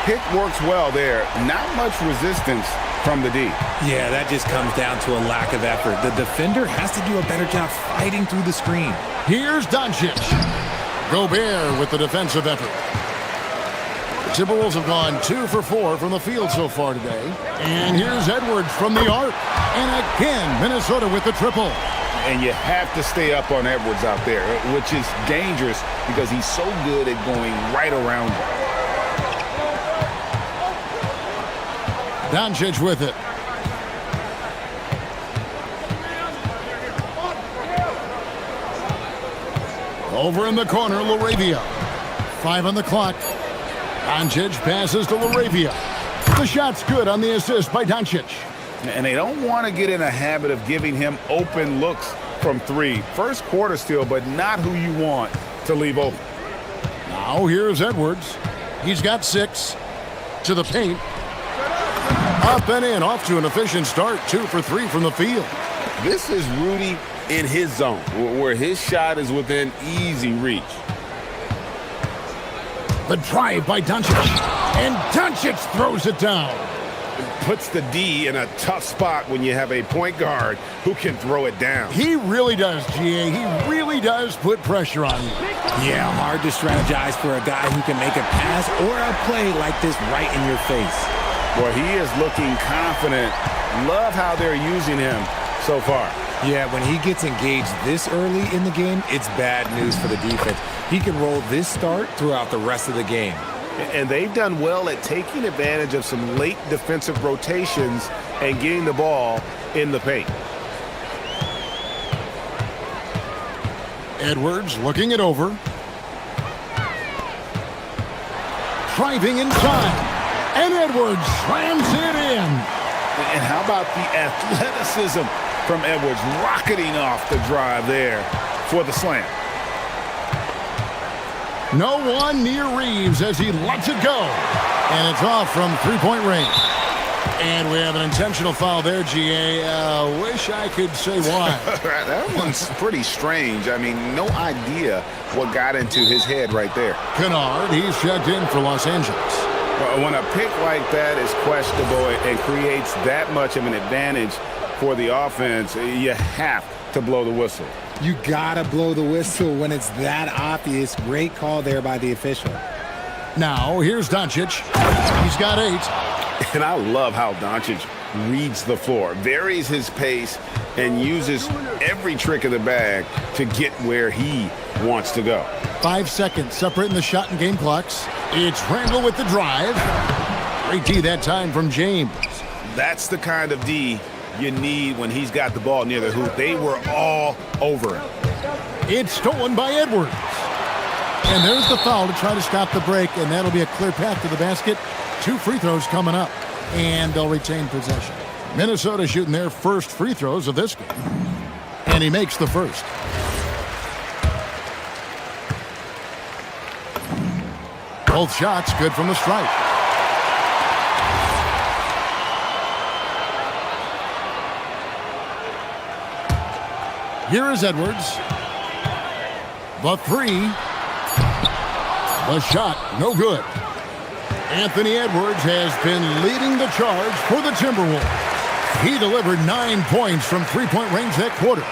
Pick works well there. Not much resistance from the D. Yeah, that just comes down to a lack of effort. The defender has to do a better job fighting through the screen. Here's Doncic. Gobert with the defensive effort. The Timberwolves have gone 2 for 4 from the field so far today. And here's Edwards from the arc. And again, Minnesota with the triple. And you have to stay up on Edwards out there, which is dangerous because he's so good at going right around you. Doncic with it. Over in the corner, LaRavia. 5 on the clock. Doncic passes to LaRavia. The shot's good on the assist by Doncic. And they don't want to get in a habit of giving him open looks from 3. First quarter still, but not who you want to leave open. Now here's Edwards. He's got 6. To the paint. Up and in, off to an efficient start. 2 for 3 from the field. This is Rudy in his zone, where his shot is within easy reach. The drive by Doncic. And Doncic throws it down. Puts the D in a tough spot when you have a point guard who can throw it down. He really does, GA. He really does put pressure on you. Yeah, hard to strategize for a guy who can make a pass or a play like this right in your face. Well, he is looking confident. Love how they're using him so far. Yeah, when he gets engaged this early in the game, it's bad news for the defense. He can roll this start throughout the rest of the game. And they've done well at taking advantage of some late defensive rotations and getting the ball in the paint. Edwards looking it over. Driving inside. And Edwards slams it in. And how about the athleticism from Edwards rocketing off the drive there for the slam. No one near Reeves as he lets it go. And it's off from three-point range. And we have an intentional foul there, GA. Wish I could say why. That one's pretty strange. I mean, no idea what got into his head right there. Kennard, he's checked in for Los Angeles. When a pick like that is questionable and creates that much of an advantage for the offense, you have to blow the whistle. You gotta blow the whistle when it's that obvious. Great call there by the official. Now, here's Doncic. He's got 8. And I love how Doncic reads the floor, varies his pace, and uses every trick of the bag to get where he wants to go. 5 seconds separating the shot and game clocks. It's Randall with the drive. Great D that time from James. That's the kind of D you need when he's got the ball near the hoop. They were all over him. It's stolen by Edwards. And there's the foul to try to stop the break, and that'll be a clear path to the basket. 2 free throws coming up, and they'll retain possession. Minnesota shooting their first free throws of this game. And he makes the first. Both shots good from the stripe. Here is Edwards. The 3. The shot, no good. Anthony Edwards has been leading the charge for the Timberwolves. He delivered 9 points from three-point range that quarter.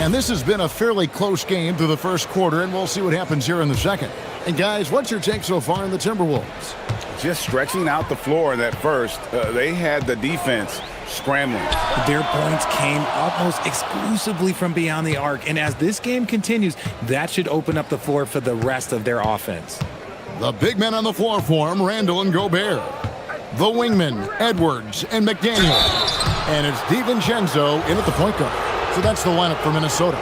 And this has been a fairly close game through the first quarter, and we'll see what happens here in the second. And guys, what's your take so far on the Timberwolves? Just stretching out the floor in that first. They had the defense scrambling. Their points came almost exclusively from beyond the arc, and as this game continues, that should open up the floor for the rest of their offense. The big men on the floor for him, Randall and Gobert. The wingmen, Edwards and McDaniel. And it's DiVincenzo in at the point guard. So that's the lineup for Minnesota.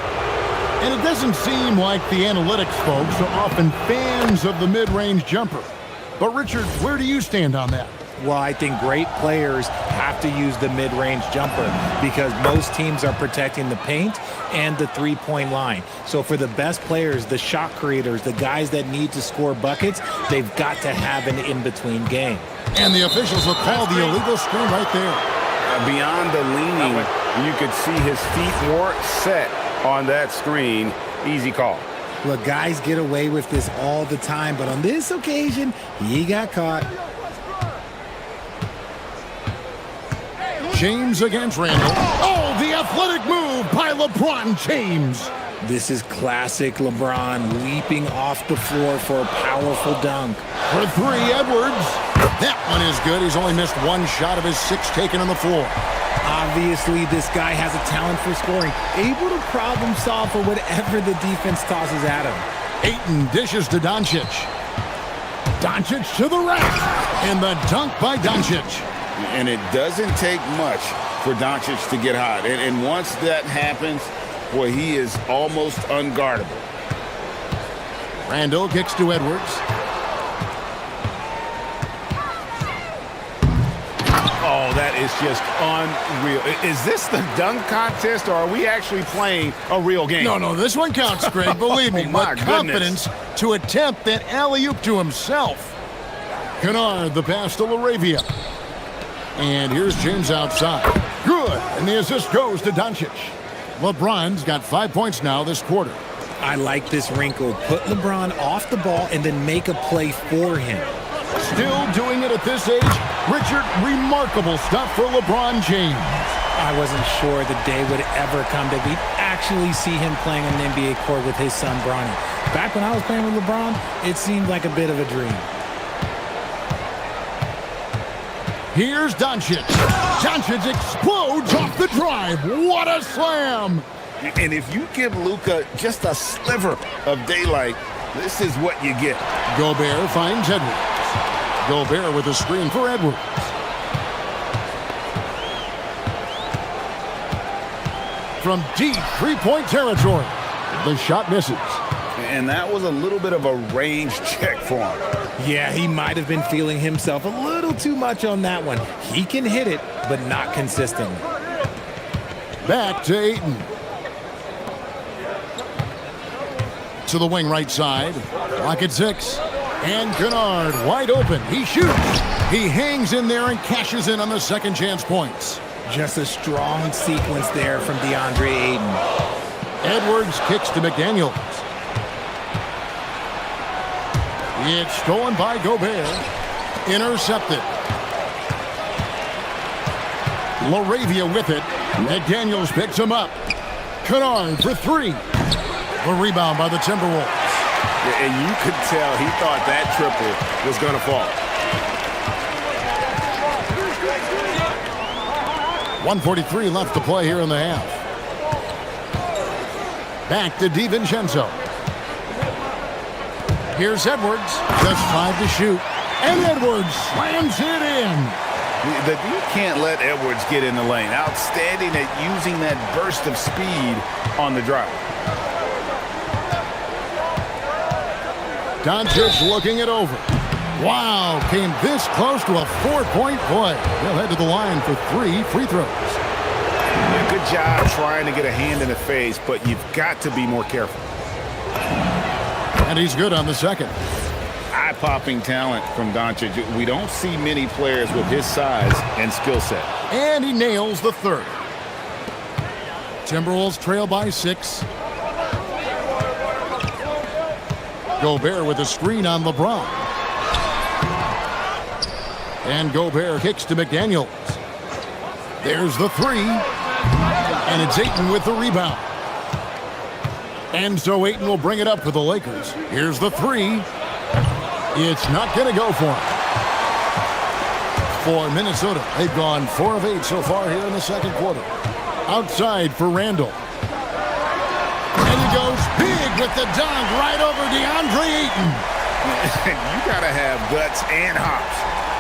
And it doesn't seem like the analytics folks are often fans of the mid-range jumper. But Richard, where do you stand on that? Well, I think great players have to use the mid-range jumper because most teams are protecting the paint and the three-point line. So for the best players, the shot creators, the guys that need to score buckets, they've got to have an in-between game. And the officials will call the illegal screen right there. Beyond the leaning, you could see his feet weren't set on that screen. Easy call. Look, guys get away with this all the time, but on this occasion, he got caught. James against Randall. Oh, the athletic move by LeBron James. This is classic LeBron leaping off the floor for a powerful dunk. For 3, Edwards. That one is good. He's only missed 1 shot of his 6 taken on the floor. Obviously, this guy has a talent for scoring, able to problem solve for whatever the defense tosses at him. Ayton dishes to Doncic. Doncic to the rack. And the dunk by Doncic. And it doesn't take much for Doncic to get hot. And once that happens, boy, he is almost unguardable. Randall kicks to Edwards. Oh, that is just unreal. Is this the dunk contest, or are we actually playing a real game? No, this one counts, Greg. Believe me. My with confidence to attempt that alley-oop to himself. Kennard, the pass to LaRavia. And here's James outside. Good. And the assist goes to Doncic. LeBron's got 5 points now this quarter. I like this wrinkle. Put LeBron off the ball and then make a play for him. Still doing it at this age. Richard, remarkable stuff for LeBron James. I wasn't sure the day would ever come that we'd actually see him playing on an NBA court with his son, Bronny. Back when I was playing with LeBron, it seemed like a bit of a dream. Here's Doncic. Doncic explodes off the drive. What a slam! And if you give Luka just a sliver of daylight, this is what you get. Gobert finds Edwards. Gobert with a screen for Edwards. From deep three-point territory, the shot misses. And that was a little bit of a range check for him. Yeah, he might have been feeling himself a little too much on that one. He can hit it, but not consistently. Back to Ayton. To the wing right side. Clock at 6. And Kennard wide open. He shoots. He hangs in there and cashes in on the second chance points. Just a strong sequence there from DeAndre Ayton. Edwards kicks to McDaniels. It's stolen by Gobert. Intercepted. LaRavia with it. McDaniels picks him up. Kennard for three. The rebound by the Timberwolves. Yeah, and you could tell he thought that triple was going to fall. 1:43 left to play here in the half. Back to DiVincenzo. Here's Edwards. Just 5 to shoot. And Edwards slams it in. You can't let Edwards get in the lane. Outstanding at using that burst of speed on the drive. Doncic looking it over. Wow, came this close to a 4-point play. He'll head to the line for 3 free throws. Yeah, good job trying to get a hand in the face, but you've got to be more careful. And he's good on the second. Eye-popping talent from Doncic. We don't see many players with his size and skill set. And he nails the third. Timberwolves trail by 6. Gobert with a screen on LeBron. And Gobert kicks to McDaniels. There's the three. And it's Ayton with the rebound. And so Ayton will bring it up for the Lakers. Here's the three. It's not going to go for him. For Minnesota, they've gone 4 of 8 so far here in the second quarter. Outside for Randall. And he goes big with the dunk right over DeAndre Ayton. You got to have guts and hops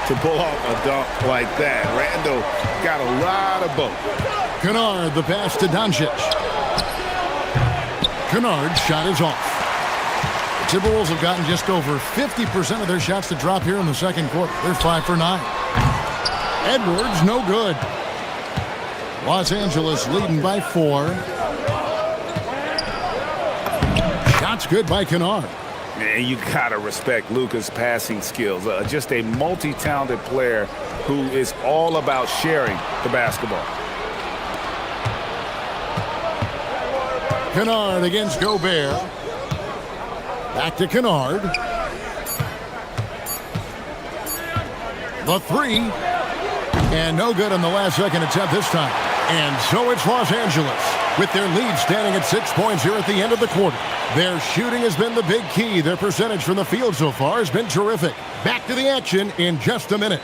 to pull off a dunk like that. Randall got a lot of both. Kennard, the pass to Doncic. Kennard's shot is off. The Timberwolves have gotten just over 50% of their shots to drop here in the second quarter. They're 5 for 9. Edwards, no good. Los Angeles leading by 4. Shots good by Kennard. Man, you gotta respect Luka's passing skills. Just a multi-talented player who is all about sharing the basketball. Kennard against Gobert. Back to Kennard. The three. And no good on the last second attempt this time. And so it's Los Angeles with their lead standing at 6 points here at the end of the quarter. Their shooting has been the big key. Their percentage from the field so far has been terrific. Back to the action in just a minute.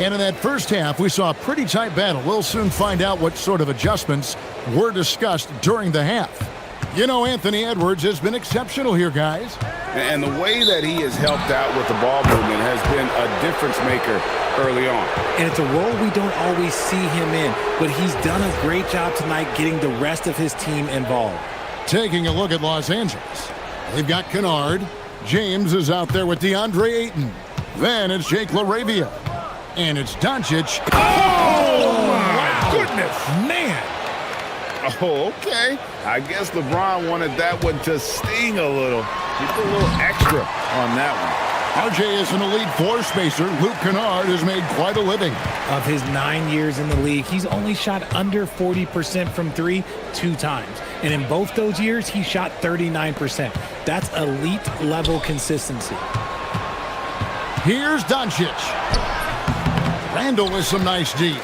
And in that first half, we saw a pretty tight battle. We'll soon find out what sort of adjustments were discussed during the half. You know, Anthony Edwards has been exceptional here, guys. And the way that he has helped out with the ball movement has been a difference maker early on. And it's a role we don't always see him in, but he's done a great job tonight getting the rest of his team involved. Taking a look at Los Angeles. They've got Kennard. James is out there with DeAndre Ayton. Then it's Jake LaRavia. And it's Doncic. Oh, my goodness. Man. Oh, okay. I guess LeBron wanted that one to sting a little. He put a little extra on that one. RJ is an elite floor spacer. Luke Kennard has made quite a living. Of his 9 years in the league, he's only shot under 40% from 3 2 times. And in both those years, he shot 39%. That's elite level consistency. Here's Doncic. Randall with some nice D.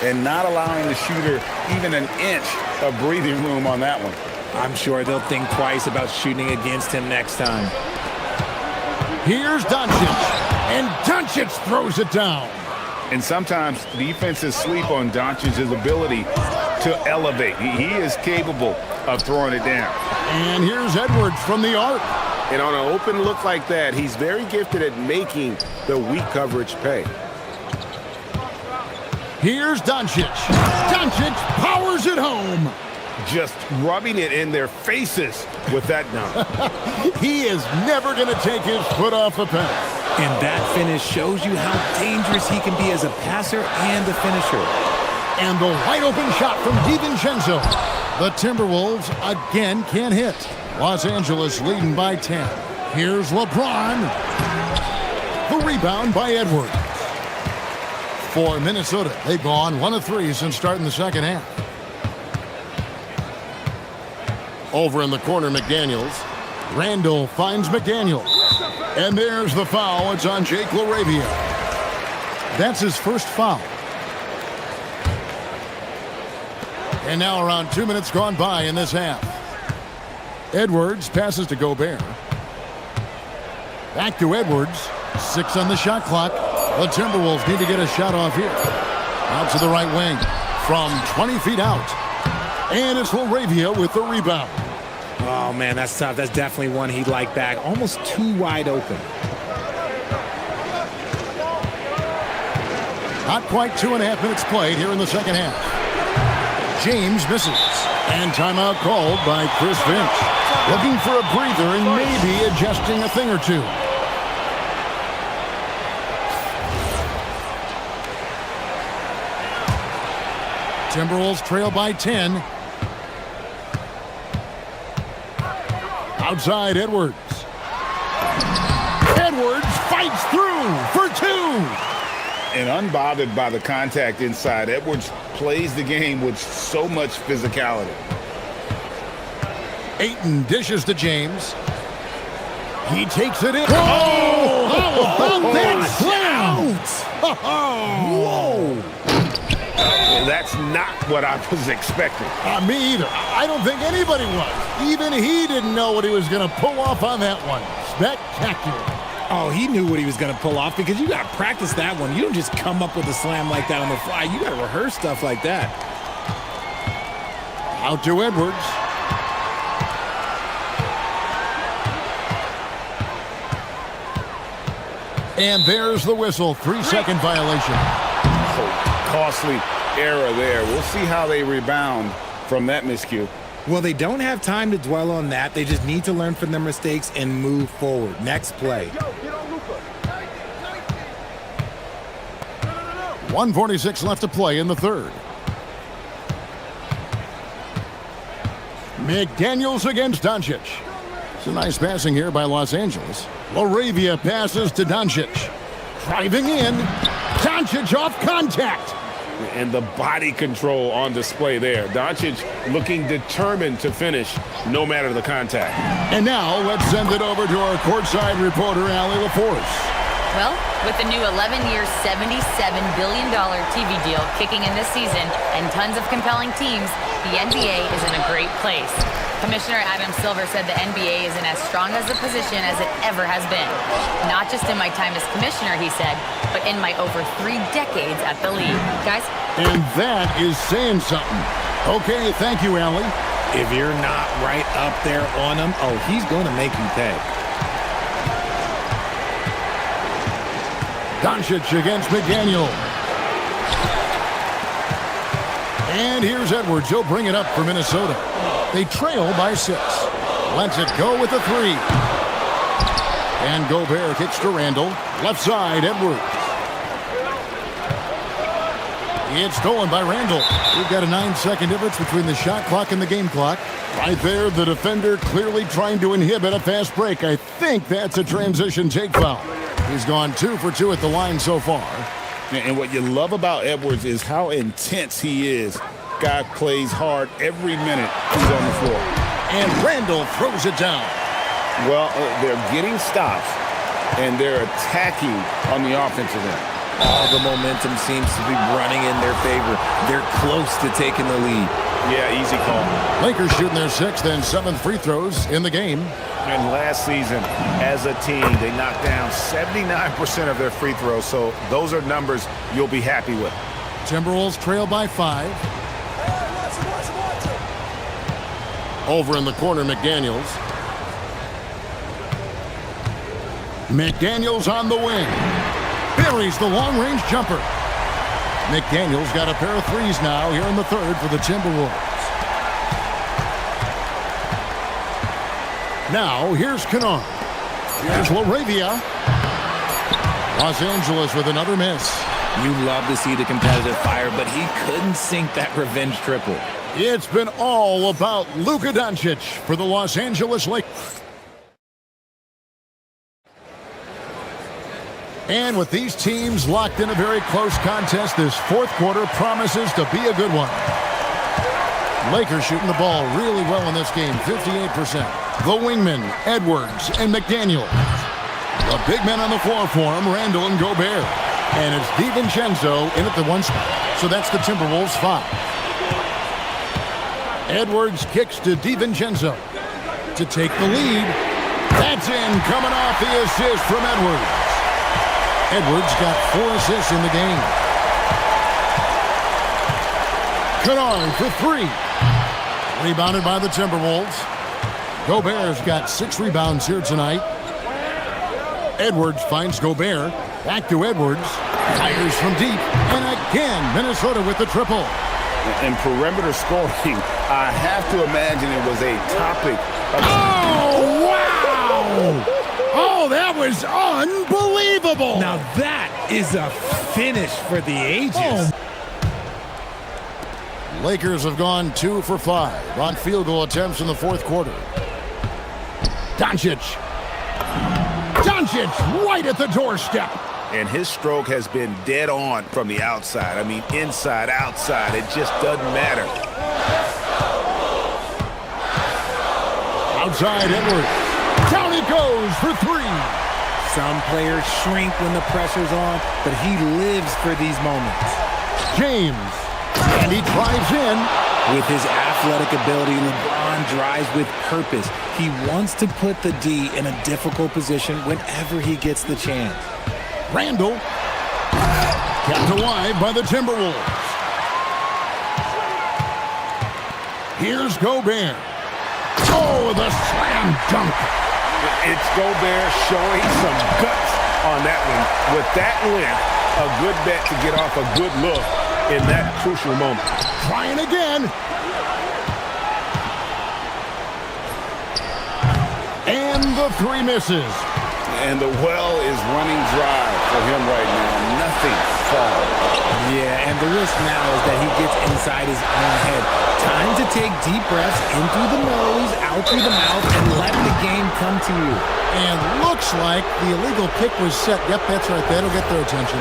And not allowing the shooter even an inch of breathing room on that one. I'm sure they'll think twice about shooting against him next time. Here's Doncic. And Doncic throws it down. And sometimes defenses sleep on Doncic's ability to elevate. He is capable of throwing it down. And here's Edwards from the arc. And on an open look like that, he's very gifted at making the weak coverage pay. Here's Doncic. Doncic powers it home. Just rubbing it in their faces with that dunk. He is never going to take his foot off the pedal. And that finish shows you how dangerous he can be as a passer and a finisher. And the wide open shot from DiVincenzo. The Timberwolves again can't hit. Los Angeles leading by 10. Here's LeBron. The rebound by Edwards. For Minnesota, they've gone 1 of 3 since starting the second half. Over in the corner, McDaniels. Randall finds McDaniels. And there's the foul. It's on Jake LaRavia. That's his first foul. And now around 2 minutes gone by in this half. Edwards passes to Gobert. Back to Edwards. 6 on the shot clock. The Timberwolves need to get a shot off here. Out to the right wing. From 20 feet out. And it's LaRavia with the rebound. Oh, man, that's tough. That's definitely one he'd like back. Almost too wide open. Not quite 2.5 minutes played here in the second half. James misses. And timeout called by Chris Finch. Looking for a breather and maybe adjusting a thing or two. Timberwolves trail by 10. Outside Edwards. Edwards fights through for 2. And unbothered by the contact inside, Edwards plays the game with so much physicality. Ayton dishes to James. He takes it in. Oh! How about that slam? Whoa! That's not what I was expecting. Me either. I don't think anybody was. Even he didn't know what he was going to pull off on that one. Spectacular. Oh, he knew what he was going to pull off because you got to practice that one. You don't just come up with a slam like that on the fly. You got to rehearse stuff like that. Out to Edwards. And there's the whistle. 3-second violation. Costly error there. We'll see how they rebound from that miscue. Well, they don't have time to dwell on that. They just need to learn from their mistakes and move forward. Next play. 1:46 left to play in the third. McDaniels against Doncic. It's a nice passing here by Los Angeles. LaRavia passes to Doncic. Driving in. Doncic off contact. And the body control on display there. Doncic looking determined to finish no matter the contact. And now let's send it over to our courtside reporter, Allie LaForce. Well, with the new 11-year, $77 billion TV deal kicking in this season and tons of compelling teams, the NBA is in a great place. Commissioner Adam Silver said the NBA is in as strong as a position as it ever has been. Not just in my time as commissioner, he said, but in my over 3 decades at the league. Guys? And that is saying something. Okay, thank you, Allie. If you're not right up there on him, oh, he's going to make you pay. Doncic against McDaniel. And here's Edwards. He'll bring it up for Minnesota. They trail by 6. Lets it go with a 3. And Gobert kicks to Randall. Left side, Edwards. It's stolen by Randall. We've got a 9-second difference between the shot clock and the game clock. Right there, the defender clearly trying to inhibit a fast break. I think that's a transition take foul. He's gone 2 for 2 at the line so far. And what you love about Edwards is how intense he is. Guy plays hard every minute he's on the floor. And Randall throws it down. Well, they're getting stops, and they're attacking on the offensive end. All the momentum seems to be running in their favor. They're close to taking the lead. Yeah, easy call. Lakers shooting their 6th and 7th free throws in the game. And last season, as a team, they knocked down 79% of their free throws, so those are numbers you'll be happy with. Timberwolves trail by 5. Over in the corner, McDaniels. McDaniels on the wing. Buries the long-range jumper. McDaniels got a pair of 3s now here in the third for the Timberwolves. Now, here's Kennard. Here's LaRavia. Los Angeles with another miss. You love to see the competitive fire, but he couldn't sink that revenge triple. It's been all about Luka Doncic for the Los Angeles Lakers. And with these teams locked in a very close contest, this fourth quarter promises to be a good one. Lakers shooting the ball really well in this game, 58%. The wingmen, Edwards and McDaniel. The big men on the floor for him, Randall and Gobert. And it's DiVincenzo in at the 1 spot. So that's the Timberwolves 5. Edwards kicks to DiVincenzo to take the lead. That's in, coming off the assist from Edwards. Edwards got 4 assists in the game. Kennard for 3. Rebounded by the Timberwolves. Gobert's got 6 rebounds here tonight. Edwards finds Gobert. Back to Edwards. Fires from deep. And again, Minnesota with the triple. And perimeter scoring, I have to imagine it was a topic of... Oh, wow! Oh, that was unbelievable! Now that is a finish for the ages. Oh. Lakers have gone 2 for 5 on field goal attempts in the fourth quarter. Doncic right at the doorstep. And his stroke has been dead on from the outside. I mean, inside, outside, it just doesn't matter. Outside Edwards. Down it goes for 3. Some players shrink when the pressure's on, but he lives for these moments. James. And he drives in. With his athletic ability, LeBron drives with purpose. He wants to put the D in a difficult position whenever he gets the chance. Randall. Kept alive by the Timberwolves. Here's Gobert. Oh, the slam dunk. It's Gobert showing some guts on that one. With that length, a good bet to get off a good look in that crucial moment. Trying again. And the 3 misses. And the well is running dry for him right now. Nothing falls. Yeah, and the risk now is that he gets inside his own head. Time to take deep breaths in through the nose, out through the mouth, and let the game come to you. And looks like the illegal kick was set. Yep, that's right. That'll get their attention.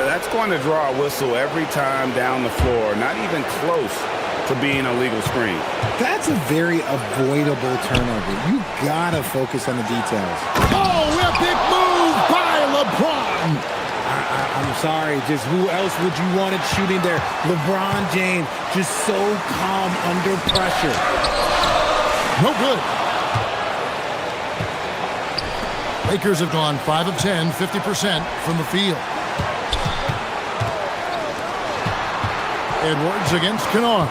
That's going to draw a whistle every time down the floor. Not even close to being a legal screen. That's a very avoidable turnover. You gotta focus on the details. Oh, epic move by LeBron. I'm sorry, just who else would you want it shooting there? LeBron James, just so calm under pressure. No good. Lakers have gone 5 of 10, 50% from the field. Edwards against Kennard.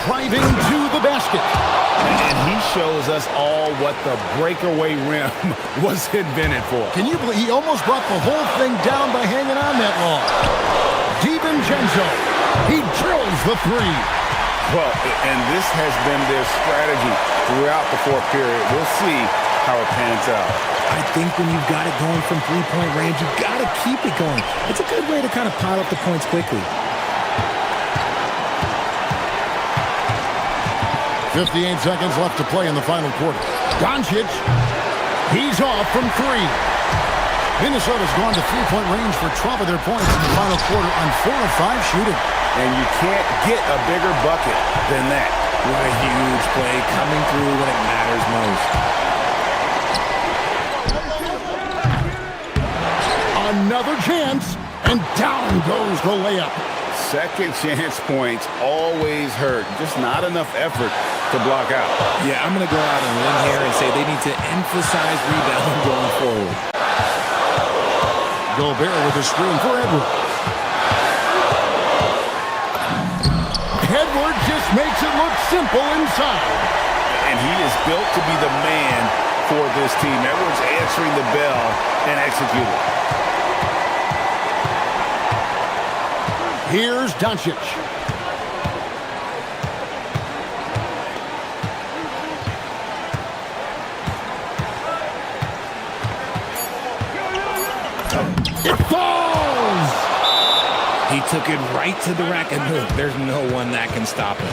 Driving to the basket. And he shows us all what the breakaway rim was invented for. Can you believe he almost brought the whole thing down by hanging on that long? DiVincenzo. He drills the 3. Well, and this has been their strategy throughout the fourth period. We'll see how it pans out. I think when you've got it going from 3-point range, you've got to keep it going. It's a good way to kind of pile up the points quickly. 58 seconds left to play in the final quarter. Doncic, he's off from 3. Minnesota's gone to 3-point range for 12 of their points in the final quarter on 4 of 5 shooting. And you can't get a bigger bucket than that. What a huge play coming through when it matters most. Another chance, and down goes the layup. Second chance points always hurt. Just not enough effort to block out. Yeah, I'm going to go out on a limb here and say they need to emphasize rebounding going forward. Gobert with a screen for Edwards. Edwards just makes it look simple inside. And he is built to be the man for this team. Edwards answering the bell and executing. Here's Doncic. It falls! took it right to the rack, and look, there's no one that can stop him.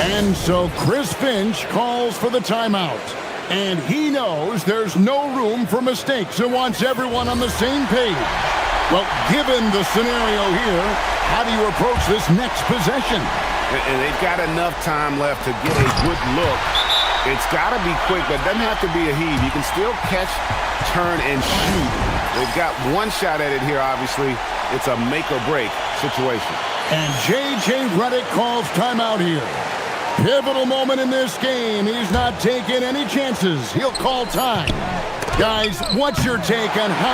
And so Chris Finch calls for the timeout. And he knows there's no room for mistakes and wants everyone on the same page. Well, given the scenario here, how do you approach this next possession? And they've got enough time left to get a good look. It's got to be quick, but it doesn't have to be a heave. You can still catch, turn, and shoot. They've got one shot at it here, obviously. It's a make-or-break situation. And J.J. Redick calls timeout here. Pivotal moment in this game. He's not taking any chances. He'll call time. Guys, what's your take on how...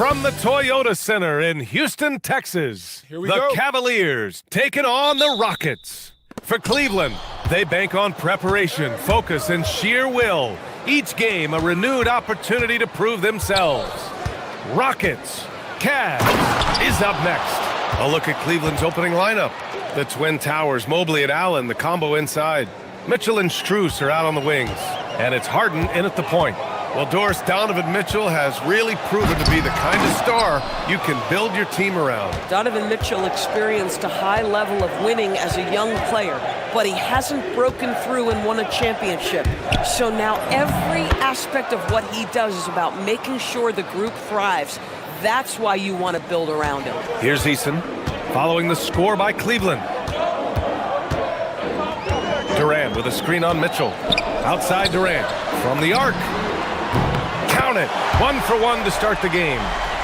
From the Toyota Center in Houston, Texas, the Cavaliers taking on the Rockets. For Cleveland, they bank on preparation, focus, and sheer will. Each game a renewed opportunity to prove themselves. Rockets, Cavs is up next. A look at Cleveland's opening lineup. The Twin Towers, Mobley and Allen, the combo inside. Mitchell and Strus are out on the wings. And it's Harden in at the point. Well, Doris, Donovan Mitchell has really proven to be the kind of star you can build your team around. Donovan Mitchell experienced a high level of winning as a young player, but he hasn't broken through and won a championship. So now every aspect of what he does is about making sure the group thrives. That's why you want to build around him. Here's Eason, following the score by Cleveland. Durant with a screen on Mitchell. Outside Durant, from the arc. Count it, 1-for-1 to start the game.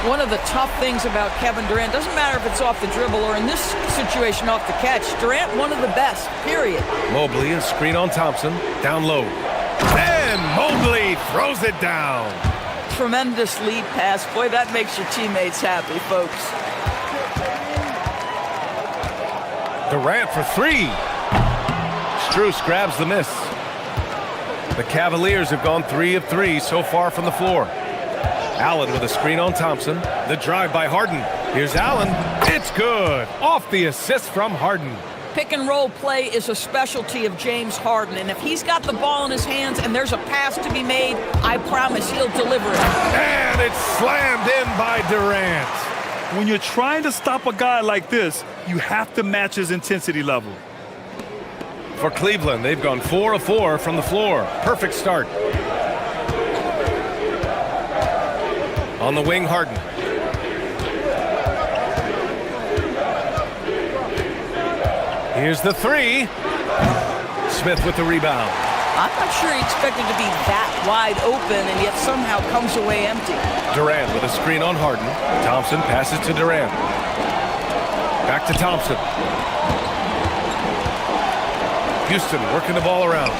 One of the tough things about Kevin Durant, doesn't matter if it's off the dribble or in this situation off the catch, Durant one of the best, period. Mobley, a screen on Thompson, down low. And Mobley throws it down. Tremendous lead pass. Boy, that makes your teammates happy, folks. Durant for three. Strus grabs the miss. The Cavaliers have gone 3 of 3 so far from the floor. Allen with a screen on Thompson. The drive by Harden. Here's Allen. It's good. Off the assist from Harden. Pick and roll play is a specialty of James Harden, and if he's got the ball in his hands and there's a pass to be made, I promise he'll deliver it. And it's slammed in by Durant. When you're trying to stop a guy like this, you have to match his intensity level. For Cleveland, they've gone 4 of 4 from the floor. Perfect start. On the wing, Harden. Here's the three. Smith with the rebound. I'm not sure he expected to be that wide open and yet somehow comes away empty. Durant with a screen on Harden. Thompson passes to Durant. Back to Thompson. Houston working the ball around.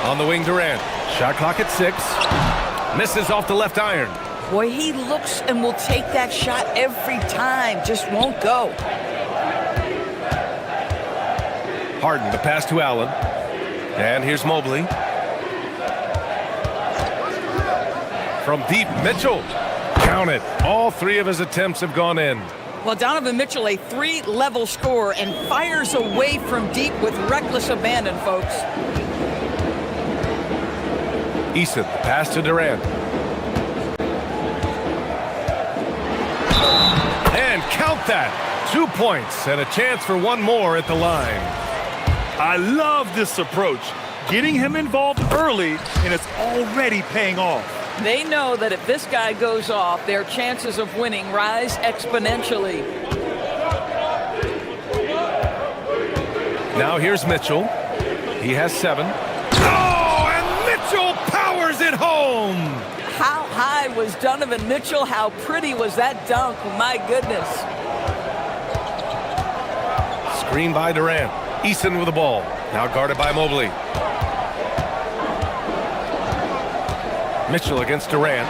On the wing, Durant. Shot clock at 6. Misses off the left iron. Boy, he looks and will take that shot every time. Just won't go. Harden, the pass to Allen. And here's Mobley. From deep, Mitchell. Count it. All 3 of his attempts have gone in. Well, Donovan Mitchell, a 3-level scorer, and fires away from deep with reckless abandon, folks. Eason, the pass to Durant. And count that. 2 points and a chance for one more at the line. I love this approach. Getting him involved early, and it's already paying off. They know that if this guy goes off, their chances of winning rise exponentially. Now here's Mitchell. He has 7. Oh, and Mitchell powers it home! How high was Donovan Mitchell? How pretty was that dunk? My goodness. Screen by Durant. Eason with the ball. Now guarded by Mobley. Mitchell against Durant.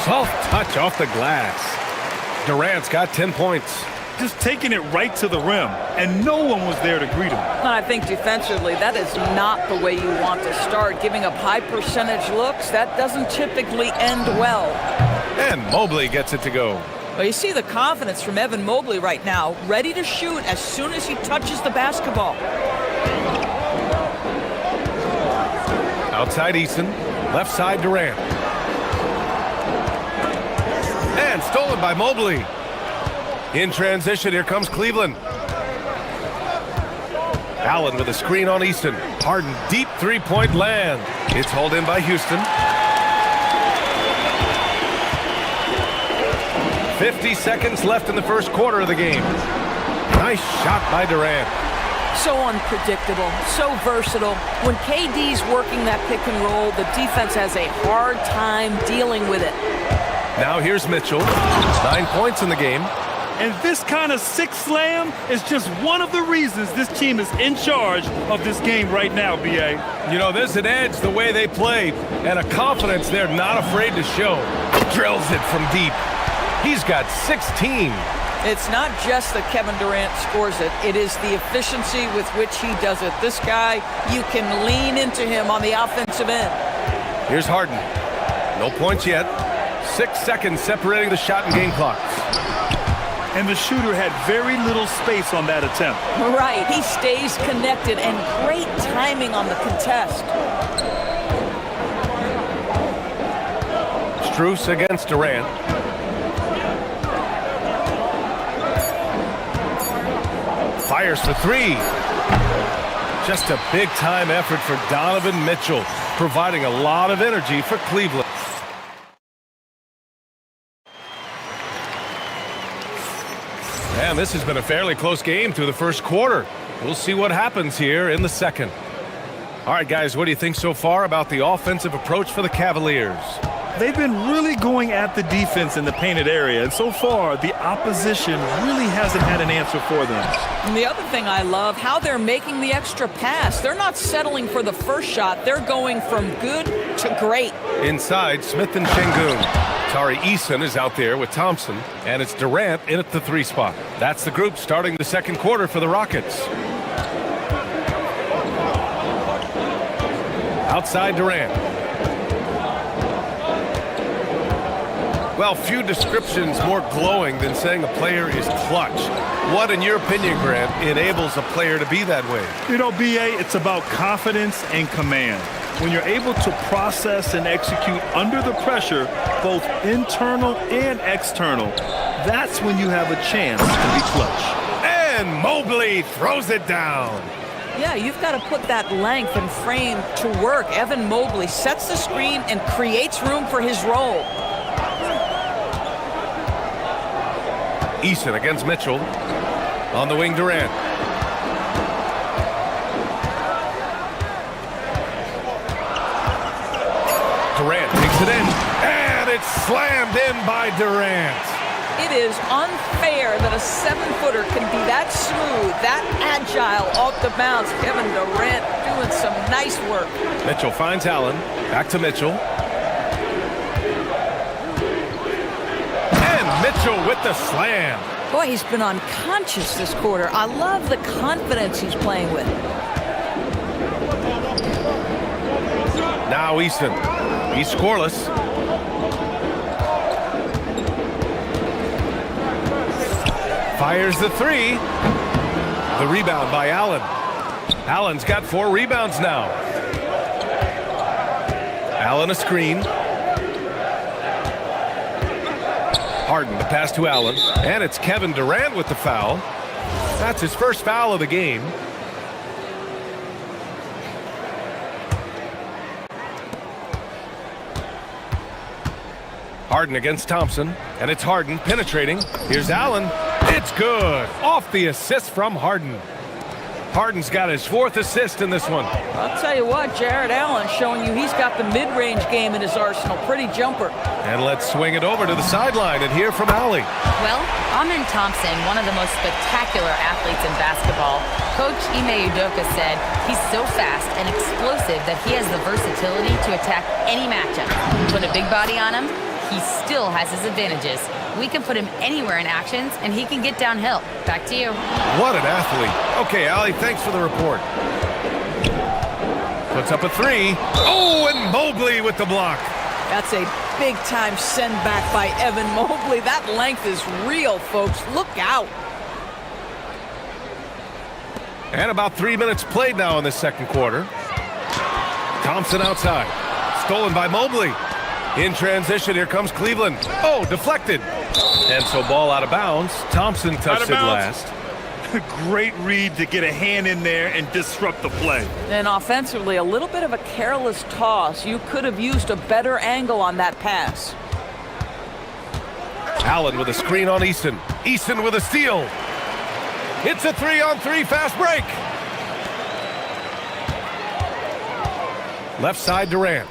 Soft touch off the glass. Durant's got 10 points. Just taking it right to the rim, and no one was there to greet him. And I think defensively, that is not the way you want to start. Giving up high percentage looks, that doesn't typically end well. And Mobley gets it to go. Well, you see the confidence from Evan Mobley right now, ready to shoot as soon as he touches the basketball. Outside Eason. Left side Durant. And stolen by Mobley. In transition, here comes Cleveland. Allen with a screen on Easton. Harden, deep three-point land. It's hauled in by Houston. 50 seconds left in the first quarter of the game. Nice shot by Durant. So unpredictable, so versatile. When KD's working that pick and roll, the defense has a hard time dealing with it. Now here's Mitchell. 9 points in the game. And this kind of six slam is just one of the reasons this team is in charge of this game right now, B.A. You know, there's an edge the way they play and a confidence they're not afraid to show. Drills it from deep. He's got 16. It's not just that Kevin Durant scores it. It is the efficiency with which he does it. This guy, you can lean into him on the offensive end. Here's Harden. No points yet. 6 seconds separating the shot and game clocks. And the shooter had very little space on that attempt. Right, he stays connected and great timing on the contest. Strus against Durant. Fires for three. Just a big-time effort for Donovan Mitchell, providing a lot of energy for Cleveland. And this has been a fairly close game through the first quarter. We'll see what happens here in the second. All right, guys, what do you think so far about the offensive approach for the Cavaliers? They've been really going at the defense in the painted area, and so far, the opposition really hasn't had an answer for them. And the other thing I love, how they're making the extra pass. They're not settling for the first shot. They're going from good to great. Inside, Smith and Şengün. Tari Eason is out there with Thompson, and it's Durant in at the 3 spot. That's the group starting the second quarter for the Rockets. Outside Durant. Well, few descriptions more glowing than saying a player is clutch. What, in your opinion, Grant, enables a player to be that way? You know, B.A., it's about confidence and command. When you're able to process and execute under the pressure, both internal and external, that's when you have a chance to be clutch. And Mobley throws it down. Yeah, you've got to put that length and frame to work. Evan Mobley sets the screen and creates room for his role. Eason against Mitchell. On the wing, Durant. Durant takes it in, and it's slammed in by Durant. It is unfair that a 7-footer can be that smooth, that agile off the bounce. Kevin Durant doing some nice work. Mitchell finds Allen. Back to Mitchell. And Mitchell with the slam. Boy, he's been unconscious this quarter. I love the confidence he's playing with. Now Easton. He's scoreless. Fires the 3. The rebound by Allen. Allen's got 4 rebounds now. Allen a screen. Harden the pass to Allen. And it's Kevin Durant with the foul. That's his first foul of the game. Harden against Thompson, and it's Harden penetrating. Here's Allen. It's good. Off the assist from Harden. Harden's got his 4th assist in this one. I'll tell you what, Jared Allen showing you he's got the mid-range game in his arsenal. Pretty jumper. And let's swing it over to the sideline and hear from Allie. Well, Amin Thompson, one of the most spectacular athletes in basketball. Coach Ime Udoka said he's so fast and explosive that he has the versatility to attack any matchup. Put a big body on him, he still has his advantages. We can put him anywhere in actions, and he can get downhill. Back to you. What an athlete. Okay, Allie, thanks for the report. Puts up a 3. Oh, and Mobley with the block. That's a big-time send back by Evan Mobley. That length is real, folks. Look out. And about 3 minutes played now in the second quarter. Thompson outside. Stolen by Mobley. In transition, here comes Cleveland. Oh, deflected. And so ball out of bounds. Thompson touched it last. Great read to get a hand in there and disrupt the play. And offensively, a little bit of a careless toss. You could have used a better angle on that pass. Allen with a screen on Easton. Easton with a steal. It's a 3-on-3 fast break. Left side Durant.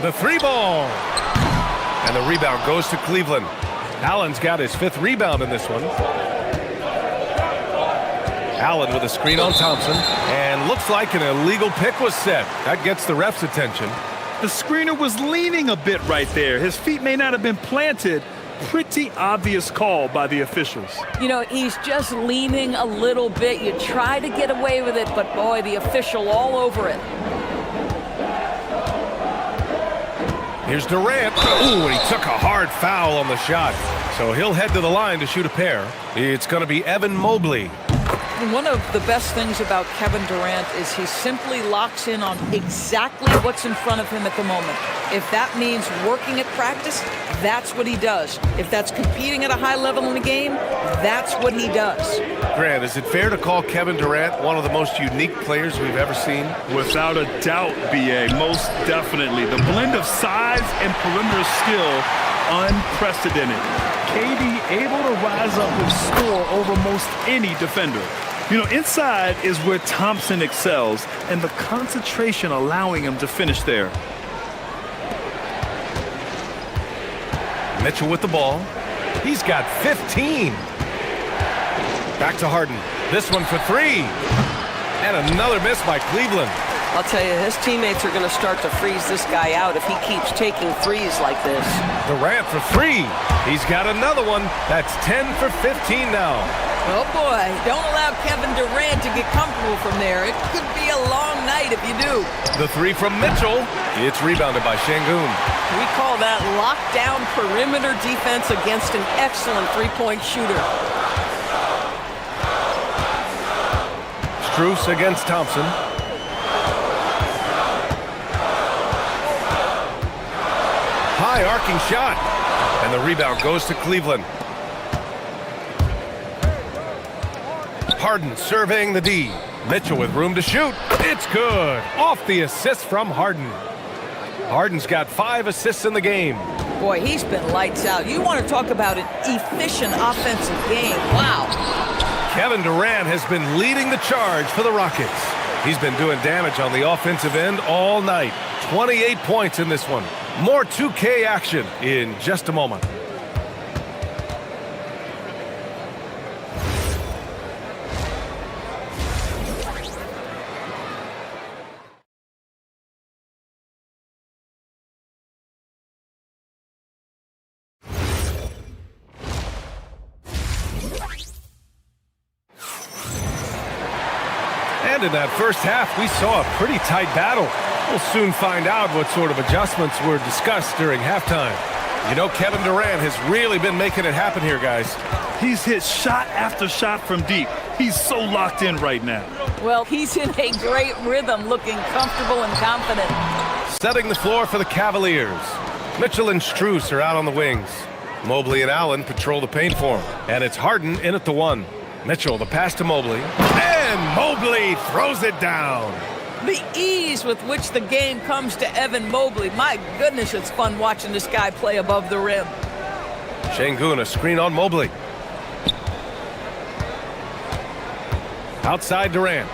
The 3 ball. And the rebound goes to Cleveland. Allen's got his 5th rebound in this one. Allen with a screen on Thompson. And looks like an illegal pick was set. That gets the ref's attention. The screener was leaning a bit right there. His feet may not have been planted. Pretty obvious call by the officials. You know, he's just leaning a little bit. You try to get away with it, but boy, the official all over it. Here's Durant. Ooh, and he took a hard foul on the shot. So he'll head to the line to shoot a pair. It's going to be Evan Mobley. One of the best things about Kevin Durant is he simply locks in on exactly what's in front of him at the moment. If that means working at practice, that's what he does. If that's competing at a high level in the game, that's what he does. Grant, is it fair to call Kevin Durant one of the most unique players we've ever seen? Without a doubt, B.A., most definitely. The blend of size and perimeter skill, unprecedented. KD able to rise up and score over most any defender. You know, inside is where Thompson excels, and the concentration allowing him to finish there. Mitchell with the ball. He's got 15. Back to Harden. This one for three. And another miss by Cleveland. I'll tell you, his teammates are going to start to freeze this guy out if he keeps taking threes like this. Durant for three. He's got another one. That's 10 for 15 now. Oh boy, don't allow Kevin Durant to get comfortable from there. It could be a long night if you do. The three from Mitchell. It's rebounded by Şengün. We call that lockdown perimeter defense against an excellent three-point shooter. Strus against Thompson. High arcing shot. And the rebound goes to Cleveland. Harden surveying the D. Mitchell with room to shoot. It's good. Off the assist from Harden. Harden's got 5 assists in the game. Boy, he's been lights out. You want to talk about an efficient offensive game. Wow. Kevin Durant has been leading the charge for the Rockets. He's been doing damage on the offensive end all night. 28 points in this one. More 2K action in just a moment. And in that first half, we saw a pretty tight battle. We'll soon find out what sort of adjustments were discussed during halftime. You know, Kevin Durant has really been making it happen here, guys. He's hit shot after shot from deep. He's so locked in right now. Well, he's in a great rhythm, looking comfortable and confident. Setting the floor for the Cavaliers. Mitchell and Strus are out on the wings. Mobley and Allen patrol the paint for him. And it's Harden in at the one. Mitchell, the pass to Mobley. And Mobley throws it down. The ease with which the game comes to Evan Mobley. My goodness, it's fun watching this guy play above the rim. Şengün, a screen on Mobley. Outside Durant.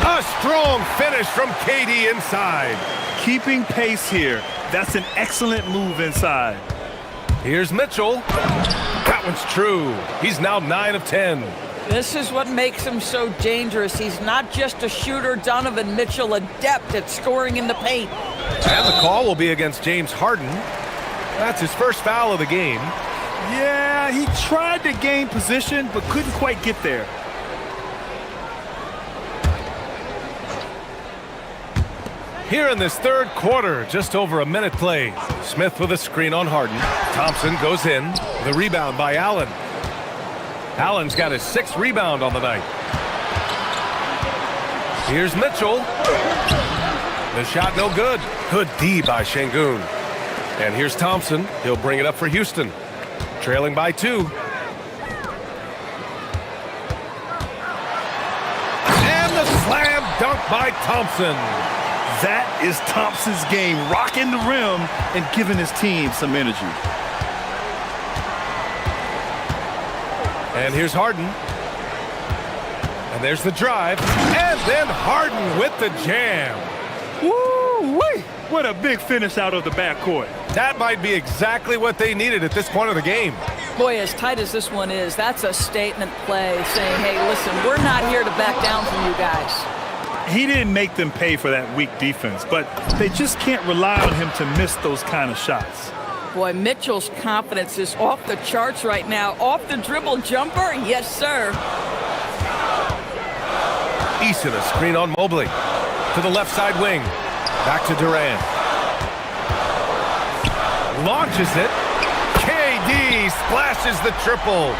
A strong finish from KD inside. Keeping pace here. That's an excellent move inside. Here's Mitchell. That one's true. He's now 9 of 10. This is what makes him so dangerous. He's not just a shooter, Donovan Mitchell, adept at scoring in the paint. And the call will be against James Harden. That's his first foul of the game. Yeah, he tried to gain position, but couldn't quite get there. Here in this third quarter, just over a minute played. Smith with a screen on Harden. Thompson goes in. The rebound by Allen. Allen's got his 6th rebound on the night. Here's Mitchell. The shot no good. Good D by Şengün. And here's Thompson. He'll bring it up for Houston. Trailing by 2. And the slam dunk by Thompson. That is Thompson's game, rocking the rim and giving his team some energy. And here's Harden. And there's the drive. And then Harden with the jam. Woo-wee! What a big finish out of the backcourt. That might be exactly what they needed at this point of the game. Boy, as tight as this one is, that's a statement play saying, hey, listen, we're not here to back down from you guys. He didn't make them pay for that weak defense, but they just can't rely on him to miss those kind of shots. Boy, Mitchell's confidence is off the charts right now. Off the dribble jumper, yes, sir. Eason, a screen on Mobley. To the left side wing. Back to Durant. Launches it. KD splashes the triple.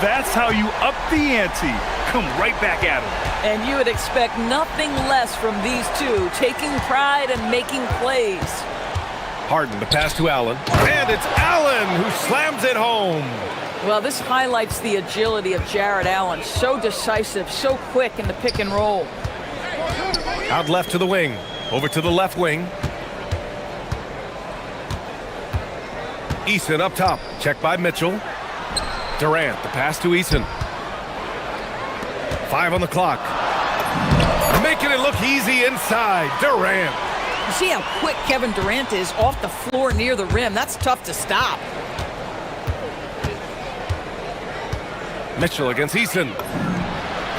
That's how you up the ante. Come right back at him. And you would expect nothing less from these two, taking pride and making plays. Harden, the pass to Allen. And it's Allen who slams it home. Well, this highlights the agility of Jared Allen. So decisive, so quick in the pick and roll. Out left to the wing. Over to the left wing. Eason up top. Checked by Mitchell. Durant, the pass to Eason. 5 on the clock. Making it look easy inside. Durant. You see how quick Kevin Durant is off the floor near the rim. That's tough to stop. Mitchell against Eason.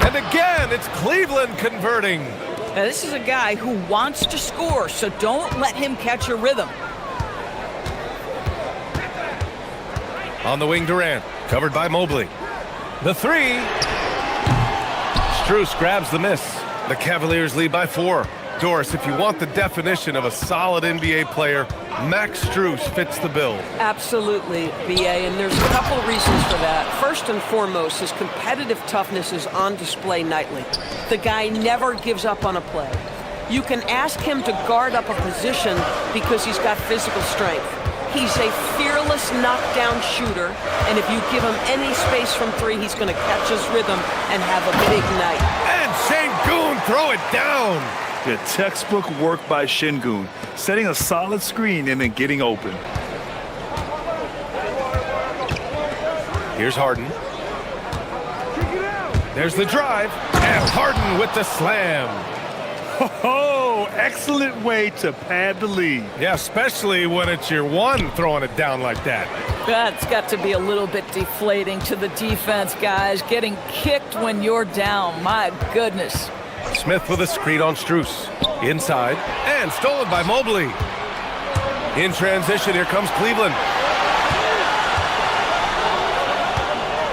And again, it's Cleveland converting. Now, this is a guy who wants to score, so don't let him catch a rhythm. On the wing, Durant. Covered by Mobley. The three. Strus grabs the miss. The Cavaliers lead by 4. Doris, if you want the definition of a solid NBA player, Max Strus fits the bill. Absolutely, BA, and there's a couple of reasons for that. First and foremost, his competitive toughness is on display nightly. The guy never gives up on a play. You can ask him to guard up a position because he's got physical strength. He's a fearless knockdown shooter, and if you give him any space from 3, he's going to catch his rhythm and have a big night. And Şengün throw it down. Good textbook work by Şengün, setting a solid screen and then getting open. Here's Harden. There's the drive, and Harden with the slam. Oh, excellent way to pad the lead. Yeah, especially when it's your one throwing it down like that. That's got to be a little bit deflating to the defense, guys. Getting kicked when you're down, my goodness. Smith with a screen on Strus. Inside, and stolen by Mobley. In transition, here comes Cleveland.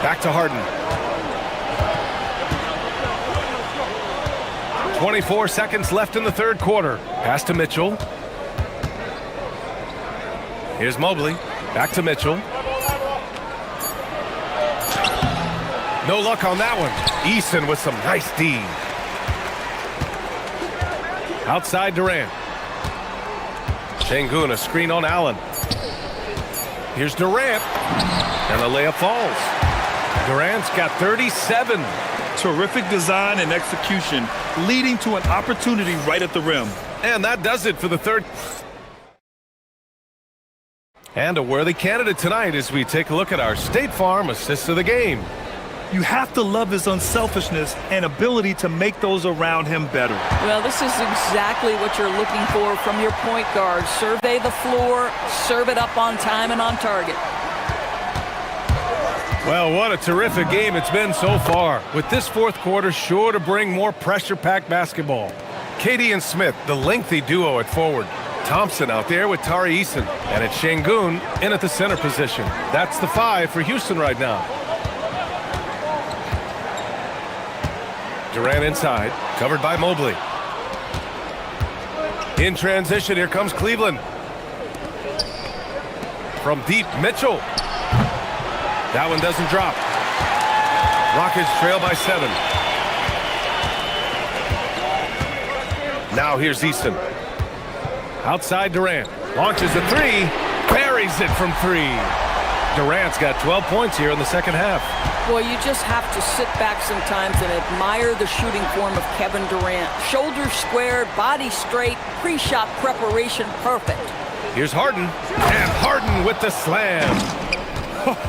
Back to Harden. 24 seconds left in the third quarter. Pass to Mitchell. Here's Mobley. Back to Mitchell. No luck on that one. Eason with some nice D. Outside Durant. Şengün, a screen on Allen. Here's Durant. And the layup falls. Durant's got 37. Terrific design and execution, leading to an opportunity right at the rim. And that does it for the third. And a worthy candidate tonight as we take a look at our State Farm assist of the game. You have to love his unselfishness and ability to make those around him better. Well, this is exactly what you're looking for from your point guard. Survey the floor, serve it up on time and on target. Well, what a terrific game it's been so far, with this fourth quarter sure to bring more pressure-packed basketball. KD and Smith, the lengthy duo at forward. Thompson out there with Tari Eason, and it's Şengün in at the center position. That's the 5 for Houston right now. Durant inside, covered by Mobley. In transition, here comes Cleveland. From deep, Mitchell. That one doesn't drop. Rockets trail by 7. Now here's Easton. Outside Durant. Launches a 3. Buries it from 3. Durant's got 12 points here in the second half. Boy, you just have to sit back sometimes and admire the shooting form of Kevin Durant. Shoulders squared, body straight, pre-shot preparation perfect. Here's Harden. And Harden with the slam.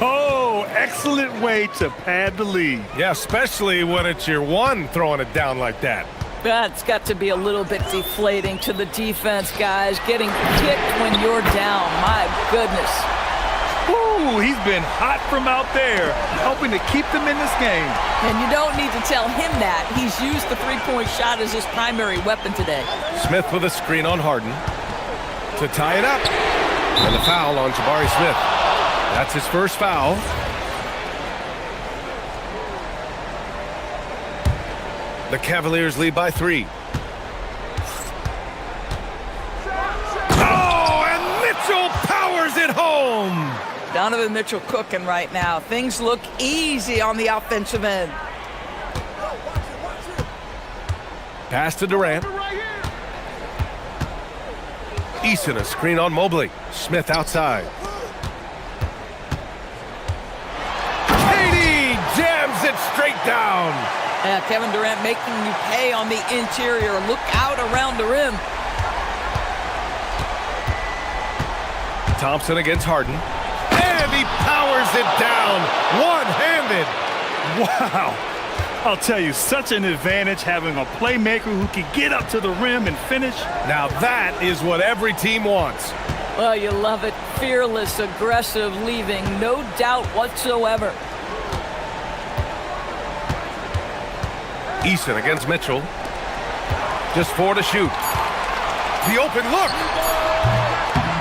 Oh, excellent way to pad the lead. Yeah, especially when it's your one throwing it down like that. That's got to be a little bit deflating to the defense, guys. Getting kicked when you're down, my goodness. Ooh, he's been hot from out there, helping to keep them in this game. And you don't need to tell him that. He's used the three-point shot as his primary weapon today. Smith with a screen on Harden to tie it up. And a foul on Jabari Smith. That's his first foul. The Cavaliers lead by 3. Oh, and Mitchell powers it home. Donovan Mitchell cooking right now. Things look easy on the offensive end. Pass to Durant. Eason, a screen on Mobley. Smith outside. KD jams it straight down. Yeah, Kevin Durant making you pay on the interior. Look out around the rim. Thompson against Harden. And he powers it down. One-handed. Wow. I'll tell you, such an advantage having a playmaker who can get up to the rim and finish. Now that is what every team wants. Well, you love it. Fearless, aggressive, leaving no doubt whatsoever. Eason against Mitchell. Just 4 to shoot. The open look.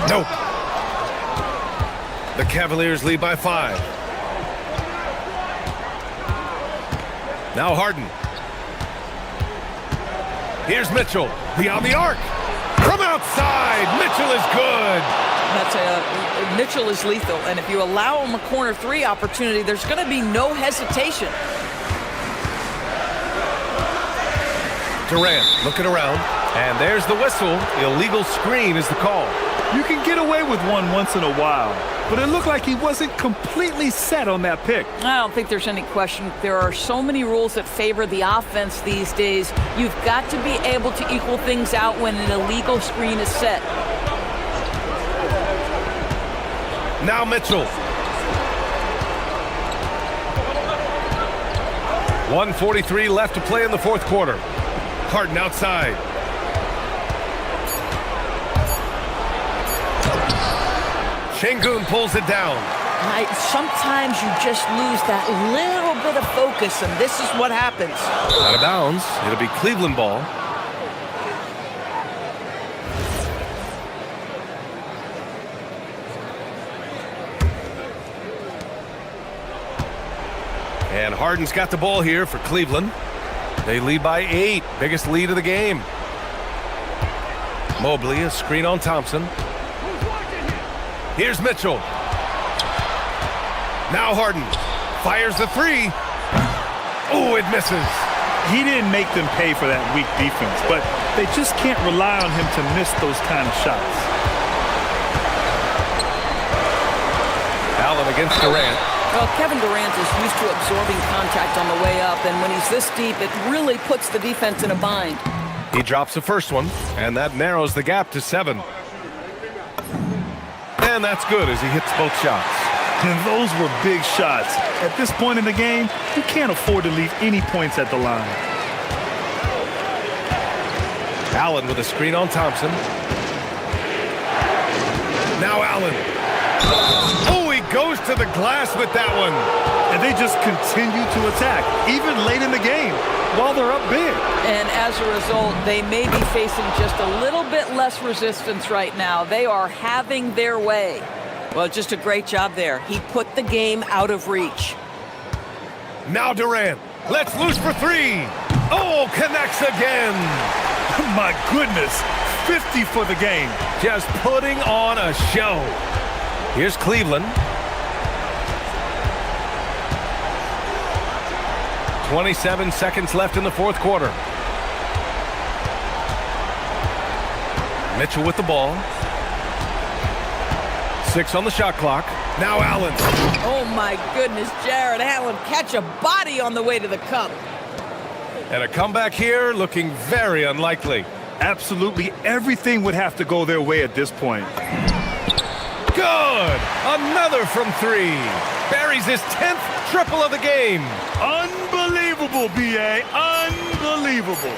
Nope. The Cavaliers lead by 5. Now Harden. Here's Mitchell. Beyond the arc. From outside. Mitchell is good. Mitchell is lethal. And if you allow him a corner 3 opportunity, there's going to be no hesitation. Durant looking around, and there's the whistle. Illegal screen is the call. You can get away with one once in a while, but it looked like he wasn't completely set on that pick. I don't think there's any question. There are so many rules that favor the offense these days. You've got to be able to equal things out when an illegal screen is set. Now Mitchell. 1:43 left to play in the fourth quarter. Harden outside. Şengün pulls it down. Sometimes you just lose that little bit of focus, and this is what happens. Out of bounds. It'll be Cleveland ball. And Harden's got the ball here for Cleveland. They lead by 8. Biggest lead of the game. Mobley, a screen on Thompson. Here's Mitchell. Now Harden fires the 3. Oh, it misses. He didn't make them pay for that weak defense, but they just can't rely on him to miss those kind of shots. Allen against Durant. Well, Kevin Durant is used to absorbing contact on the way up, and when he's this deep, it really puts the defense in a bind. He drops the first one, and that narrows the gap to 7. And that's good as he hits both shots. And those were big shots. At this point in the game, you can't afford to leave any points at the line. Allen with a screen on Thompson. Now Allen. Oh, he goes to the glass with that one. And they just continue to attack, even late in the game, while they're up big. And as a result, they may be facing just a little bit less resistance right now. They are having their way. Well, just a great job there. He put the game out of reach. Now Durant. Let's loose for 3. Oh, connects again. My goodness. 50 for the game. Just putting on a show. Here's Cleveland. 27 seconds left in the fourth quarter. Mitchell with the ball. 6 on the shot clock. Now Allen. Oh, my goodness, Jared Allen catch a body on the way to the cup. And a comeback here looking very unlikely. Absolutely everything would have to go their way at this point. Good! Another from 3. Buries his 10th triple of the game. Unbelievable, B.A. Unbelievable.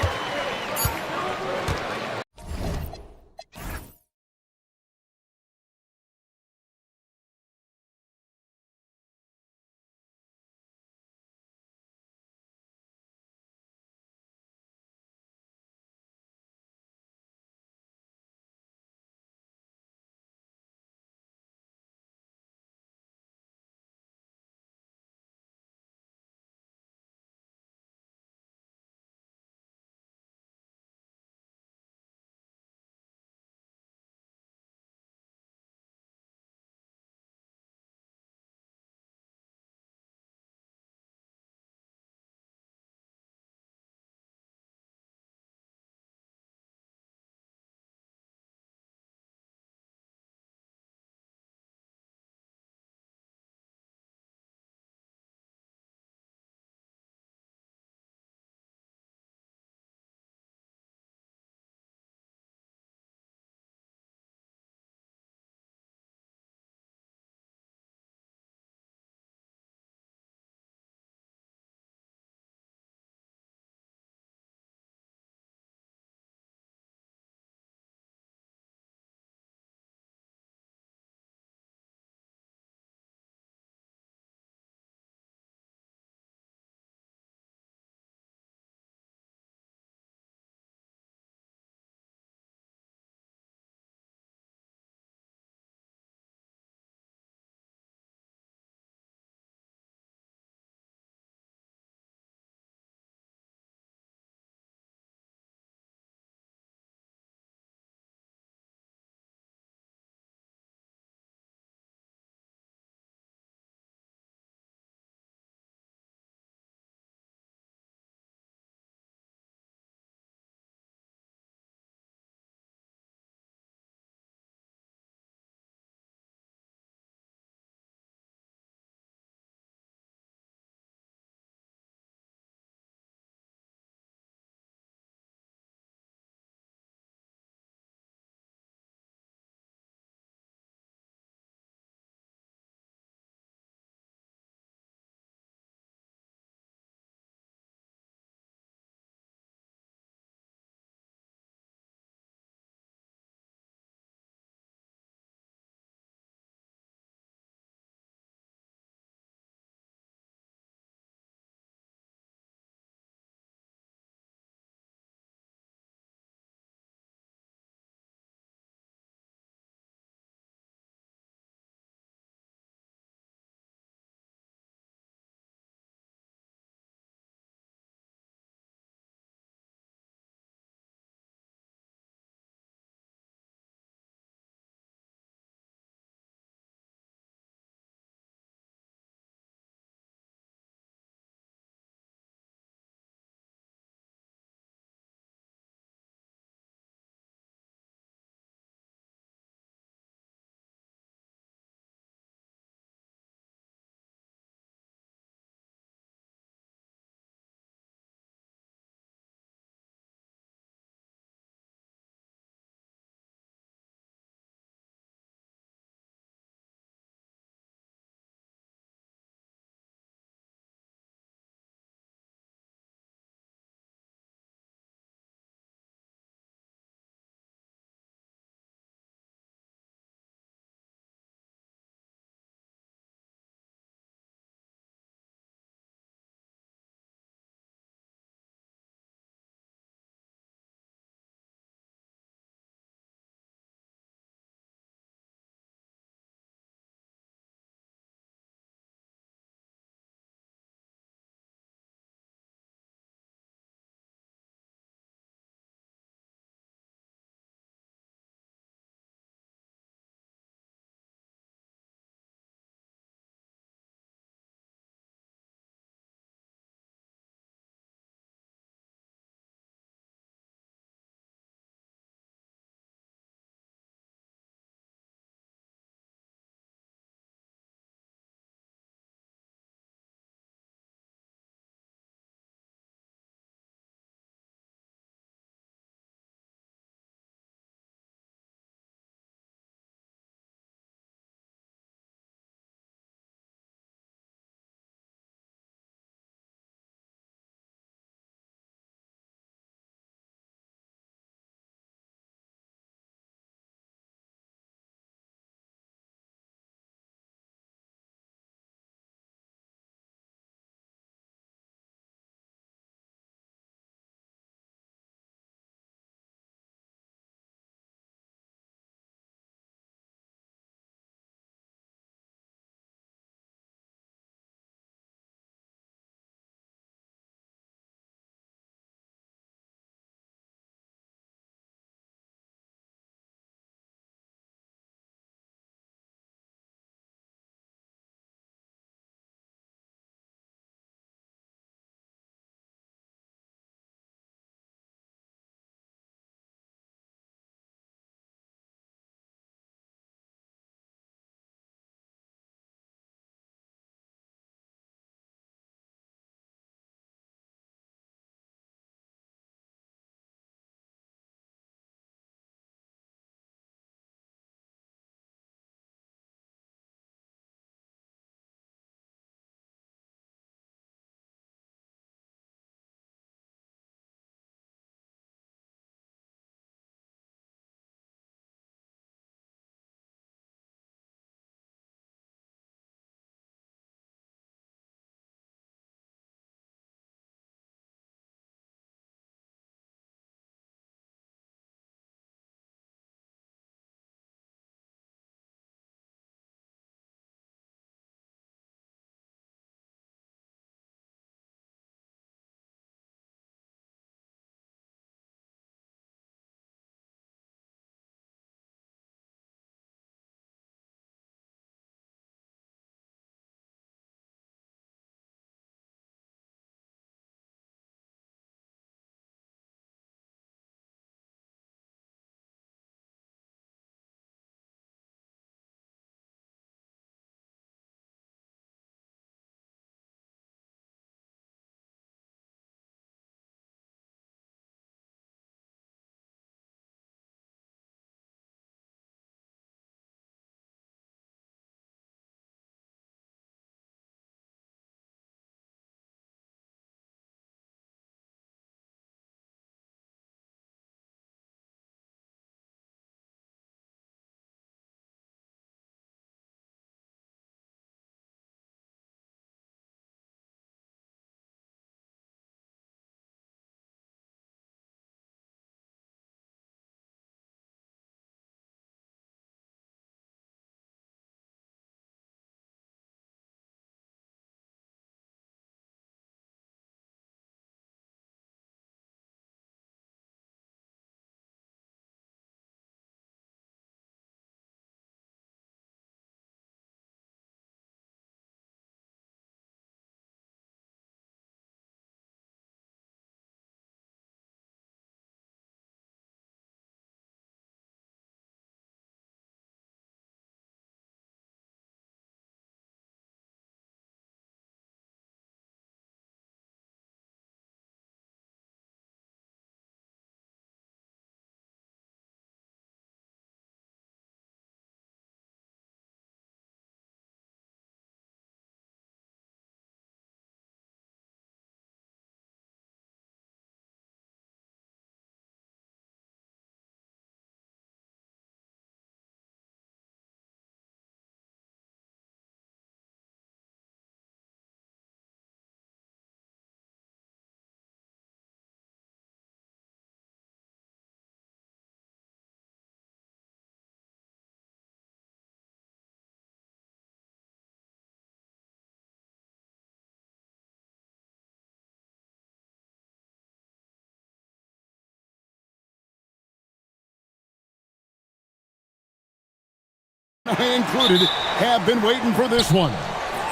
included, have been waiting for this one.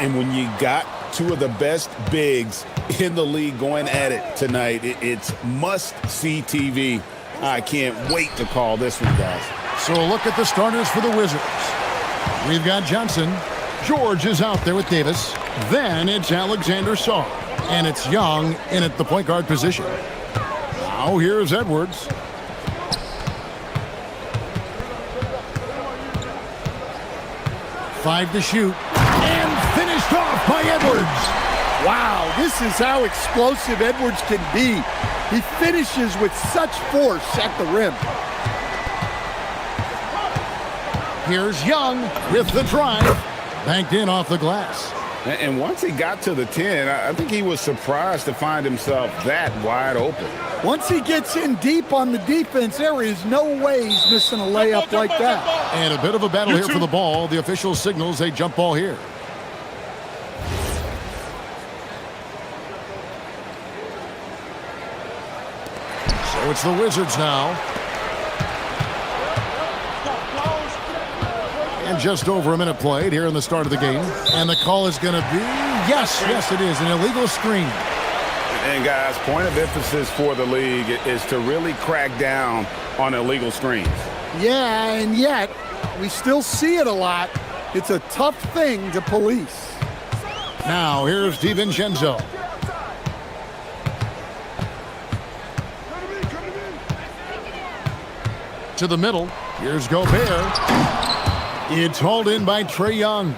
And when you got two of the best bigs in the league going at it tonight, it's must-see TV. I can't wait to call this one, guys. So a look at the starters for the Wizards. We've got Johnson. George is out there with Davis. Then it's Alexander Saw. And it's Young in at the point guard position. Now here's Edwards. Five to shoot. And finished off by Edwards. Wow, this is how explosive Edwards can be. He finishes with such force at the rim. Here's Young with the drive. Banked in off the glass. And once he got to the 10, I think he was surprised to find himself that wide open. Once he gets in deep on the defense, there is no way he's missing a layup like that. And a bit of a battle here for the ball. The official signals a jump ball here. So it's the Wizards now. And just over a minute played here in the start of the game. And the call is going to be, yes, it is, an illegal screen. And guys, point of emphasis for the league is to really crack down on illegal screens. Yeah, and yet we still see it a lot. It's a tough thing to police. Now here's DiVincenzo. To the middle. Here's Gobert. It's hauled in by Trae Young.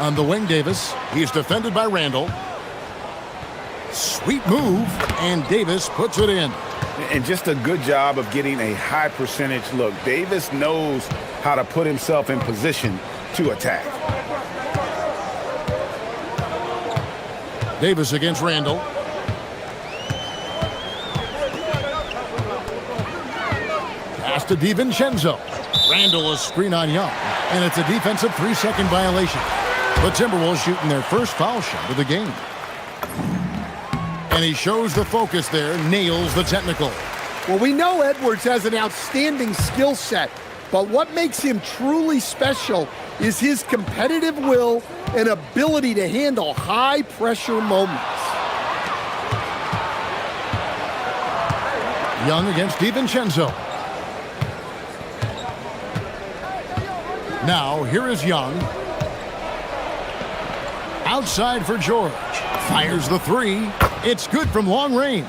On the wing, Davis. He's defended by Randall. Sweet move, and Davis puts it in. And just a good job of getting a high percentage look. Davis knows how to put himself in position to attack. Davis against Randall. Pass to DiVincenzo. Randall, a screen on Young. And it's a defensive 3-second violation. The Timberwolves shooting their first foul shot of the game. And he shows the focus there, nails the technical. Well, we know Edwards has an outstanding skill set, but what makes him truly special is his competitive will and ability to handle high-pressure moments. Young against DiVincenzo. Now, here is Young. Outside for George. Fires the three. It's good from long range.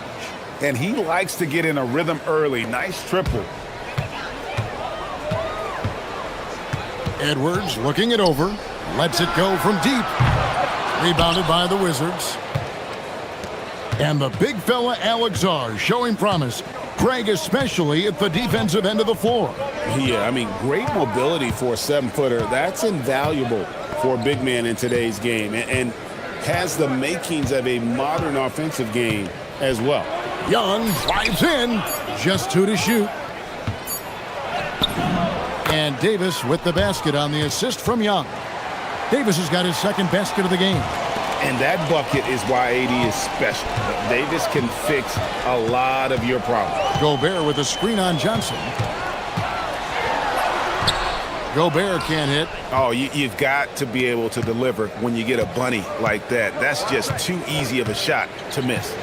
And he likes to get in a rhythm early. Nice triple. Edwards looking it over. Lets it go from deep. Rebounded by the Wizards. And the big fella Alex R showing promise. Greg especially at the defensive end of the floor. Yeah, I mean, great mobility for a 7-footer. That's invaluable for a big man in today's game. And has the makings of a modern offensive game as well. Young drives in. Just 2 to shoot. And Davis with the basket on the assist from Young. Davis has got his second basket of the game. And that bucket is why AD is special. Davis can fix a lot of your problems. Gobert with a screen on Johnson. Gobert can't hit. Oh, you've got to be able to deliver when you get a bunny like that. That's just too easy of a shot to miss.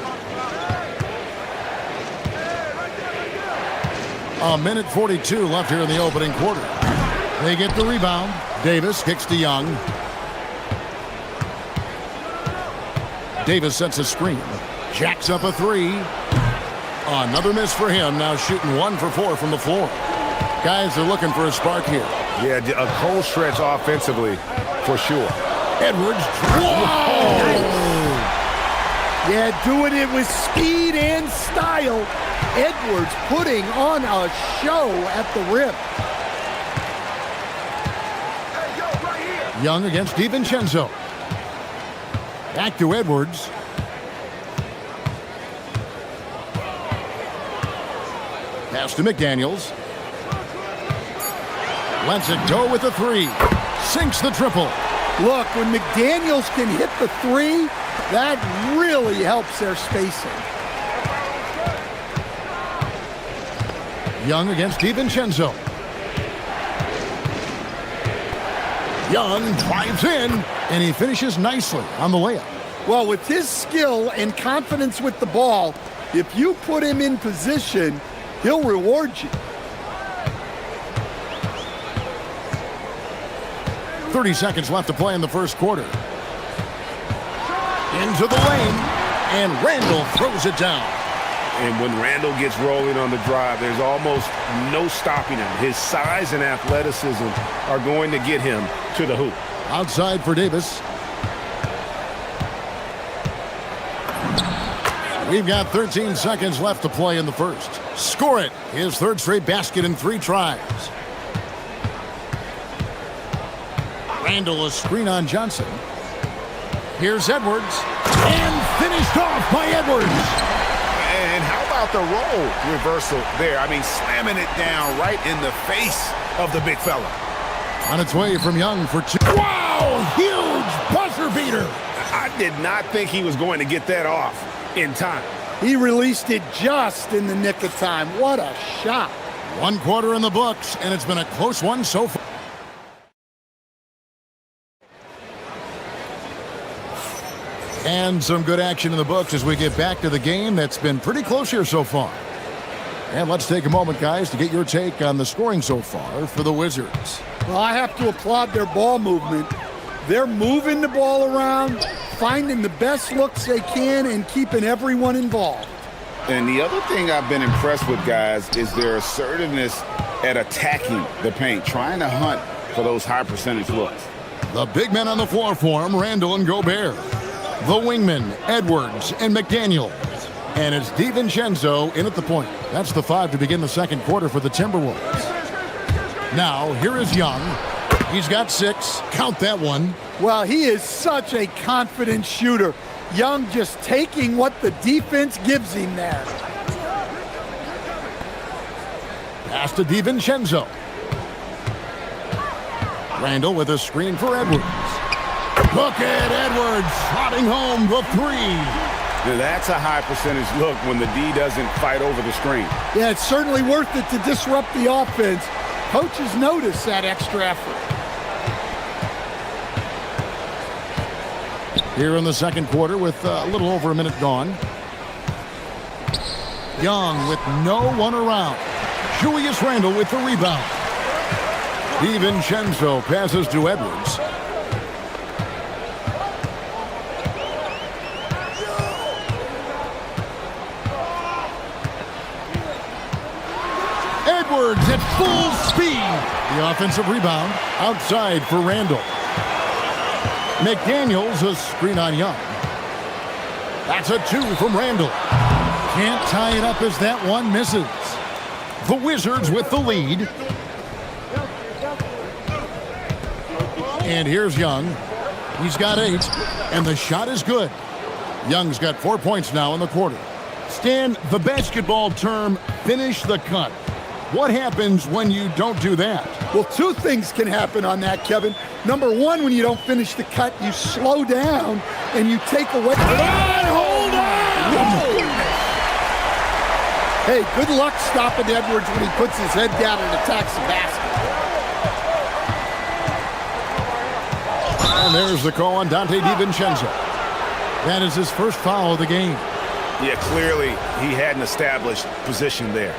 A minute 42 left here in the opening quarter. They get the rebound. Davis kicks to Young. Davis sets a screen. Jacks up a three. Another miss for him. Now shooting 1 for 4 from the floor. Guys are looking for a spark here. Yeah, a cold stretch offensively for sure. Edwards. Whoa! Yeah, doing it with speed and style. Edwards putting on a show at the rim. Young against DiVincenzo. Back to Edwards. Pass to McDaniels. Lets it go with the three. Sinks the triple. Look, when McDaniels can hit the three, that really helps their spacing. Young against DiVincenzo. Young drives in, and he finishes nicely on the layup. Well, with his skill and confidence with the ball, if you put him in position, he'll reward you. 30 seconds left to play in the first quarter. Into the lane, and Randall throws it down. And when Randall gets rolling on the drive, there's almost no stopping him. His size and athleticism are going to get him to the hoop. Outside for Davis. We've got 13 seconds left to play in the first. Score it. His third straight basket in 3 tries. Randall, a screen on Johnson. Here's Edwards. And finished off by Edwards. And how about the roll reversal there? I mean, slamming it down right in the face of the big fella. On its way from Young for 2. Wow! Huge buzzer beater. I did not think he was going to get that off in time. He released it just in the nick of time. What a shot. 1 quarter in the books, and it's been a close one so far. And some good action in the books as we get back to the game that's been pretty close here so far. And let's take a moment, guys, to get your take on the scoring so far for the Wizards. Well, I have to applaud their ball movement. They're moving the ball around, finding the best looks they can, and keeping everyone involved. And the other thing I've been impressed with, guys, is their assertiveness at attacking the paint, trying to hunt for those high percentage looks. The big men on the floor for him, Randall and Gobert. The wingmen, Edwards and McDaniel. And it's DiVincenzo in at the point. That's the 5 to begin the second quarter for the Timberwolves. Now, here is Young. He's got 6. Count that one. Well, he is such a confident shooter. Young just taking what the defense gives him there. Pass to DiVincenzo. Randall with a screen for Edwards. Look at Edwards slotting home the 3. Now that's a high percentage look when the D doesn't fight over the screen. Yeah, it's certainly worth it to disrupt the offense. Coaches notice that extra effort. Here in the second quarter with a little over a minute gone. Young with no one around. Julius Randle with the rebound. DiVincenzo passes to Edwards. Edwards at full speed. The offensive rebound outside for Randle. McDaniels a screen on Young. That's a 2 from Randle. Can't tie it up as that one misses. The Wizards with the lead. And here's Young. He's got 8, and the shot is good. Young's got 4 points now in the quarter. Stan, the basketball term, finish the cut. What happens when you don't do that? Well, 2 things can happen on that, Kevin. Number 1, when you don't finish the cut, you slow down and you take away. Hold on! Hey, good luck stopping Edwards when he puts his head down and attacks the basket. And there's the call on Dante DiVincenzo. That is his first foul of the game. Yeah, clearly he hadn't established position there.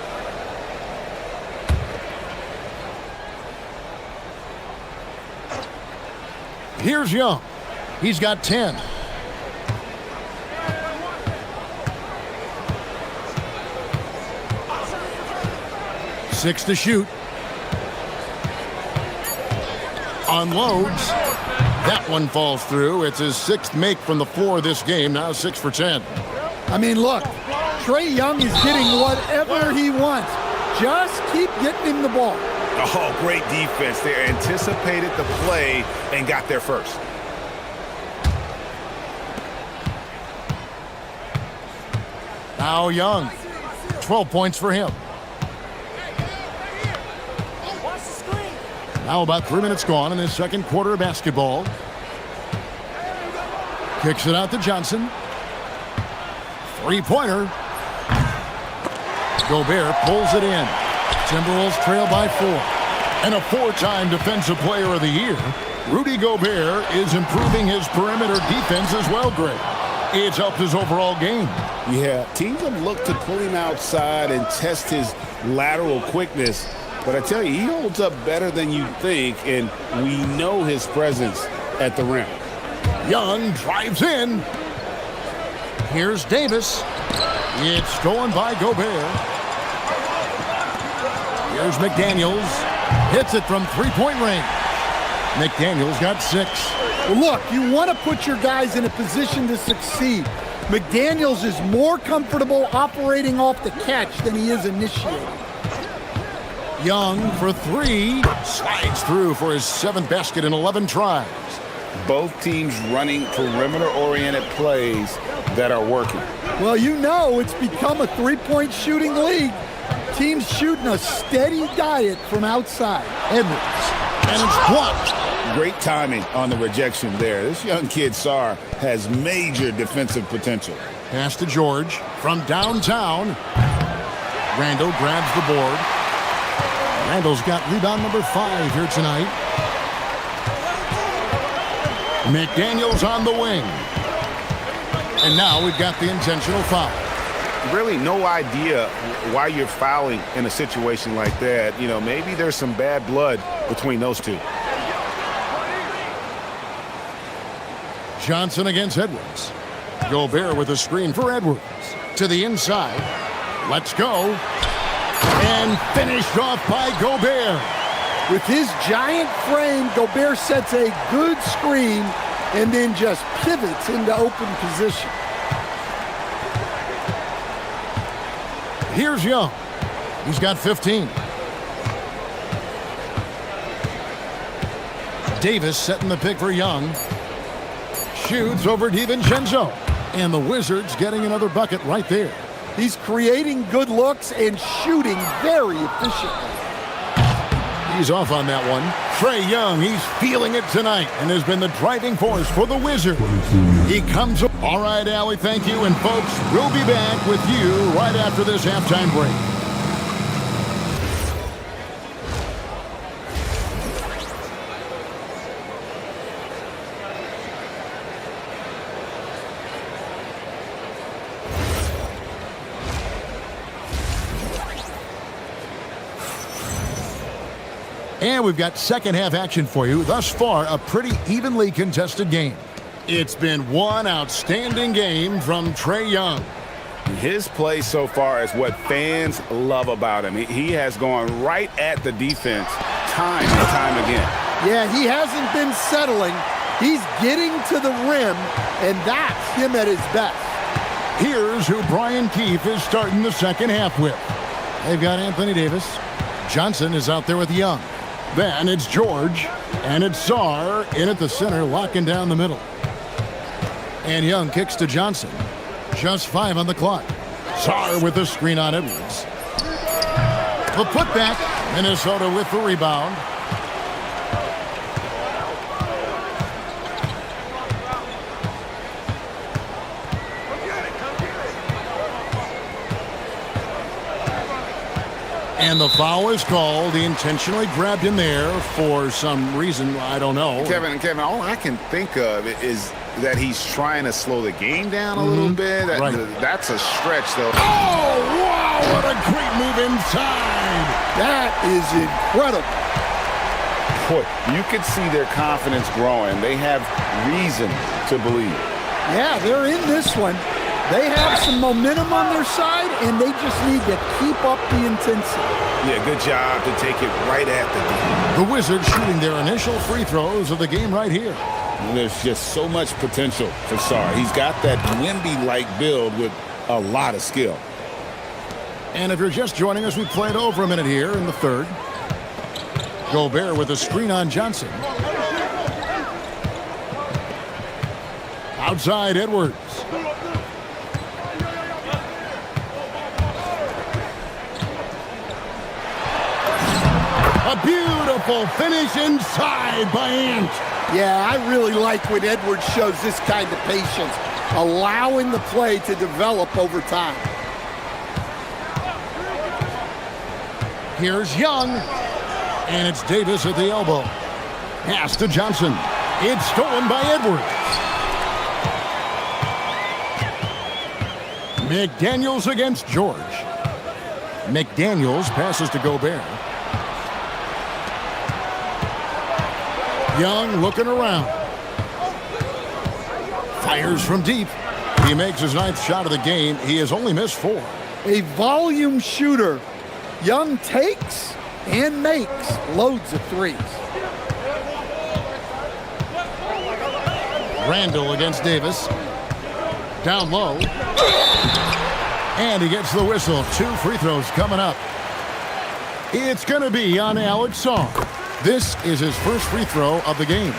Here's Young. He's got 10. Six to shoot. Unloads. That one falls through. It's his 6th make from the floor this game. Now 6 for 10. I mean, look, Trae Young is getting whatever he wants. Just keep getting him the ball. Oh, great defense there. Anticipated the play and got there first. Now Young. 12 points for him. Now about 3 minutes gone in this second quarter of basketball. Kicks it out to Johnson. 3-pointer. Gobert pulls it in. Timberwolves trail by 4. And a 4-time Defensive Player of the Year, Rudy Gobert is improving his perimeter defense as well, Greg. It's helped his overall game. Yeah, teams have looked to pull him outside and test his lateral quickness. But I tell you, he holds up better than you think, and we know his presence at the rim. Young drives in. Here's Davis. It's stolen by Gobert. Here's McDaniels. Hits it from three-point range. McDaniels got 6. Well, look, you want to put your guys in a position to succeed. McDaniels is more comfortable operating off the catch than he is initiating. Young for 3. Slides through for his 7th basket in 11 tries. Both teams running perimeter-oriented plays that are working. Well, you know it's become a three-point shooting league. Teams shooting a steady diet from outside. Edwards. And it's blocked. Great timing on the rejection there. This young kid, Sarr, has major defensive potential. Pass to George from downtown. Randall grabs the board. Randall's got rebound number 5 here tonight. McDaniels on the wing. And now we've got the intentional foul. Really no idea why you're fouling in a situation like that. You know, maybe there's some bad blood between those two. Johnson against Edwards. Gobert with a screen for Edwards. To the inside. Let's go. And finished off by Gobert. With his giant frame, Gobert sets a good screen and then just pivots into open position. Here's Young. He's got 15. Davis setting the pick for Young. Shoots over DiVincenzo. And the Wizards getting another bucket right there. He's creating good looks and shooting very efficiently. He's off on that one. Trae Young, he's feeling it tonight and has been the driving force for the Wizards. He comes up. All right, Allie, thank you. And folks, we'll be back with you right after this halftime break. And we've got second half action for you. Thus far, a pretty evenly contested game. It's been one outstanding game from Trae Young. His play so far is what fans love about him. He has gone right at the defense time and time again. Yeah, he hasn't been settling. He's getting to the rim, and that's him at his best. Here's who Brian Keefe is starting the second half with. They've got Anthony Davis. Johnson is out there with Young. Then it's George, and it's Sarr in at the center, locking down the middle. And Young kicks to Johnson. Just 5 on the clock. Sarr with the screen on Edwards. The putback. Minnesota with the rebound. And the foul is called. He intentionally grabbed him there for some reason. I don't know. Kevin, all I can think of is that he's trying to slow the game down a little bit. That's a stretch, though. Oh, wow, what a great move inside. That is incredible. Boy, you could see their confidence growing. They have reason to believe. Yeah, they're in this one. They have some momentum on their side, and they just need to keep up the intensity. Yeah, good job to take it right at the Wizards shooting their initial free throws of the game right here. And there's just so much potential for Sarr. He's got that Wemby-like build with a lot of skill. And if you're just joining us, we played over a minute here in the third. Gobert with a screen on Johnson. Outside Edwards. A beautiful finish inside by Ant. Yeah, I really like when Edwards shows this kind of patience, allowing the play to develop over time. Here's Young. And it's Davis at the elbow. Pass to Johnson. It's stolen by Edwards. McDaniels against George. McDaniels passes to Gobert. Young looking around. Fires from deep. He makes his 9th shot of the game. He has only missed 4. A volume shooter. Young takes and makes loads of threes. Randall against Davis. Down low. And he gets the whistle. 2 free throws coming up. It's going to be on Alex Song. This is his first free throw of the game.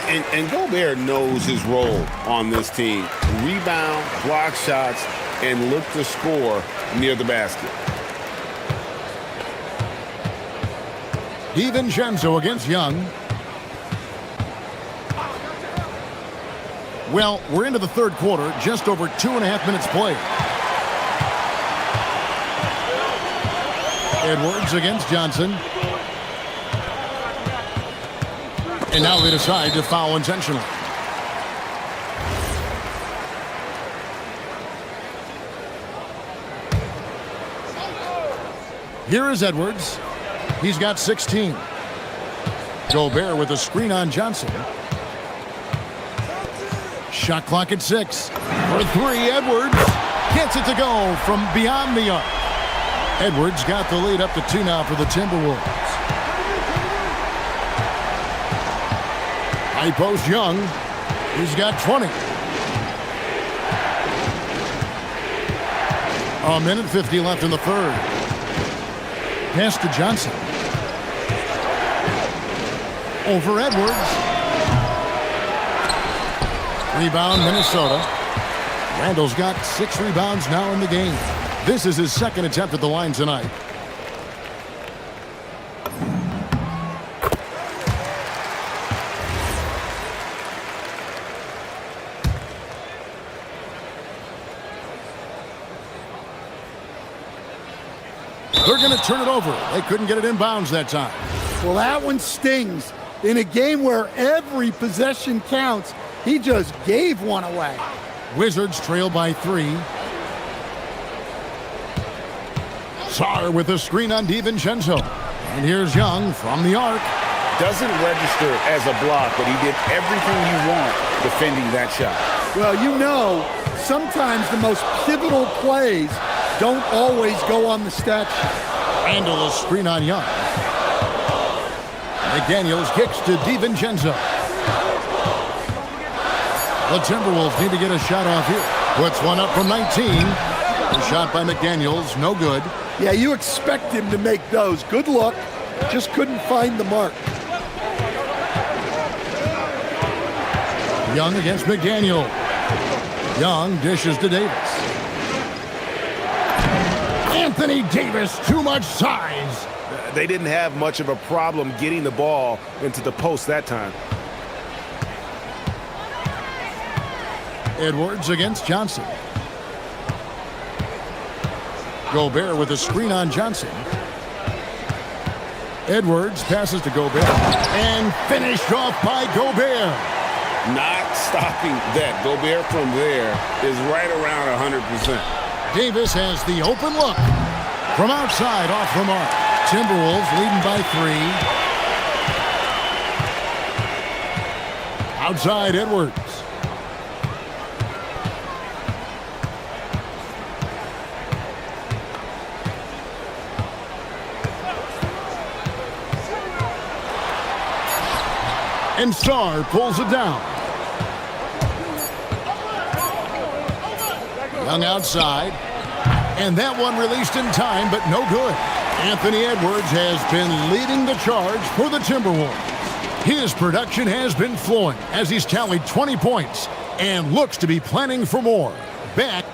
And Gobert knows his role on this team. Rebound, block shots, and look to score near the basket. DiVincenzo against Young. Well, we're into the 3rd quarter, just over 2.5 minutes played. Edwards against Johnson. And now they decide to foul intentionally. Here is Edwards. He's got 16. Gobert with a screen on Johnson. Shot clock at 6. For 3, Edwards gets it to go from beyond the arc. Edwards got the lead up to 2 now for the Timberwolves. High post Young. He's got 20. A minute 50 left in the 3rd. Pass to Johnson. Over Edwards. Rebound, Minnesota. Randall's got 6 rebounds now in the game. This is his 2nd attempt at the line tonight. They're going to turn it over. They couldn't get it in bounds that time. Well, that one stings. In a game where every possession counts, he just gave one away. Wizards trail by 3. Sarr with a screen on DiVincenzo. And here's Young from the arc. Doesn't register as a block, but he did everything you want defending that shot. Well, you know, sometimes the most pivotal plays don't always go on the stat sheet. Randall a screen on Young. McDaniels kicks to DiVincenzo. The Timberwolves need to get a shot off here. Puts one up from 19. The shot by McDaniels, no good. Yeah, you expect him to make those. Good luck. Just couldn't find the mark. Young against McDaniel. Young dishes to Davis. Anthony Davis, too much size. They didn't have much of a problem getting the ball into the post that time. Edwards against Johnson. Gobert with a screen on Johnson. Edwards passes to Gobert. And finished off by Gobert. Not stopping that. Gobert from there is right around 100%. Davis has the open look. From outside, off the mark. Timberwolves leading by 3. Outside, Edwards. And Sarr pulls it down. Young outside. And that one released in time, but no good. Anthony Edwards has been leading the charge for the Timberwolves. His production has been flowing as he's tallied 20 points and looks to be planning for more. Back.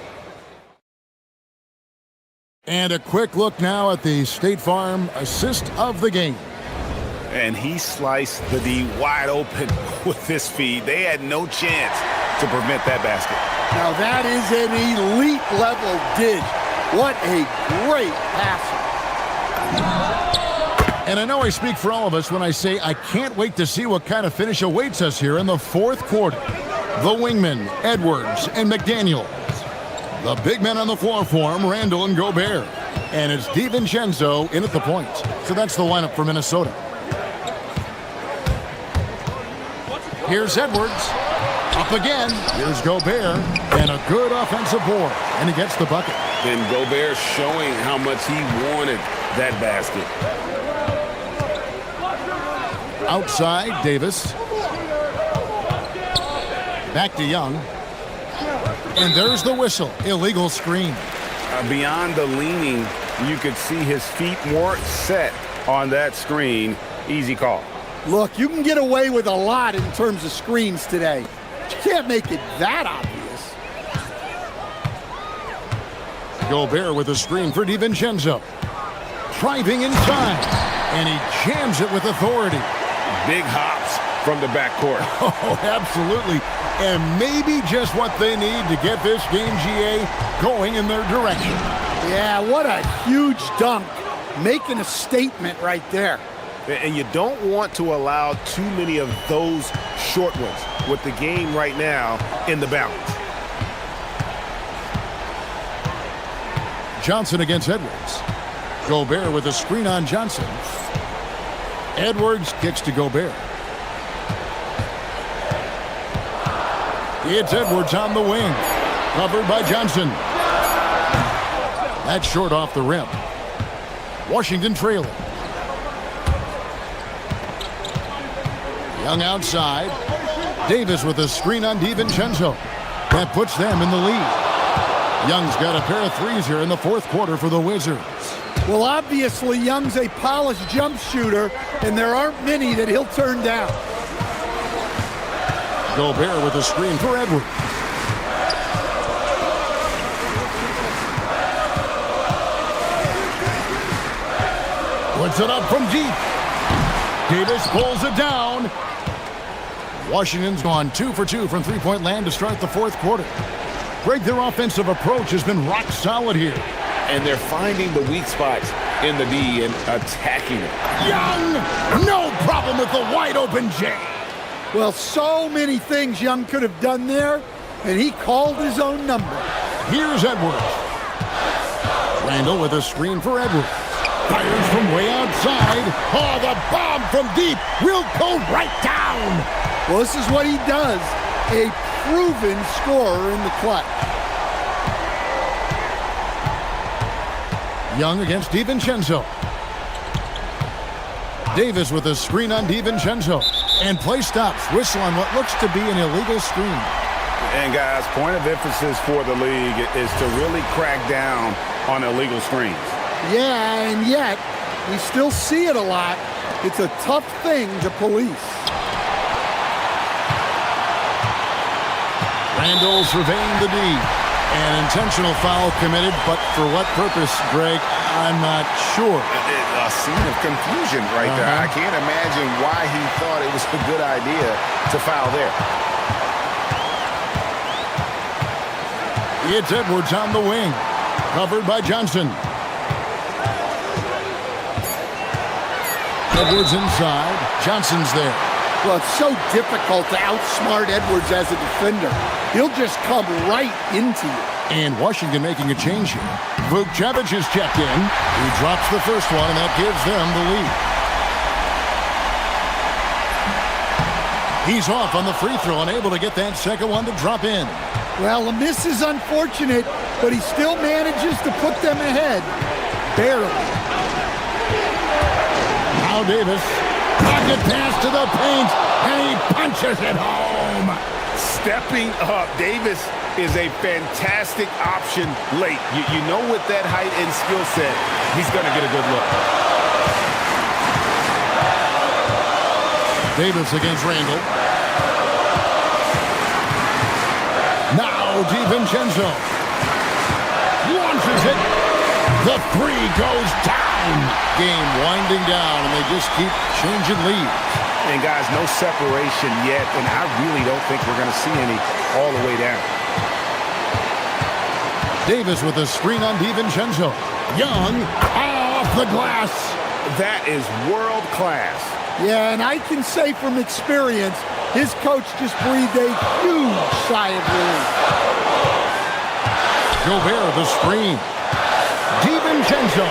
And a quick look now at the State Farm assist of the game. And he sliced the D wide open with this feed. They had no chance to prevent that basket. Now that is an elite level dish. What a great passer. And I know I speak for all of us when I say I can't wait to see what kind of finish awaits us here in the fourth quarter. The wingmen, Edwards and McDaniels. The big men on the floor for him, Randall and Gobert. And it's DiVincenzo in at the point. So that's the lineup for Minnesota. Here's Edwards. Up again. Here's Gobert. And a good offensive board. And he gets the bucket. And Gobert showing how much he wanted that basket. Outside, Davis. Back to Young. And there's the whistle. Illegal screen. Beyond the leaning, you could see his feet more set on that screen. Easy call. Look, you can get away with a lot in terms of screens today. But you can't make it that obvious. Gobert with a screen for DiVincenzo. Driving inside. And he jams it with authority. Big hops from the backcourt. Oh, absolutely. And maybe just what they need to get this game, GA, going in their direction. Yeah, what a huge dunk. Making a statement right there. And you don't want to allow too many of those short ones with the game right now in the balance. Johnson against Edwards. Gobert with a screen on Johnson. Edwards kicks to Gobert. It's Edwards on the wing. Covered by Johnson. That's short off the rim. Washington trailing. Young outside. Davis with a screen on DiVincenzo. That puts them in the lead. Young's got a pair of threes here in the fourth quarter for the Wizards. Well, obviously, Young's a polished jump shooter, and there aren't many that he'll turn down. Gobert with a screen for Edwards. Puts it up from deep. Davis pulls it down. Washington's gone 2 for 2 from three-point land to start the fourth quarter. Greg, their offensive approach has been rock solid here. And they're finding the weak spots in the D and attacking it. Young, no problem with the wide open jam. Well, so many things Young could have done there, and he called his own number. Here's Edwards. Randall with a screen for Edwards. Fires from way outside. Oh, the bomb from deep will go right down. Well, this is what he does. A proven scorer in the clutch. Young against DiVincenzo. Davis with a screen on DiVincenzo. And play stops. Whistle on what looks to be an illegal screen. And guys, point of emphasis for the league is to really crack down on illegal screens. Yeah, and yet, we still see it a lot. It's a tough thing to police. Randall surveying the D. An intentional foul committed, but for what purpose, Greg? I'm not sure. A scene of confusion right there. I can't imagine why he thought it was a good idea to foul there. It's Edwards on the wing. Covered by Johnson. Edwards inside. Johnson's there. Well, it's so difficult to outsmart Edwards as a defender. He'll just come right into you. And Washington making a change here. Vukcevic is checked in. He drops the first one, and that gives them the lead. He's off on the free throw, unable to get that second one to drop in. Well, the miss is unfortunate, but he still manages to put them ahead. Barely. Now Davis. Pocket pass to the paint, and he punches it home. Stepping up. Davis is a fantastic option late. You know with that height and skill set, he's going to get a good look. Davis against Randall. Now DiVincenzo. Launches it. The three goes down. Game winding down, and they just keep changing leads. And guys, no separation yet, and I really don't think we're going to see any all the way down. Davis with a screen on DiVincenzo. Young off the glass. That is world class. Yeah, and I can say from experience, his coach just breathed a huge sigh of relief. Gobert the screen. DiVincenzo.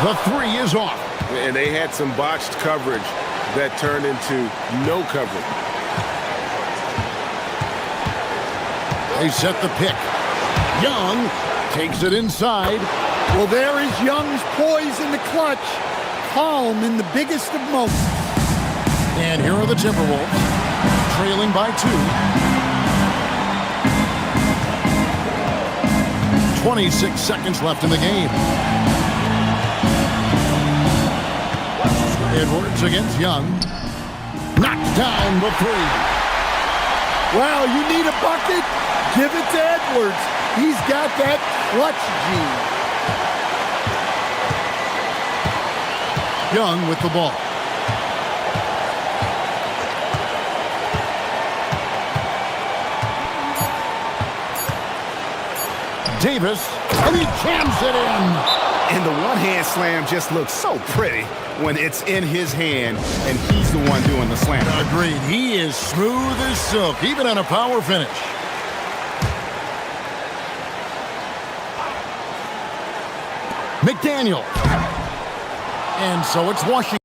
The three is off. And they had some botched coverage that turned into no coverage. They set the pick. Young takes it inside. Well, there is Young's poise in the clutch. Calm in the biggest of moments. And here are the Timberwolves, trailing by 2. 26 seconds left in the game. Edwards against Young. Knocks down the three. Wow, you need a bucket? Give it to Edwards. He's got that clutch gene. Young with the ball. Davis, and he jams it in. And the one-hand slam just looks so pretty when it's in his hand and he's the one doing the slam. Agreed. He is smooth as silk, even on a power finish. McDaniel. And so it's Washington.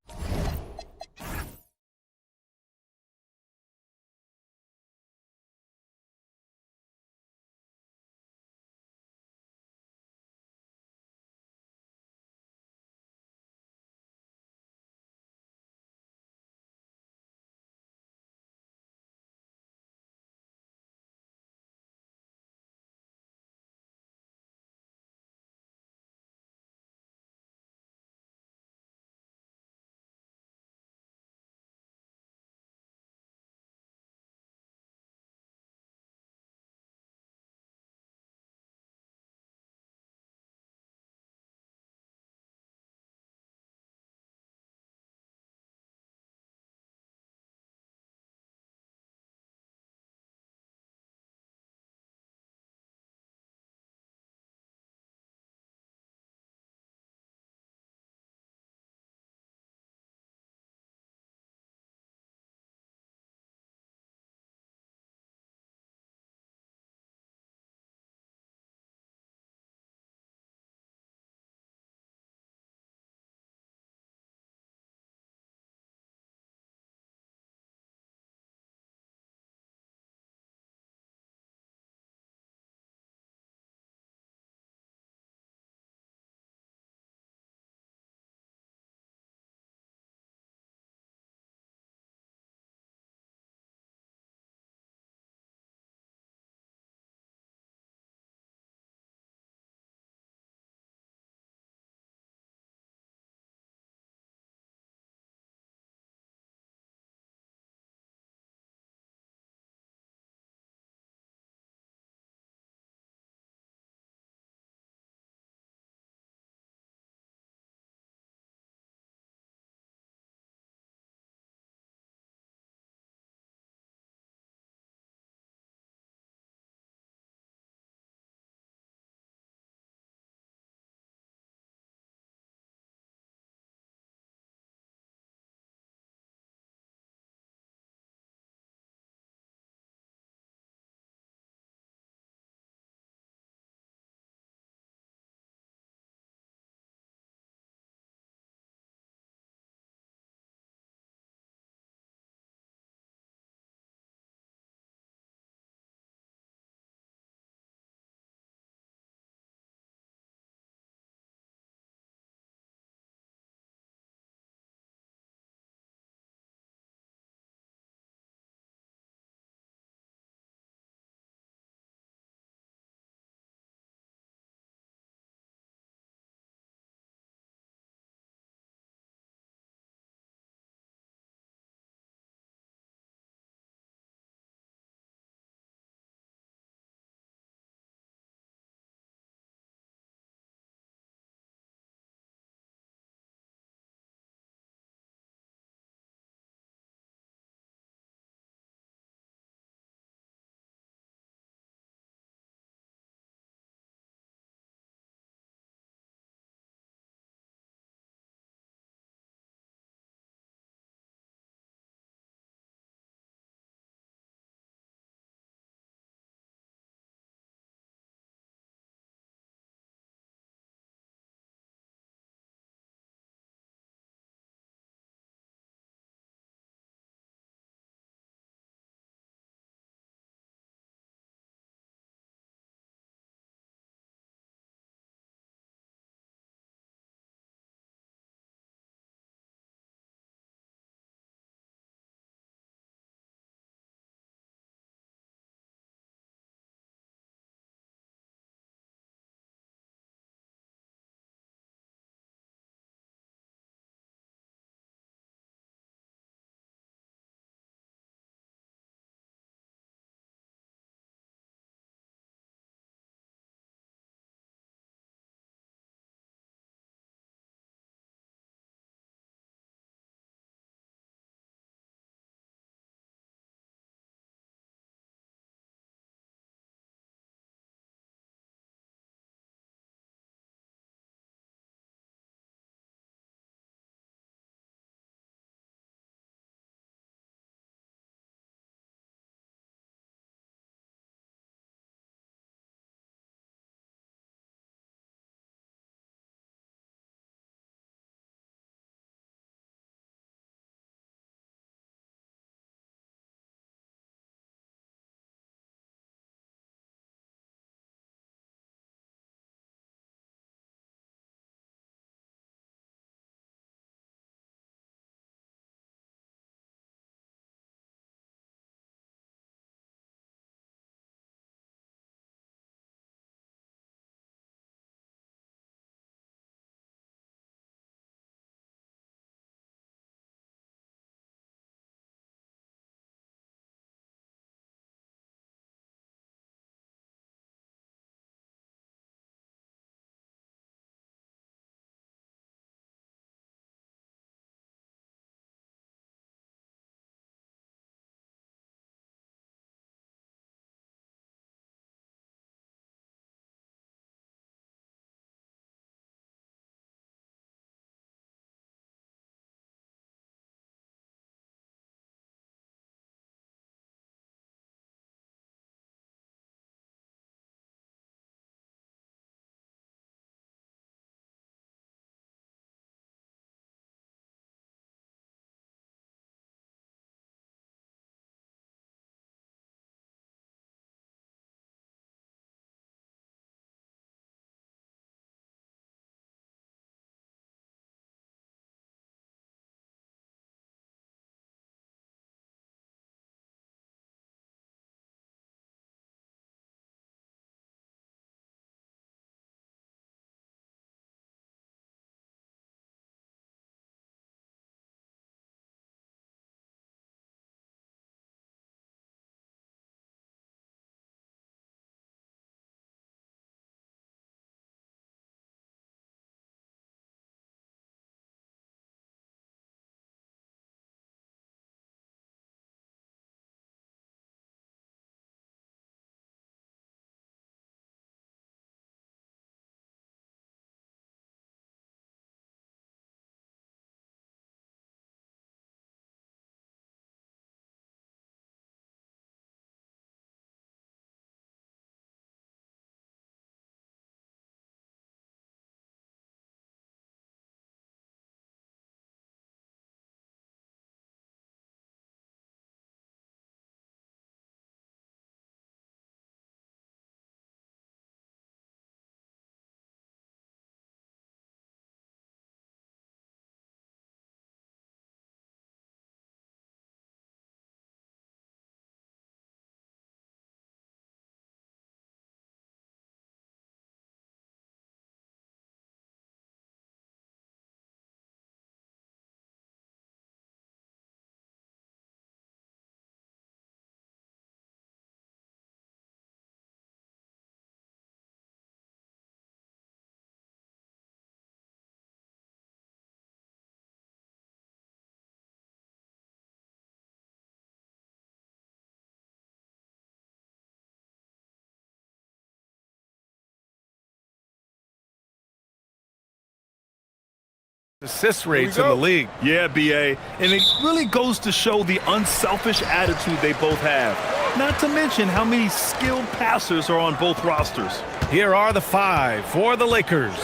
assist rates in the league. Yeah, B.A. And it really goes to show the unselfish attitude they both have. Not to mention how many skilled passers are on both rosters. Here are the 5 for the Lakers.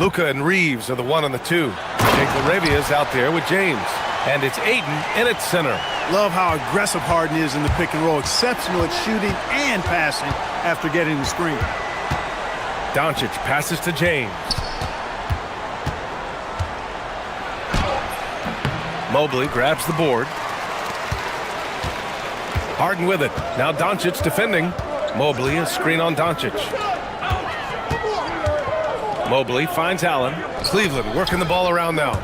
Luka and Reeves are the 1 and the 2. Jake LaRavia is out there with James. And it's Ayton in its center. Love how aggressive Harden is in the pick and roll. Exceptional at shooting and passing after getting the screen. Doncic passes to James. Mobley grabs the board. Harden with it. Now Doncic defending. Mobley, a screen on Doncic. Mobley finds Allen. Cleveland working the ball around now.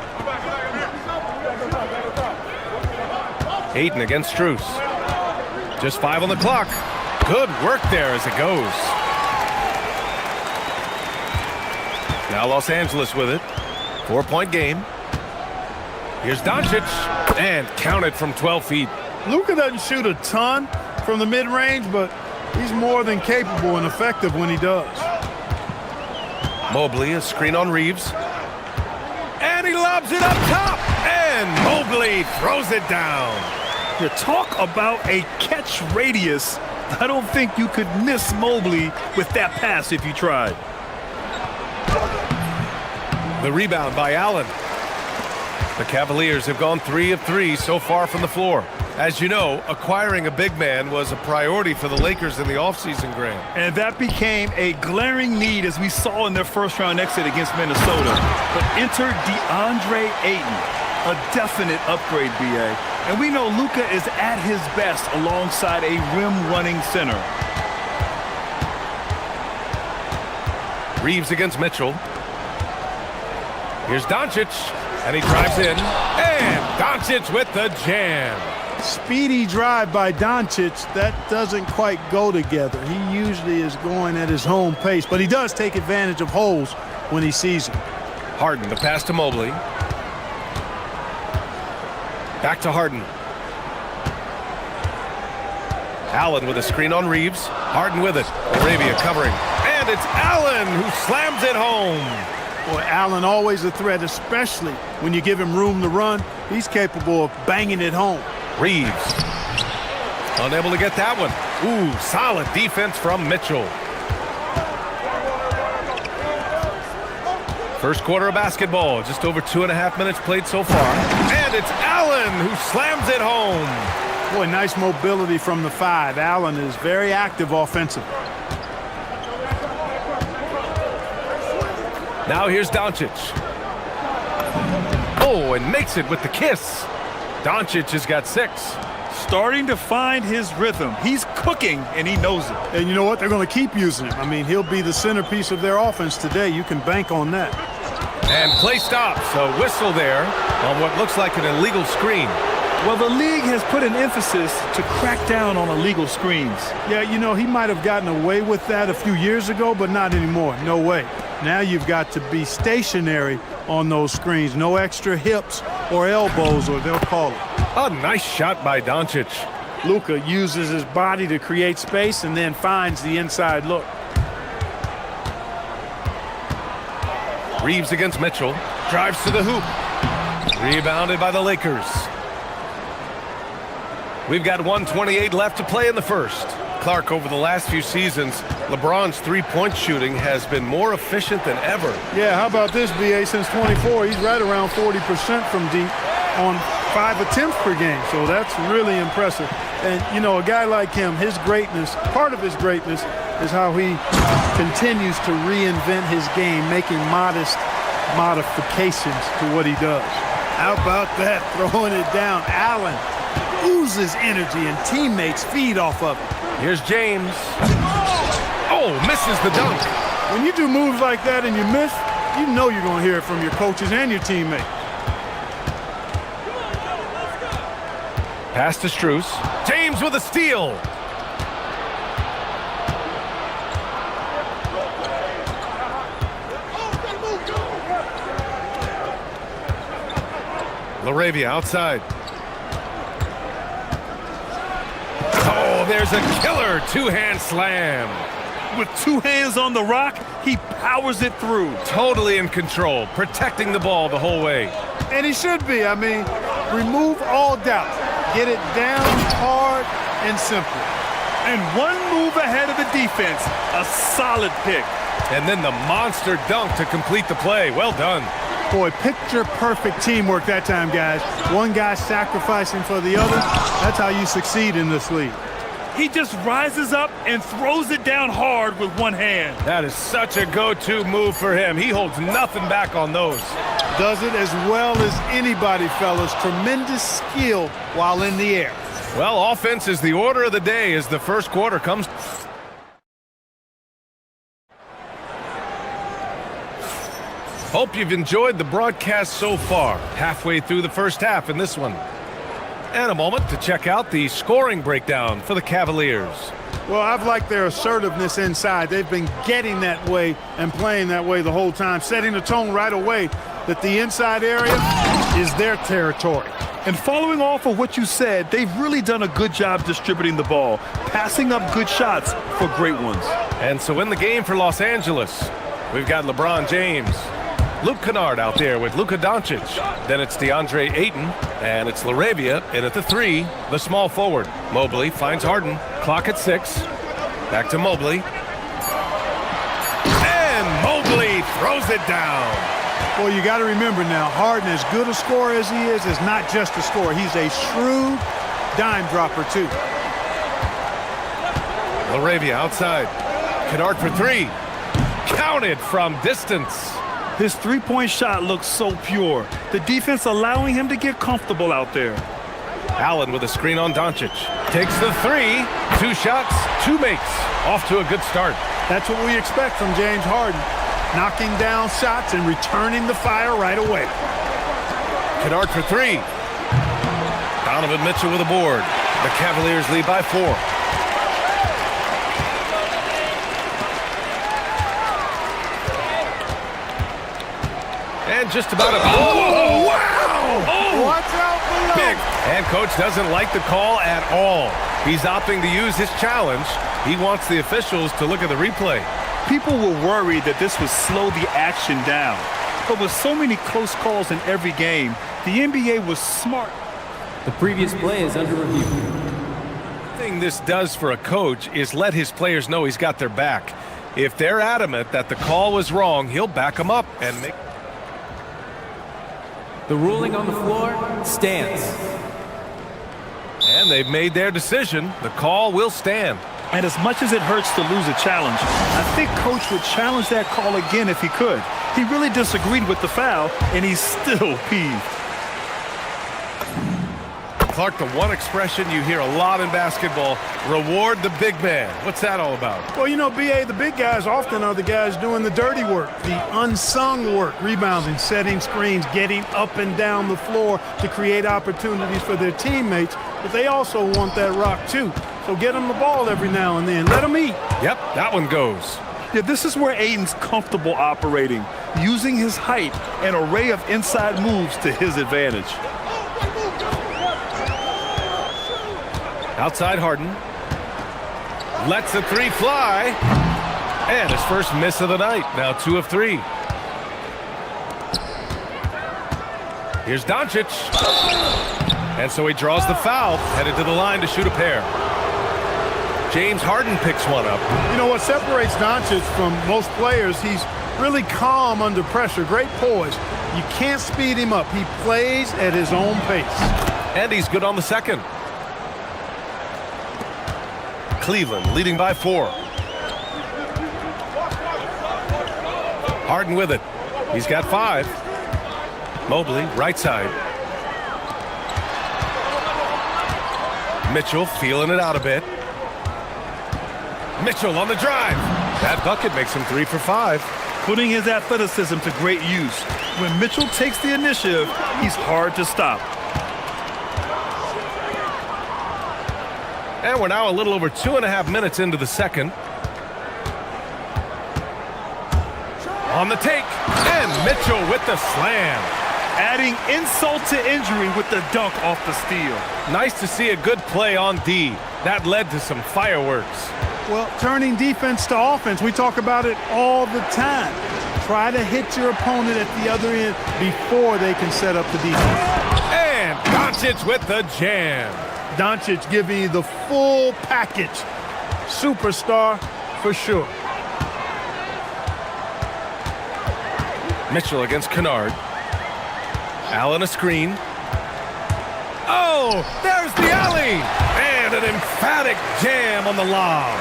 Ayton against Strus. Just 5 on the clock. Good work there as it goes. Now Los Angeles with it. 4-point game. Here's Doncic. And counted from 12 feet. Luka doesn't shoot a ton from the mid-range, but he's more than capable and effective when he does. Mobley, a screen on Reeves. And he lobs it up top. And Mobley throws it down. You talk about a catch radius. I don't think you could miss Mobley with that pass if you tried. The rebound by Allen. The Cavaliers have gone 3 of 3 so far from the floor. As you know, acquiring a big man was a priority for the Lakers in the offseason, Graham. And that became a glaring need as we saw in their first-round exit against Minnesota. But enter DeAndre Ayton, a definite upgrade, B.A. And we know Luka is at his best alongside a rim-running center. Reeves against Mitchell. Here's Doncic, and he drives in. And Doncic with the jam. Speedy drive by Doncic, that doesn't quite go together. He usually is going at his home pace, but he does take advantage of holes when he sees them. Harden, the pass to Mobley. Back to Harden. Allen with a screen on Reeves. Harden with it. Arabia covering. And it's Allen who slams it home. Boy, Allen always a threat, especially when you give him room to run. He's capable of banging it home. Reeves. Unable to get that one. Ooh, solid defense from Mitchell. First quarter of basketball. Just over 2.5 minutes played so far. And it's Allen who slams it home. Boy, nice mobility from the 5. Allen is very active offensively. Now here's Doncic. Oh, and makes it with the kiss. Doncic has got 6. Starting to find his rhythm. He's cooking, and he knows it. And you know what? They're going to keep using him. I mean, he'll be the centerpiece of their offense today. You can bank on that. And play stops. A whistle there on what looks like an illegal screen. Well, the league has put an emphasis to crack down on illegal screens. Yeah, you know, he might have gotten away with that a few years ago, but not anymore. No way. Now you've got to be stationary on those screens. No extra hips or elbows, or they'll call it. A nice shot by Doncic. Luka uses his body to create space and then finds the inside look. Reeves against Mitchell. Drives to the hoop. Rebounded by the Lakers. We've got 1:28 left to play in the first. Clark, over the last few seasons, LeBron's three-point shooting has been more efficient than ever. Yeah, how about this, B.A.? Since 24, he's right around 40% from deep on 5 attempts per game. So that's really impressive. And, you know, a guy like him, his greatness, part of his greatness is how he continues to reinvent his game, making modest modifications to what he does. How about that, throwing it down? Allen oozes energy and teammates feed off of it. Here's James. Oh, misses the dunk. When you do moves like that and you miss, you know you're going to hear it from your coaches and your teammates. Pass to Strus. James with a steal. LaRavia outside. Oh, there's a killer two-hand slam. With 2 hands on the rock, He powers it through. Totally in control, protecting the ball the whole way. And he should be. I mean, remove all doubt. Get it down hard and simple. And one move ahead of the defense. A solid pick. And then the monster dunk to complete the play. Well done. Boy, picture-perfect teamwork that time, guys. One guy sacrificing for the other. That's how you succeed in this league. He just rises up and throws it down hard with one hand. That is such a go-to move for him. He holds nothing back on those. Does it as well as anybody, fellas. Tremendous skill while in the air. Well, offense is the order of the day as the first quarter comes. Hope you've enjoyed the broadcast so far. Halfway through the first half in this one. And a moment to check out the scoring breakdown for the Cavaliers. Well, I've liked their assertiveness inside. They've been getting that way and playing that way the whole time, setting the tone right away that the inside area is their territory. And following off of what you said, they've really done a good job distributing the ball, passing up good shots for great ones. And so in the game for Los Angeles, we've got LeBron James, Luke Kennard out there with Luka Doncic. Then it's DeAndre Ayton, and it's LaRavia in at the 3, the small forward. Mobley finds Harden. Clock at 6. Back to Mobley. And Mobley throws it down. Well, you got to remember now, Harden, as good a scorer as he is not just a scorer. He's a shrewd dime dropper, too. LaRavia outside. Kennard for 3. Counted from distance. His three-point shot looks so pure. The defense allowing him to get comfortable out there. Allen with a screen on Doncic. Takes the 3. 2 shots, 2 makes. Off to a good start. That's what we expect from James Harden. Knocking down shots and returning the fire right away. Kennard for 3. Donovan Mitchell with a board. The Cavaliers lead by 4. And just about a... Oh, wow! Oh, watch out below! Big. And coach doesn't like the call at all. He's opting to use his challenge. He wants the officials to look at the replay. People were worried that this would slow the action down. But with so many close calls in every game, the NBA was smart. The previous play is under review. The thing this does for a coach is let his players know he's got their back. If they're adamant that the call was wrong, he'll back them up and make... The ruling on the floor stands. And they've made their decision. The call will stand. And as much as it hurts to lose a challenge, I think coach would challenge that call again if he could. He really disagreed with the foul, and he's still peeved. Clark, the one expression you hear a lot in basketball, reward the big man. What's that all about? Well, you know, B.A., the big guys often are the guys doing the dirty work, the unsung work, rebounding, setting screens, getting up and down the floor to create opportunities for their teammates. But they also want that rock, too. So get them the ball every now and then. Let them eat. Yep, that one goes. Yeah, this is where Ayton's comfortable operating, using his height and array of inside moves to his advantage. Outside Harden. Lets the 3 fly. And his first miss of the night. Now 2 of 3. Here's Doncic. And so he draws the foul. Headed to the line to shoot a pair. James Harden picks one up. You know what separates Doncic from most players? He's really calm under pressure. Great poise. You can't speed him up. He plays at his own pace. And he's good on the second. Cleveland leading by 4. Harden with it. He's got 5. Mobley, right side. Mitchell feeling it out a bit. Mitchell on the drive. That bucket makes him 3 for 5. Putting his athleticism to great use. When Mitchell takes the initiative, he's hard to stop. And we're now a little over 2.5 minutes into the second. On the take. And Mitchell with the slam. Adding insult to injury with the dunk off the steal. Nice to see a good play on D. That led to some fireworks. Well, turning defense to offense, we talk about it all the time. Try to hit your opponent at the other end before they can set up the defense. And Doncic with the jam. Doncic giving you the full package. Superstar for sure. Mitchell against Kennard. Allen a screen. Oh, there's the alley. And an emphatic jam on the lob.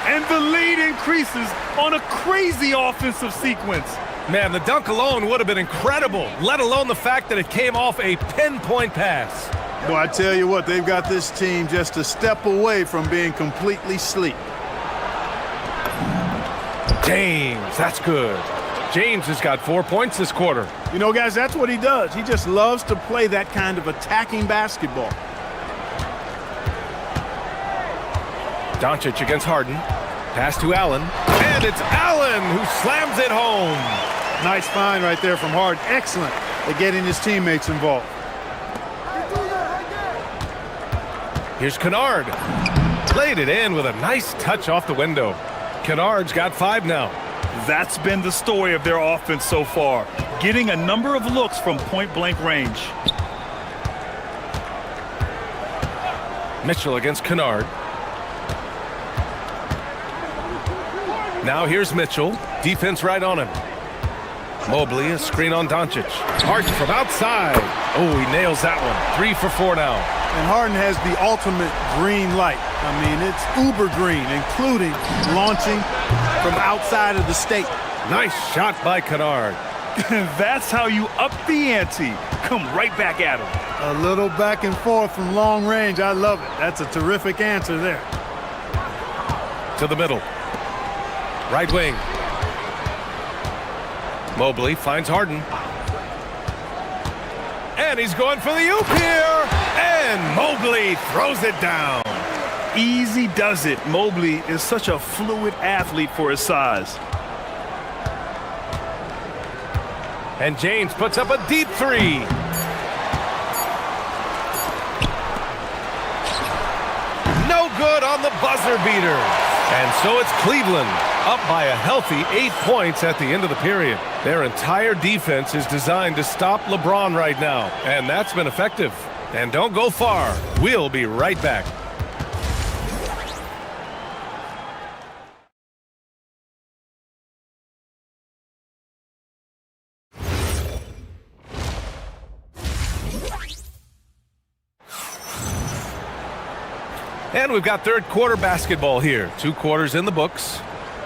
And the lead increases on a crazy offensive sequence. Man, the dunk alone would have been incredible, let alone the fact that it came off a pinpoint pass. Well, I tell you what, they've got this team just a step away from being completely asleep. James, that's good. James has got 4 points this quarter. You know, guys, that's what he does. He just loves to play that kind of attacking basketball. Doncic against Harden. Pass to Allen. And it's Allen who slams it home. Nice find right there from Harden. Excellent at getting his teammates involved. Here's Kennard. Laid it in with a nice touch off the window. Kennard's got 5 now. That's been the story of their offense so far, getting a number of looks from point-blank range. Mitchell against Kennard. Now here's Mitchell. Defense right on him. Mobley, a screen on Doncic. Harden from outside. Oh, he nails that one. 3 for 4 now. And Harden has the ultimate green light. I mean, it's uber green, including launching from outside of the state. Nice shot by Kennard. That's how you up the ante. Come right back at him. A little back and forth from long range. I love it. That's a terrific answer there. To the middle. Right wing. Mobley finds Harden. And he's going for the oop here. And Mobley throws it down. Easy does it. Mobley is such a fluid athlete for his size. And James puts up a deep 3. No good on the buzzer beater. And so it's Cleveland up by a healthy 8 points at the end of the period. Their entire defense is designed to stop LeBron right now, and that's been effective. And don't go far. We'll be right back. And we've got third quarter basketball here. 2 quarters in the books.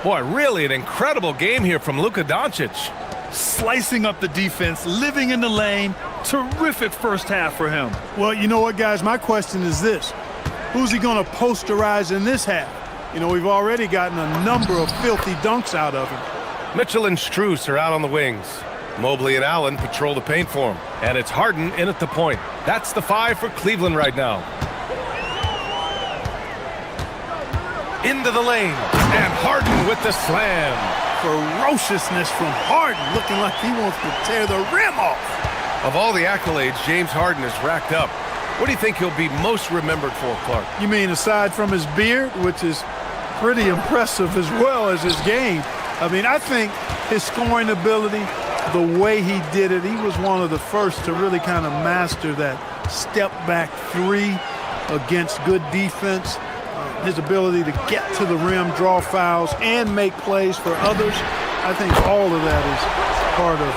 Boy, really an incredible game here from Luka Doncic. Slicing up the defense, living in the lane. Terrific first half for him. Well, you know what, guys? My question is this. Who's he going to posterize in this half? You know, we've already gotten a number of filthy dunks out of him. Mitchell and Strus are out on the wings. Mobley and Allen patrol the paint for him. And it's Harden in at the point. That's the 5 for Cleveland right now. Into the lane, and Harden with the slam. Ferociousness from Harden, looking like he wants to tear the rim off. Of all the accolades James Harden has racked up, what do you think he'll be most remembered for, Clark? You mean aside from his beard, which is pretty impressive as well as his game? I mean, I think his scoring ability, the way he did it, he was one of the first to really kind of master that step-back 3 against good defense. His ability to get to the rim, draw fouls, and make plays for others. I think all of that is part of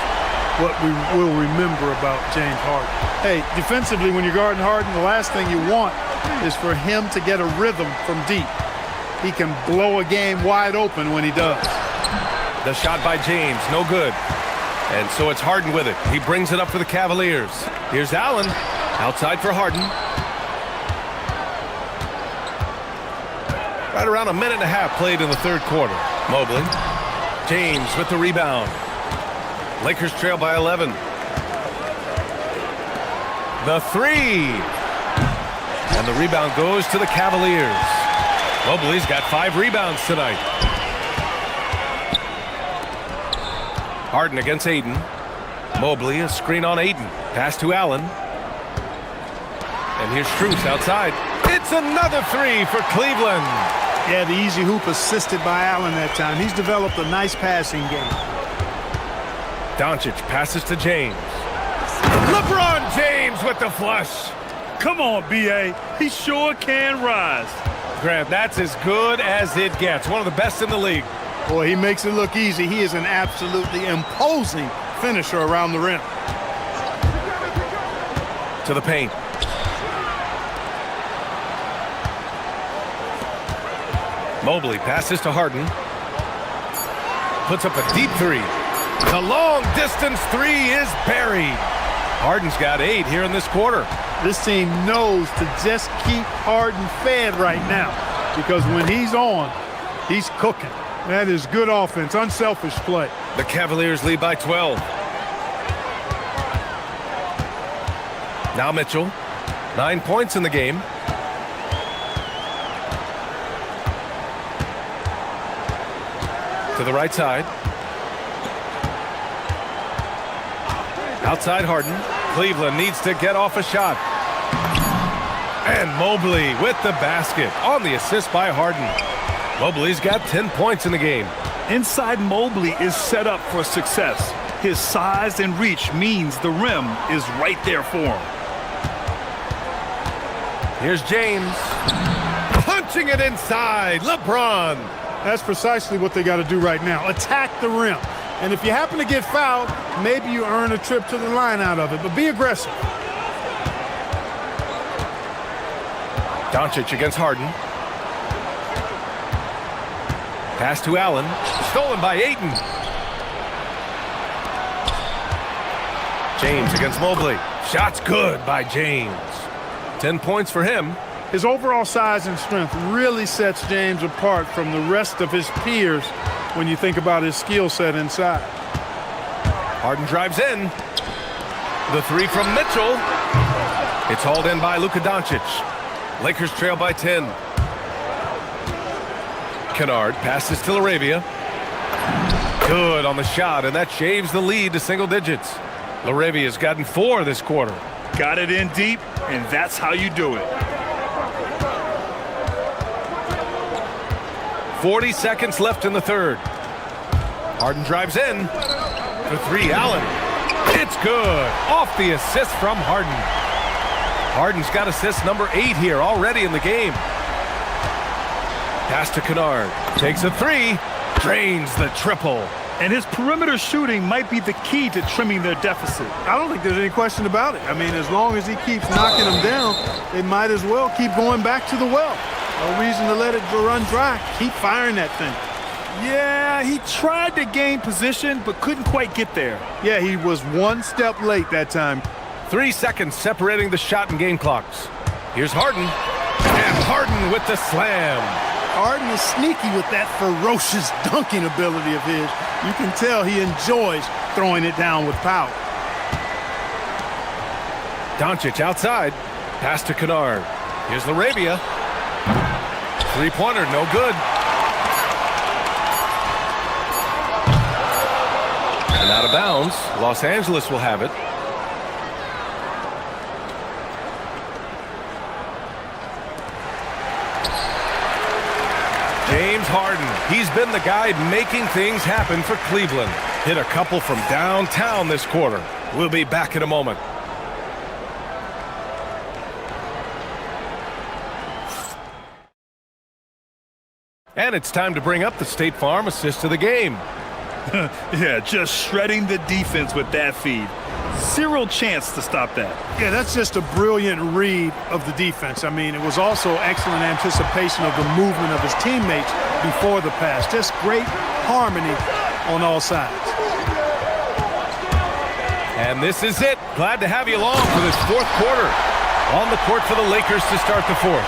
what we will remember about James Harden. Hey, defensively, when you're guarding Harden, the last thing you want is for him to get a rhythm from deep. He can blow a game wide open when he does. The shot by James, no good. And so it's Harden with it. He brings it up for the Cavaliers. Here's Allen, outside for Harden. Right around a minute and a half played in the third quarter. Mobley. James with the rebound. Lakers trail by 11. The 3. And the rebound goes to the Cavaliers. Mobley's got 5 rebounds tonight. Harden against Aiden. Mobley, a screen on Aiden. Pass to Allen. And here's Strus outside. It's another 3 for Cleveland. Yeah, the easy hoop assisted by Allen that time. He's developed a nice passing game. Doncic passes to James. LeBron James with the flush. Come on, B.A. He sure can rise. Grant, that's as good as it gets. One of the best in the league. Boy, he makes it look easy. He is an absolutely imposing finisher around the rim. To the paint. Mobley passes to Harden. Puts up a deep three. The long distance three is buried. Harden's got 8 here in this quarter. This team knows to just keep Harden fed right now, because when he's on, he's cooking. That is good offense, unselfish play. The Cavaliers lead by 12. Now Mitchell, 9 points in the game. To the right side. Outside Harden. Cleveland needs to get off a shot. And Mobley with the basket on the assist by Harden. Mobley's got 10 points in the game. Inside Mobley is set up for success. His size and reach means the rim is right there for him. Here's James. Punching it inside. LeBron. That's precisely what they got to do right now. Attack the rim. And if you happen to get fouled, maybe you earn a trip to the line out of it. But be aggressive. Doncic against Harden. Pass to Allen. Stolen by Ayton. James against Mobley. Shot's good by James. 10 points for him. His overall size and strength really sets James apart from the rest of his peers when you think about his skill set inside. Harden drives in. The three from Mitchell. It's hauled in by Luka Doncic. Lakers trail by 10. Kennard passes to Laravia. Good on the shot, and that shaves the lead to single digits. Laravia's gotten 4 this quarter. Got it in deep, and that's how you do it. 40 seconds left in the third. Harden drives in. For 3, Allen. It's good. Off the assist from Harden. Harden's got assist number 8 here already in the game. Pass to Kennard. Takes a 3. Drains the triple. And his perimeter shooting might be the key to trimming their deficit. I don't think there's any question about it. I mean, as long as he keeps knocking them down, they might as well keep going back to the well. No reason to let it run dry. Keep firing that thing. Yeah, he tried to gain position, but couldn't quite get there. Yeah, he was one step late that time. 3 seconds separating the shot and game clocks. Here's Harden. And Harden with the slam. Harden is sneaky with that ferocious dunking ability of his. You can tell he enjoys throwing it down with power. Doncic outside. Pass to Kennard. Here's Laravia. Three-pointer, no good. And out of bounds. Los Angeles will have it. James Harden. He's been the guy making things happen for Cleveland. Hit a couple from downtown this quarter. We'll be back in a moment. And it's time to bring up the State Farm assist of the game. Yeah, just shredding the defense with that feed. Zero chance to stop that. Yeah, that's just a brilliant read of the defense. I mean, it was also excellent anticipation of the movement of his teammates before the pass. Just great harmony on all sides. And this is it. Glad to have you along for this fourth quarter. On the court for the Lakers to start the fourth.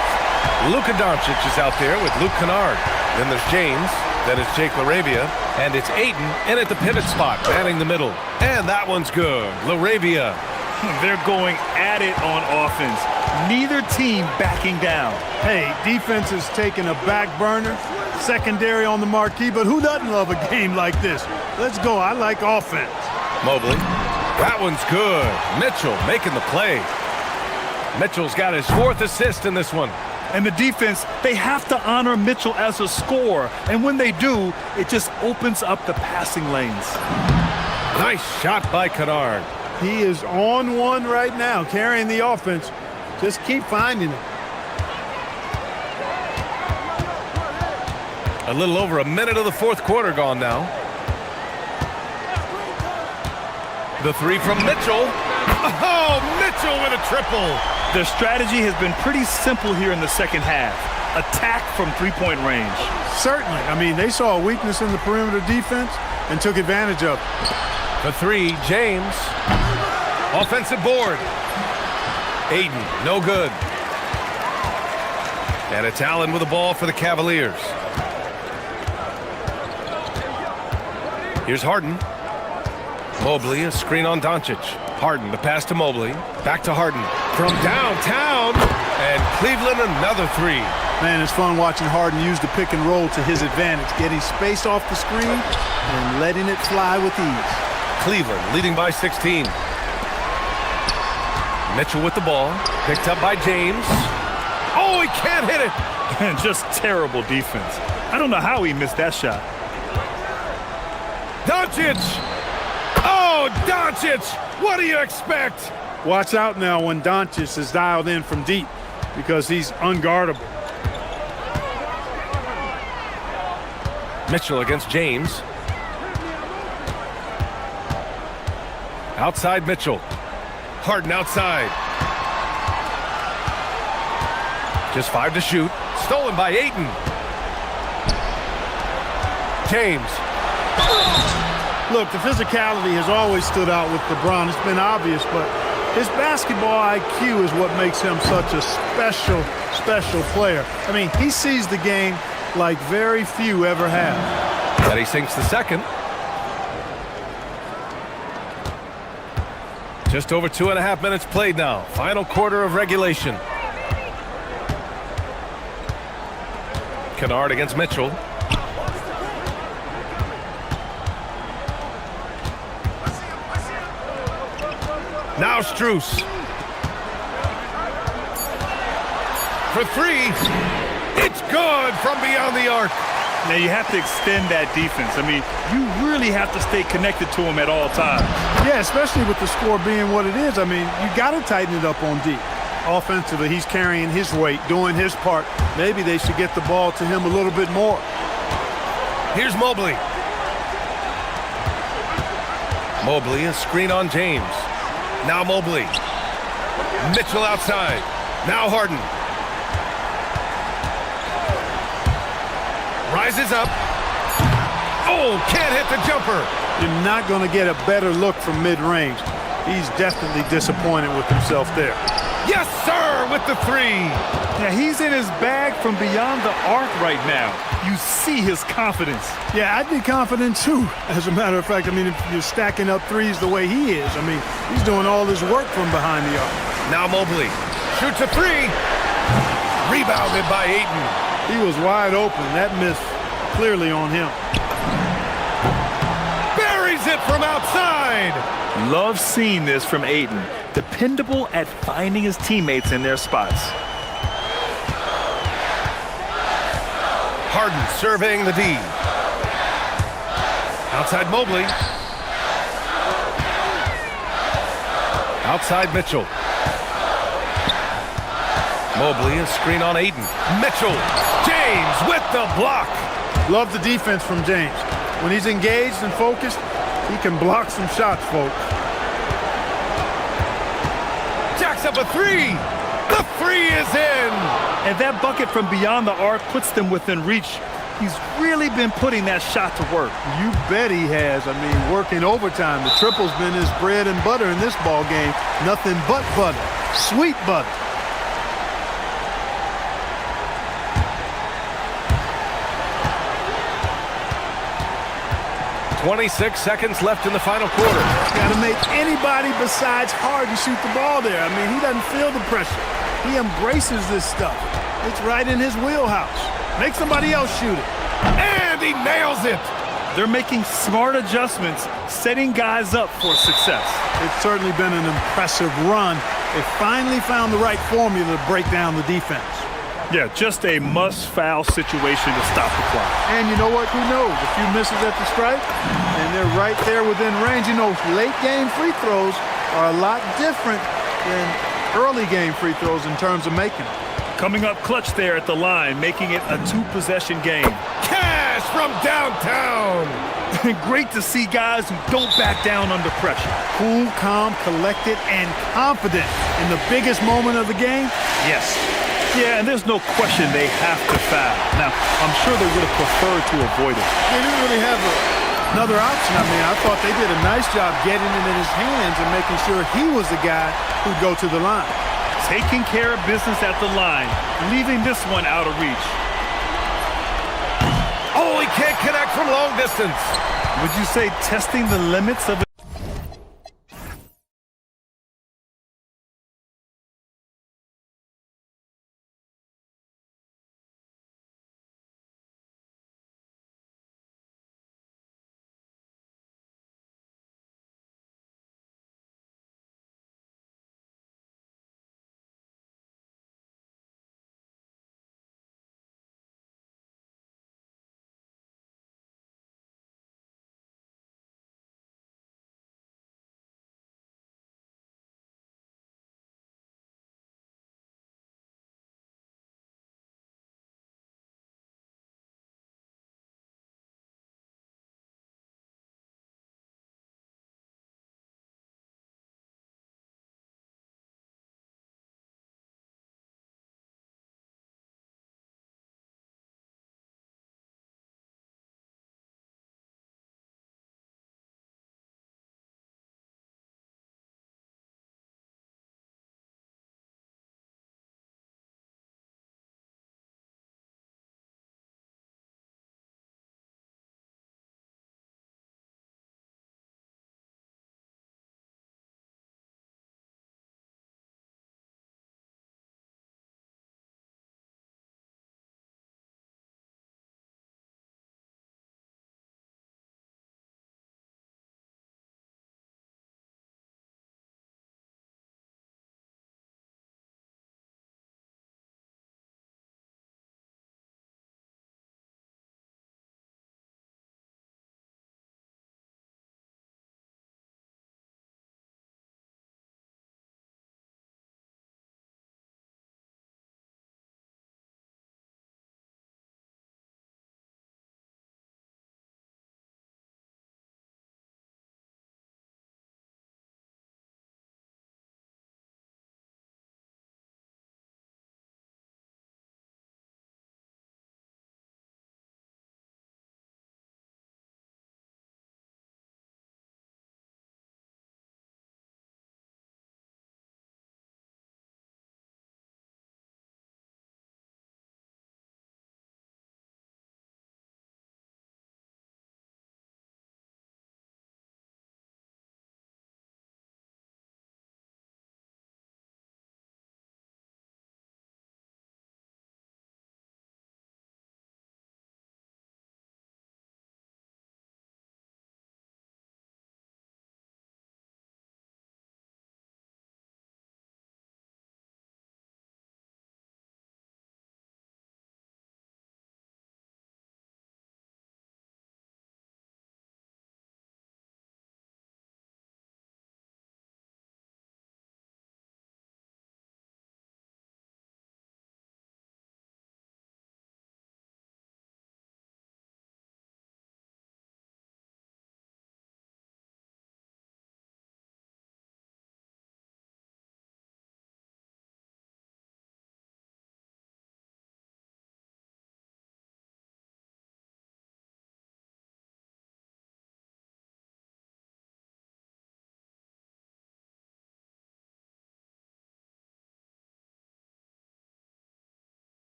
Luka Doncic is out there with Luke Kennard. Then there's James. Then it's Jake Laravia. And it's Ayton in at the pivot spot, manning the middle. And that one's good. Laravia. They're going at it on offense. Neither team backing down. Hey, defense is taking a back burner. Secondary on the marquee, but who doesn't love a game like this? Let's go. I like offense. Mobley. That one's good. Mitchell making the play. Mitchell's got his 4th assist in this one. And the defense, they have to honor Mitchell as a scorer. And when they do, it just opens up the passing lanes. Nice shot by Kennard. He is on one right now, carrying the offense. Just keep finding it. A little over a minute of the fourth quarter gone now. The three from Mitchell. Oh, Mitchell with a triple. Their strategy has been pretty simple here in the second half. Attack from three-point range. Certainly. I mean, they saw a weakness in the perimeter defense and took advantage of it. The three, James. Offensive board. Aiden, no good. And it's Allen with the ball for the Cavaliers. Here's Harden. Mobley, a screen on Doncic. Harden, the pass to Mobley. Back to Harden. From downtown. And Cleveland, another three. Man, it's fun watching Harden use the pick and roll to his advantage, getting space off the screen and letting it fly with ease. Cleveland leading by 16. Mitchell with the ball. Picked up by James. Oh, he can't hit it. And just terrible defense. I don't know how he missed that shot. Doncic! Oh, Doncic! What do you expect? Watch out now when Doncic is dialed in from deep because he's unguardable. Mitchell against James. Outside Mitchell. Harden outside. Just 5 to shoot. Stolen by Ayton. James. Look, the physicality has always stood out with LeBron. It's been obvious, but his basketball IQ is what makes him such a special player. I mean, he sees the game like very few ever have. And he sinks the second. Just over 2.5 minutes played now. Final quarter of regulation. Kennard against Mitchell. Now Strus. For three. It's good from beyond the arc. Now you have to extend that defense. I mean, you really have to stay connected to him at all times. Yeah, especially with the score being what it is. I mean, you got to tighten it up on deep. Offensively, he's carrying his weight, doing his part. Maybe they should get the ball to him a little bit more. Here's Mobley. Mobley, a screen on James. Now Mobley. Mitchell outside. Now Harden. Rises up. Oh, can't hit the jumper. You're not going to get a better look from mid-range. He's definitely disappointed with himself there. Yes, sir, with the three. Yeah, he's in his bag from beyond the arc right now. You see his confidence. Yeah, I'd be confident too. As a matter of fact, I mean, if you're stacking up threes the way he is, I mean, he's doing all his work from behind the arc. Now Mobley shoots a three. Rebounded by Ayton. He was wide open. That miss clearly on him. Buries it from outside. Love seeing this from Ayton. Dependable at finding his teammates in their spots. Harden surveying the D. Outside Mobley. Outside Mitchell. Mobley, a screen on Ayton. Mitchell. James with the block. Love the defense from James. When he's engaged and focused, he can block some shots, folks. Jacks up a three. The three is in. And that bucket from beyond the arc puts them within reach. He's really been putting that shot to work. You bet he has. I mean, working overtime. The triple's been his bread and butter in this ball game. Nothing but butter. Sweet butter. .26 seconds left in the final quarter. Got to make anybody besides Harden shoot the ball there. I mean, he doesn't feel the pressure. He embraces this stuff. It's right in his wheelhouse. Make somebody else shoot it. And he nails it. They're making smart adjustments, setting guys up for success. It's certainly been an impressive run. They finally found the right formula to break down the defense. Yeah, just a must-foul situation to stop the clock. And you know what? Who knows? A few misses at the stripe, and they're right there within range. You know, late game free throws are a lot different than early game free throws in terms of making them. Coming up clutch there at the line, making it a two-possession game. Cash from downtown. Great to see guys who don't back down under pressure. Cool, calm, collected, and confident in the biggest moment of the game. Yes. Yeah, and there's no question they have to foul. Now, I'm sure they would have preferred to avoid it. They didn't really have another option. I mean, I thought they did a nice job getting it in his hands and making sure he was the guy who'd go to the line. Taking care of business at the line, leaving this one out of reach. Oh, he can't connect from long distance. Would you say testing the limits of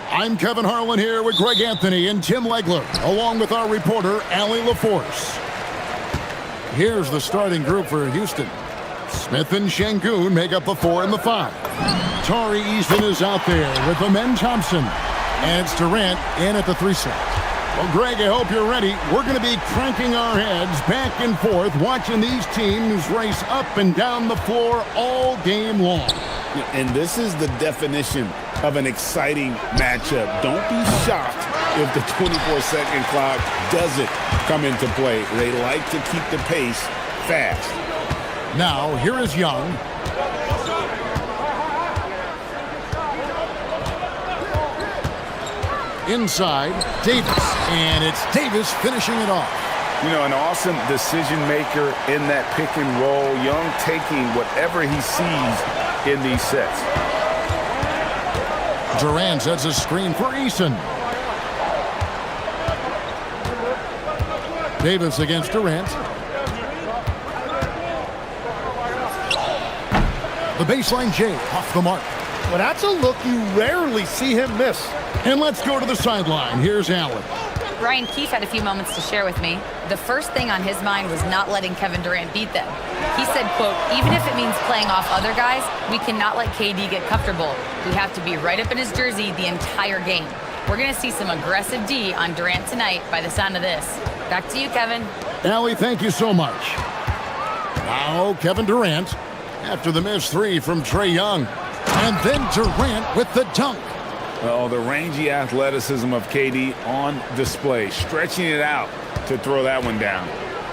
I'm Kevin Harlan here with Greg Anthony and Tim Legler, along with our reporter, Allie LaForce. Here's the starting group for Houston. Smith and Şengün make up the 4 and the 5. Tari Eason is out there with Amen Thompson. And it's Durant in at the 3 slot. Well, Greg, I hope you're ready. We're going to be cranking our heads back and forth, watching these teams race up and down the floor all game long. And this is the definition of an exciting matchup. Don't be shocked if the 24-second clock doesn't come into play. They like to keep the pace fast. Now, here is Young. Inside, Davis. And it's Davis finishing it off. You know, an awesome decision maker in that pick and roll. Young taking whatever he sees in these sets. Durant sets a screen for Eason. Davis against Durant. The baseline J off the mark. Well, that's a look you rarely see him miss. And let's go to the sideline. Here's Allen. Ryan Keefe had a few moments to share with me. The first thing on his mind was not letting Kevin Durant beat them. He said, quote, even if it means playing off other guys, we cannot let KD get comfortable. We have to be right up in his jersey the entire game. We're going to see some aggressive D on Durant tonight by the sound of this. Back to you, Kevin. Allie, thank you so much. Now, Kevin Durant after the missed 3 from Trae Young. And then Durant with the dunk. Oh, the rangy athleticism of KD on display, stretching it out to throw that one down.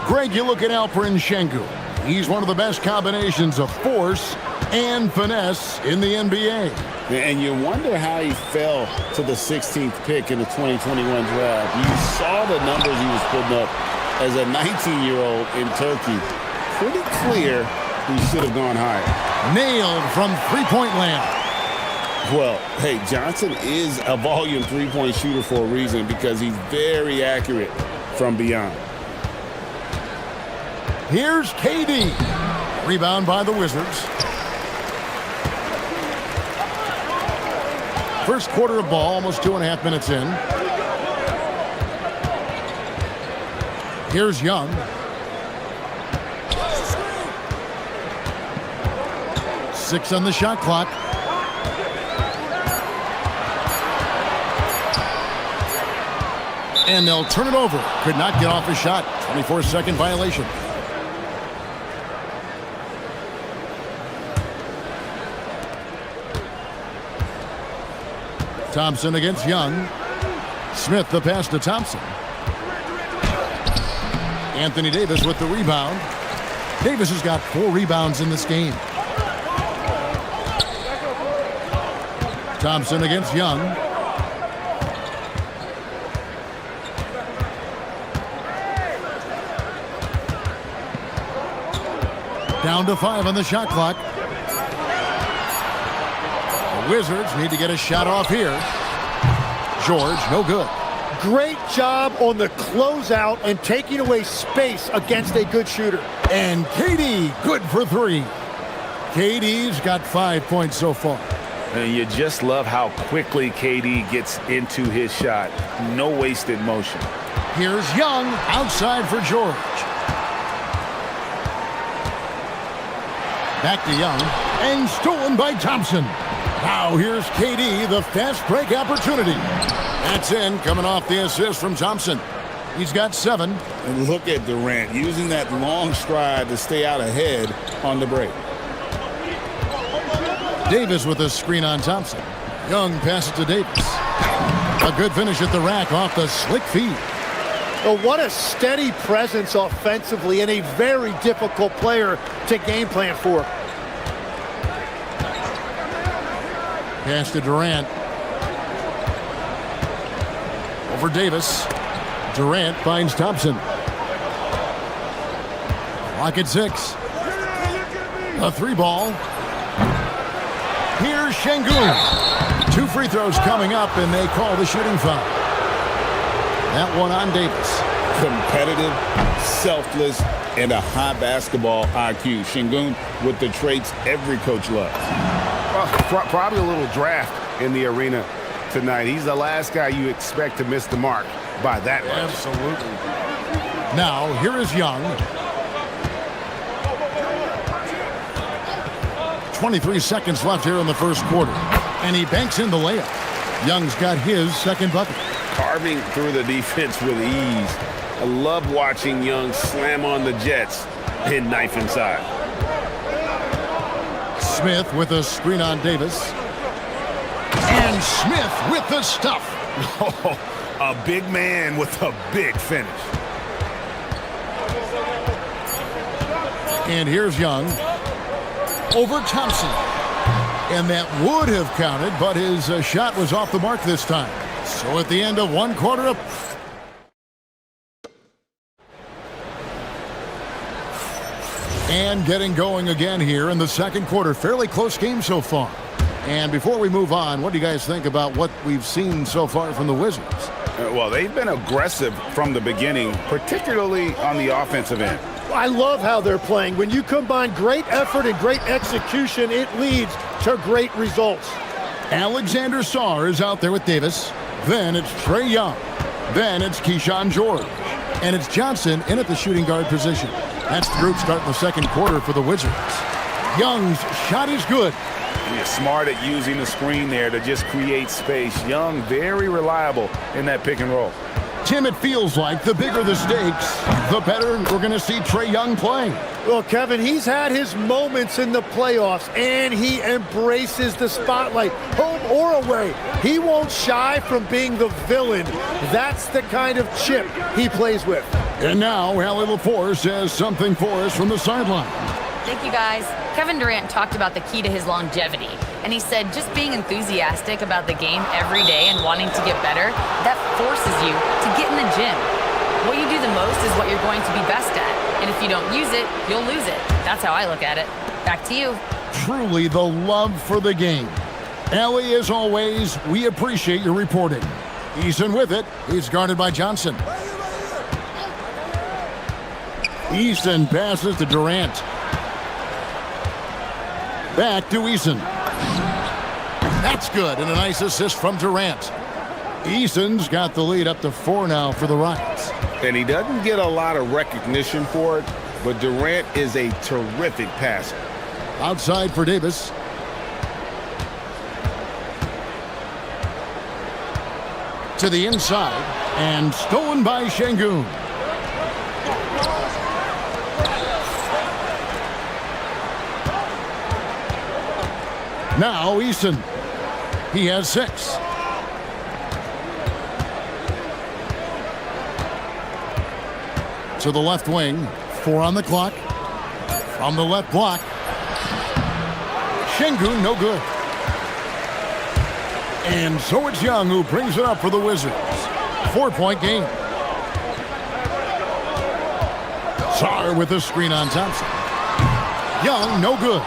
Greg, you look at Alperen Şengün. He's one of the best combinations of force and finesse in the NBA. And you wonder how he fell to the 16th pick in the 2021 draft. You saw the numbers he was putting up as a 19-year-old in Turkey. Pretty clear he should have gone higher. Nailed from three-point land. Well, hey, Johnson is a volume three-point shooter for a reason because he's very accurate from beyond. Here's KD. Rebound by the Wizards. First quarter of ball, almost 2.5 minutes in. Here's Young. Six on the shot clock. And they'll turn it over. Could not get off a shot. 24-second violation. Thompson against Young. Smith the pass to Thompson. Anthony Davis with the rebound. Davis has got 4 rebounds in this game. Thompson against Young. Down to 5 on the shot clock. The Wizards need to get a shot off here. George, no good. Great job on the closeout and taking away space against a good shooter. And KD, good for 3. KD's got 5 points so far. And you just love how quickly KD gets into his shot. No wasted motion. Here's Young outside for George. Back to Young, and stolen by Thompson. Now here's KD, the fast break opportunity. That's in, coming off the assist from Thompson. He's got 7. And look at Durant using that long stride to stay out ahead on the break. Davis with a screen on Thompson. Young passes to Davis. A good finish at the rack off the slick feed. Oh, what a steady presence offensively and a very difficult player to game plan for. Pass to Durant. Over Davis. Durant finds Thompson. Clock at 6. A 3-ball. Here's Şengün. 2 free throws coming up, and they call the shooting foul. That one on Davis. Competitive, selfless, and a high basketball IQ. Şengün with the traits every coach loves. Probably a little draft in the arena tonight. He's the last guy you expect to miss the mark by that much. Absolutely. Now, here is Young. 23 seconds left here in the first quarter. And he banks in the layup. Young's got his second bucket. Carving through the defense with ease. I love watching Young slam on the Jets and knife inside. Smith with a screen on Davis. And Smith with the stuff. A big man with a big finish. And here's Young. Over Thompson. And that would have counted, but his shot was off the mark this time. So at the end of one quarter, and getting going again here in the second quarter. Fairly close game so far. And before we move on, what do you guys think about what we've seen so far from the Wizards? Well, they've been aggressive from the beginning, particularly on the offensive end. I love how they're playing. When you combine great effort and great execution, it leads to great results. Alexander Sarr is out there with Davis. Then it's Trae Young. Then it's Keyshawn George. And it's Johnson in at the shooting guard position. That's the group starting the second quarter for the Wizards. Young's shot is good. He's smart at using the screen there to just create space. Young, very reliable in that pick and roll. Tim, it feels like the bigger the stakes, the better we're going to see Trae Young playing. Well, Kevin, he's had his moments in the playoffs, and he embraces the spotlight, home or away. He won't shy from being the villain. That's the kind of chip he plays with. And now, Allie LaForce has something for us from the sideline. Thank you, guys. Kevin Durant talked about the key to his longevity, and he said just being enthusiastic about the game every day and wanting to get better, that forces you to get in the gym. What you do the most is what you're going to be best at, and if you don't use it, you'll lose it. That's how I look at it. Back to you. Truly the love for the game. Allie, as always, we appreciate your reporting. Eason with it. He's guarded by Johnson. Eason passes to Durant. Back to Eason. That's good, and a nice assist from Durant. Eason's got the lead up to 4 now for the Rockets. And he doesn't get a lot of recognition for it, but Durant is a terrific passer. Outside for Davis. To the inside, and stolen by Şengün. Now Eason. He has 6. To the left wing. 4 on the clock. From the left block. Şengün, no good. And so it's Young who brings it up for the Wizards. 4-point game. Sarr with a screen on Thompson. Young, no good.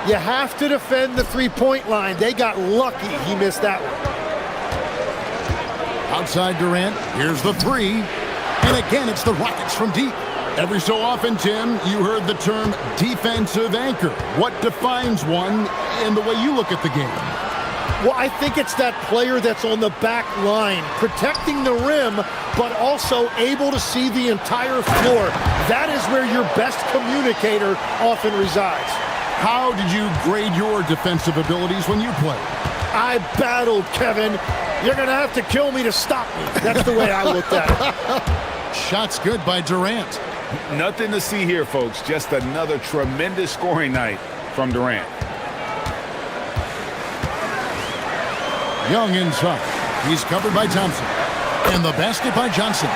You have to defend the three-point line. They got lucky he missed that one. Outside Durant, here's the 3. And again, it's the Rockets from deep. Every so often, Tim, you heard the term defensive anchor. What defines one in the way you look at the game? Well, I think it's that player that's on the back line, protecting the rim, but also able to see the entire floor. That is where your best communicator often resides. How did you grade your defensive abilities when you played? I battled, Kevin. You're going to have to kill me to stop me. That's the way I looked at it. Shots good by Durant. Nothing to see here, folks. Just another tremendous scoring night from Durant. Young inside. He's covered by Thompson. And the basket by Johnson.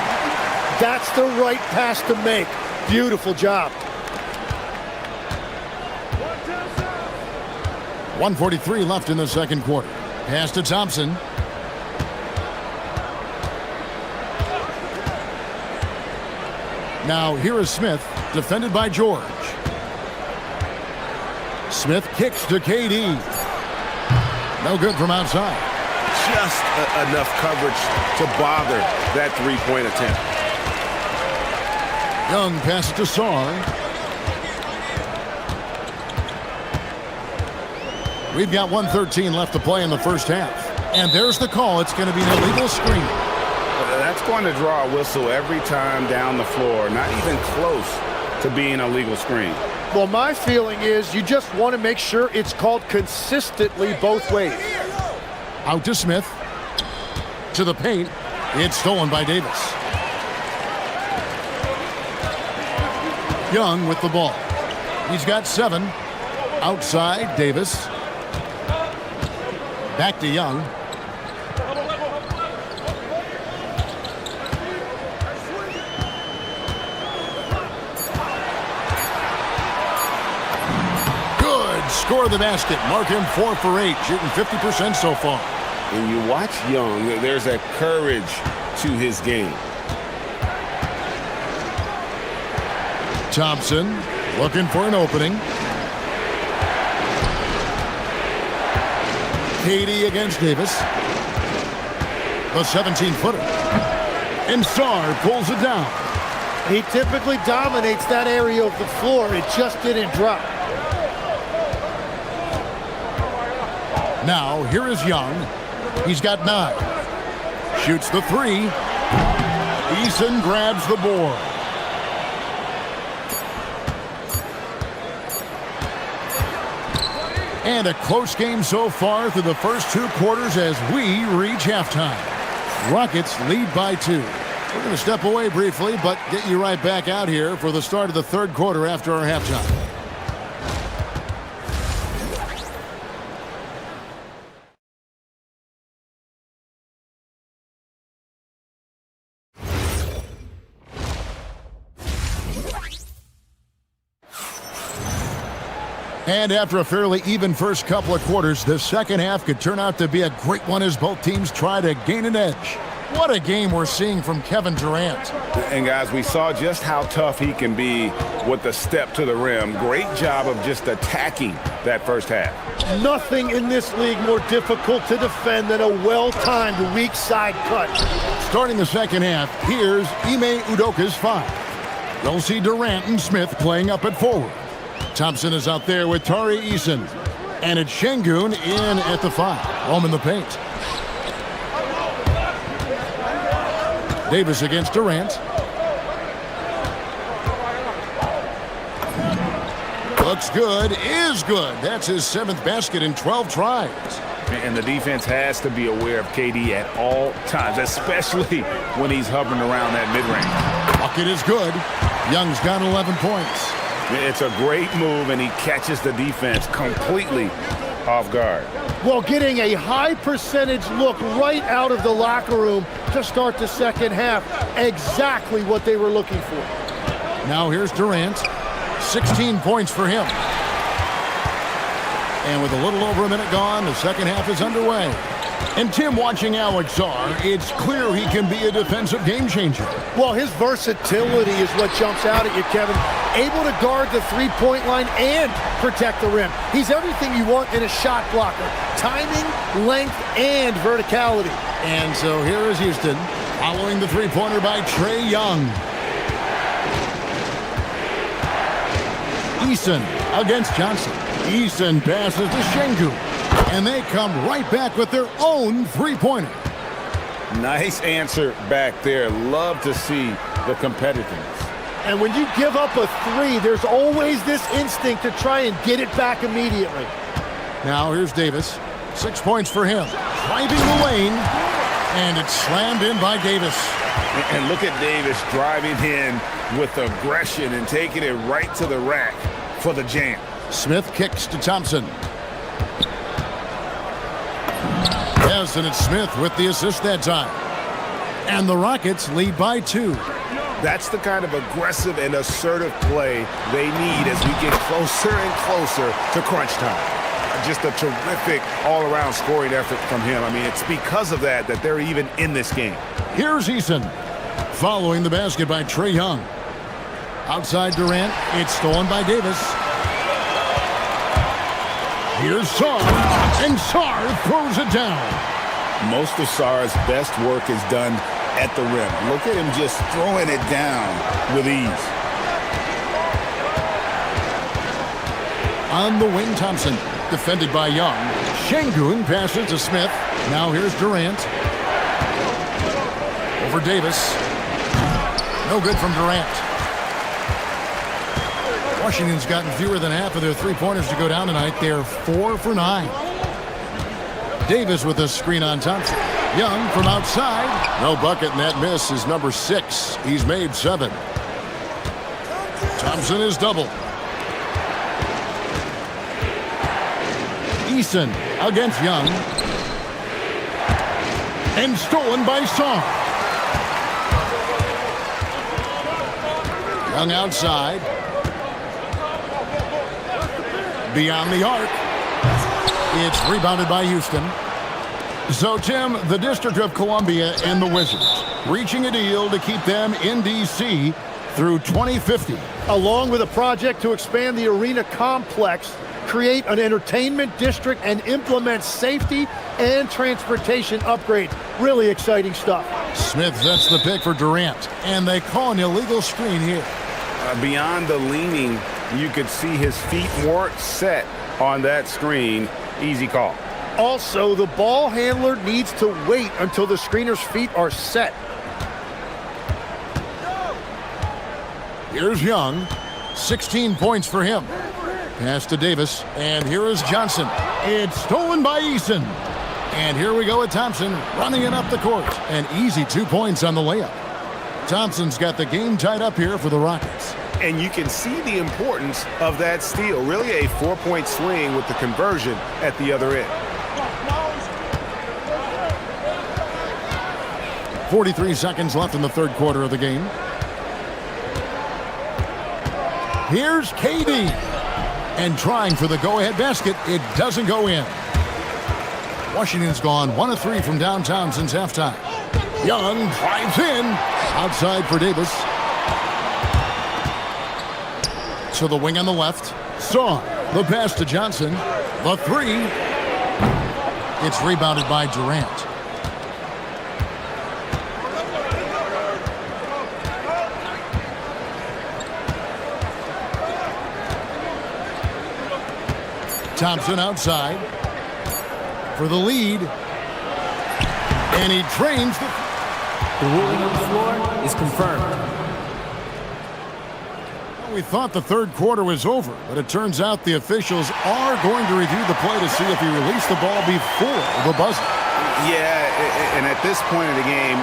That's the right pass to make. Beautiful job. 1:43 left in the second quarter. Pass to Thompson. Now here is Smith, defended by George. Smith kicks to KD. No good from outside. Just enough coverage to bother that three-point attempt. Young passes to Sarr. We've got 1:13 left to play in the first half. And there's the call. It's going to be an illegal screen. That's going to draw a whistle every time down the floor. Not even close to being a legal screen. Well, my feeling is you just want to make sure it's called consistently both ways. Out to Smith. To the paint. It's stolen by Davis. Young with the ball. He's got 7. Outside, Davis. Back to Young. Good. Score the basket. Mark him 4 for 8, shooting 50% so far. When you watch Young, there's a courage to his game. Thompson looking for an opening. Katie against Davis. The 17-footer. And Sarr pulls it down. He typically dominates that area of the floor. It just didn't drop. Now, here is Young. He's got 9. Shoots the 3. Eason grabs the board. And a close game so far through the first 2 quarters as we reach halftime. Rockets lead by 2. We're going to step away briefly, but get you right back out here for the start of the 3rd quarter after our halftime. And after a fairly even first couple of quarters, the second half could turn out to be a great one as both teams try to gain an edge. What a game we're seeing from Kevin Durant. And guys, we saw just how tough he can be with the step to the rim. Great job of just attacking that first half. Nothing in this league more difficult to defend than a well-timed weak side cut. Starting the second half, here's Ime Udoka's 5. You'll see Durant and Smith playing up at forward. Thompson is out there with Tari Eason. And it's Şengün in at the 5. Home in the paint. Davis against Durant. Looks good, is good. That's his 7th basket in 12 tries. And the defense has to be aware of KD at all times, especially when he's hovering around that mid-range. Bucket is good. Young's got 11 points. It's a great move, and he catches the defense completely off guard. Well, getting a high percentage look right out of the locker room to start the second half. Exactly what they were looking for. Now here's Durant. 16 points for him. And with a little over a minute gone, the second half is underway. And Tim, watching Alex Sarr, it's clear he can be a defensive game changer. Well, his versatility is what jumps out at you, Kevin. Able to guard the three-point line and protect the rim. He's everything you want in a shot blocker. Timing, length, and verticality. And so here is Houston, following the three-pointer by Trae Young. Eason against Johnson. Eason passes to Şengün. And they come right back with their own three-pointer. Nice answer back there. Love to see the competitiveness. And when you give up a 3, there's always this instinct to try and get it back immediately. Now here's Davis. 6 points for him. Driving the lane. And it's slammed in by Davis. And look at Davis driving in with aggression and taking it right to the rack for the jam. Smith kicks to Thompson. Yes, and it's Smith with the assist that time. And the Rockets lead by 2. That's the kind of aggressive and assertive play they need as we get closer and closer to crunch time. Just a terrific all-around scoring effort from him. I mean, it's because of that they're even in this game. Here's Eason, following the basket by Trae Young. Outside Durant, it's stolen by Davis. Here's Sarr, and Sarr throws it down. Most of Sarr's best work is done at the rim. Look at him just throwing it down with ease. On the wing, Thompson, defended by Young. Şengün passes to Smith. Now here's Durant. Over Davis. No good from Durant. Washington's gotten fewer than half of their three-pointers to go down tonight. They're 4 for 9. Davis with a screen on Thompson. Young from outside. No bucket, and that miss is number 6. He's made 7. Thompson is doubled. Eason against Young. And stolen by Song. Young outside. Beyond the arc. It's rebounded by Houston. So, Tim, the District of Columbia and the Wizards reaching a deal to keep them in D.C. through 2050. Along with a project to expand the arena complex, create an entertainment district, and implement safety and transportation upgrades. Really exciting stuff. Smith sets the pick for Durant, and they call an illegal screen here. Beyond the leaning, you could see his feet weren't set on that screen. Easy call. Also, the ball handler needs to wait until the screener's feet are set. Here's Young. 16 points for him. Pass to Davis, and here is Johnson. It's stolen by Eason. And here we go with Thompson running it up the court. An easy 2 points on the layup. Thompson's got the game tied up here for the Rockets. And you can see the importance of that steal. Really a 4-point swing with the conversion at the other end. 43 seconds left in the third quarter of the game. Here's KD. And trying for the go-ahead basket. It doesn't go in. Washington's gone 1 of 3 from downtown since halftime. Young drives in. Outside for Davis. To the wing on the left. Song. The pass to Johnson. The 3. It's rebounded by Durant. Thompson outside for the lead. And he trains The ruling on the floor is confirmed. We thought the third quarter was over, but it turns out the officials are going to review the play to see if he released the ball before the buzzer. Yeah, and at this point of the game,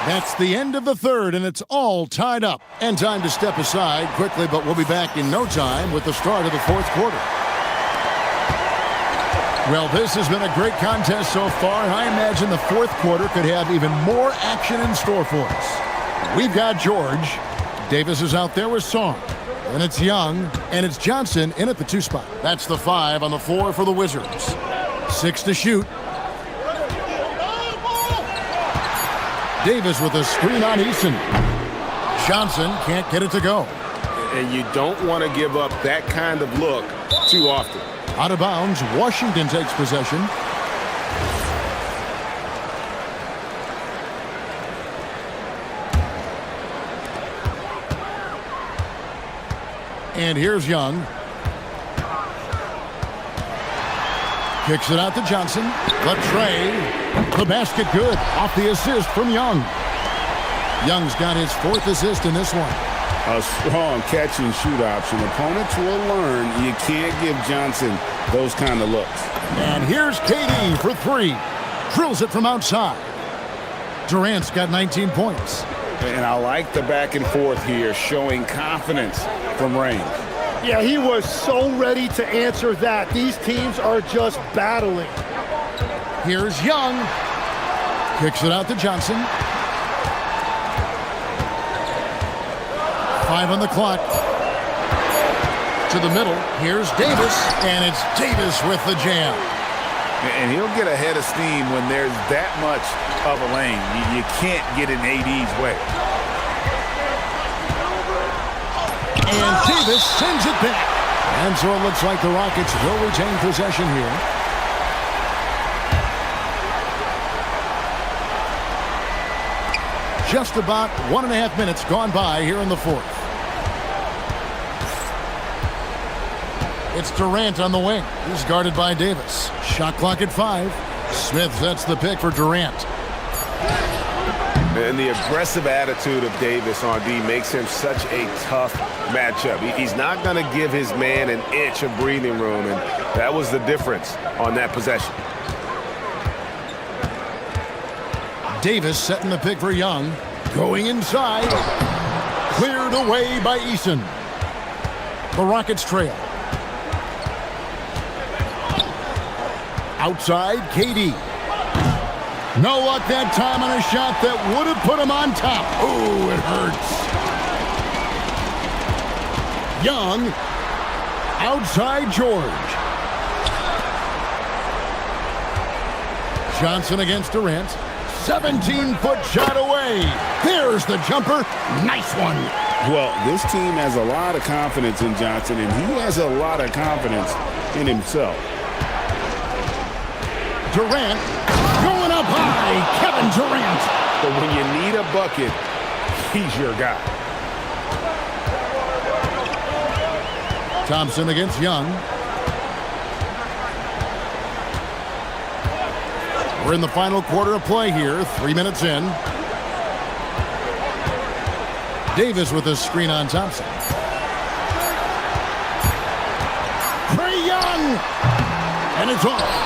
That's the end of the third, and it's all tied up. And time to step aside quickly, but we'll be back in no time with the start of the fourth quarter. Well, this has been a great contest so far, and I imagine the fourth quarter could have even more action in store for us. We've got George. Davis is out there with Song. And it's Young, and it's Johnson in at the 2 spot. That's the 5 on the floor for the Wizards. 6 to shoot. Davis with a screen on Eason. Johnson can't get it to go. And you don't want to give up that kind of look too often. Out of bounds, Washington takes possession. And here's Young. Kicks it out to Johnson. The tray. The basket good. Off the assist from Young. Young's got his 4th assist in this one. A strong catch and shoot option. Opponents will learn you can't give Johnson those kind of looks. And here's KD for 3. Drills it from outside. Durant's got 19 points. And I like the back and forth here, showing confidence from range. Yeah, he was so ready to answer that. These teams are just battling. Here's Young. Kicks it out to Johnson. 5 on the clock. To the middle. Here's Davis. And it's Davis with the jam. And he'll get ahead of steam when there's that much of a lane. You can't get in AD's way. And Davis sends it back. And so it looks like the Rockets will retain possession here. Just about 1.5 minutes gone by here in the fourth. It's Durant on the wing. He's guarded by Davis. Shot clock at 5. Smith sets the pick for Durant. And the aggressive attitude of Davis on D makes him such a tough matchup. He's not going to give his man an inch of breathing room, and that was the difference on that possession. Davis setting the pick for Young. Going inside. Cleared away by Eason. The Rockets trail. Outside, KD. No luck that time on a shot that would have put him on top. Oh, it hurts. Young. Outside, George. Johnson against Durant. 17-foot shot away. There's the jumper. Nice one. Well, this team has a lot of confidence in Johnson, and he has a lot of confidence in himself. Durant going up high. Kevin Durant. But when you need a bucket, he's your guy. Thompson against Young. We're in the final quarter of play here. 3 minutes in. Davis with a screen on Thompson. Trae Young! And it's off.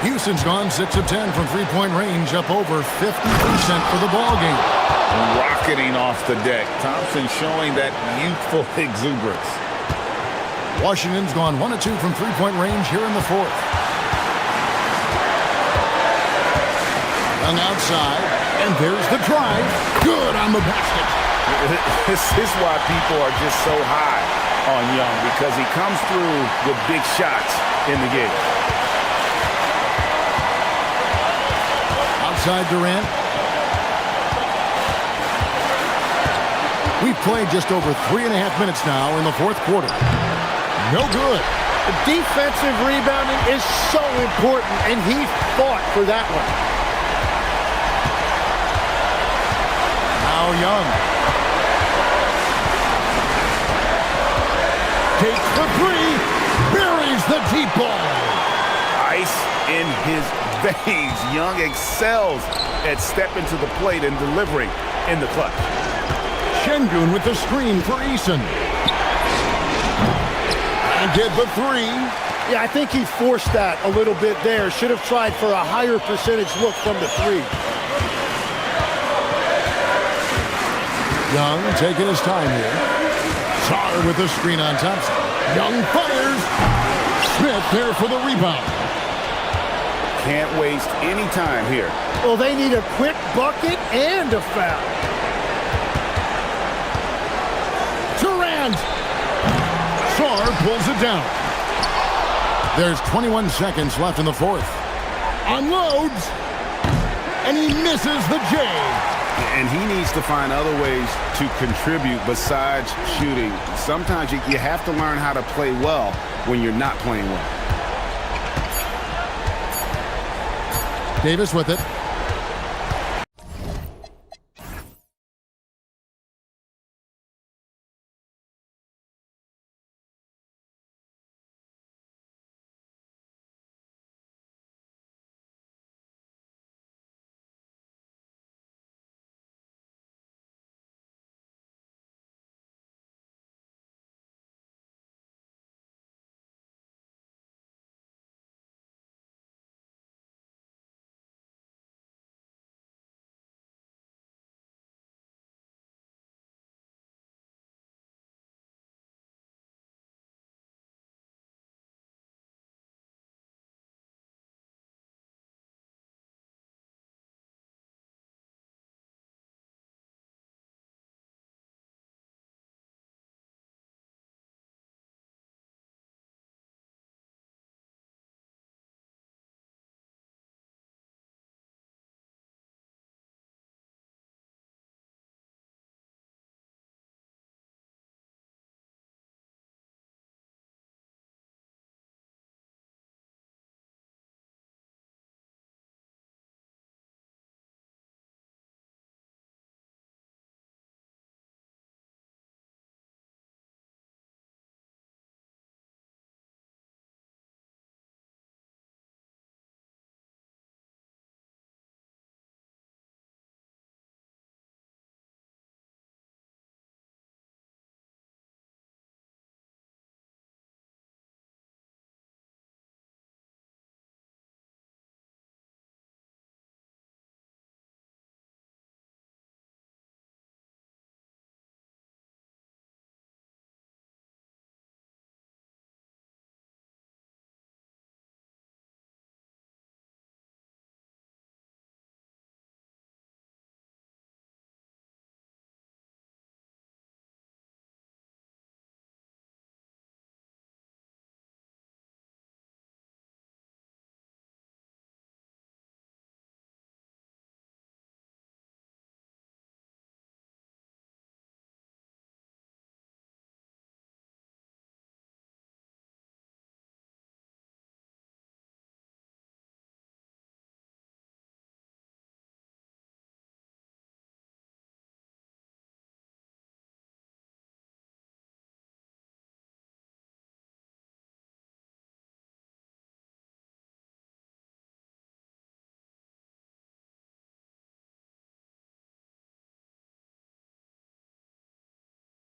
Houston's gone 6 of 10 from three-point range, up over 50% for the ball game. Rocketing off the deck. Thompson showing that youthful exuberance. Washington's gone 1 of 2 from three-point range here in the fourth. Young outside, and there's the drive. Good on the basket. This is why people are just so high on Young, because he comes through with big shots in the game. Outside Durant. We've played just over 3.5 minutes now in the fourth quarter. No good. The defensive rebounding is so important, and he fought for that one. Now Young. Takes the three. Buries the deep ball. Ice in his veins. Young excels at stepping to the plate and delivering in the clutch. Şengün with the screen for Eason. And get the three. Yeah, I think he forced that a little bit there. Should have tried for a higher percentage look from the three. Young taking his time here. Sarr with the screen on Thompson. Young fires. Smith there for the rebound. Can't waste any time here. Well, they need a quick bucket and a foul. Durant. Sarr pulls it down. There's 21 seconds left in the fourth. Unloads. And he misses the J. And he needs to find other ways to contribute besides shooting. Sometimes you have to learn how to play well when you're not playing well. Davis with it.